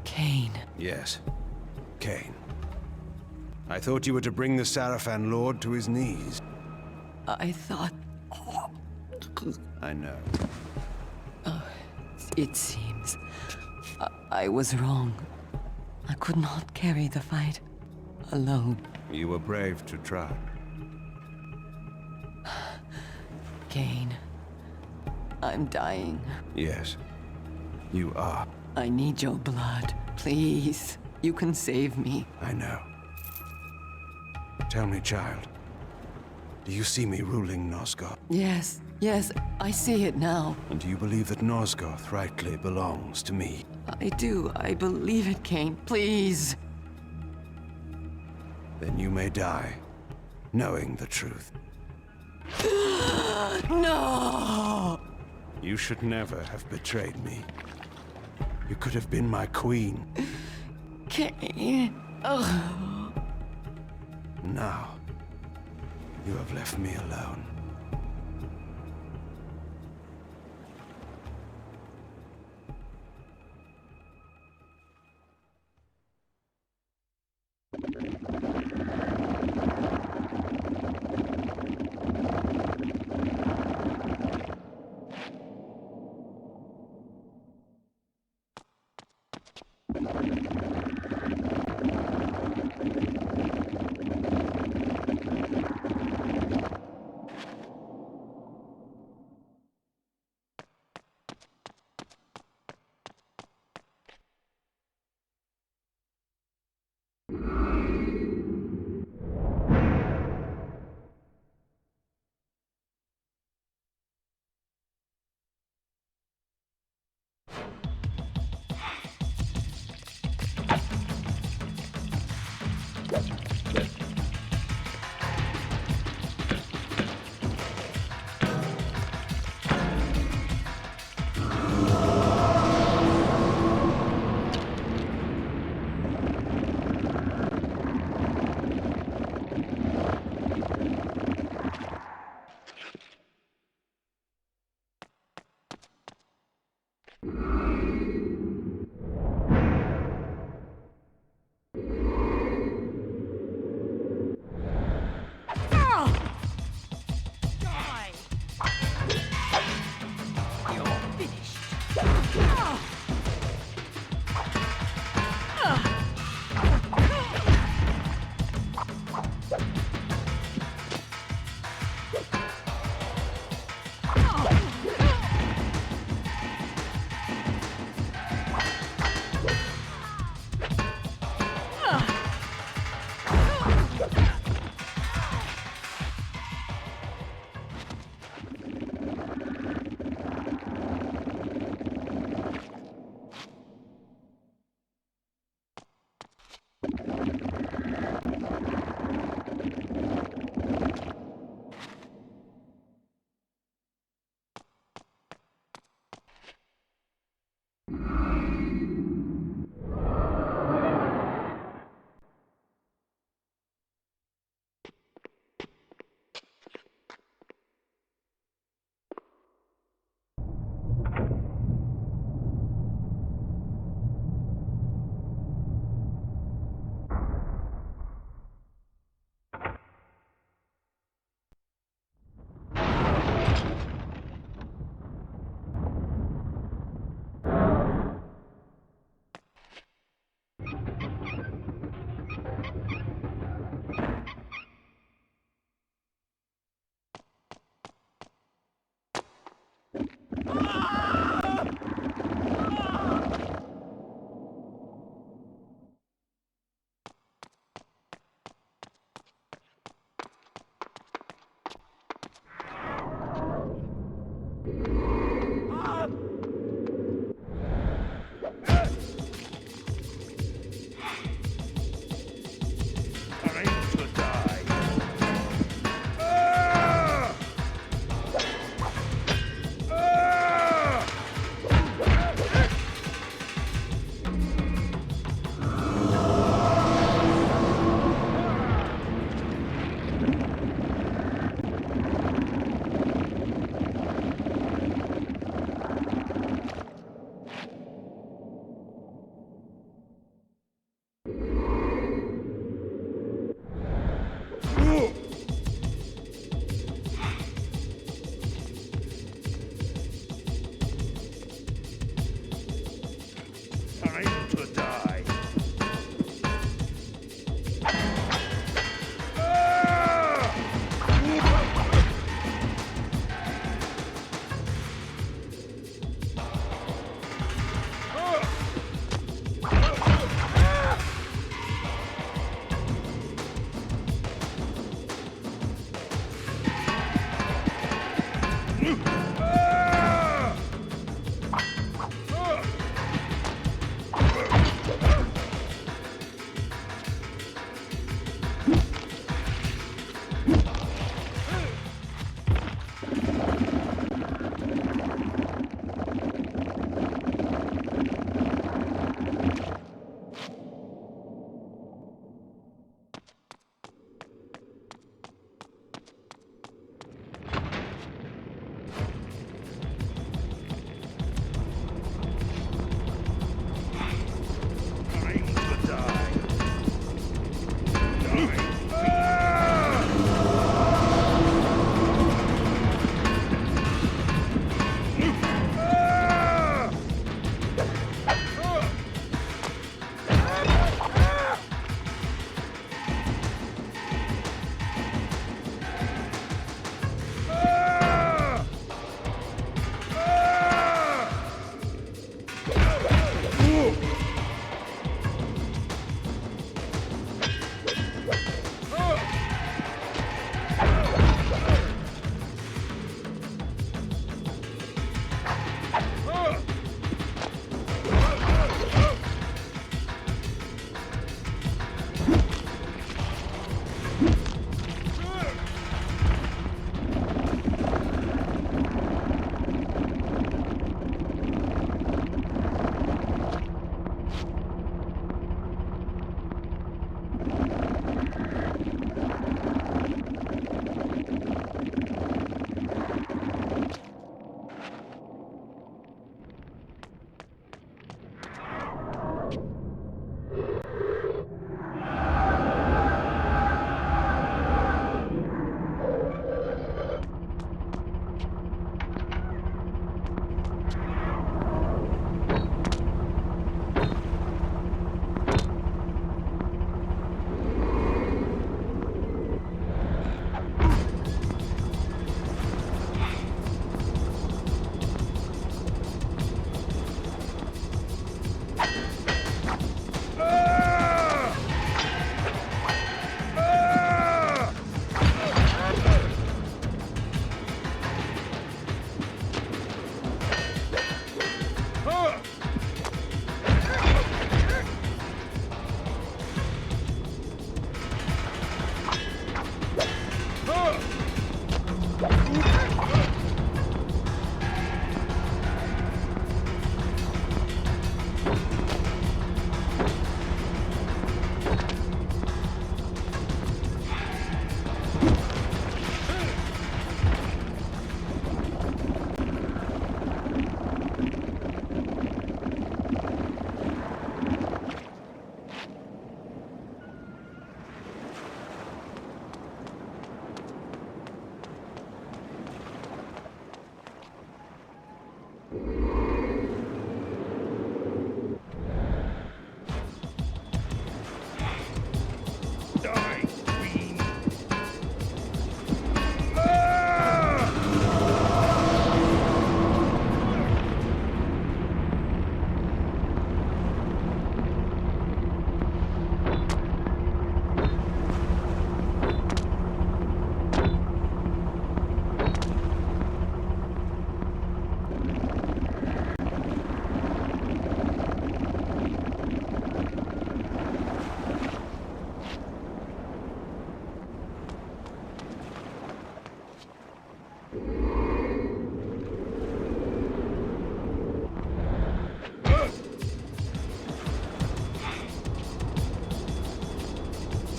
Kain. Yes, Kain. I thought you were to bring the Sarafan Lord to his knees. I thought... I know. It seems... I was wrong. I could not carry the fight alone. You were brave to try. Kain, I'm dying. Yes, you are. I need your blood. Please, you can save me. I know. Tell me, child, do you see me ruling Nosgoth? Yes, I see it now. And do you believe that Nosgoth rightly belongs to me? I do. I believe it, Kain. Please. Then you may die, knowing the truth. No! You should never have betrayed me. You could have been my queen. Kain. Now, you have left me alone.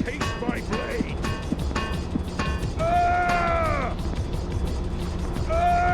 Taste my blade! Ah! Ah!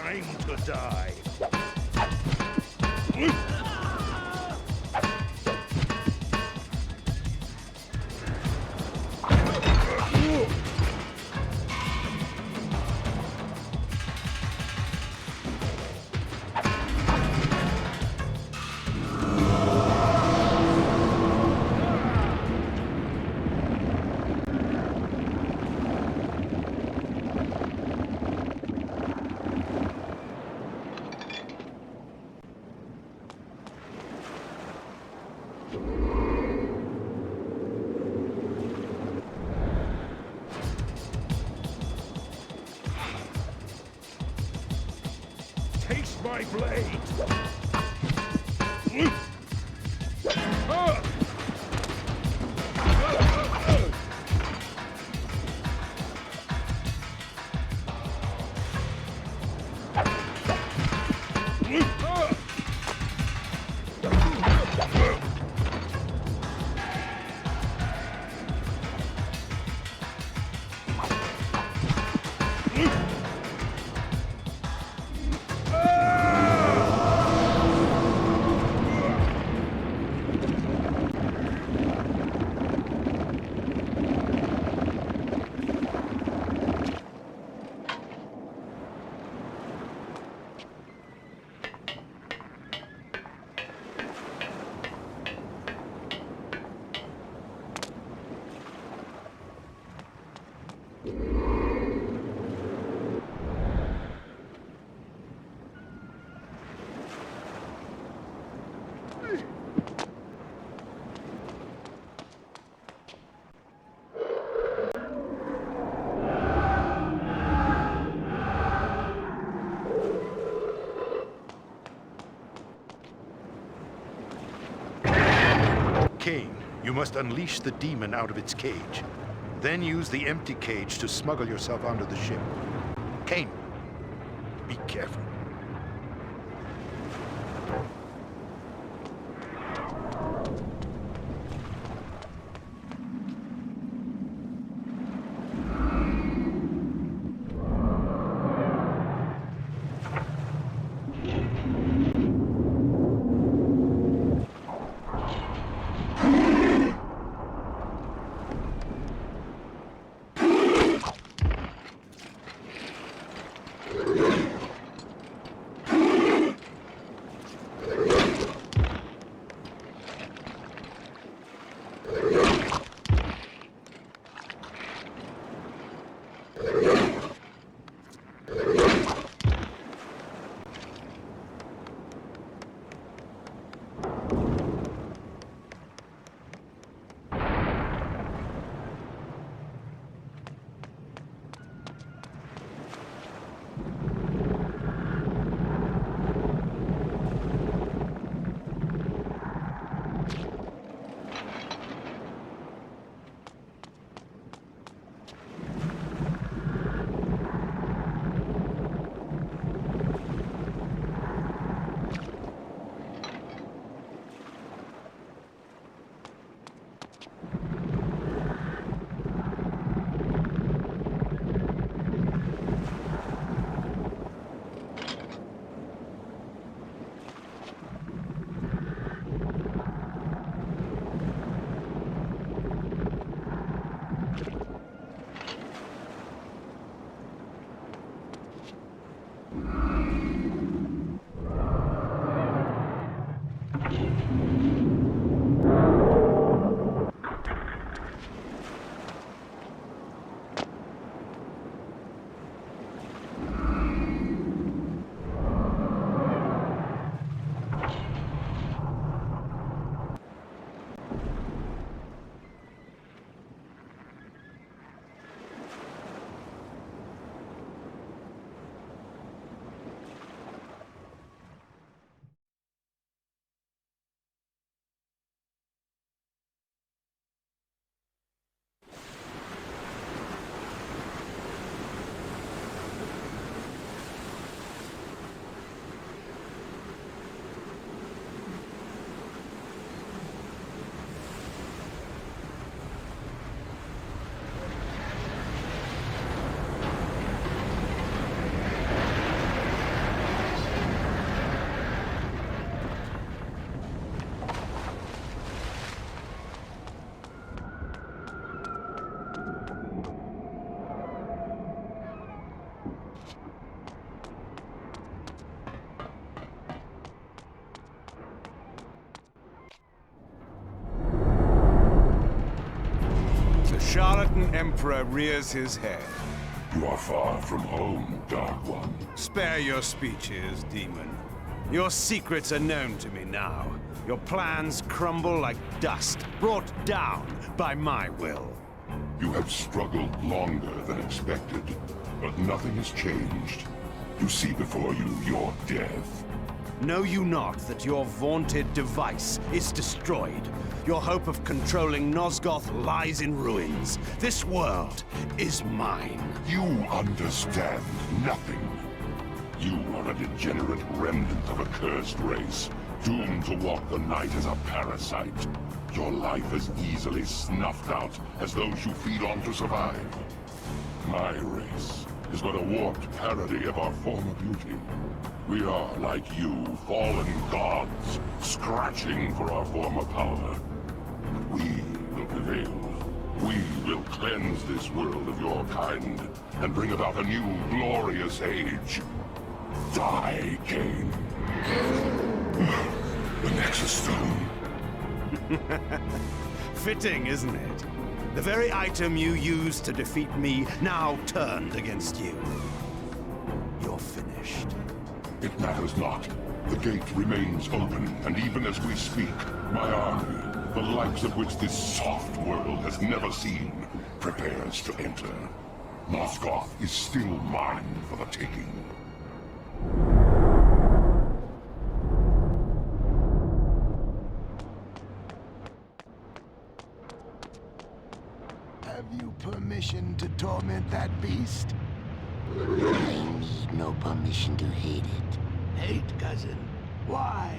Time to die. Taste my blade! Kain, you must unleash the demon out of its cage. Then use the empty cage to smuggle yourself onto the ship. Kain, be careful. Charlatan Emperor rears his head. You are far from home, Dark One. Spare your speeches, demon. Your secrets are known to me now. Your plans crumble like dust, brought down by my will. You have struggled longer than expected, but nothing has changed. You see before you your death. Know you not that your vaunted device is destroyed? Your hope of controlling Nosgoth lies in ruins. This world is mine. You understand nothing. You are a degenerate remnant of a cursed race, doomed to walk the night as a parasite. Your life as easily snuffed out as those you feed on to survive. My race is but a warped parody of our former beauty. We are, like you, fallen gods, scratching for our former power. But we will prevail. We will cleanse this world of your kind, and bring about a new, glorious age. Die, Kain. The Nexus Stone. Fitting, isn't it? The very item you used to defeat me now turned against you. You're finished. It matters not. The gate remains open, and even as we speak, my army, the likes of which this soft world has never seen, prepares to enter. Nosgoth is still mine for the taking. Have you permission to torment that beast? I need no permission to hate it. Hate, cousin? Why?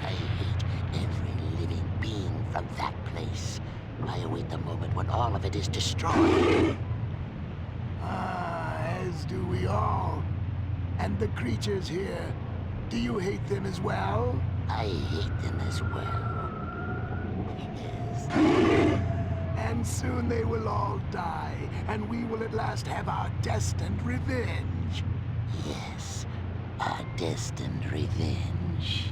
I hate every living being from that place. I await the moment when all of it is destroyed. As do we all. And the creatures here, do you hate them as well? I hate them as well. Yes. And soon they will all die, and we will at last have our destined revenge. Yes, our destined revenge.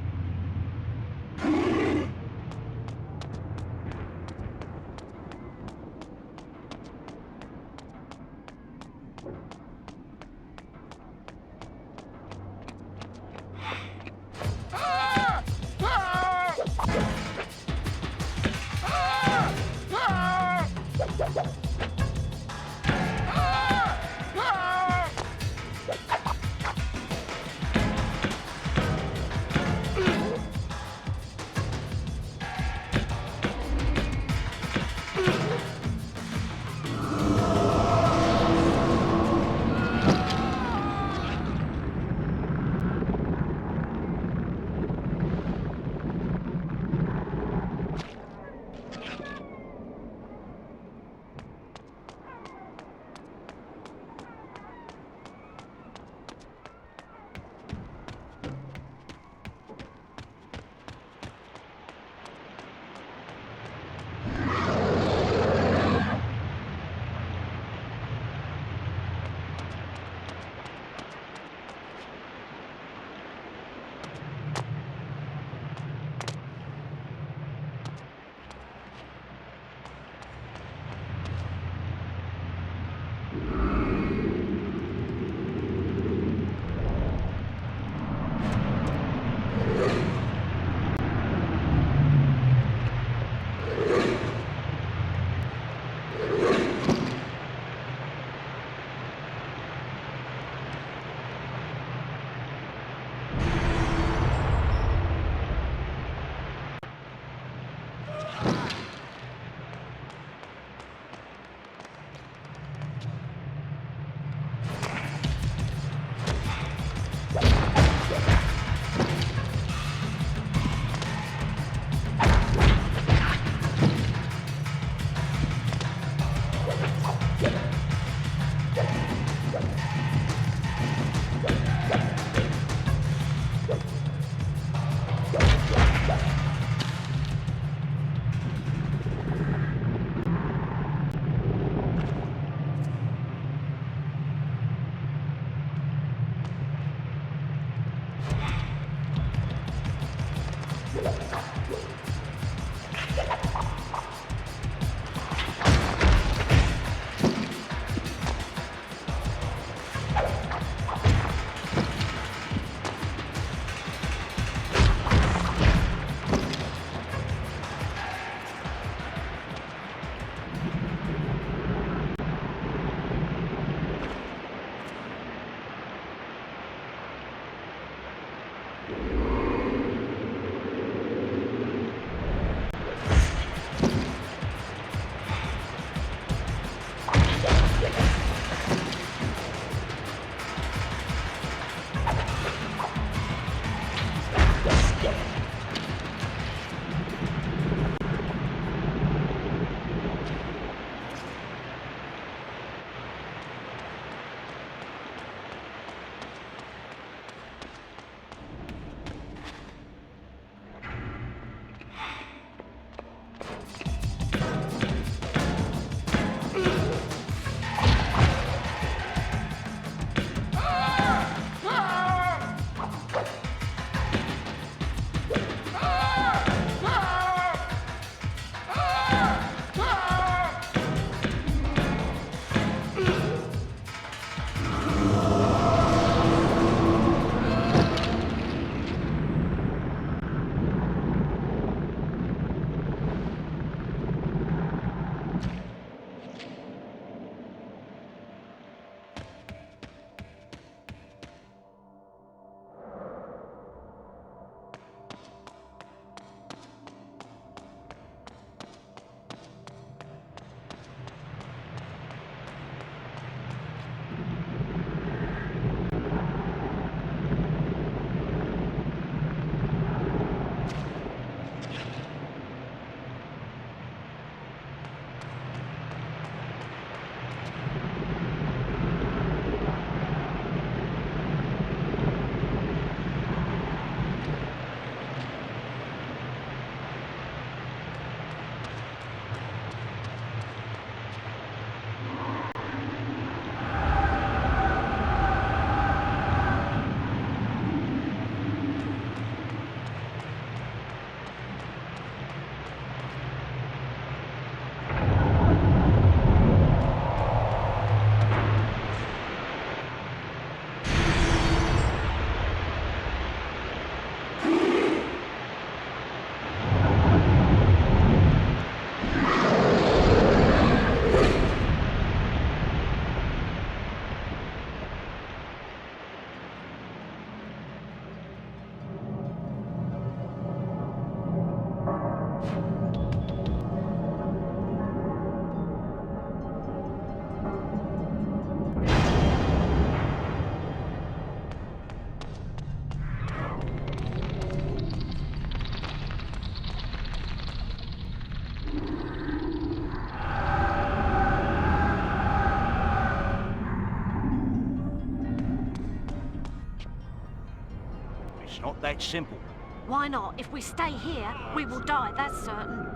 It's not that simple. Why not? If we stay here, we will die, that's certain.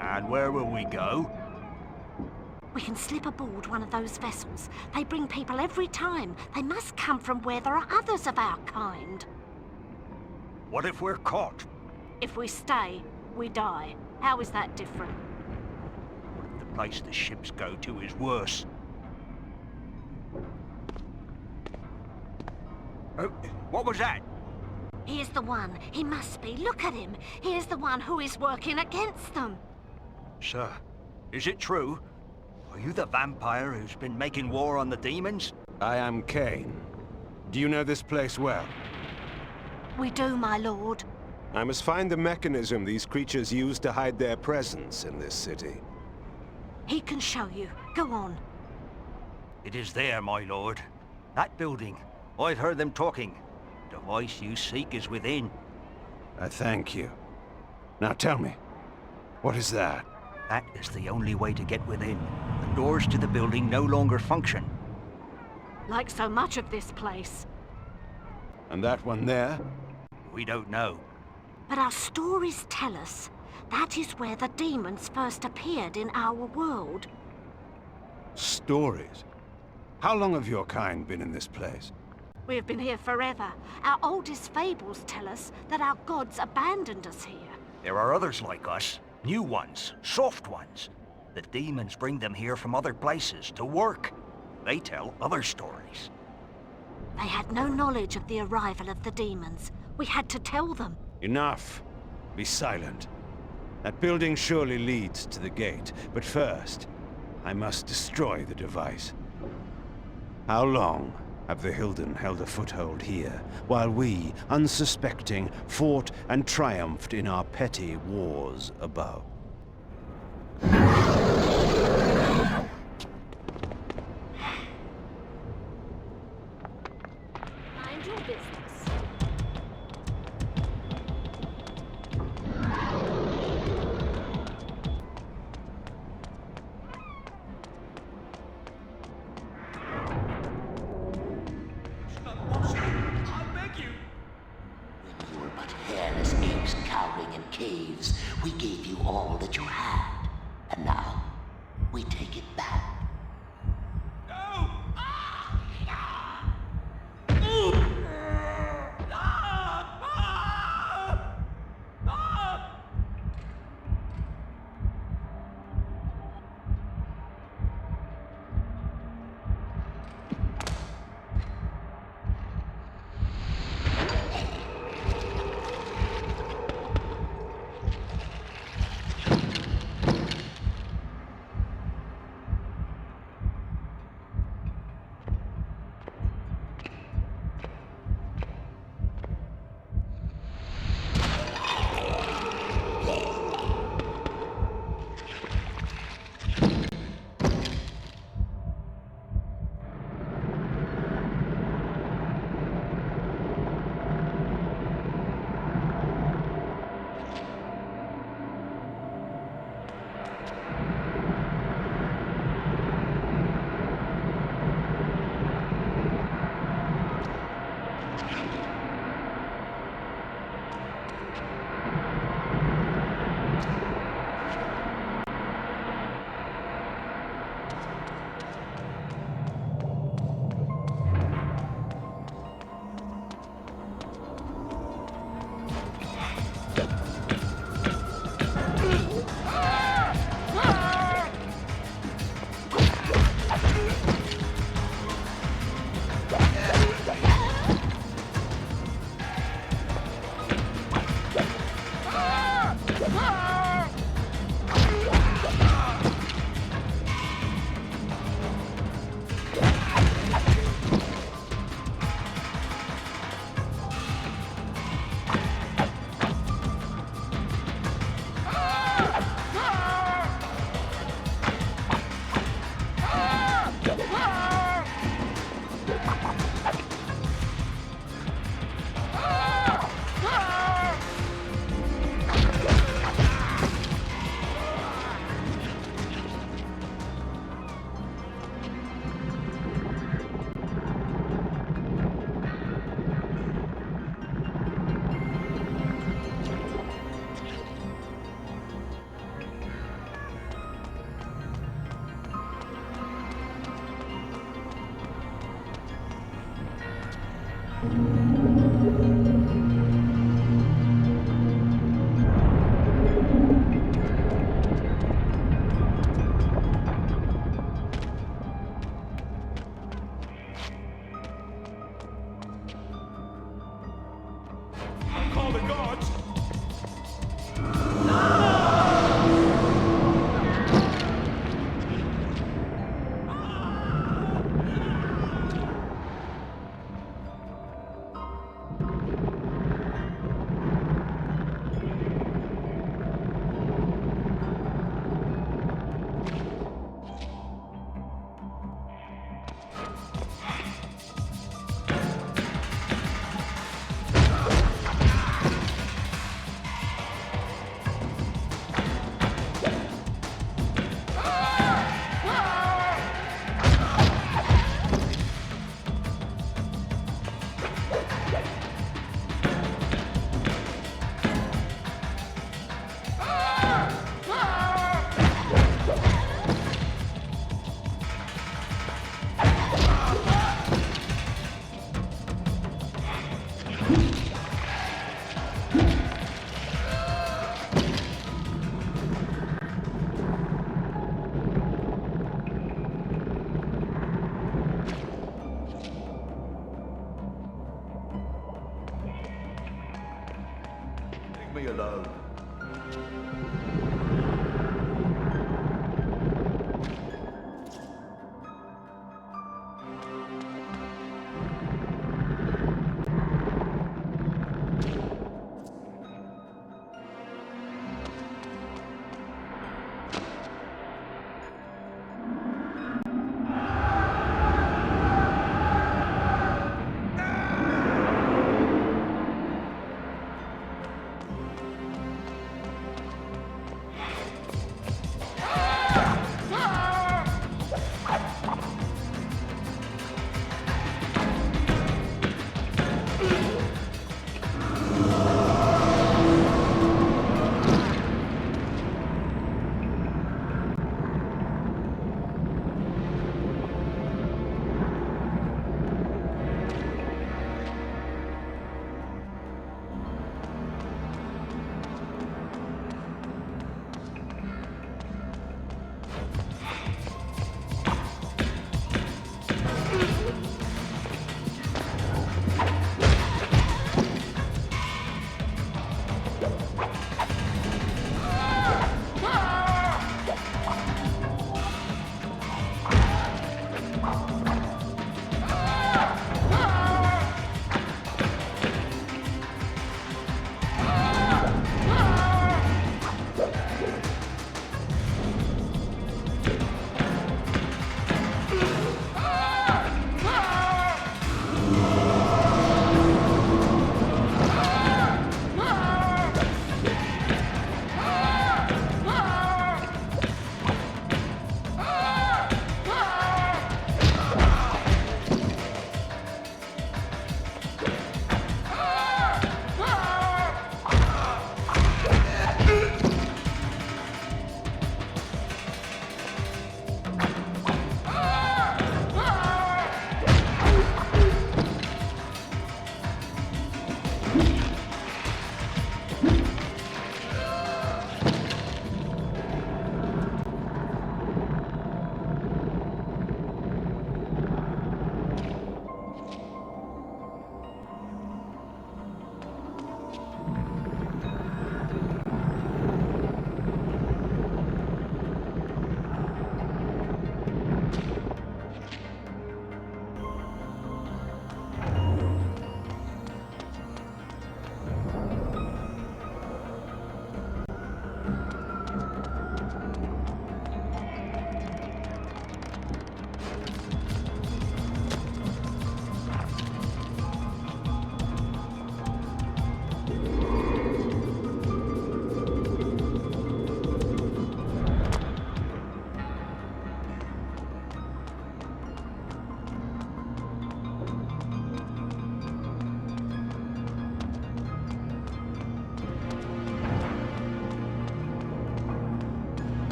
And where will we go? We can slip aboard one of those vessels. They bring people every time. They must come from where there are others of our kind. What if we're caught? If we stay, we die. How is that different? The place the ships go to is worse. Oh, what was that? He is the one. He must be. Look at him. He is the one who is working against them. Sir, is it true? Are you the vampire who's been making war on the demons? I am Kain. Do you know this place well? We do, my lord. I must find the mechanism these creatures use to hide their presence in this city. He can show you. Go on. It is there, my lord. That building. I've heard them talking. The device you seek is within. I thank you. Now tell me, what is that? That is the only way to get within. The doors to the building no longer function. Like so much of this place. And that one there? We don't know. But our stories tell us that is where the demons first appeared in our world. Stories? How long have your kind been in this place? We have been here forever. Our oldest fables tell us that our gods abandoned us here. There are others like us. New ones. Soft ones. The demons bring them here from other places to work. They tell other stories. They had no knowledge of the arrival of the demons. We had to tell them. Enough. Be silent. That building surely leads to the gate, but first, I must destroy the device. How long have the Hylden held a foothold here, while we, unsuspecting, fought and triumphed in our petty wars above? Mind your business. Caves, we gave you all that you had, and now we take it back. Call the gods! Leave me alone.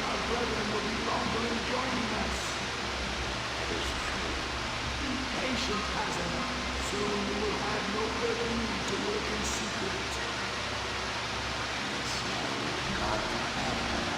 our brethren will be longer in joining us. That is true. Be patient, Katana. Soon we will have no further need to work in secret. This man, God forever.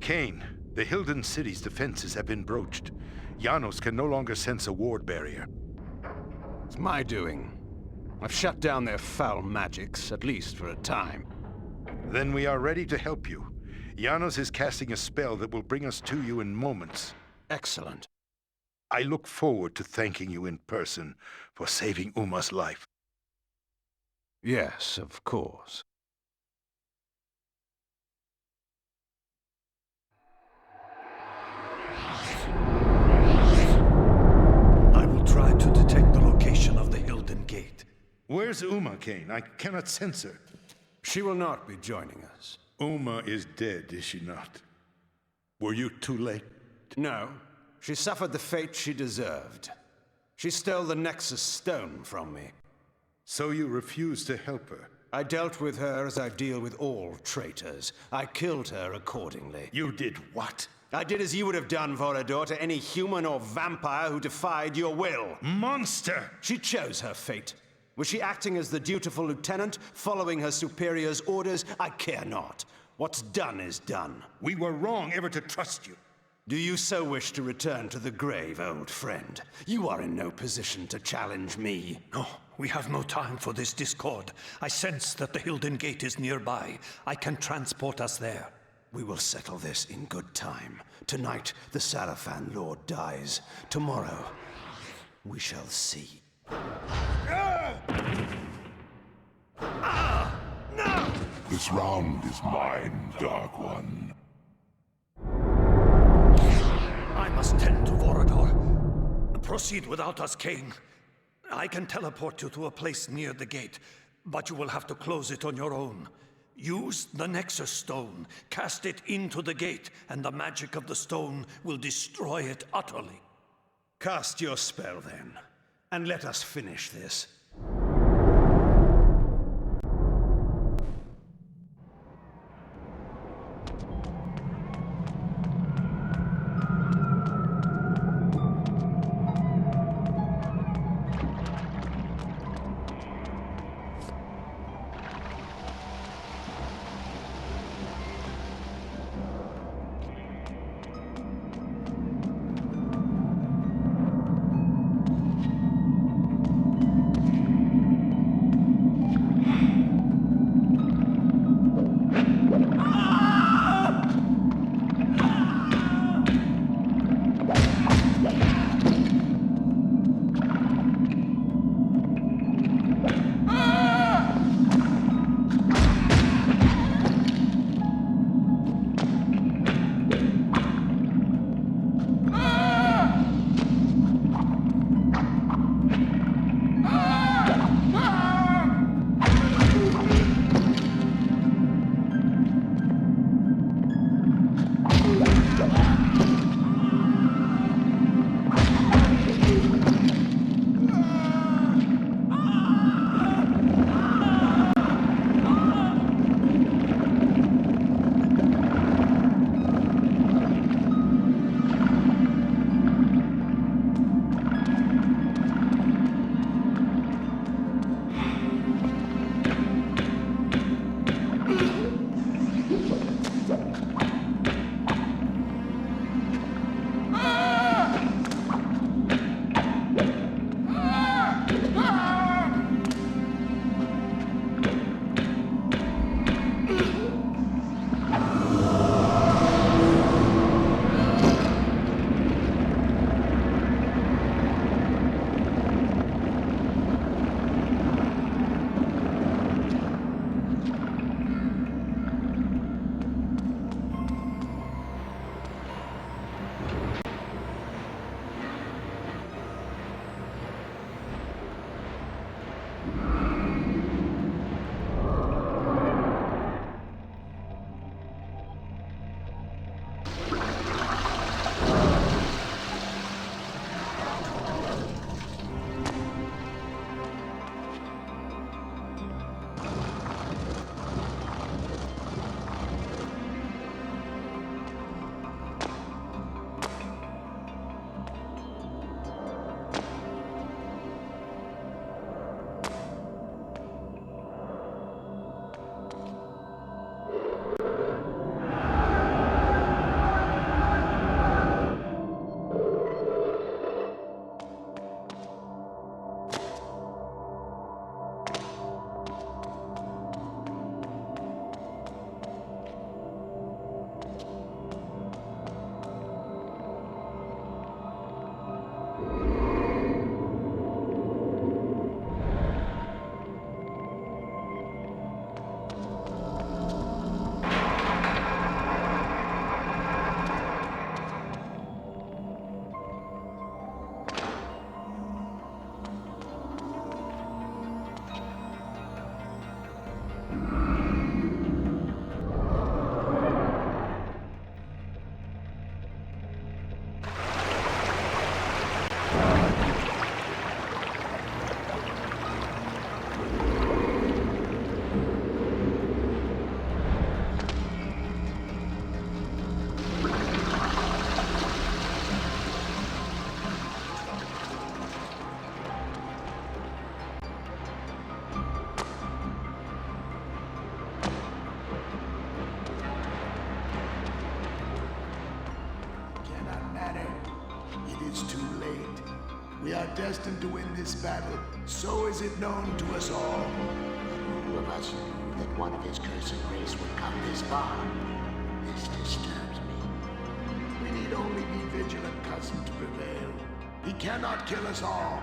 Kain, the Hylden city's defenses have been broached. Janos can no longer sense a ward barrier. It's my doing. I've shut down their foul magics, at least for a time. Then we are ready to help you. Janos is casting a spell that will bring us to you in moments. Excellent. I look forward to thanking you in person for saving Uma's life. Yes, of course. I will try to detect the location of the Hylden Gate. Where's Uma, Kain? I cannot sense her. She will not be joining us. Uma is dead, is she not? Were you too late? No. She suffered the fate she deserved. She stole the Nexus Stone from me. So you refused to help her? I dealt with her as I deal with all traitors. I killed her accordingly. You did what? I did as you would have done, Vorador, to any human or vampire who defied your will. Monster! She chose her fate. Was she acting as the dutiful lieutenant, following her superior's orders? I care not. What's done is done. We were wrong ever to trust you. Do you so wish to return to the grave, old friend? You are in no position to challenge me. No, we have no time for this discord. I sense that the Hylden Gate is nearby. I can transport us there. We will settle this in good time. Tonight, the Sarafan Lord dies. Tomorrow, we shall see. No! This round is mine, Dark One. I must tend to Vorador. Proceed without us, Kain. I can teleport you to a place near the gate, but you will have to close it on your own. Use the Nexus Stone, cast it into the gate, and the magic of the stone will destroy it utterly. Cast your spell, then, and let us finish this. it's too late. We are destined to win this battle. So is it known to us all. Who of us knew that one of his cursed race would come this far? This disturbs me. We need only be vigilant, cousin, to prevail. He cannot kill us all.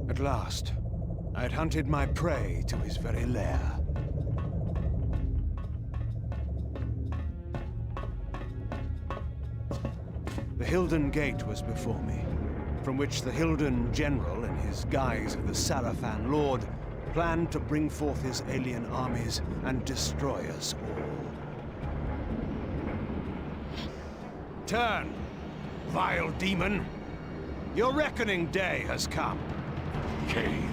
At last, I had hunted my prey to his very lair. The Hylden Gate was before me, from which the Hylden General, in his guise of the Sarafan Lord, planned to bring forth his alien armies and destroy us all. Turn, vile demon! Your reckoning day has come. Kain.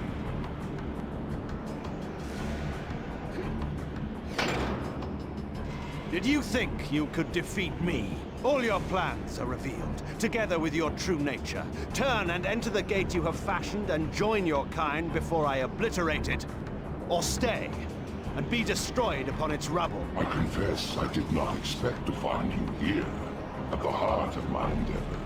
Did you think you could defeat me? All your plans are revealed, together with your true nature. Turn and enter the gate you have fashioned and join your kind before I obliterate it. Or stay, and be destroyed upon its rubble. I confess I did not expect to find you here, at the heart of my endeavor.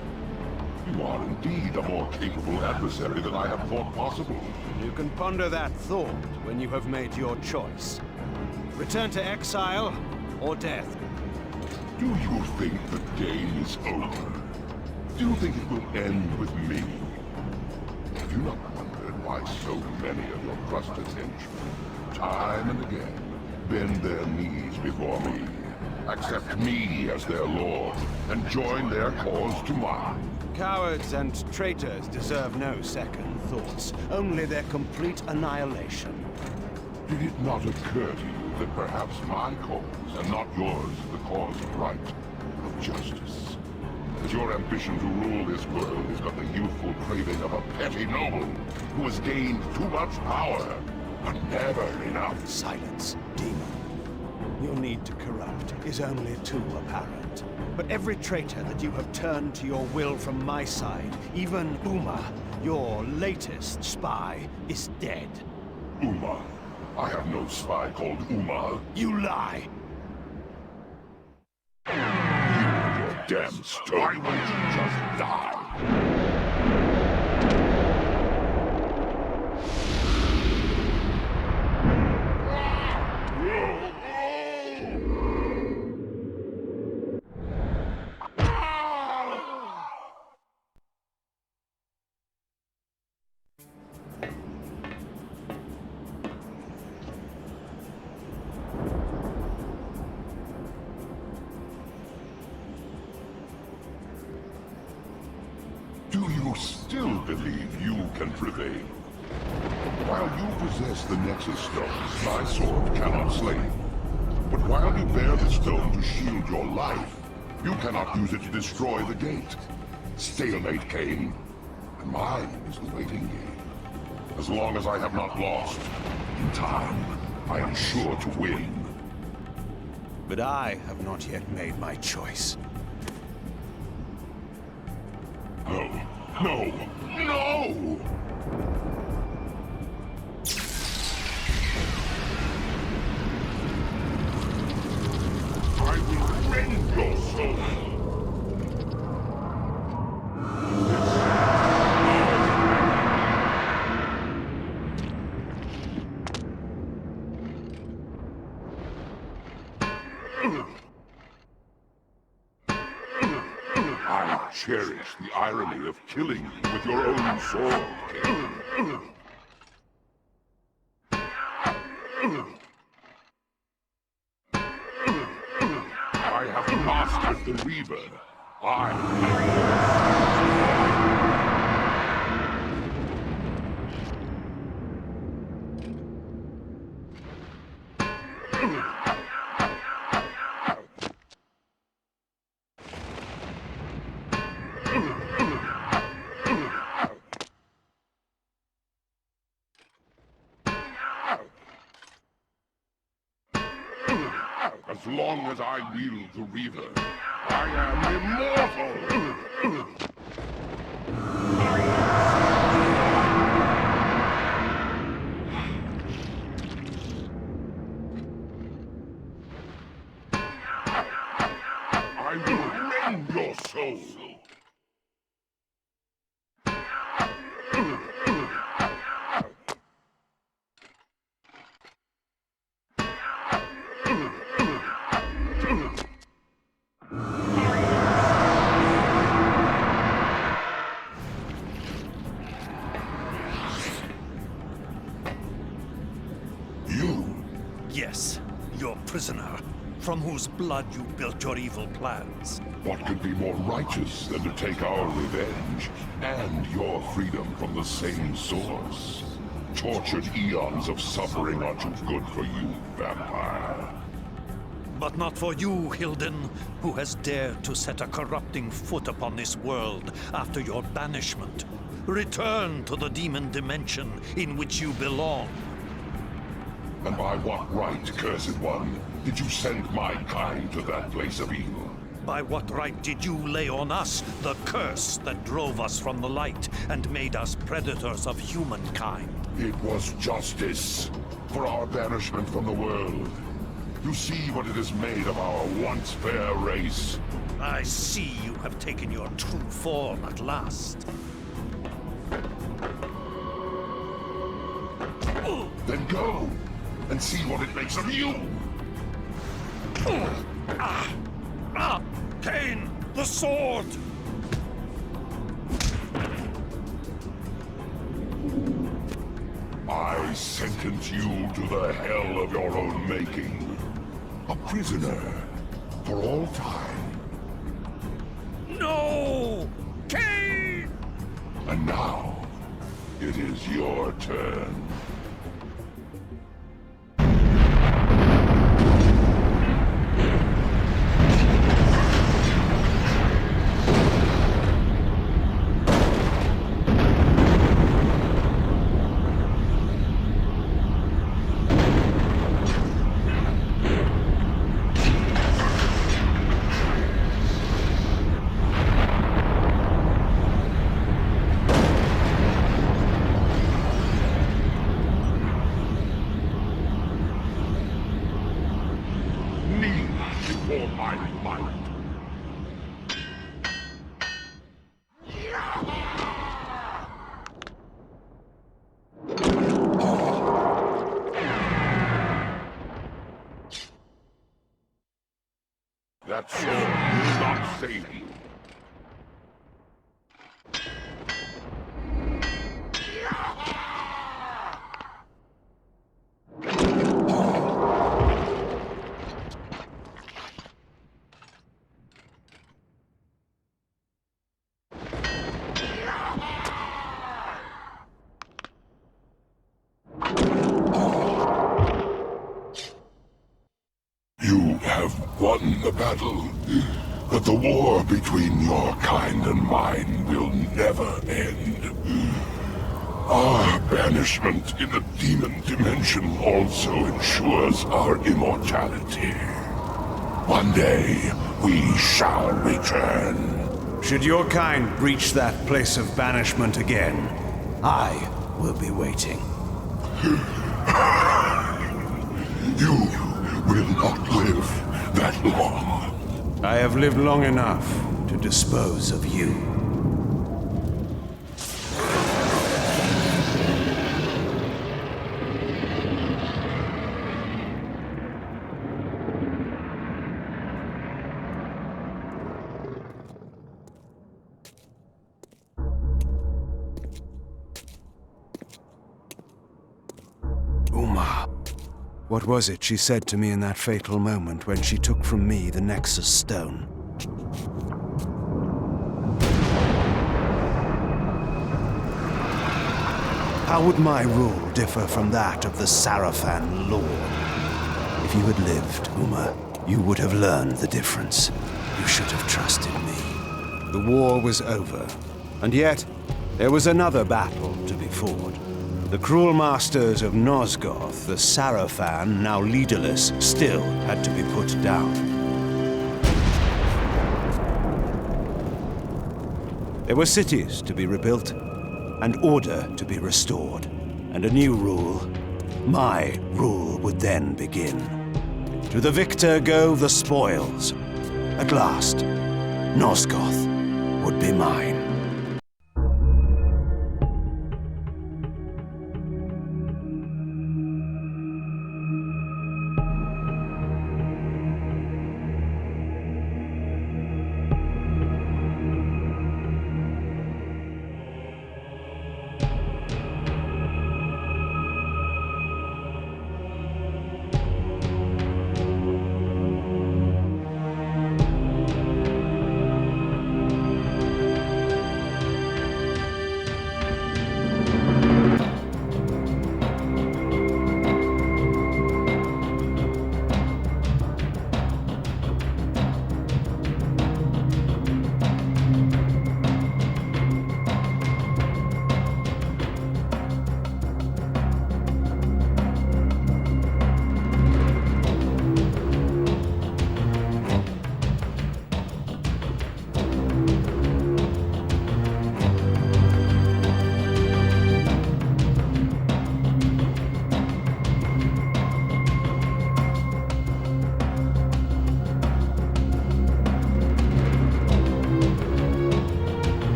You are indeed a more capable adversary than I have thought possible. You can ponder that thought when you have made your choice. Return to exile, or death. Do you think the game is over? Do you think it will end with me? Have you not wondered why so many of your trusted henchmen, time and again, bend their knees before me, accept me as their lord, and join their cause to mine? Cowards and traitors deserve no second thoughts, only their complete annihilation. Did it not occur to you that perhaps my cause, and not yours, is the cause of right, of justice? That your ambition to rule this world is but the youthful craving of a petty noble who has gained too much power, but never enough? Silence, demon. Your need to corrupt is only too apparent. But every traitor that you have turned to your will from my side, even Uma, your latest spy, is dead. Uma, I have no spy called Uma. You lie! You and your damn stone. Why won't you just die? Do you still believe you can prevail? While you possess the Nexus Stones, my sword cannot slay you. But while you bear the stone to shield your life, you cannot use it to destroy the gate. Stalemate, Kain. And mine is the waiting game. As long as I have not lost, in time, I am sure to win. But I have not yet made my choice. No, no, no! I will rend your soul! I cherish the irony of killing you with your own sword, Kain. I have mastered the Reaver. As long as I wield the Reaver, I am immortal! I will rend your soul! Yes, your prisoner, from whose blood you built your evil plans. What could be more righteous than to take our revenge and your freedom from the same source? Tortured eons of suffering are too good for you, vampire. But not for you, Hylden, who has dared to set a corrupting foot upon this world after your banishment. Return to the demon dimension in which you belong. And by what right, Cursed One, did you send my kind to that place of evil? By what right did you lay on us the curse that drove us from the light and made us predators of humankind? It was justice for our banishment from the world. You see what it has made of our once fair race. I see you have taken your true form at last. Then go and see what it makes of you! Kain, the sword! I sentence you to the hell of your own making. A prisoner for all time. No! Kain! And now, it is your turn. my might. That sword will not save you. You have won the battle, but the war between your kind and mine will never end. Our banishment in the demon dimension also ensures our immortality. One day, we shall return. Should your kind breach that place of banishment again, I will be waiting. You will not live that long. I have lived long enough to dispose of you. What was it she said to me in that fatal moment when she took from me the Nexus Stone? How would my rule differ from that of the Sarafan Lord? If you had lived, Uma, you would have learned the difference. You should have trusted me. The war was over, and yet there was another battle to be fought. The cruel masters of Nosgoth, the Sarafan, now leaderless, still had to be put down. There were cities to be rebuilt, and order to be restored, and a new rule. My rule would then begin. To the victor go the spoils. At last, Nosgoth would be mine.